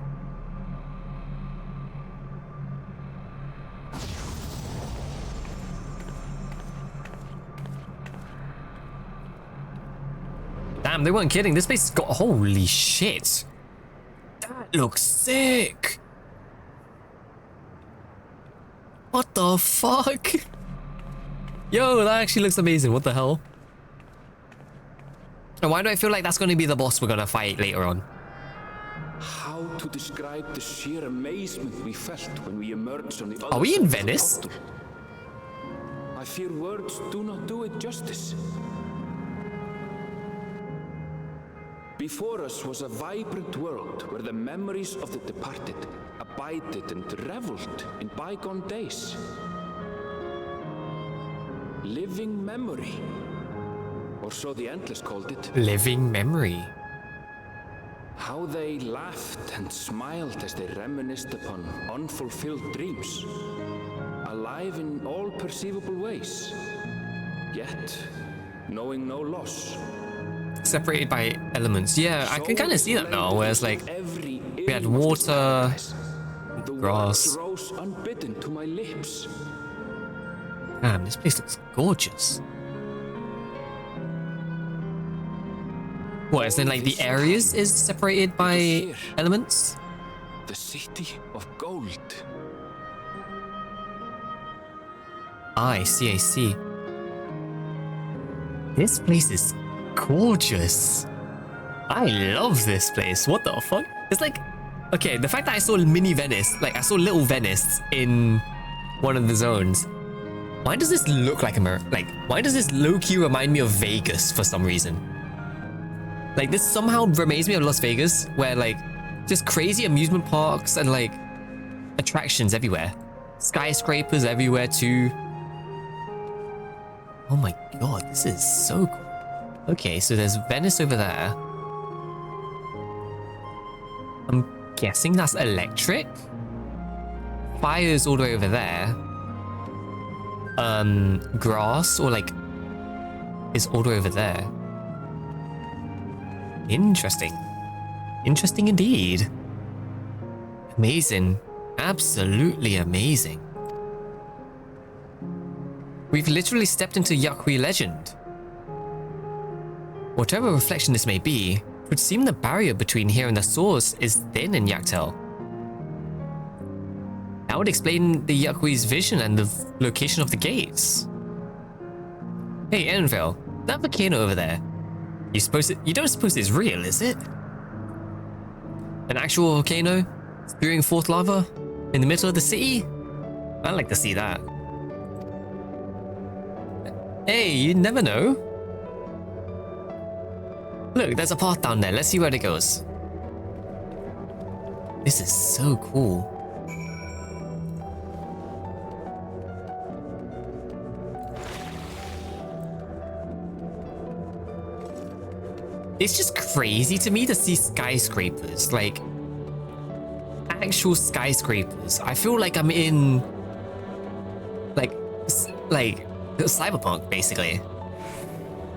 Damn, they weren't kidding. This place has got... Holy shit. That looks sick. What the fuck? Yo, that actually looks amazing. What the hell? And why do I feel like that's going to be the boss we're going to fight later on? How to describe the sheer amazement we felt when we emerged on the other Are we side in of the Venice? portal. I fear words do not do it justice. Before us was a vibrant world where the memories of the departed abided and reveled in bygone days. Living memory, or so the Endless called it. Living memory. How they laughed and smiled as they reminisced upon unfulfilled dreams, alive in all perceivable ways, yet knowing no loss. Separated by elements. Yeah, I can kind of see that now, where it's like we had water, grass. Rose unbidden to my lips. Damn, this place looks gorgeous. What, as in like the areas is separated by elements? The city of gold. I see, I see. This place is gorgeous. I love this place. What the fuck? It's like, okay, the fact that I saw mini Venice, like I saw little Venice in one of the zones. Why does this look like America? Like, why does this low-key remind me of Vegas for some reason? Like, this somehow reminds me of Las Vegas, where like, just crazy amusement parks and like, attractions everywhere. Skyscrapers everywhere too. Oh my god, this is so cool. Okay, so there's Venice over there. I'm guessing that's electric. Fire's all the way over there. Grass or like is all the way over there. Interesting. Interesting indeed. Amazing. Absolutely amazing. We've literally stepped into Yaqui legend. Whatever reflection this may be, it would seem the barrier between here and the source is thin in Yaqtel. That would explain the Yaqui's vision and the location of the gates. Hey, Enville, that volcano over there. You don't suppose it's real, is it? An actual volcano spewing forth lava in the middle of the city? I'd like to see that. Hey, you never know. Look, there's a path down there. Let's see where it goes. This is so cool. It's just crazy to me to see skyscrapers, like actual skyscrapers. I feel like I'm in like cyberpunk, basically.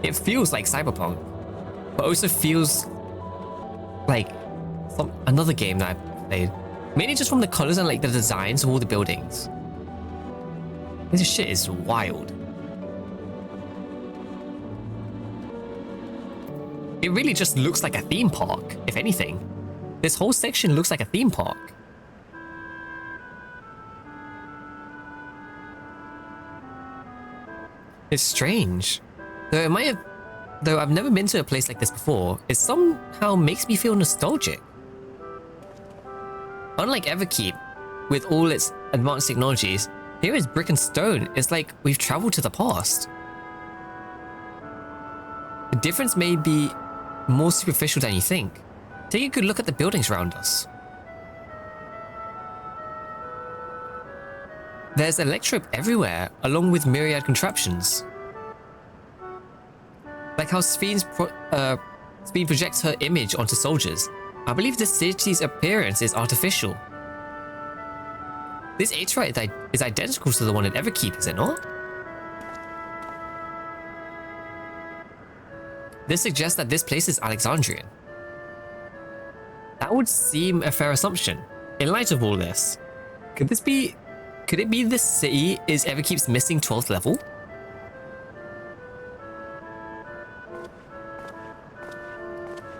It feels like cyberpunk, but also feels like another game that I played. Mainly just from the colors and like the designs of all the buildings. This shit is wild. It really just looks like a theme park, if anything. This whole section looks like a theme park. It's strange. Though I've never been to a place like this before, it somehow makes me feel nostalgic. Unlike Everkeep, with all its advanced technologies, here is brick and stone. It's like we've traveled to the past. The difference may be more superficial than you think. Take a good look at the buildings around us. There's electrode everywhere, along with myriad contraptions. Like how Sphene projects her image onto soldiers. I believe this city's appearance is artificial. This atrium is identical to the one at Everkeep, is it not? This suggests that this place is Alexandrian. That would seem a fair assumption. In light of all this, could it be this city is Everkeep's missing 12th level?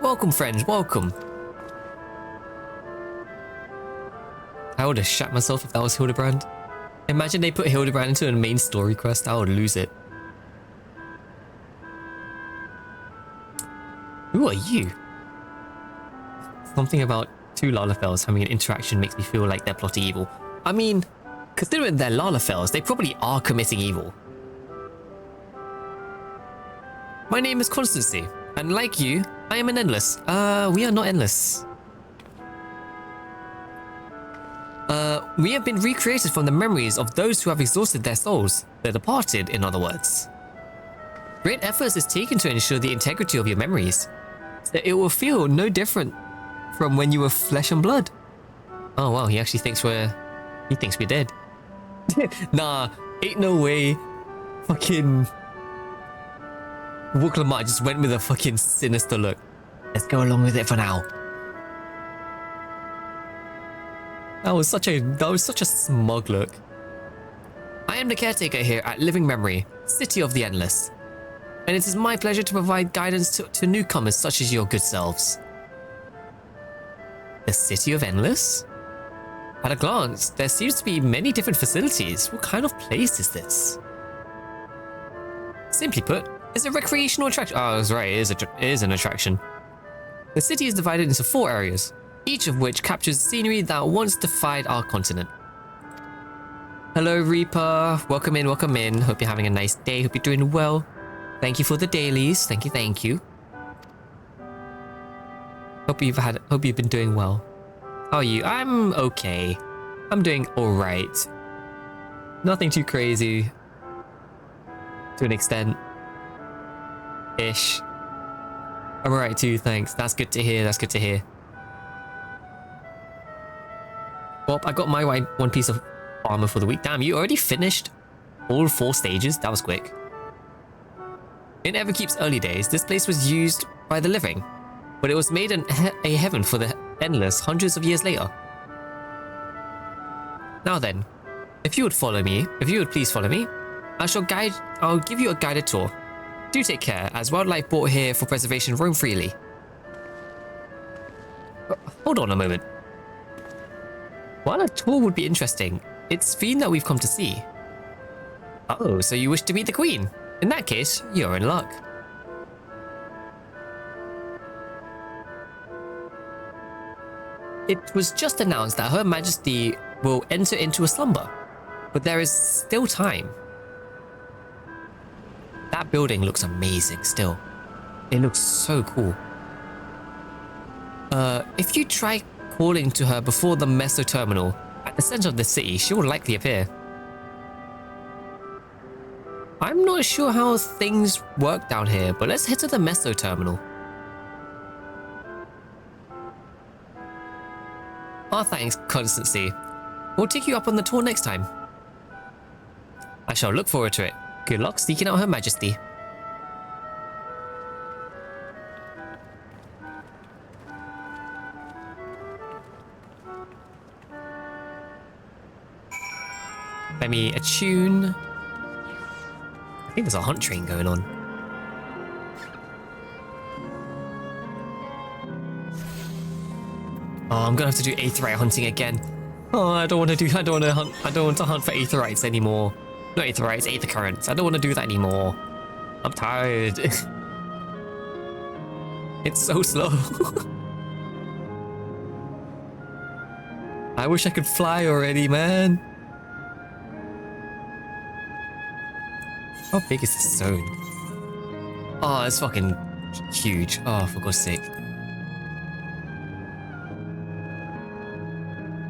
Welcome, friends, welcome. I would have shat myself if that was Hildebrand. Imagine they put Hildebrand into a main story quest, I would lose it. Who are you? Something about two Lalafels having an interaction makes me feel like they're plotting evil. I mean, considering they're Lalafels, they probably are committing evil. My name is Constancy, and like you, I am an endless. We are not endless. We have been recreated from the memories of those who have exhausted their souls, the departed, in other words. Great efforts is taken to ensure the integrity of your memories, so it will feel no different from when you were flesh and blood. Oh wow, he actually thinks we're dead. Nah, ain't no way. Fucking Wuklamat just went with a fucking sinister look. Let's go along with it for now. That was such a smug look. I am the caretaker here at Living Memory, City of the Endless. And it is my pleasure to provide guidance to newcomers such as your good selves. The City of Endless? At a glance, there seems to be many different facilities. What kind of place is this? Simply put, it's a recreational attraction. Oh, I was right, it is an attraction. The city is divided into 4 areas, each of which captures scenery that once defied our continent. Hello, Reaper. Welcome in, welcome in. Hope you're having a nice day. Hope you're doing well. Thank you for the dailies. Thank you, thank you. Hope you've been doing well. How are you? I'm okay. I'm doing alright. Nothing too crazy. To an extent. Ish. I'm alright too, thanks. That's good to hear, that's good to hear. Well, I got my one piece of armor for the week. Damn, you already finished all 4 stages? That was quick. In Everkeep's early days, this place was used by the living, but it was made a heaven for the endless hundreds of years later. Now then, if you would please follow me, I'll give you a guided tour. Do take care, as wildlife brought here for preservation roam freely. Hold on a moment. While a tour would be interesting, it's Fiend that we've come to see. Oh, so you wish to meet the Queen? In that case, you're in luck. It was just announced that Her Majesty will enter into a slumber, but there is still time. That building looks amazing still. It looks so cool. If you try calling to her before the Meso Terminal at the center of the city, she will likely appear. I'm not sure how things work down here, but let's head to the Meso Terminal. Oh, thanks, Constancy. We'll take you up on the tour next time. I shall look forward to it. Good luck seeking out Her Majesty. Let me attune. I think there's a hunt train going on. Oh, I'm gonna have to do aetheryte hunting again. Oh, I don't want to hunt for aetherites anymore. Not aetherites, aether currents. I don't want to do that anymore. I'm tired. It's so slow. I wish I could fly already, man. How big is this zone? Oh, it's fucking huge. Oh, for God's sake.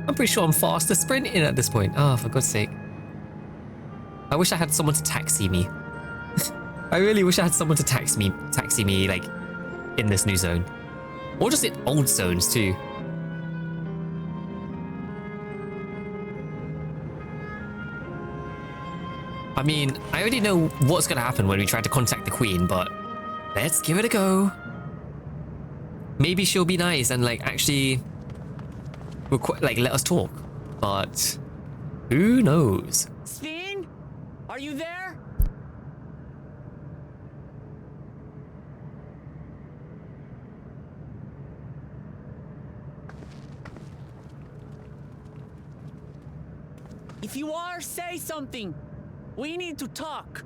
I'm pretty sure I'm faster sprinting at this point. Oh, for God's sake. I wish I had someone to taxi me. I really wish I had someone to taxi me like in this new zone. Or just in old zones too. I mean, I already know what's gonna happen when we try to contact the Queen, but let's give it a go. Maybe she'll be nice and like actually let us talk, but who knows? Sven, are you there? If you are, say something. We need to talk.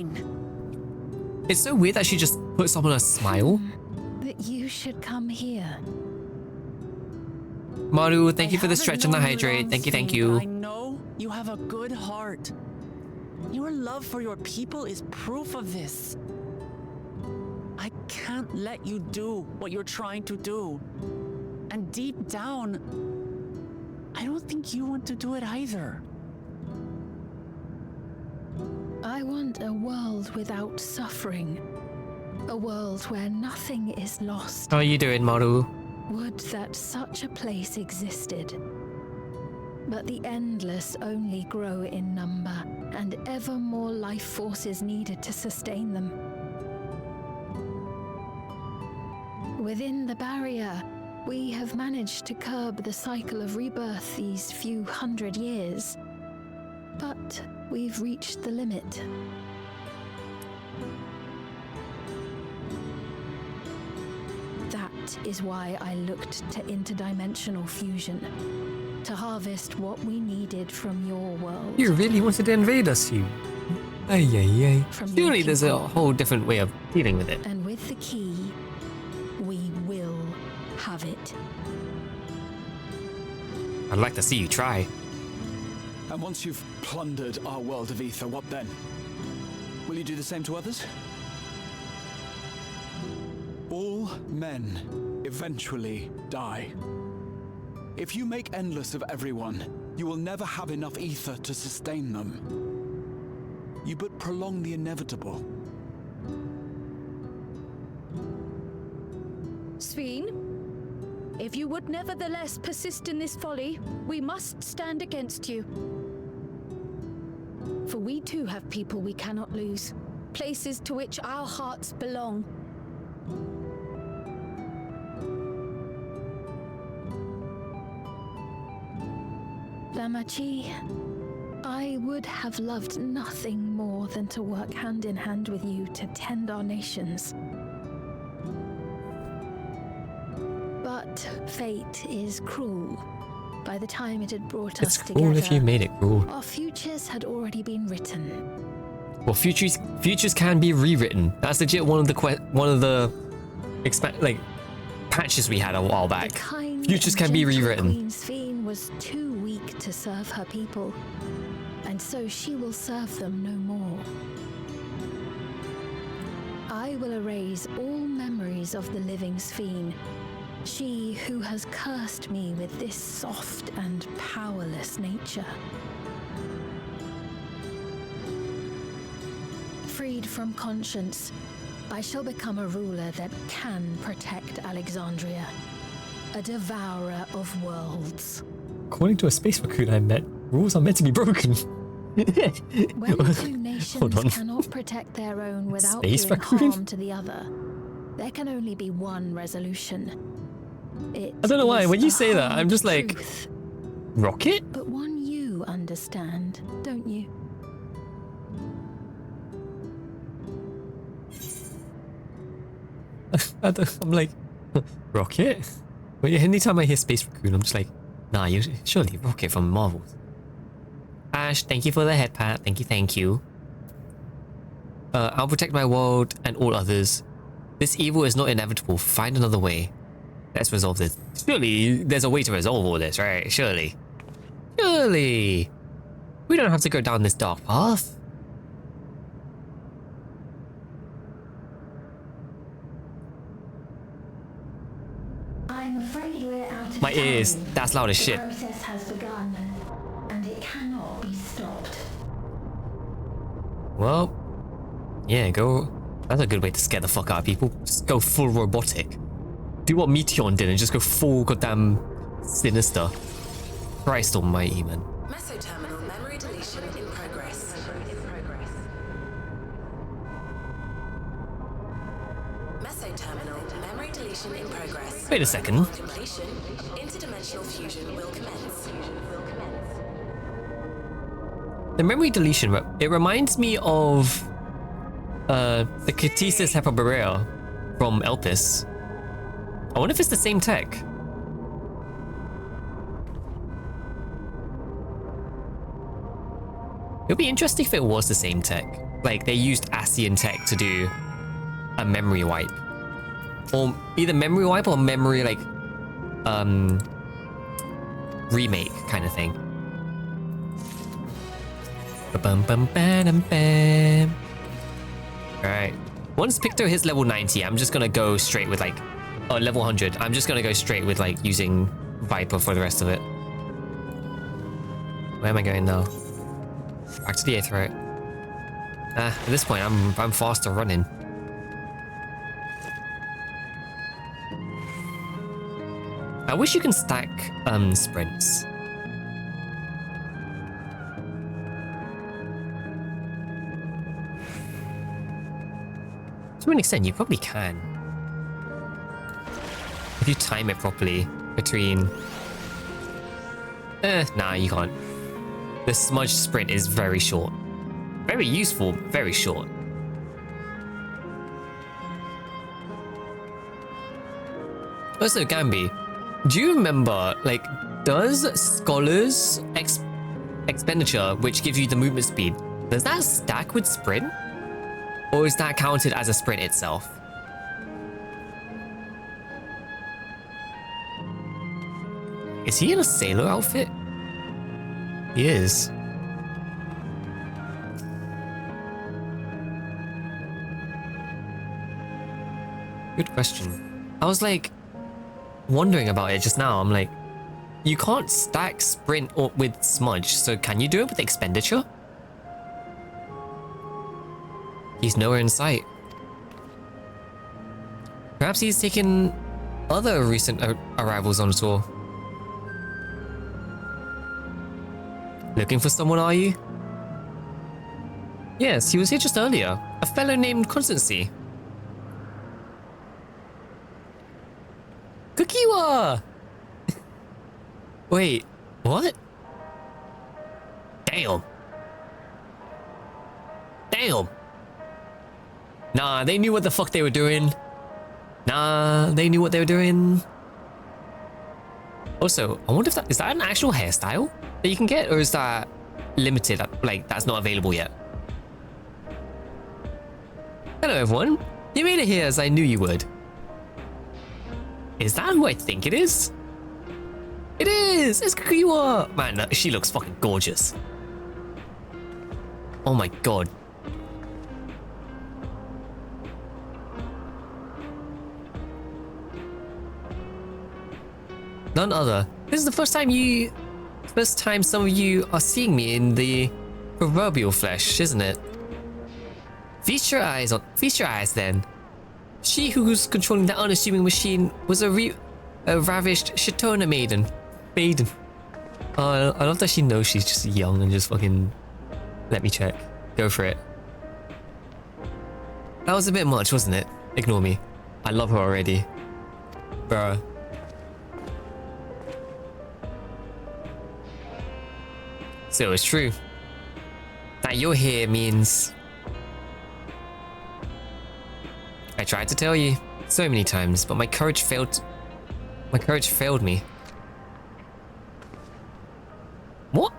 Sphene. It's so weird that she just puts on a smile. That you should come here. Maru, thank you for the stretch and the hydrate. Thank you, thank you. I know you have a good heart. Your love for your people is proof of this. I can't let you do what you're trying to do. And deep down, I don't think you want to do it either. I want a world without suffering. A world where nothing is lost. How are you doing, Maru? Would that such a place existed. But the endless only grow in number, and ever more life force is needed to sustain them. Within the barrier, we have managed to curb the cycle of rebirth these few hundred years. But we've reached the limit. That is why I looked to interdimensional fusion, to harvest what we needed from your world. You really wanted to invade us, you? Ay, ay, ay. From Surely your there's a people. whole different way of dealing with it. And with the key, we will have it. I'd like to see you try. And once you've plundered our world of ether, what then? Will you do the same to others? All men eventually die. If you make endless of everyone, you will never have enough ether to sustain them. You but prolong the inevitable. Sphene, if you would nevertheless persist in this folly, we must stand against you. For we too have people we cannot lose, places to which our hearts belong. Lamachi, I would have loved nothing more than to work hand in hand with you to tend our nations. But fate is cruel. By the time it had brought us together, It's cool if you made it cruel. our futures had already been written. Well, futures can be rewritten. That's legit one of the patches we had a while back. Kind Futures can and be gentle rewritten. Queen Sphene was too weak to serve her people, and so she will serve them no more. I will erase all memories of the living Sphene, she who has cursed me with this soft and powerless nature. Freed from conscience, I shall become a ruler that can protect Alexandria. A devourer of worlds. According to a space raccoon I met, rules are meant to be broken. When two nations cannot protect their own without Space doing raccoon? harm to the other, there can only be one resolution. It I don't know why, is when you a say that, I'm hard just like, truth, rocket? but one you understand, don't you? I'm like, rocket? But anytime I hear space raccoon, I'm just like, nah, you surely rocket from Marvel. Ash, thank you for the head pat. Thank you, thank you. I'll protect my world and all others. This evil is not inevitable. Find another way. Let's resolve this. Surely there's a way to resolve all this, right? Surely. Surely. We don't have to go down this dark path. I'm afraid we're out of My ears. time. That's loud as shit. The process has begun, and it cannot be stopped. Well, yeah, go. That's a good way to scare the fuck out of people. Just go full robotic. Do what Meteon did and just go full goddamn sinister. Christ almighty, man. Mesoterminal memory deletion in progress. Mesoterminal memory deletion in progress. Wait a second. Upon completion, interdimensional fusion will commence. The memory deletion, it reminds me of the Catesis Hyperborea from Elpis. I wonder if it's the same tech. It would be interesting if it was the same tech. like they used Asian tech to do a memory wipe, or either memory wipe or memory like remake kind of thing. Alright, once Picto hits level 90, I'm just gonna go straight with like, oh, level 100, I'm just gonna go straight with like using Viper for the rest of it. Where am I going now? Back to the Aetheryte. At this point, I'm faster running. I wish you can stack sprints. To an extent, you probably can. If you time it properly between... nah, you can't. The smudge sprint is very short. Very useful, very short. Also, Gambi, do you remember, like, does Scholar's expenditure, which gives you the movement speed, does that stack with sprint? Or is that counted as a sprint itself? Is he in a sailor outfit? He is. Good question. I was like wondering about it just now. I'm like, you can't stack sprint or with smudge, so can you do it with expenditure? He's nowhere in sight. Perhaps he's taken other recent arrivals on tour. Looking for someone, are you? Yes, he was here just earlier. A fellow named Constancy. Kukiwa! Wait, what? Damn. Damn. Nah, they knew what the fuck they were doing. Nah, they knew what they were doing. Also, I wonder if is that an actual hairstyle that you can get, or is that limited? Like, that's not available yet. Hello, everyone. You made it here as I knew you would. Is that who I think it is? It is! It's Kukiwa! Man, she looks fucking gorgeous. Oh my god. None other. This is the first time some of you are seeing me in the proverbial flesh, isn't it? Feast your eyes then. She who's controlling that unassuming machine was a ravished Shatona maiden. I love that she knows she's just young and just fucking... Let me check. Go for it. That was a bit much, wasn't it? Ignore me. I love her already. Bruh. So it's true. That you're here means... I tried to tell you so many times, but my courage failed me. What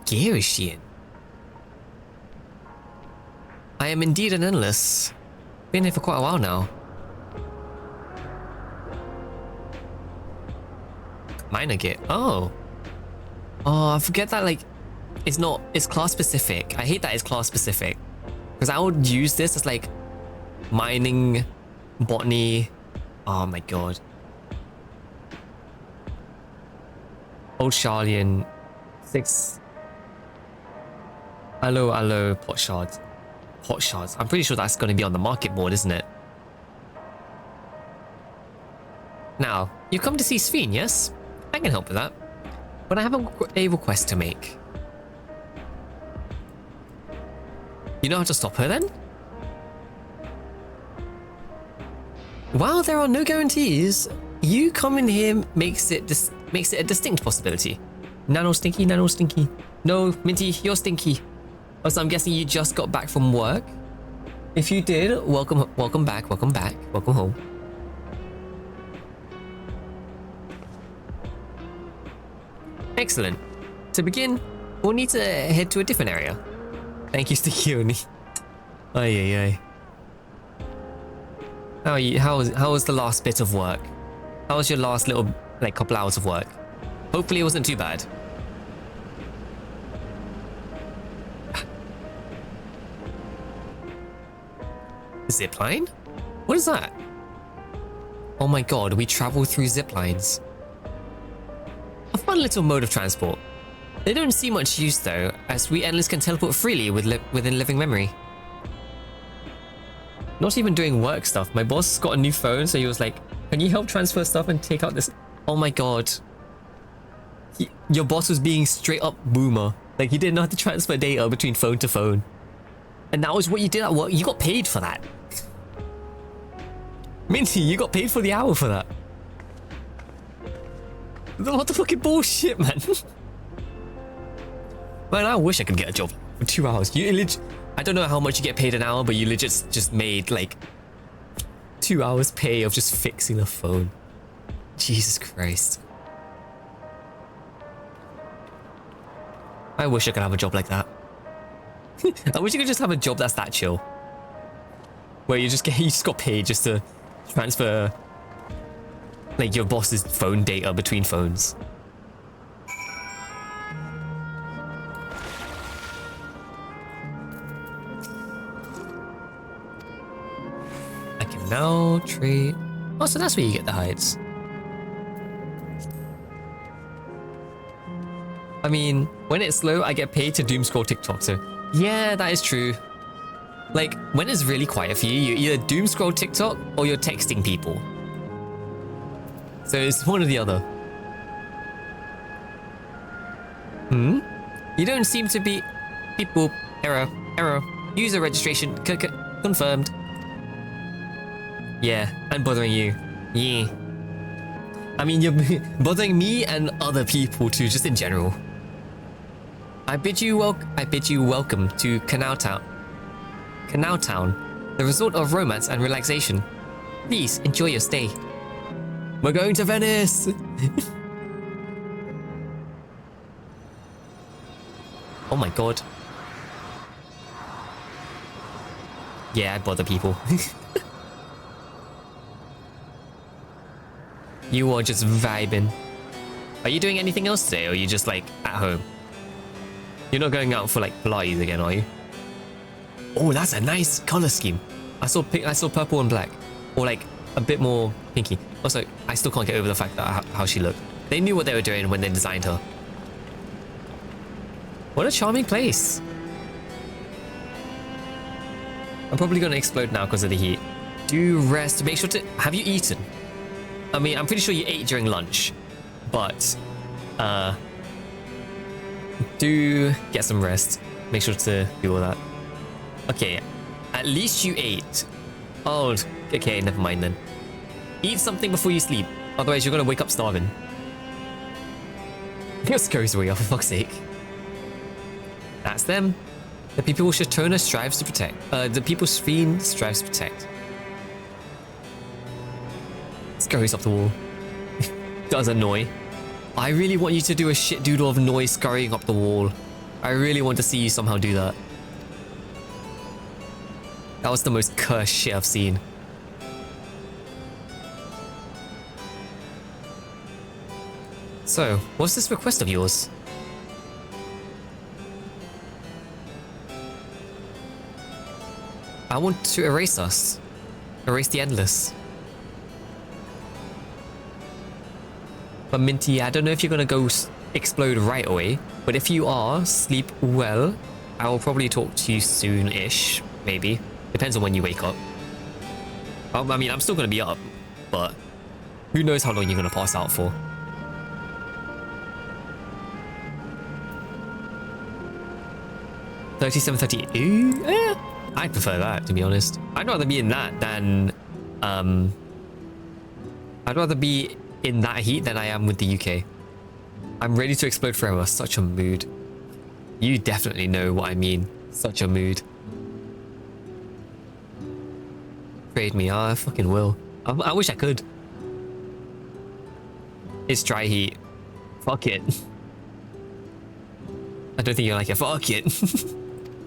gear is she in? I am indeed an endless. Been here for quite a while now. Minor gear. Oh, I forget that, like, it's class specific. I hate that it's class specific, because I would use this as like mining, botany. Oh my god. Old Charlian 6. Hello, pot shards. I'm pretty sure that's going to be on the market board, isn't it? Now, you've come to see Sphene, yes? I can help with that. But I have a request to make. You know how to stop her then? While there are no guarantees, you coming here makes it a distinct possibility. Nano stinky. No, Minty, you're stinky. Also, I'm guessing you just got back from work. If you did, welcome back, welcome home. Excellent. To begin, we'll need to head to a different area. Thank you, Sticky Oni. Ay. How was the last bit of work? How was your last little, like, couple hours of work? Hopefully it wasn't too bad. Zipline? What is that? Oh my god, we travel through ziplines. A fun little mode of transport. They don't see much use though, as we endless can teleport freely within living memory. Not even doing work stuff. My boss got a new phone, so he was like, can you help transfer stuff and take out this? Oh my god. Your boss was being straight up boomer. Like, he didn't know how to transfer data between phone to phone. And that was what you did at work. You got paid for that. Minty, you got paid for the hour for that. What the fucking bullshit, man? Man, I wish I could get a job for 2 hours. I don't know how much you get paid an hour, but you legit just made like 2 hours pay of just fixing a phone. Jesus Christ. I wish I could have a job like that. I wish you could just have a job that's that chill. Where you just got paid just to transfer like your boss's phone data between phones. I can now trade. Oh, so that's where you get the hides. I mean, when it's slow, I get paid to doom scroll TikTok, so yeah, that is true. Like, when it's really quiet for you, you either doom scroll TikTok or you're texting people. So it's one or the other. You don't seem to be... People... Error. User registration confirmed. Yeah, I'm bothering you. Yeah. I mean, you're bothering me and other people too, just in general. I bid you welcome to Canal Town, the resort of romance and relaxation. Please enjoy your stay. We're going to Venice! Oh my god. Yeah, I bother people. You are just vibing. Are you doing anything else today, or are you just like at home? You're not going out for like Pilates again, are you? Oh, that's a nice color scheme. I saw purple and black, or like a bit more pinky. Also, I still can't get over the fact that how she looked. They knew what they were doing when they designed her. What a charming place. I'm probably gonna explode now because of the heat. Do rest. Make sure to. Have you eaten? I mean, I'm pretty sure you ate during lunch, but do get some rest. Make sure to do all that. Okay, at least you ate. Oh, okay, never mind then. Eat something before you sleep, otherwise you're gonna wake up starving. Your scurries away, for fuck's sake. That's them. The people Shatona strives to protect. The people Sphene strives to protect. Scurries off the wall. Does annoy. I really want you to do a shit doodle of noise scurrying up the wall. I really want to see you somehow do that. That was the most cursed shit I've seen. So, what's this request of yours? I want to erase us. Erase the endless. But Minty, I don't know if you're gonna go explode right away, but if you are, sleep well. I will probably talk to you soon-ish, maybe. Depends on when you wake up. I mean, I'm still gonna be up, but who knows how long you're gonna pass out for. $37.38. I prefer that, to be honest. I'd rather be in that than I'd rather be in that heat than I am with the UK. I'm ready to explode forever. Such a mood. You definitely know what I mean. Such a mood. Trade me. I fucking will. I wish I could. It's dry heat. Fuck it. I don't think you like it. Fuck it.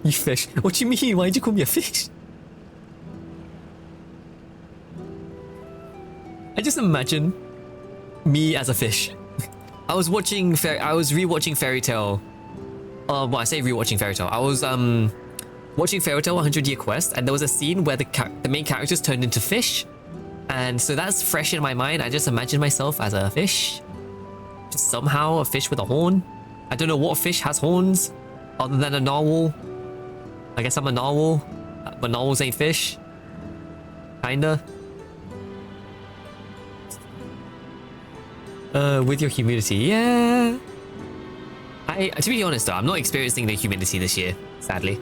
You fish. What do you mean? Why'd you call me a fish? I just imagine me as a fish. I was rewatching Fairy Tail. Well, I say rewatching Fairy Tail. I was watching Fairy Tail 100 Year Quest, and there was a scene where the main characters turned into fish. And so that's fresh in my mind. I just imagine myself as a fish. Just somehow a fish with a horn. I don't know what fish has horns other than a narwhal. I guess I'm a narwhal, but narwhals ain't fish. Kinda. With your humidity, yeah. To be honest though, I'm not experiencing the humidity this year, sadly.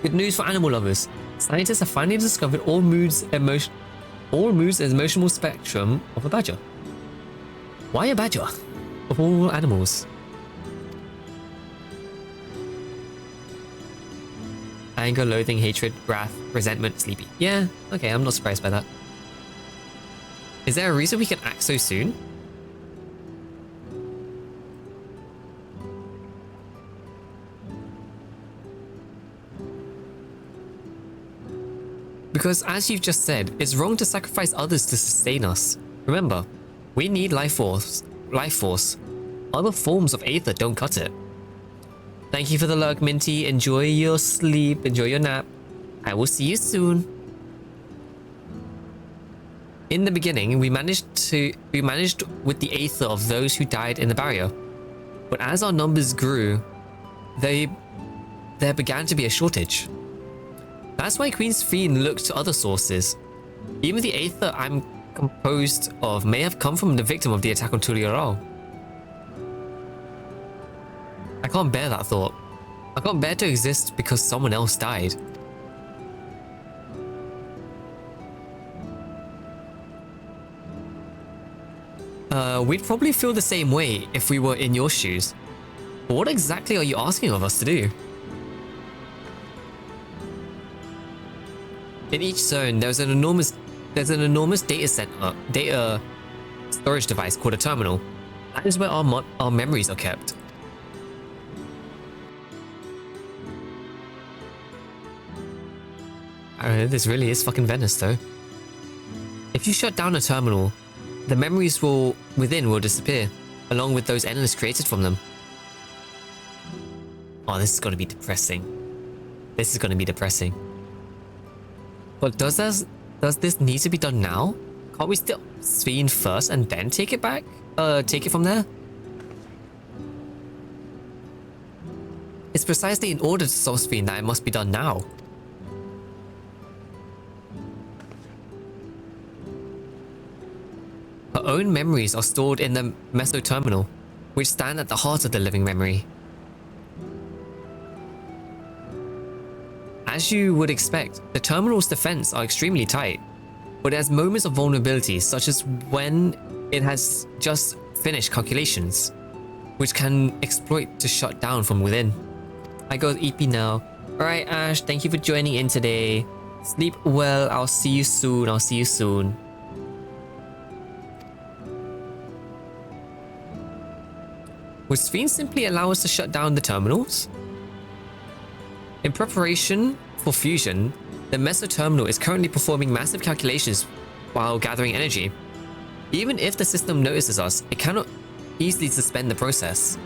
Good news for animal lovers. Scientists have finally discovered all moods and emotional spectrum of a badger. Why a badger? Of all animals. Anger, loathing, hatred, wrath, resentment, sleepy. Yeah, okay, I'm not surprised by that. Is there a reason we can act so soon? Because as you've just said, it's wrong to sacrifice others to sustain us. Remember, we need life force. Other forms of aether don't cut it. Thank you for the lurk, Minty. Enjoy your sleep, enjoy your nap. I will see you soon. In the beginning, we managed with the aether of those who died in the barrier. But as our numbers grew, there began to be a shortage. That's why Queen's Fiend looked to other sources. Even the aether I'm composed of may have come from the victim of the attack on Tuliarao. I can't bear that thought. I can't bear to exist because someone else died. We'd probably feel the same way if we were in your shoes. But what exactly are you asking of us to do? In each zone, there's an enormous data storage device called a terminal. That is where our memories are kept. This really is fucking Venice, though. If you shut down a terminal, the memories within will disappear, along with those endless created from them. Oh, this is gonna be depressing. This is gonna be depressing. But does this need to be done now? Can't we still Fiend first and then take it back? Take it from there? It's precisely in order to solve Fiend that it must be done now. Her own memories are stored in the mesoterminal, which stand at the heart of the living memory. As you would expect, the terminal's defense are extremely tight, but it has moments of vulnerability, such as when it has just finished calculations, which can exploit to shut down from within. I go with EP now. Alright, Ash, thank you for joining in today. Sleep well, I'll see you soon. Would Fiend simply allow us to shut down the terminals? In preparation for fusion, the mesoterminal is currently performing massive calculations while gathering energy. Even if the system notices us, it cannot easily suspend the process.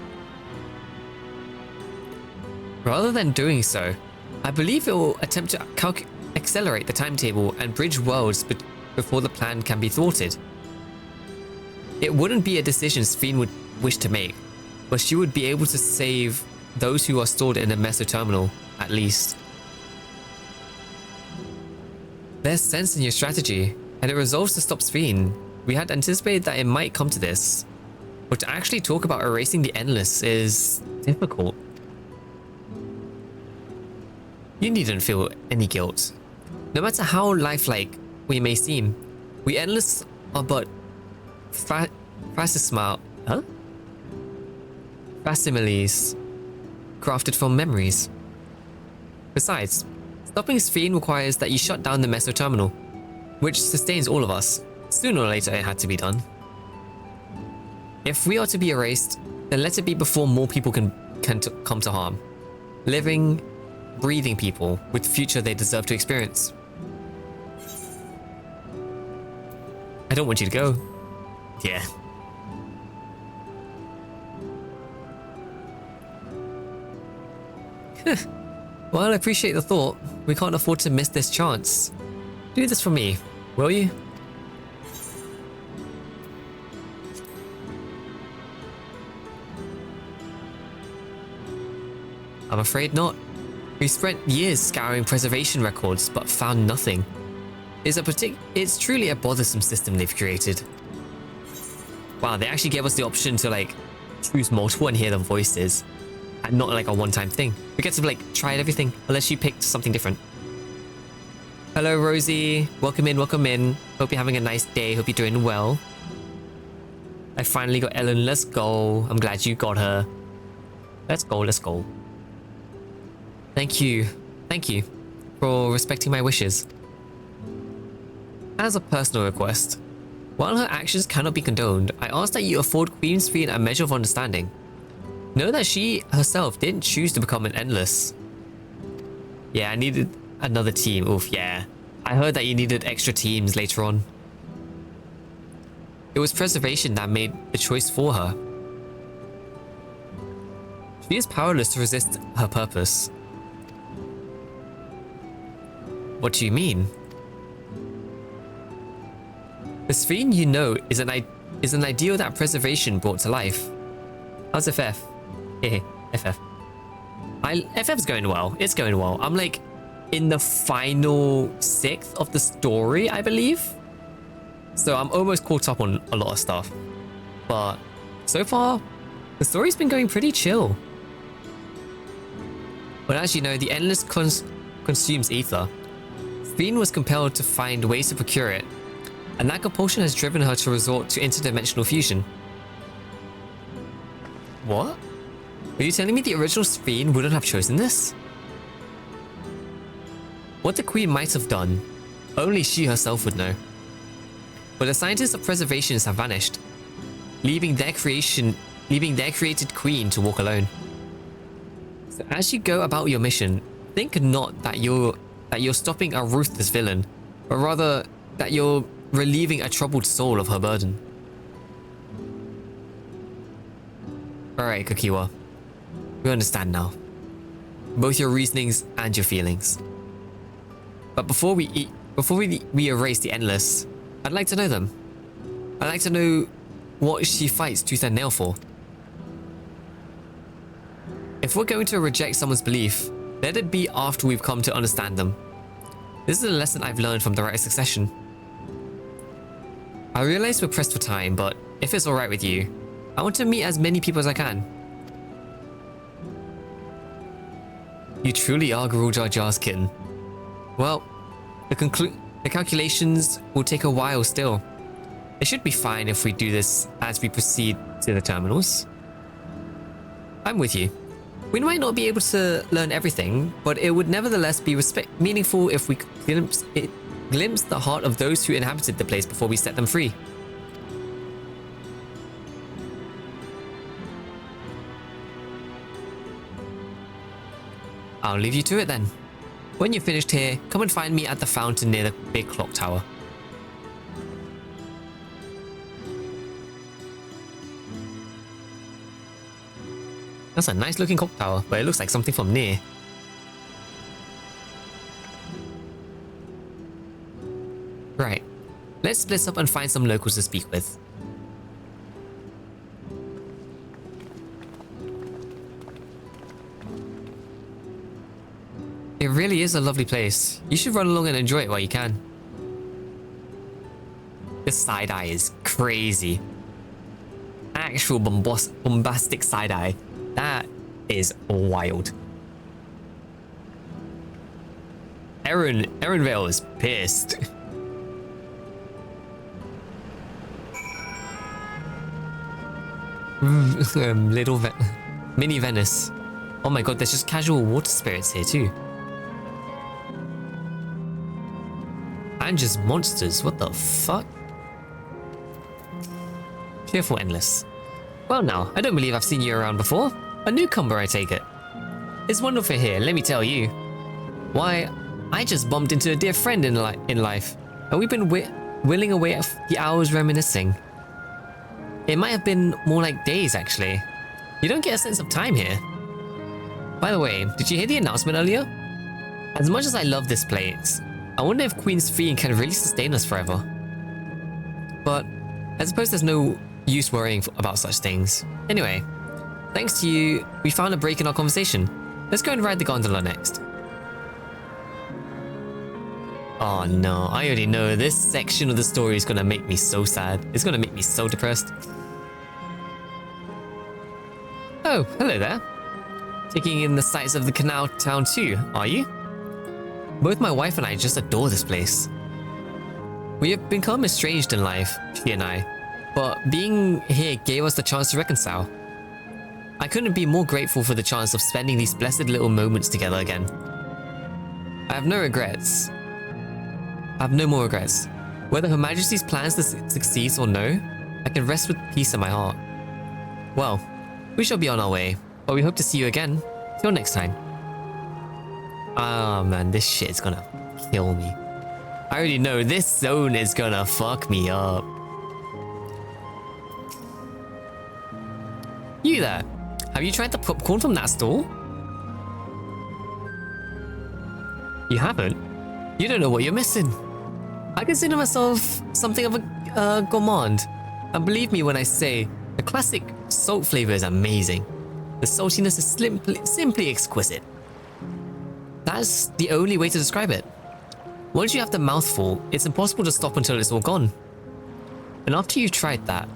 Rather than doing so, I believe it will attempt to accelerate the timetable and bridge worlds before the plan can be thwarted. It wouldn't be a decision Fiend would wish to make, but she would be able to save those who are stored in the mesoterminal, at least. There's sense in your strategy, and it resolves to stop Fiend. We had anticipated that it might come to this, but to actually talk about erasing the Endless is difficult. You needn't feel any guilt. No matter how lifelike we may seem, we Endless are but facsimiles crafted from memories. Besides, stopping Fiend requires that you shut down the mesoterminal, which sustains all of us. Sooner or later it had to be done. If we are to be erased, then let it be before more people can come to harm. living, breathing people with the future they deserve to experience. I don't want you to go. Yeah. Well, I appreciate the thought. We can't afford to miss this chance. Do this for me, will you? I'm afraid not. We spent years scouring preservation records, but found nothing. It's truly a bothersome system they've created. Wow, they actually gave us the option to like choose multiple and hear the voices, and not like a one-time thing. We get to like try everything, unless you picked something different. Hello, Rosie. Welcome in, welcome in. Hope you're having a nice day. Hope you're doing well. I finally got Ellen. Let's go. I'm glad you got her. Let's go, let's go. Thank you for respecting my wishes. As a personal request, while her actions cannot be condoned, I ask that you afford Queen Sphene a measure of understanding. Know that she herself didn't choose to become an Endless. Yeah, I needed another team. Oof, yeah. I heard that you needed extra teams later on. It was preservation that made the choice for her. She is powerless to resist her purpose. What do you mean? The Sphene you know is an ideal that preservation brought to life. How's FF? Hehe, FF. FF's going well. It's going well. I'm like in the final 6th of the story, I believe. So I'm almost caught up on a lot of stuff. But so far, the story's been going pretty chill. But as you know, the Endless consumes ether. Sphene was compelled to find ways to procure it, and that compulsion has driven her to resort to interdimensional fusion. What? Are you telling me the original Sphene wouldn't have chosen this? What the Queen might have done, only she herself would know. But the scientists of preservation have vanished, leaving their created queen to walk alone. So as you go about your mission, think not that you're stopping a ruthless villain, but rather that you're relieving a troubled soul of her burden. Alright, Kakiwa. We understand now. Both your reasonings and your feelings. But before we erase the Endless, I'd like to know them. I'd like to know what she fights tooth and nail for. If we're going to reject someone's belief, let it be after we've come to understand them. This is a lesson I've learned from the Right of Succession. I realize we're pressed for time, but if it's alright with you, I want to meet as many people as I can. You truly are Garul Jar Jar's kitten. Well, the calculations will take a while still. It should be fine if we do this as we proceed to the terminals. I'm with you. We might not be able to learn everything, but it would nevertheless be meaningful if we glimpse the heart of those who inhabited the place before we set them free. I'll leave you to it then. When you're finished here, come and find me at the fountain near the big clock tower. That's a nice looking clock tower, but it looks like something from near. Right, let's split up and find some locals to speak with. It really is a lovely place. You should run along and enjoy it while you can. This side-eye is crazy. Actual bombastic side-eye. That is wild. Vale is pissed. Mini Venice. Oh my god, there's just casual water spirits here too. And just monsters, what the fuck? Cheerful Endless. Well now, I don't believe I've seen you around before. A newcomer, I take it. it's wonderful here, let me tell you. Why, I just bumped into a dear friend in life, and we've been whiling away at the hours reminiscing. It might have been more like days, actually. You don't get a sense of time here. By the way, did you hear the announcement earlier? As much as I love this place, I wonder if Queen's Fiend can really sustain us forever. But I suppose there's no use worrying about such things. Anyway, thanks to you, we found a break in our conversation. Let's go and ride the gondola next. Oh no, I already know this section of the story is gonna make me so sad. It's gonna make me so depressed. Oh, hello there. Taking in the sights of the canal town too, are you? Both my wife and I just adore this place. We have become estranged in life, she and I, but being here gave us the chance to reconcile. I couldn't be more grateful for the chance of spending these blessed little moments together again. I have no regrets. I have no more regrets. Whether Her Majesty's plans to succeed or no, I can rest with peace in my heart. Well, we shall be on our way, but we hope to see you again. Till next time. Ah man, this shit is gonna kill me. I already know this zone is gonna fuck me up. You there, have you tried the popcorn from that stall? You haven't? You don't know what you're missing. I consider myself something of a gourmand, and believe me when I say the classic salt flavor is amazing. The saltiness is simply exquisite. That's the only way to describe it. Once you have the mouthful, it's impossible to stop until it's all gone. And after you've tried that,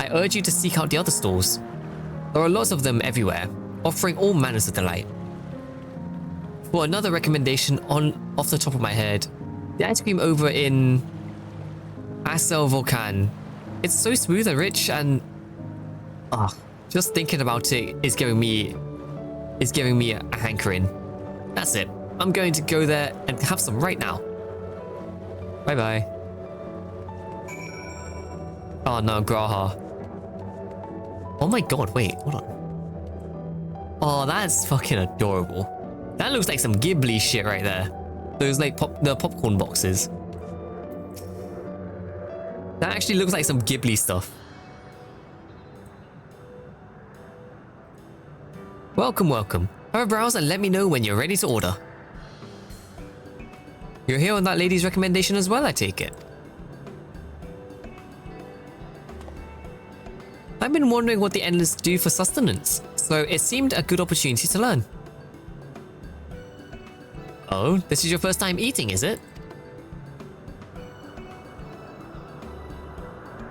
I urge you to seek out the other stalls. There are lots of them everywhere, offering all manners of delight. For another recommendation off the top of my head, the ice cream over in Asel Volcan. It's so smooth and rich, and just thinking about it is giving me a hankering. That's it. I'm going to go there and have some right now. Bye bye. Oh no, Graha. Oh my god, wait, hold on. Oh, that's fucking adorable. That looks like some Ghibli shit right there. Those like the popcorn boxes. That actually looks like some Ghibli stuff. Welcome, welcome. Have a browse and let me know when you're ready to order. You're here on that lady's recommendation as well, I take it. I've been wondering what the Endless do for sustenance, so it seemed a good opportunity to learn. Oh, this is your first time eating, is it?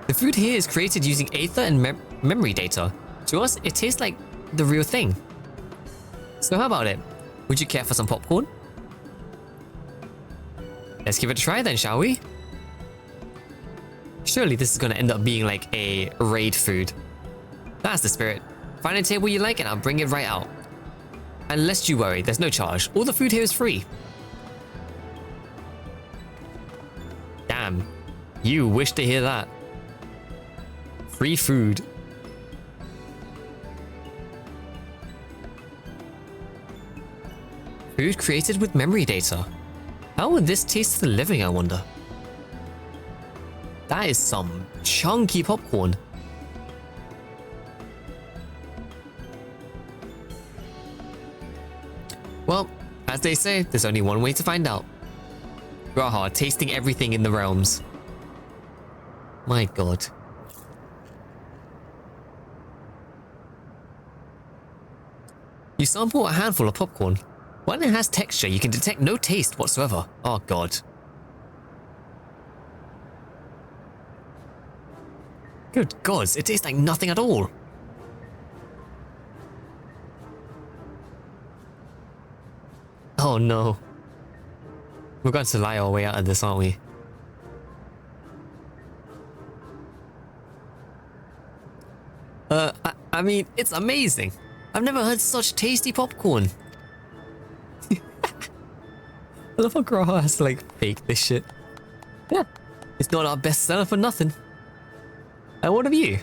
The food here is created using aether and memory data. To us, it tastes like the real thing. So how about it? Would you care for some popcorn? Let's give it a try then, shall we? Surely this is gonna end up being like a raid food. That's the spirit. Find a table you like and I'll bring it right out. And lest you worry, there's no charge. All the food here is free. Damn. You wish to hear that. Free food. Food created with memory data. How would this taste to the living, I wonder? That is some chunky popcorn. Well, as they say, there's only one way to find out. Graha, tasting everything in the realms. My god. You sample a handful of popcorn. When it has texture, you can detect no taste whatsoever. Oh god. Good gods, it tastes like nothing at all. Oh no. We're going to lie our way out of this, aren't we? I mean, it's amazing. I've never heard such tasty popcorn. I love how Graha has to like fake this shit. Yeah, it's not our best seller for nothing. And what of you?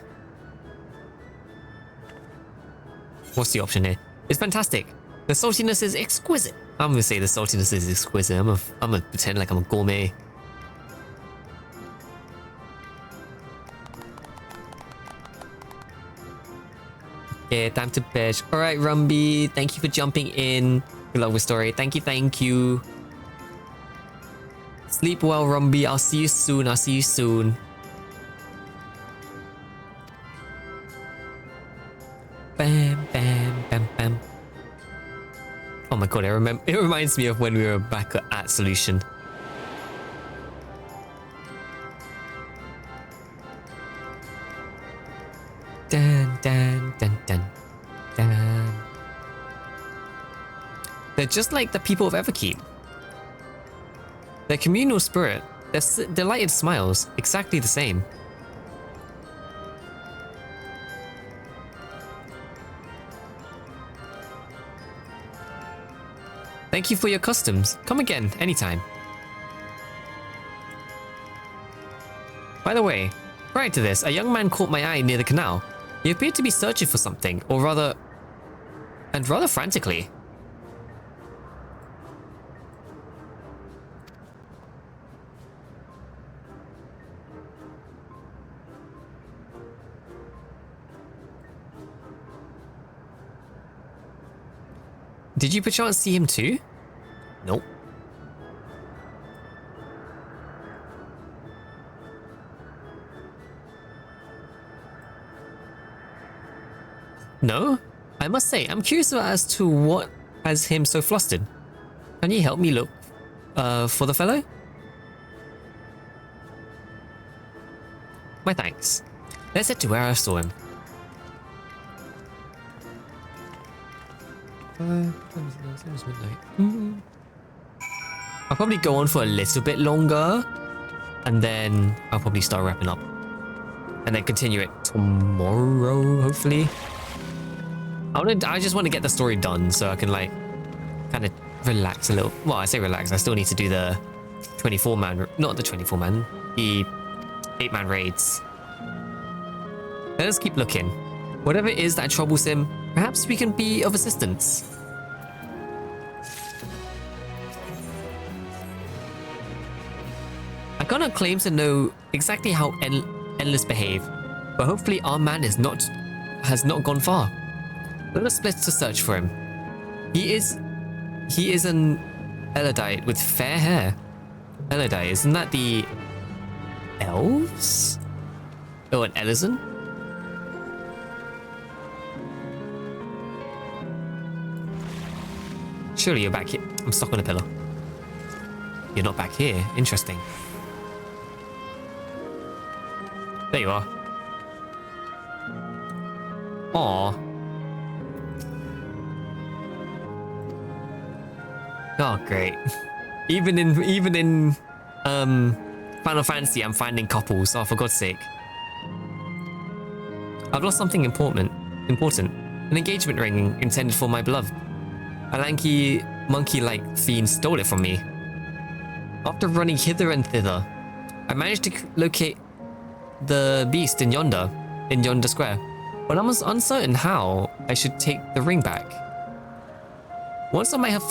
What's the option here? It's fantastic. The saltiness is exquisite. I'm gonna say the saltiness is exquisite. I'm gonna pretend like I'm a gourmet. Okay, time to pitch. All right, Rumby, thank you for jumping in. Good luck with story. Thank you, thank you. Sleep well, Rumby. I'll see you soon. I'll see you soon. Bam, bam, bam, bam. Oh my god, it reminds me of when we were back at Solution. Dun, dun, dun, dun, dun. They're just like the people of Everkeep. Their communal spirit, their delighted smiles, exactly the same. Thank you for your customs. Come again, anytime. By the way, prior to this, a young man caught my eye near the canal. He appeared to be searching for something, or rather frantically. Did you perchance see him too? Nope. No? I must say, I'm curious as to what has him so flustered. Can you help me look for the fellow? My thanks. Let's head to where I saw him. I'll probably go on for a little bit longer, and then I'll probably start wrapping up, and then continue it tomorrow, hopefully. I just want to get the story done so I can like kind of relax a little. Well, I say relax. I still need to do the 24-man, not the 24-man, the 8-man raids. Let us keep looking. Whatever it is that troubles him, perhaps we can be of assistance. I cannot claim to know exactly how Endless behave, but hopefully our man has not gone far. Let us split to search for him. He is an Elodite with fair hair. Elodite, isn't that the elves? Oh, an Ellison? Surely you're back here. I'm stuck on a pillar. You're not back here. Interesting. There you are. Aww. Oh, great. Even in Final Fantasy, I'm finding couples. Oh, for God's sake. I've lost something important. An engagement ring intended for my beloved. A lanky, monkey-like fiend stole it from me. After running hither and thither, I managed to locate the beast in yonder square, but I was uncertain how I should take the ring back. Once I might have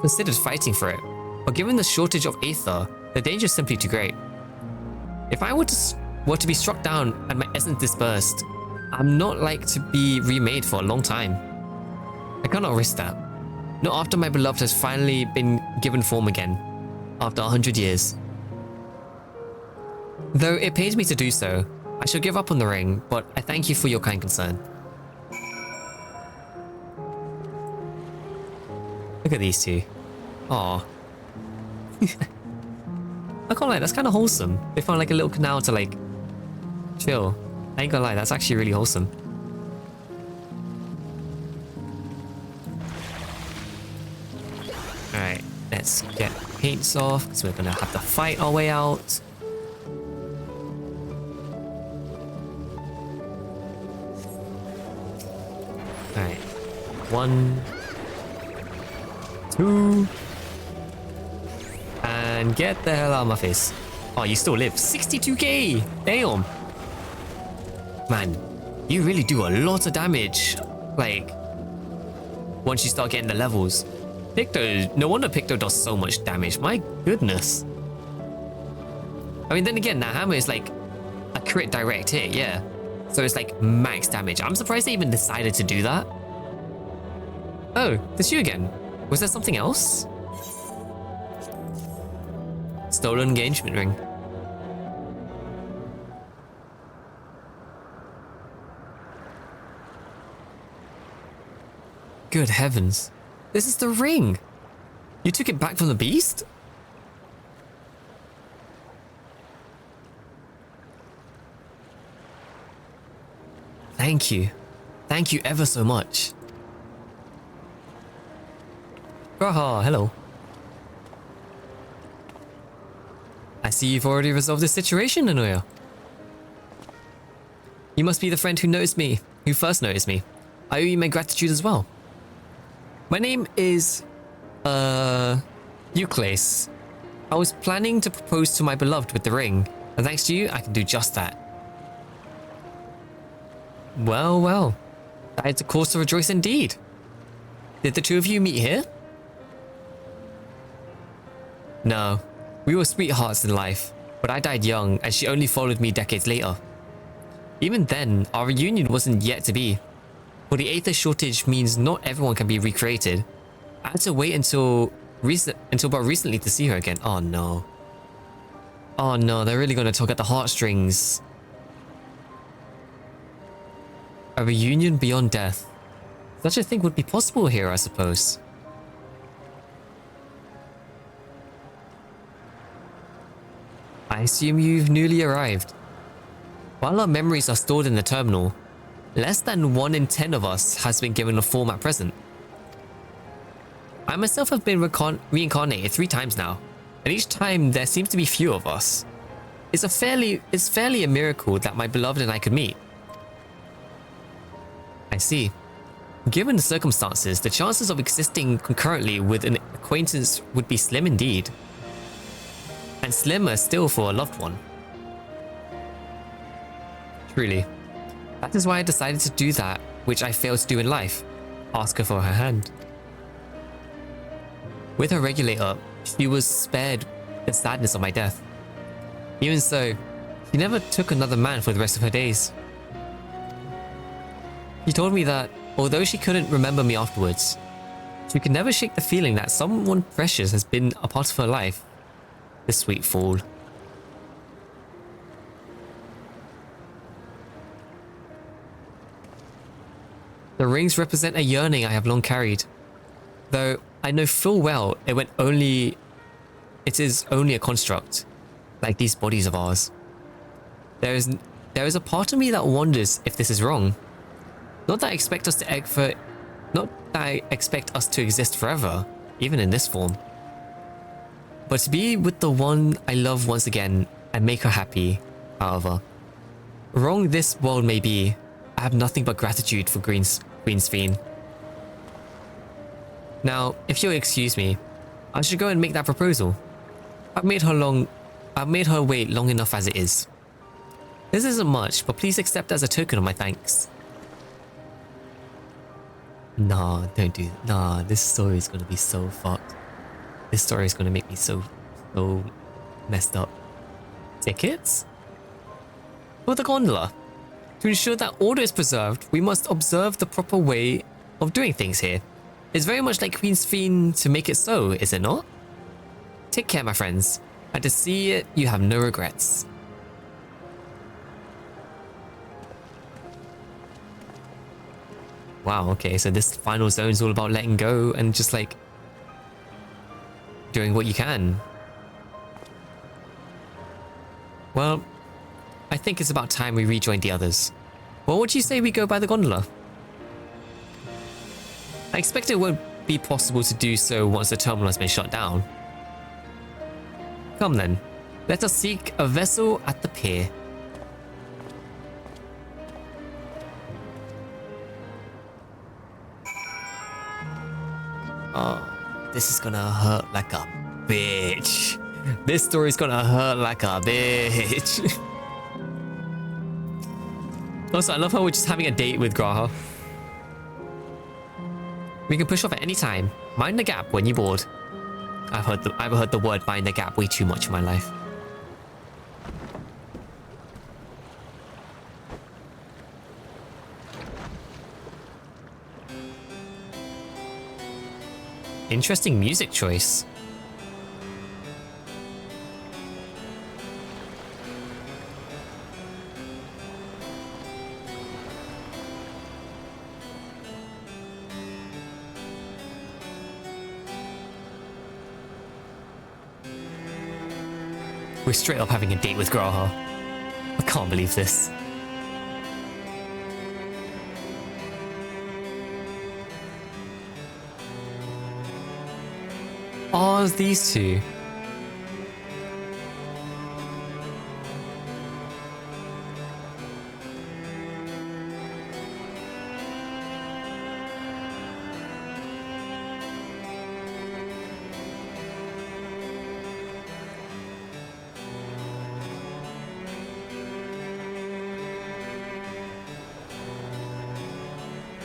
considered fighting for it, but given the shortage of aether, the danger is simply too great. If I were to be struck down and my essence dispersed, I'm not like to be remade for a long time. I cannot risk that. Not after my beloved has finally been given form again, after 100 years. Though it pains me to do so, I shall give up on the ring, but I thank you for your kind concern. Look at these two. Aww. I can't lie, that's kind of wholesome. They found like a little canal to like chill. I ain't gonna lie, that's actually really wholesome. Alright, let's get paints off because we're gonna have to fight our way out. Alright. 1, 2, and get the hell out of my face. Oh, you still live. 62k! Damn! Man, you really do a lot of damage. Like, once you start getting the levels. Picto, no wonder Picto does so much damage. My goodness. I mean, then again, that hammer is like a crit direct hit, yeah. So it's like max damage. I'm surprised they even decided to do that. Oh, it's you again. Was there something else? Stolen engagement ring. Good heavens. This is the ring. You took it back from the beast? Thank you. Thank you ever so much. Graha, hello. I see you've already resolved this situation, Nanoya. You must be the friend who noticed me, who first noticed me. I owe you my gratitude as well. My name is, Euclase. I was planning to propose to my beloved with the ring, and thanks to you, I can do just that. Well, well. That is a cause to rejoice indeed. Did the two of you meet here? No. We were sweethearts in life, but I died young and she only followed me decades later. Even then, our reunion wasn't yet to be. For the Aether shortage means not everyone can be recreated. I had to wait until about recently to see her again. Oh no. Oh no, they're really gonna tug at the heartstrings. A reunion beyond death. Such a thing would be possible here, I suppose. I assume you've newly arrived. While our memories are stored in the terminal, less than 1 in 10 of us has been given a form at present. I myself have been reincarnated 3 times now, and each time there seems to be few of us. It's fairly a miracle that my beloved and I could meet. I see. Given the circumstances, the chances of existing concurrently with an acquaintance would be slim indeed. And slimmer still for a loved one. Truly. That is why I decided to do that which I failed to do in life. Ask her for her hand. With her regulator, she was spared the sadness of my death. Even so, she never took another man for the rest of her days. She told me that, although she couldn't remember me afterwards, she could never shake the feeling that someone precious has been a part of her life. The sweet fool. The rings represent a yearning I have long carried. Though I know full well it is only a construct, like these bodies of ours. There is a part of me that wonders if this is wrong. Not that I expect us to exist forever, even in this form. But to be with the one I love once again and make her happy, however. Wrong this world may be, I have nothing but gratitude for Queen's Fiend. Now, if you'll excuse me, I should go and make that proposal. I've made her wait long enough as it is. This isn't much, but please accept as a token of my thanks. Nah, don't do that. Nah, this story is gonna be so fucked. This story is gonna make me so messed up. Tickets? For the gondola. To ensure that order is preserved, we must observe the proper way of doing things here. It's very much like Queen's Fiend to make it so, is it not? Take care, my friends, and to see it, you have no regrets. Wow, okay, so this final zone is all about letting go and just like doing what you can. Well, I think it's about time we rejoined the others. What would you say we go by the gondola? I expect it won't be possible to do so once the terminal has been shut down. Come then, let us seek a vessel at the pier. Oh, this is gonna hurt like a bitch. This story's gonna hurt like a bitch. Also, I love how we're just having a date with Graha. We can push off at any time. Mind the gap when you're bored. I've heard the word mind the gap way too much in my life. Interesting music choice. We're straight up having a date with Graha. I can't believe this. Oh, these two.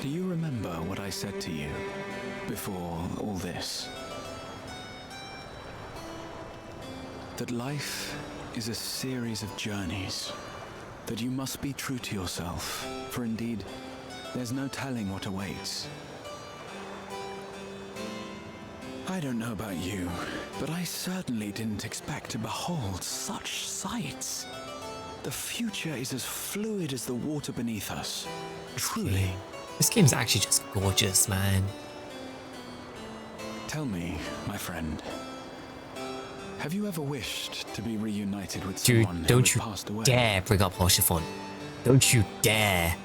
Do you remember what I said to you before all this? That life is a series of journeys, that you must be true to yourself, for indeed, there's no telling what awaits. I don't know about you, but I certainly didn't expect to behold such sights. The future is as fluid as the water beneath us. Truly. This game's actually just gorgeous, man. Tell me, my friend, have you ever wished to be reunited with Dude, someone who don't had you passed away? dare bring up Hoshifon. Don't you dare.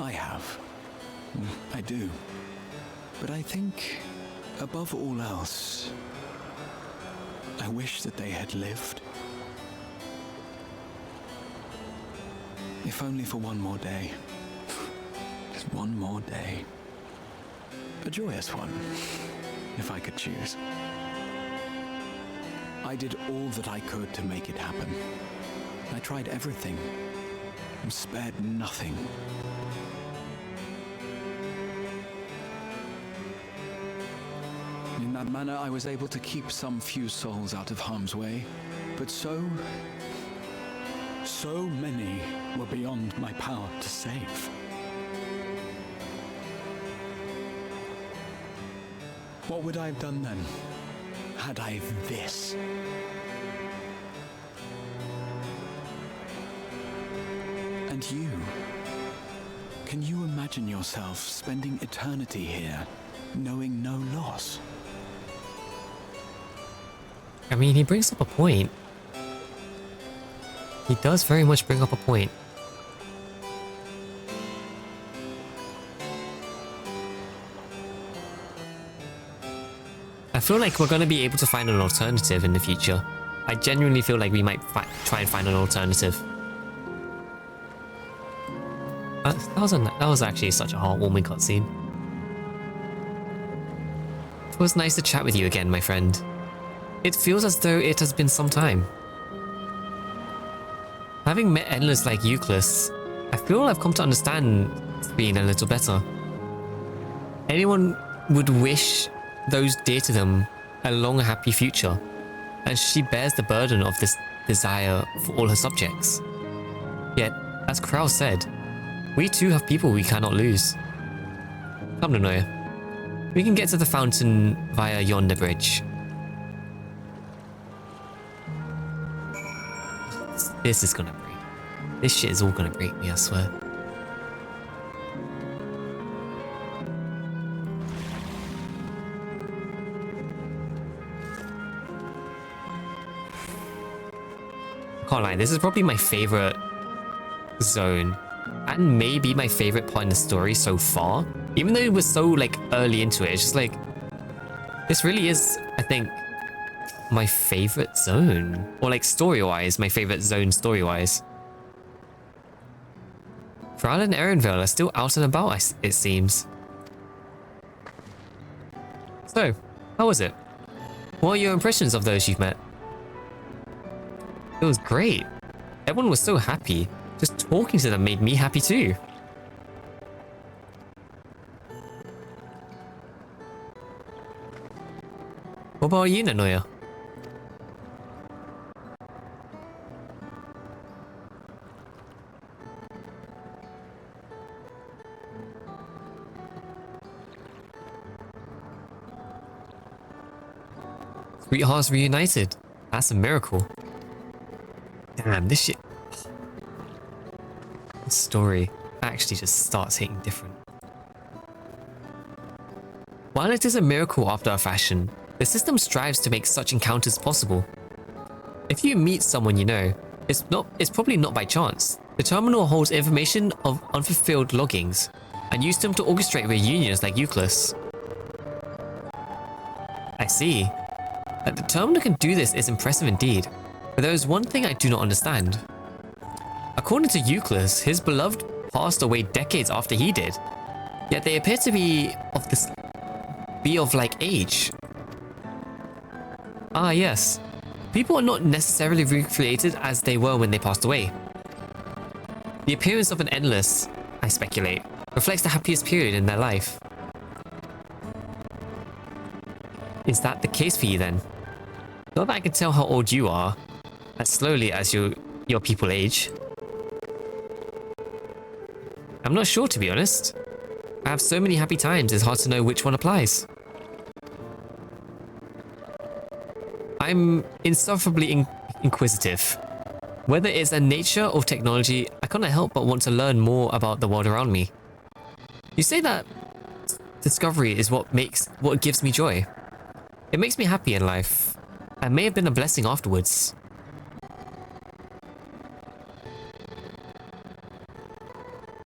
I have. I do. But I think, above all else, I wish that they had lived. If only for one more day. Just one more day. A joyous one, if I could choose. I did all that I could to make it happen. I tried everything and spared nothing. In that manner, I was able to keep some few souls out of harm's way, but so many were beyond my power to save. What would I have done then, had I this? And you? Can you imagine yourself spending eternity here, knowing no loss? I mean, he brings up a point. He does very much bring up a point. I feel like we're going to be able to find an alternative in the future. I genuinely feel like we might try and find an alternative. That was actually such a heartwarming cutscene. It was nice to chat with you again, my friend. It feels as though it has been some time. Having met endless like Euclid, I feel I've come to understand Sabine a little better. Anyone would wish those dear to them a long, happy future, and she bears the burden of this desire for all her subjects. Yet, as Krau said, we too have people we cannot lose. Come to Noya. We can get to the fountain via yonder bridge. This is gonna break. This shit is all gonna break me, I swear. Can't lie, this is probably my favorite zone, and maybe my favorite part in the story so far. Even though it was so like early into it, it's just like this really is, I think, my favorite zone, or like story-wise, my favorite zone story-wise. Thrall and Erenville are still out and about, it seems. So, how was it? What are your impressions of those you've met? It was great. Everyone was so happy. Just talking to them made me happy too. What about you, Nanoya? Sweethearts reunited. That's a miracle. Damn, this shit... This story actually just starts hitting different. While it is a miracle after a fashion, the system strives to make such encounters possible. If you meet someone you know, it's probably not by chance. The terminal holds information of unfulfilled logins and used them to orchestrate reunions like Euclid. I see. That the terminal can do this is impressive indeed, but there is one thing I do not understand. According to Euclid, his beloved passed away decades after he did, yet they appear to be of like age. Ah yes, people are not necessarily recreated as they were when they passed away. The appearance of an endless, I speculate, reflects the happiest period in their life. Is that the case for you then? Not that I can tell how old you are, as slowly as your people age. I'm not sure, to be honest. I have so many happy times, it's hard to know which one applies. I'm insufferably inquisitive. Whether it's a nature or technology, I cannot help but want to learn more about the world around me. You say that discovery is what gives me joy. It makes me happy in life, and may have been a blessing afterwards.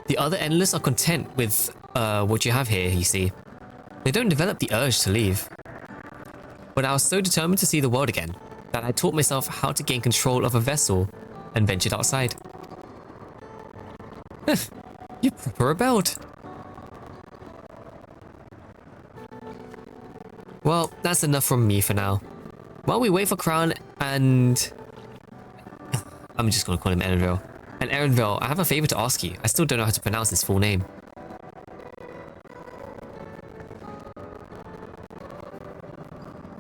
The other Endless are content with what you have here, you see. They don't develop the urge to leave. But I was so determined to see the world again, that I taught myself how to gain control of a vessel and ventured outside. You proper rebelled. Well, that's enough from me for now. While we wait for Crown and... I'm just gonna call him Erenville. And Erenville, I have a favor to ask you. I still don't know how to pronounce his full name.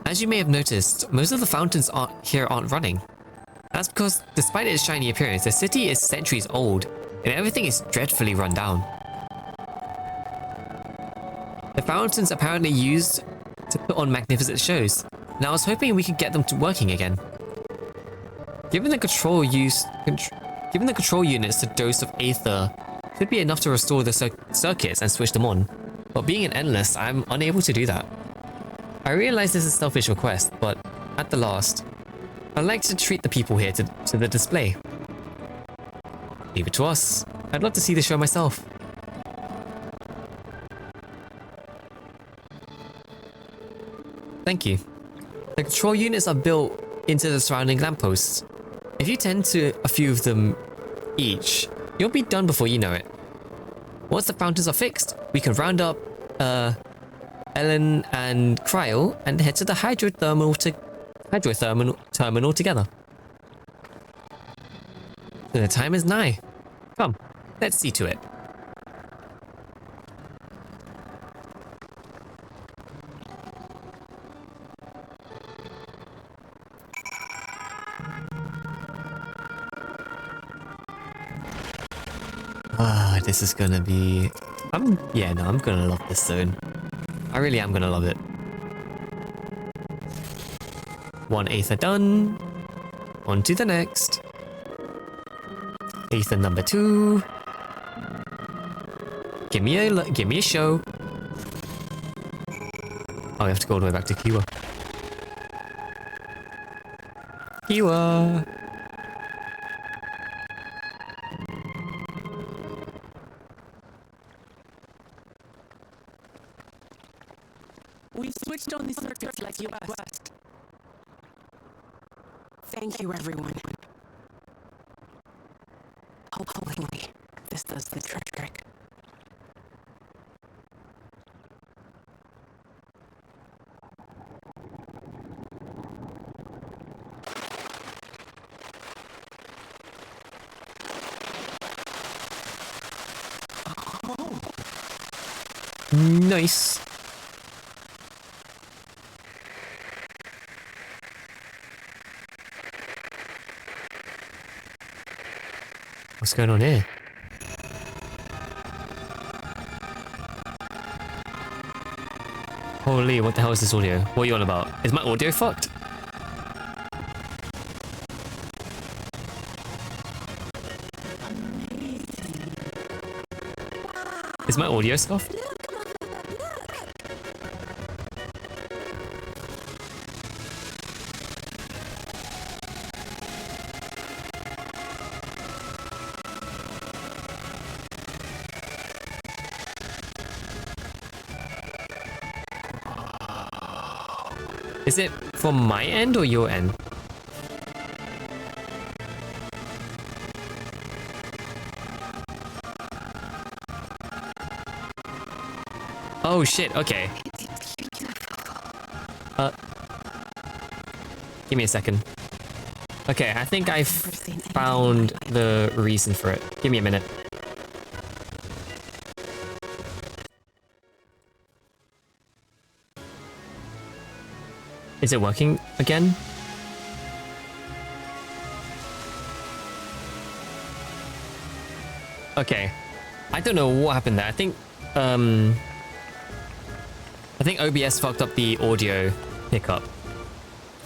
As you may have noticed, most of the fountains here aren't running. That's because, despite its shiny appearance, the city is centuries old, and everything is dreadfully run down. The fountains apparently used to put on magnificent shows, and I was hoping we could get them to working again. Given the control units to dose of Aether should be enough to restore the circuits and switch them on, but being an Endless, I'm unable to do that. I realize this is a selfish request, but at the last, I'd like to treat the people here to the display. Leave it to us. I'd love to see the show myself. Thank you. The control units are built into the surrounding lampposts. If you tend to a few of them each, you'll be done before you know it. Once the fountains are fixed, we can round up Ellen and Cryle and head to the hydrothermal terminal together. The time is nigh. Come, let's see to it. This is gonna be... I'm gonna love this zone. I really am gonna love it. One Aether done. On to the next. Aether number 2. Give me a show. Oh, we have to go all the way back to Kiwa. Kiwa! We switched on the circuits like you asked. Thank you, everyone. Hopefully, this does the trick. Nice. What's going on here? Holy, what the hell is this audio? What are you on about? Is my audio fucked? Is my audio scuffed? Is it from my end or your end? Oh shit, okay. Give me a second. Okay, I think I've found the reason for it. Give me a minute. Is it working again? Okay. I don't know what happened there. I think OBS fucked up the audio pickup.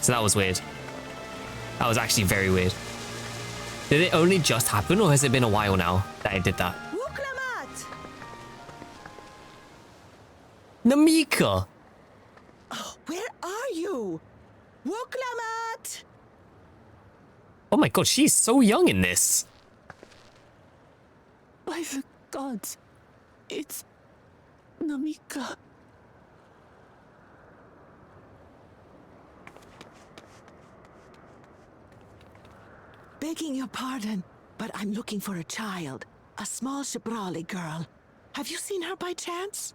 So that was weird. That was actually very weird. Did it only just happen, or has it been a while now that it did that? Namika! Where are you? Wuklamat! Oh my god, she's so young in this. By the gods, it's Namika. Begging your pardon, but I'm looking for a child. A small Shibrali girl. Have you seen her by chance?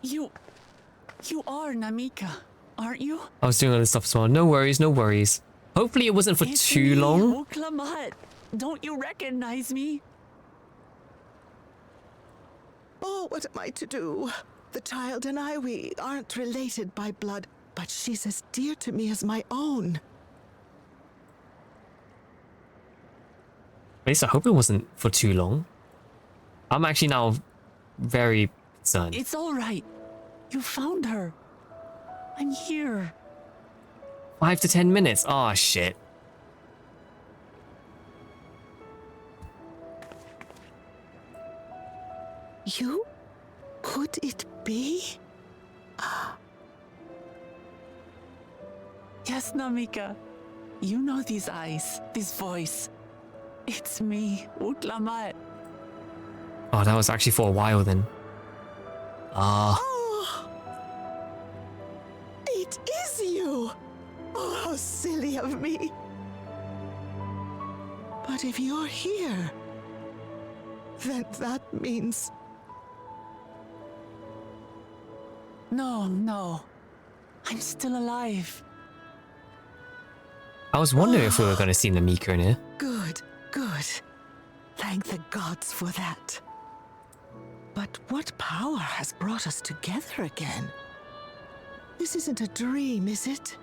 You are Namika, aren't you? I was doing all this stuff as well. No worries, no worries. Hopefully it wasn't for too long. Wuklamat. Don't you recognize me? Oh, what am I to do? The child and I, we aren't related by blood, but she's as dear to me as my own. At least I hope it wasn't for too long. I'm actually now very concerned. It's all right. You found her. I'm here. 5 to 10 minutes. Oh shit. You? Could it be? Yes, Namika. You know these eyes, this voice. It's me, Wuklamat. Oh, that was actually for a while then. Ah. Oh, it is you! Oh, how silly of me. But if you're here, then that means... No. I'm still alive. I was wondering if we were going to see Namika in here. Good. Thank the gods for that. But what power has brought us together again? This isn't a dream, is it?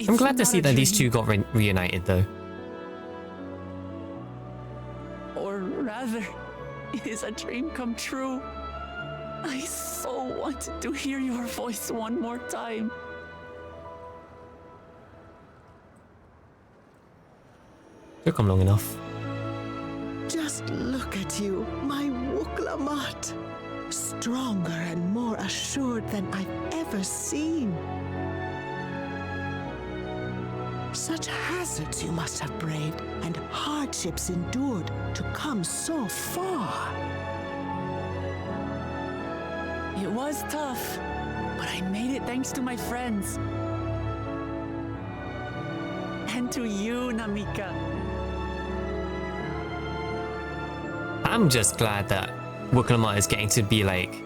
I'm glad to see that these two got reunited though. Or rather, it is a dream come true. I so wanted to hear your voice one more time. Took them long enough. Just look at you, my Wuklamat. Stronger and more assured than I've ever seen. Such hazards you must have braved and hardships endured to come so far. It was tough, but I made it thanks to my friends. And to you, Namika. I'm just glad that Wuklamat is getting to be like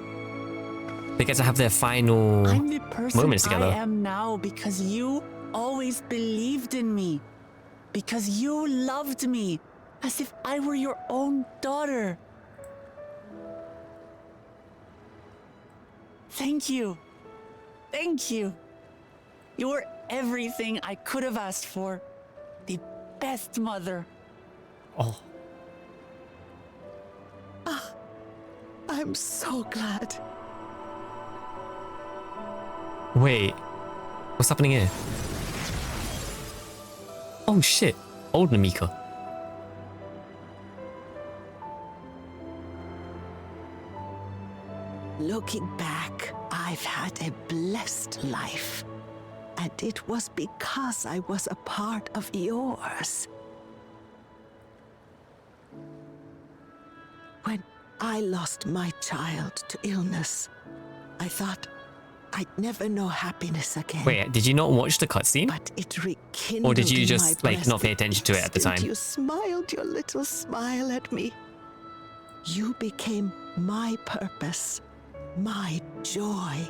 they get to have their final I'm the person moments together. I am now because you always believed in me. Because you loved me as if I were your own daughter. Thank you. Thank you. You were everything I could have asked for. The best mother. Oh. I'm so glad. Wait. What's happening here? Oh shit. Old Namika. Looking back, I've had a blessed life. And it was because I was a part of yours. When I lost my child to illness, I thought I'd never know happiness again. Wait, did you not watch the cutscene? But it rekindled Or did you in just my like breast not pay attention to it at the time? You smiled your little smile at me. You became my purpose, my joy.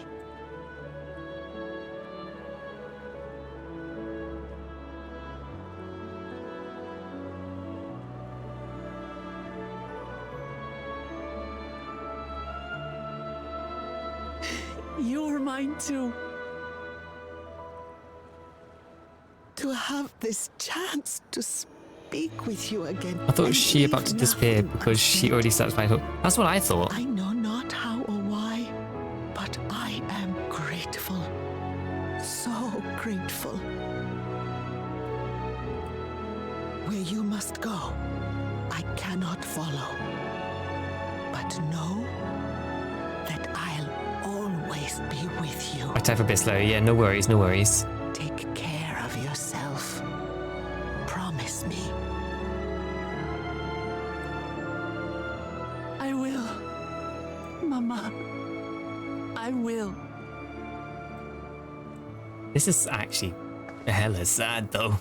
You're mine too. To have this chance to speak with you again. I thought she about to disappear because she already satisfied her. That's what I thought. I know not how or why, but I am grateful. So grateful. Where you must go, I cannot follow. But know that I'll always be with you. I type a bit slow. Yeah, no worries, no worries. Take care of yourself. Promise me. I will. Mama. I will. This is actually hella sad though.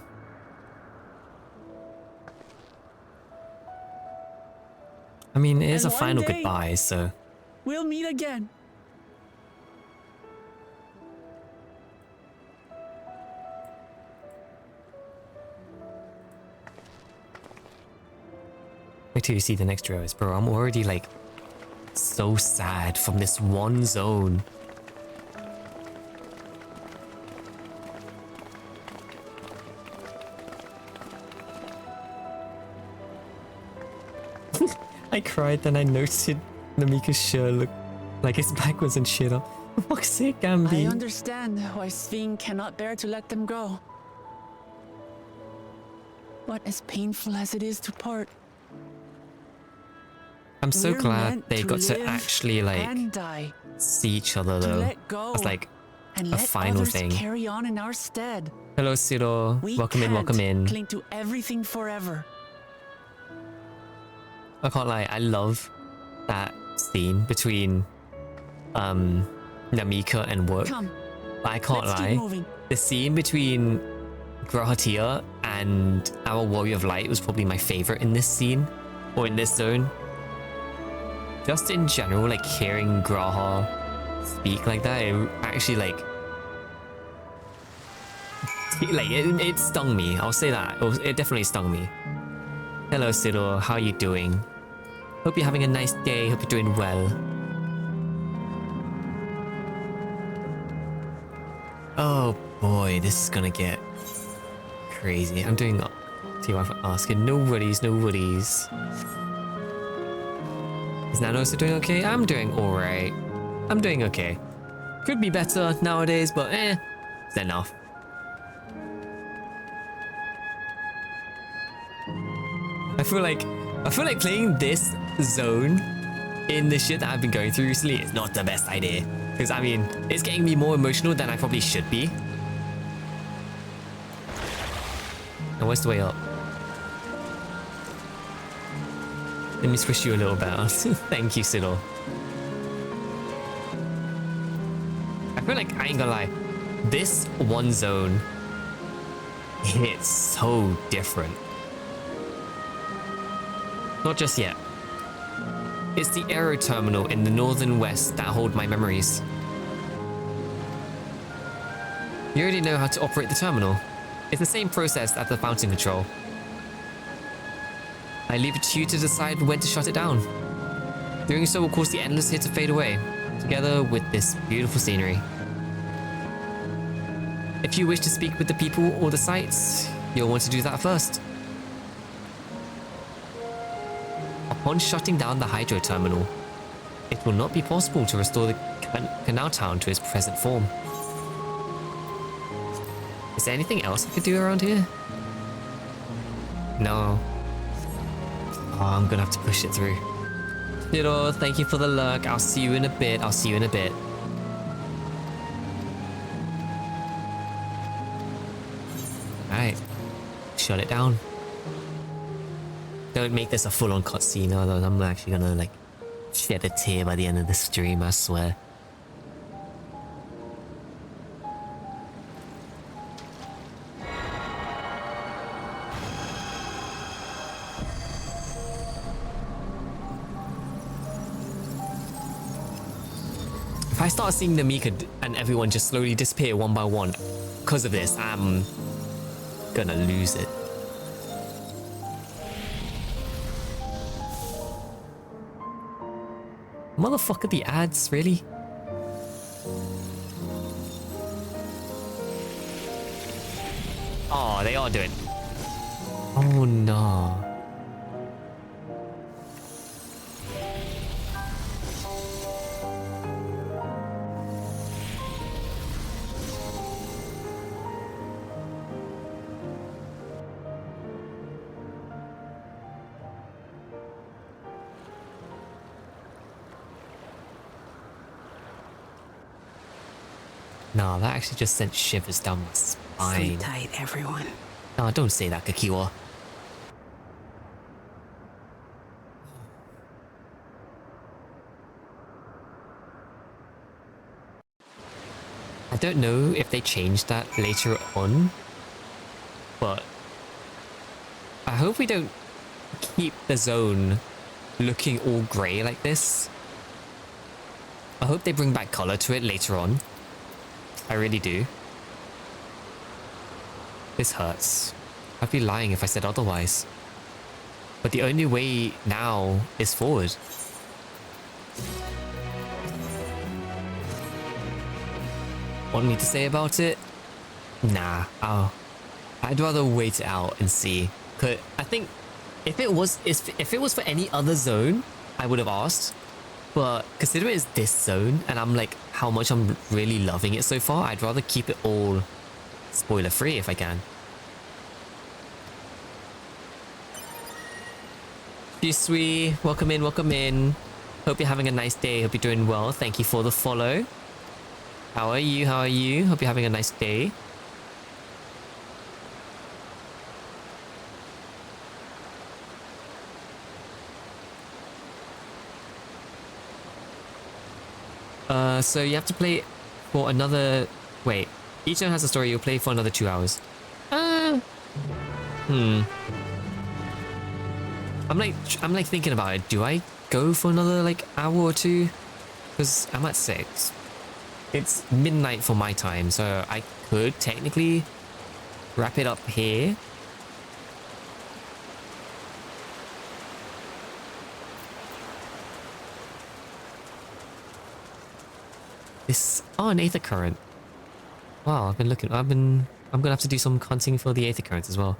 I mean, it is And a final one day, goodbye, so. We'll meet again. Wait till you see the next rows, bro. I'm already like so sad from this one zone. I cried, then I noted Namika's shirt looked like it's backwards and shit up. Fuck's sake, Gambi. I understand why Sven cannot bear to let them go. But as painful as it is to part, I'm so we're glad meant they got to live actually like and die, see each other to though. let go As like and a let final others thing. carry on in our stead. Hello, Ciro. We Welcome in, welcome can't in. cling to everything forever. I can't lie, I love that scene between Namika and Work. Come, I can't let's keep lie. moving. The scene between Grahatia and our Warrior of Light was probably my favorite in this scene, or in this zone. Just in general, like hearing Graha speak like that, it actually like it stung me. I'll say that. It definitely stung me. Hello, Ciro. How are you doing? Hope you're having a nice day. Hope you're doing well. Oh boy, this is gonna get crazy. I'm doing TY asking. No worries, no worries. Is Nano also doing okay? I'm doing alright. I'm doing okay. Could be better nowadays, but it's enough. I feel like playing this zone in the shit that I've been going through recently is not the best idea. Because I mean, it's getting me more emotional than I probably should be. And where's the way up? Let me squish you a little better. Thank you, Ciro. I feel like, I ain't gonna lie, this one zone hits so different. Not just yet. It's the aero terminal in the northern west that hold my memories. You already know how to operate the terminal. It's the same process as the fountain control. I leave it to you to decide when to shut it down. Doing so will cause the endless here to fade away, together with this beautiful scenery. If you wish to speak with the people or the sites, you'll want to do that first. Upon shutting down the hydro terminal, it will not be possible to restore the canal town to its present form. Is there anything else I could do around here? No. Oh, I'm gonna have to push it through. Little, thank you for the lurk. I'll see you in a bit. I'll see you in a bit. Alright. Shut it down. Don't make this a full-on cutscene, although I'm actually gonna, like, shed a tear by the end of the stream, I swear. If I start seeing the Mika and everyone just slowly disappear one by one because of this, I'm gonna lose it. Motherfucker, the ads, really? Oh, they are doing. Oh no. No, that actually just sent shivers down my spine. Sleep tight, everyone. No, don't say that, Kakiwa. I don't know if they changed that later on, but I hope we don't keep the zone looking all grey like this. I hope they bring back colour to it later on. I really do. This hurts. I'd be lying if I said otherwise. But the only way now is forward. Want me to say about it? Nah, I'd rather wait it out and see. 'Cause I think if it was for any other zone, I would have asked. But considering it's this zone and I'm like how much I'm really loving it so far, I'd rather keep it all spoiler free if I can. Sui, welcome in, welcome in. Hope you're having a nice day. Hope you're doing well. Thank you for the follow. How are you? How are you? Hope you're having a nice day. So you have to play for another... Wait, each zone has a story. You'll play for another 2 hours. I'm like thinking about it. Do I go for another like hour or two? Because I'm at 6. It's midnight for my time, so I could technically wrap it up here. An Aether Current. Wow, I'm gonna have to do some hunting for the Aether Currents as well.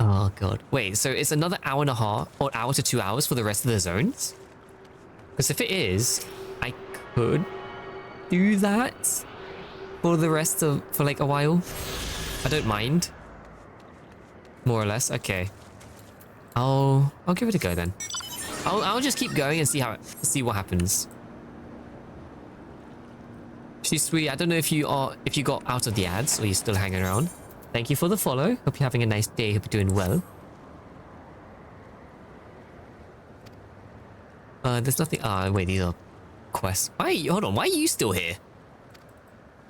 Oh god. Wait, so it's another hour and a half or hour to 2 hours for the rest of the zones? Because if it is, I could do that for like a while. I don't mind. More or less. Okay. I'll give it a go then. I'll just keep going and see what happens. She's sweet. I don't know if you got out of the ads or you're still hanging around. Thank you for the follow. Hope you're having a nice day. Hope you're doing well. There's nothing. Wait, these are quests. Hold on. Why are you still here?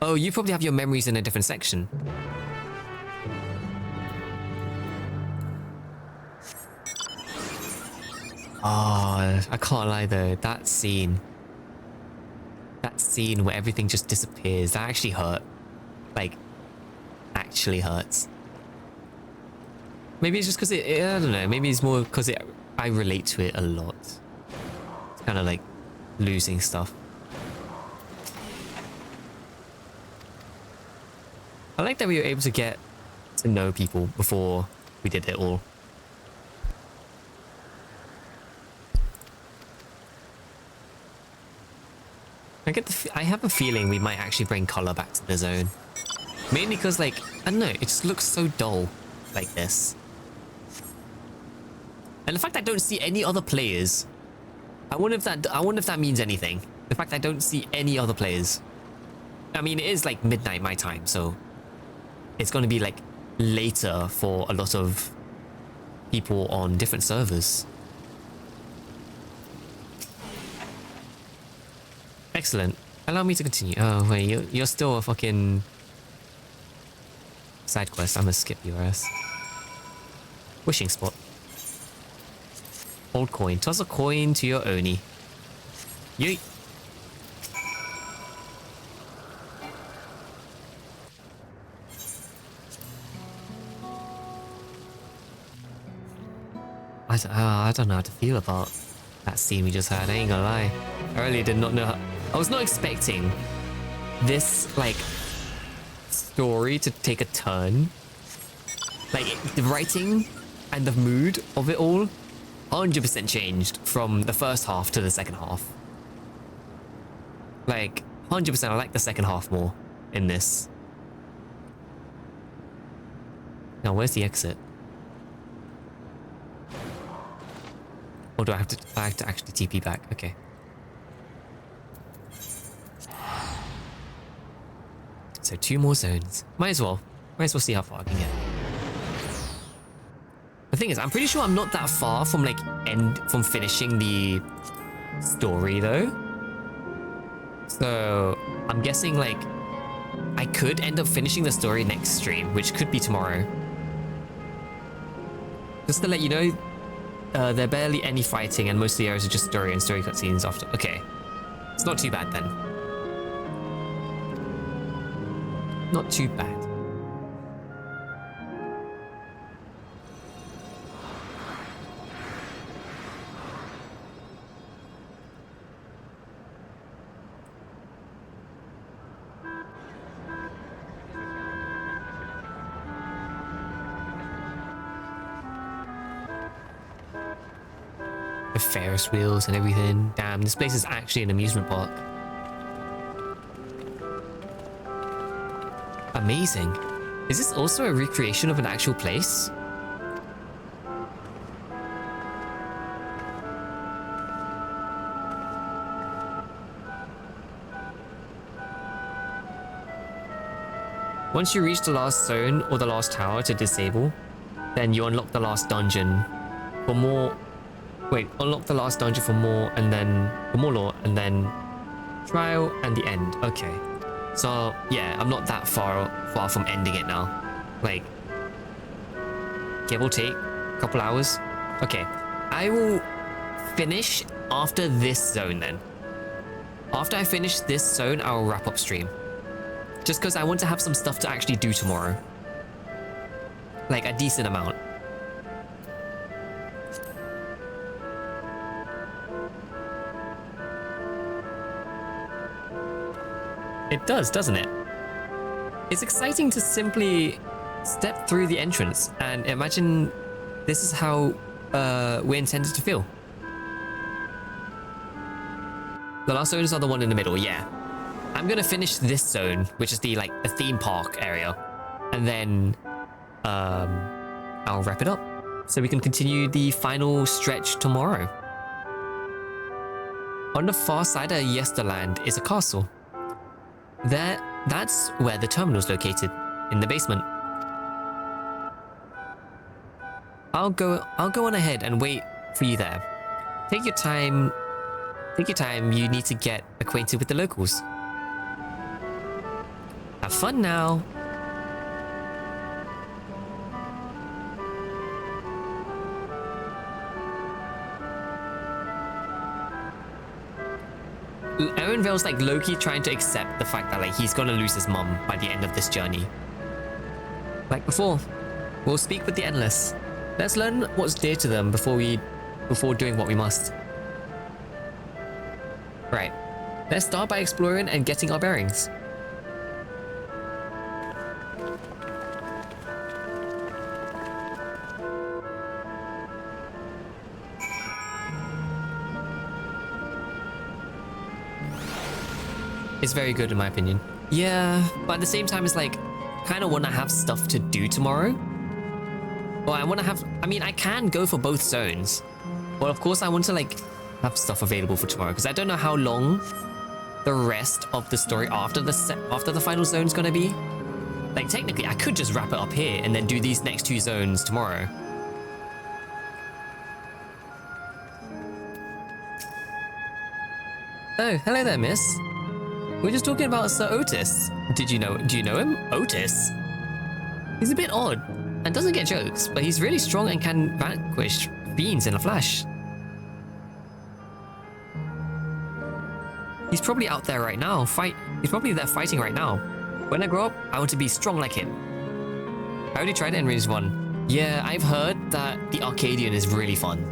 Oh, you probably have your memories in a different section. Oh, I can't lie though. That scene where everything just disappears, that actually hurt. like, actually hurts. Maybe it's just because I don't know, maybe it's more because I relate to it a lot. It's kind of like losing stuff. I like that we were able to get to know people before we did it all. I have a feeling we might actually bring color back to the zone. Mainly because, like, I don't know, it just looks so dull like this. And the fact I don't see any other players, I wonder if that means anything. The fact I don't see any other players. I mean, it is like midnight my time, so it's going to be like later for a lot of people on different servers. Excellent. Allow me to continue. Oh wait, you're still a fucking side quest. I'm gonna skip your ass. Wishing spot. Old coin. Toss a coin to your Oni. Yeet. I don't know how to feel about that scene we just had. I ain't gonna lie. I really did not know how... I was not expecting this, like, story to take a turn. Like, the writing and the mood of it all 100% changed from the first half to the second half. Like, 100% I like the second half more in this. Now, where's the exit? Or do I have to actually TP back? Okay. So 2 more zones. Might as well see how far I can get. The thing is, I'm pretty sure I'm not that far from like from finishing the story though. So I'm guessing like I could end up finishing the story next stream, which could be tomorrow. Just to let you know, there are barely any fighting and most of the areas are just story and story cutscenes after. Okay. It's not too bad then. Not too bad. The Ferris wheels and everything. Damn, this place is actually an amusement park. Amazing. Is this also a recreation of an actual place? Once you reach the last zone or the last tower to disable, then you unlock the last dungeon for more... Wait, unlock the last dungeon for more and then... For more lore and then... Trial and the end. Okay. So, yeah, I'm not that far from ending it now. Like, give or take a couple hours. Okay, I will finish after this zone then. After I finish this zone, I'll wrap up stream. Just because I want to have some stuff to actually do tomorrow. Like, a decent amount. It does, doesn't it? It's exciting to simply step through the entrance and imagine this is how we're intended to feel. The last zones are the one in the middle, yeah. I'm gonna finish this zone, which is the theme park area, and then I'll wrap it up so we can continue the final stretch tomorrow. On the far side of Yesterland is a castle. That's where the terminal is located, in the basement. I'll go on ahead and wait for you there. Take your time. You need to get acquainted with the locals. Have fun now. Erenvale's like low-key trying to accept the fact that like he's gonna lose his mum by the end of this journey. Like before, we'll speak with the Endless. Let's learn what's dear to them before doing what we must. Right. Let's start by exploring and getting our bearings. It's very good in my opinion. Yeah, but at the same time, it's like, kind of want to have stuff to do tomorrow. Well, I want to have, I mean, I can go for both zones. Well, of course, I want to like have stuff available for tomorrow because I don't know how long the rest of the story after the final zone is going to be. Like, technically, I could just wrap it up here and then do these next 2 zones tomorrow. Oh, hello there, miss. We're just talking about Sir Otis. Do you know him? Otis? He's a bit odd and doesn't get jokes, but he's really strong and can vanquish fiends in a flash. He's probably out there right now. He's probably there fighting right now. When I grow up, I want to be strong like him. I already tried it in Rage 1. Yeah, I've heard that the Arcadian is really fun.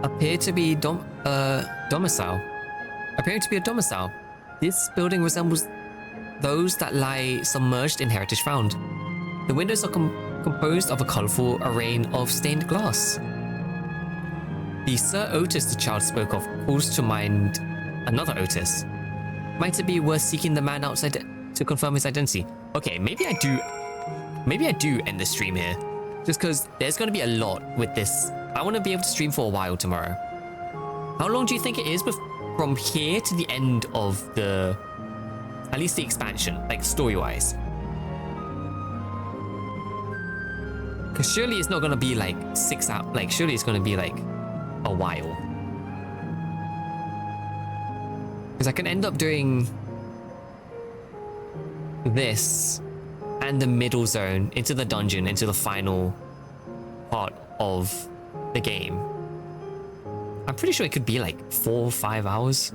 Appear to be domicile. Appearing to be a domicile. This building resembles those that lie submerged in heritage found. The windows are composed of a colourful array of stained glass. The Sir Otis the child spoke of calls to mind another Otis. Might it be worth seeking the man outside to confirm his identity? Okay, maybe I do end the stream here. Just because there's going to be a lot with this. I want to be able to stream for a while tomorrow. How long do you think it is from here to the end of the... at least the expansion, like story-wise? Because surely it's not going to be like 6 hours. Like, surely it's going to be like a while. Because I can end up doing this and the middle zone into the dungeon, into the final part of the game. I'm pretty sure it could be like 4 or 5 hours.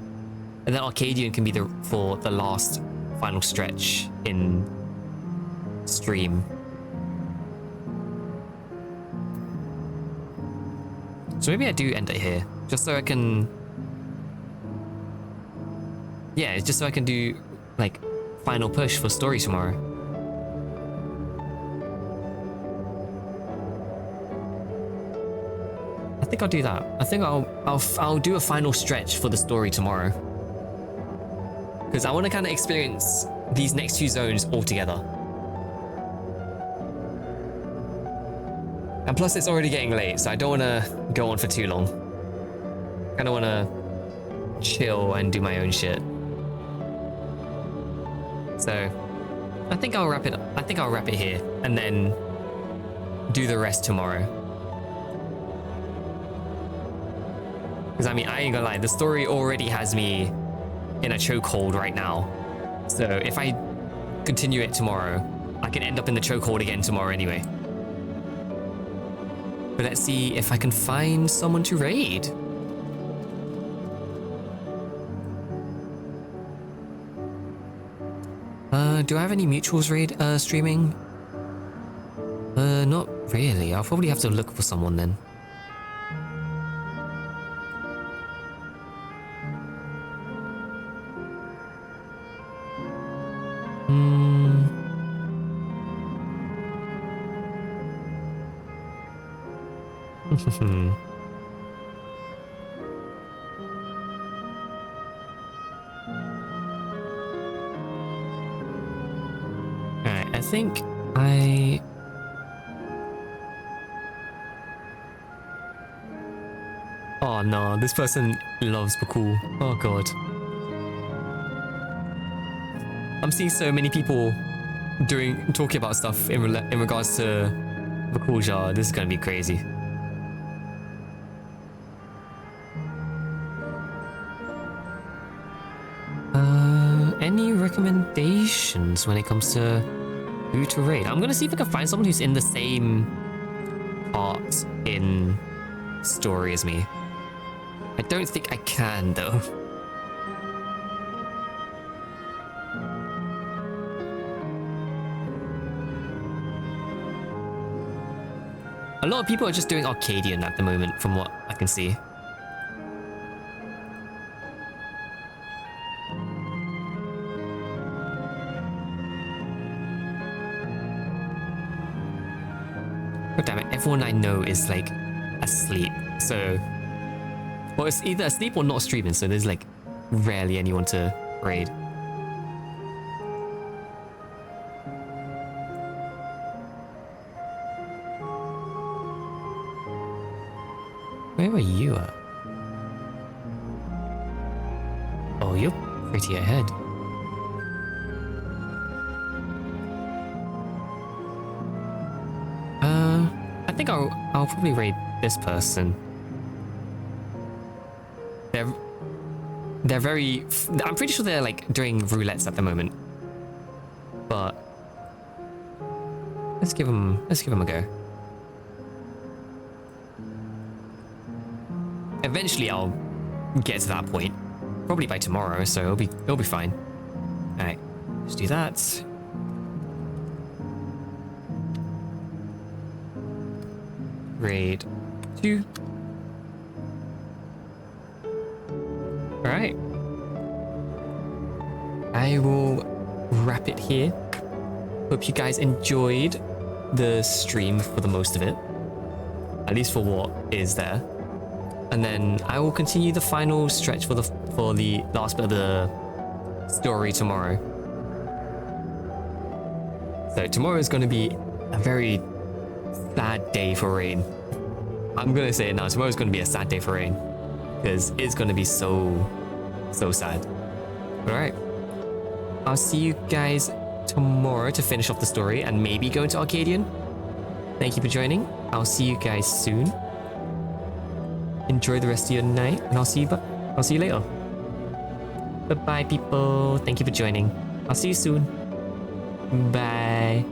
And then Arcadian can be for the last final stretch in stream. So maybe I do end it here, just so I can... yeah, it's just so I can do like final push for story tomorrow. I think I'll do that. I think I'll do a final stretch for the story tomorrow. Because I want to kind of experience these next 2 zones all together. And plus it's already getting late, so I don't want to go on for too long. I kind of want to chill and do my own shit. So I think I'll wrap it up. I think I'll wrap it here and then do the rest tomorrow. Because I mean, I ain't gonna lie, the story already has me in a chokehold right now. So if I continue it tomorrow, I can end up in the chokehold again tomorrow anyway. But let's see if I can find someone to raid. Do I have any mutuals raid streaming? Not really. I'll probably have to look for someone then. Alright, I think I... oh no, this person loves Bakul. Oh god. I'm seeing so many people talking about stuff in regards to Bakul Jar. This is gonna be crazy. any recommendations when it comes to who to raid? I'm gonna see if I can find someone who's in the same part in story as me. I don't think I can though. A lot of people are just doing Arcadian at the moment, from what I can see. God damn it, everyone I know is like asleep, so... Well, it's either asleep or not streaming, so there's like rarely anyone to raid. Where are you at? Oh, you're pretty ahead. I think I'll probably raid this person. They're very... I'm pretty sure they're like doing roulettes at the moment. But let's give them a go. Eventually I'll get to that point. Probably by tomorrow, so it'll be fine. Alright, let's do that. Raid 2. Alright. I will wrap it here. Hope you guys enjoyed the stream for the most of it. At least for what is there. And then I will continue the final stretch for the last bit of the story tomorrow. So tomorrow is going to be a very sad day for Rain. I'm going to say it now. Tomorrow is going to be a sad day for Rain. Because it's going to be so sad. Alright. I'll see you guys tomorrow to finish off the story and maybe go into Arcadian. Thank you for joining. I'll see you guys soon. Enjoy the rest of your night, and I'll see you later. Bye-bye, people. Thank you for joining. I'll see you soon. Bye.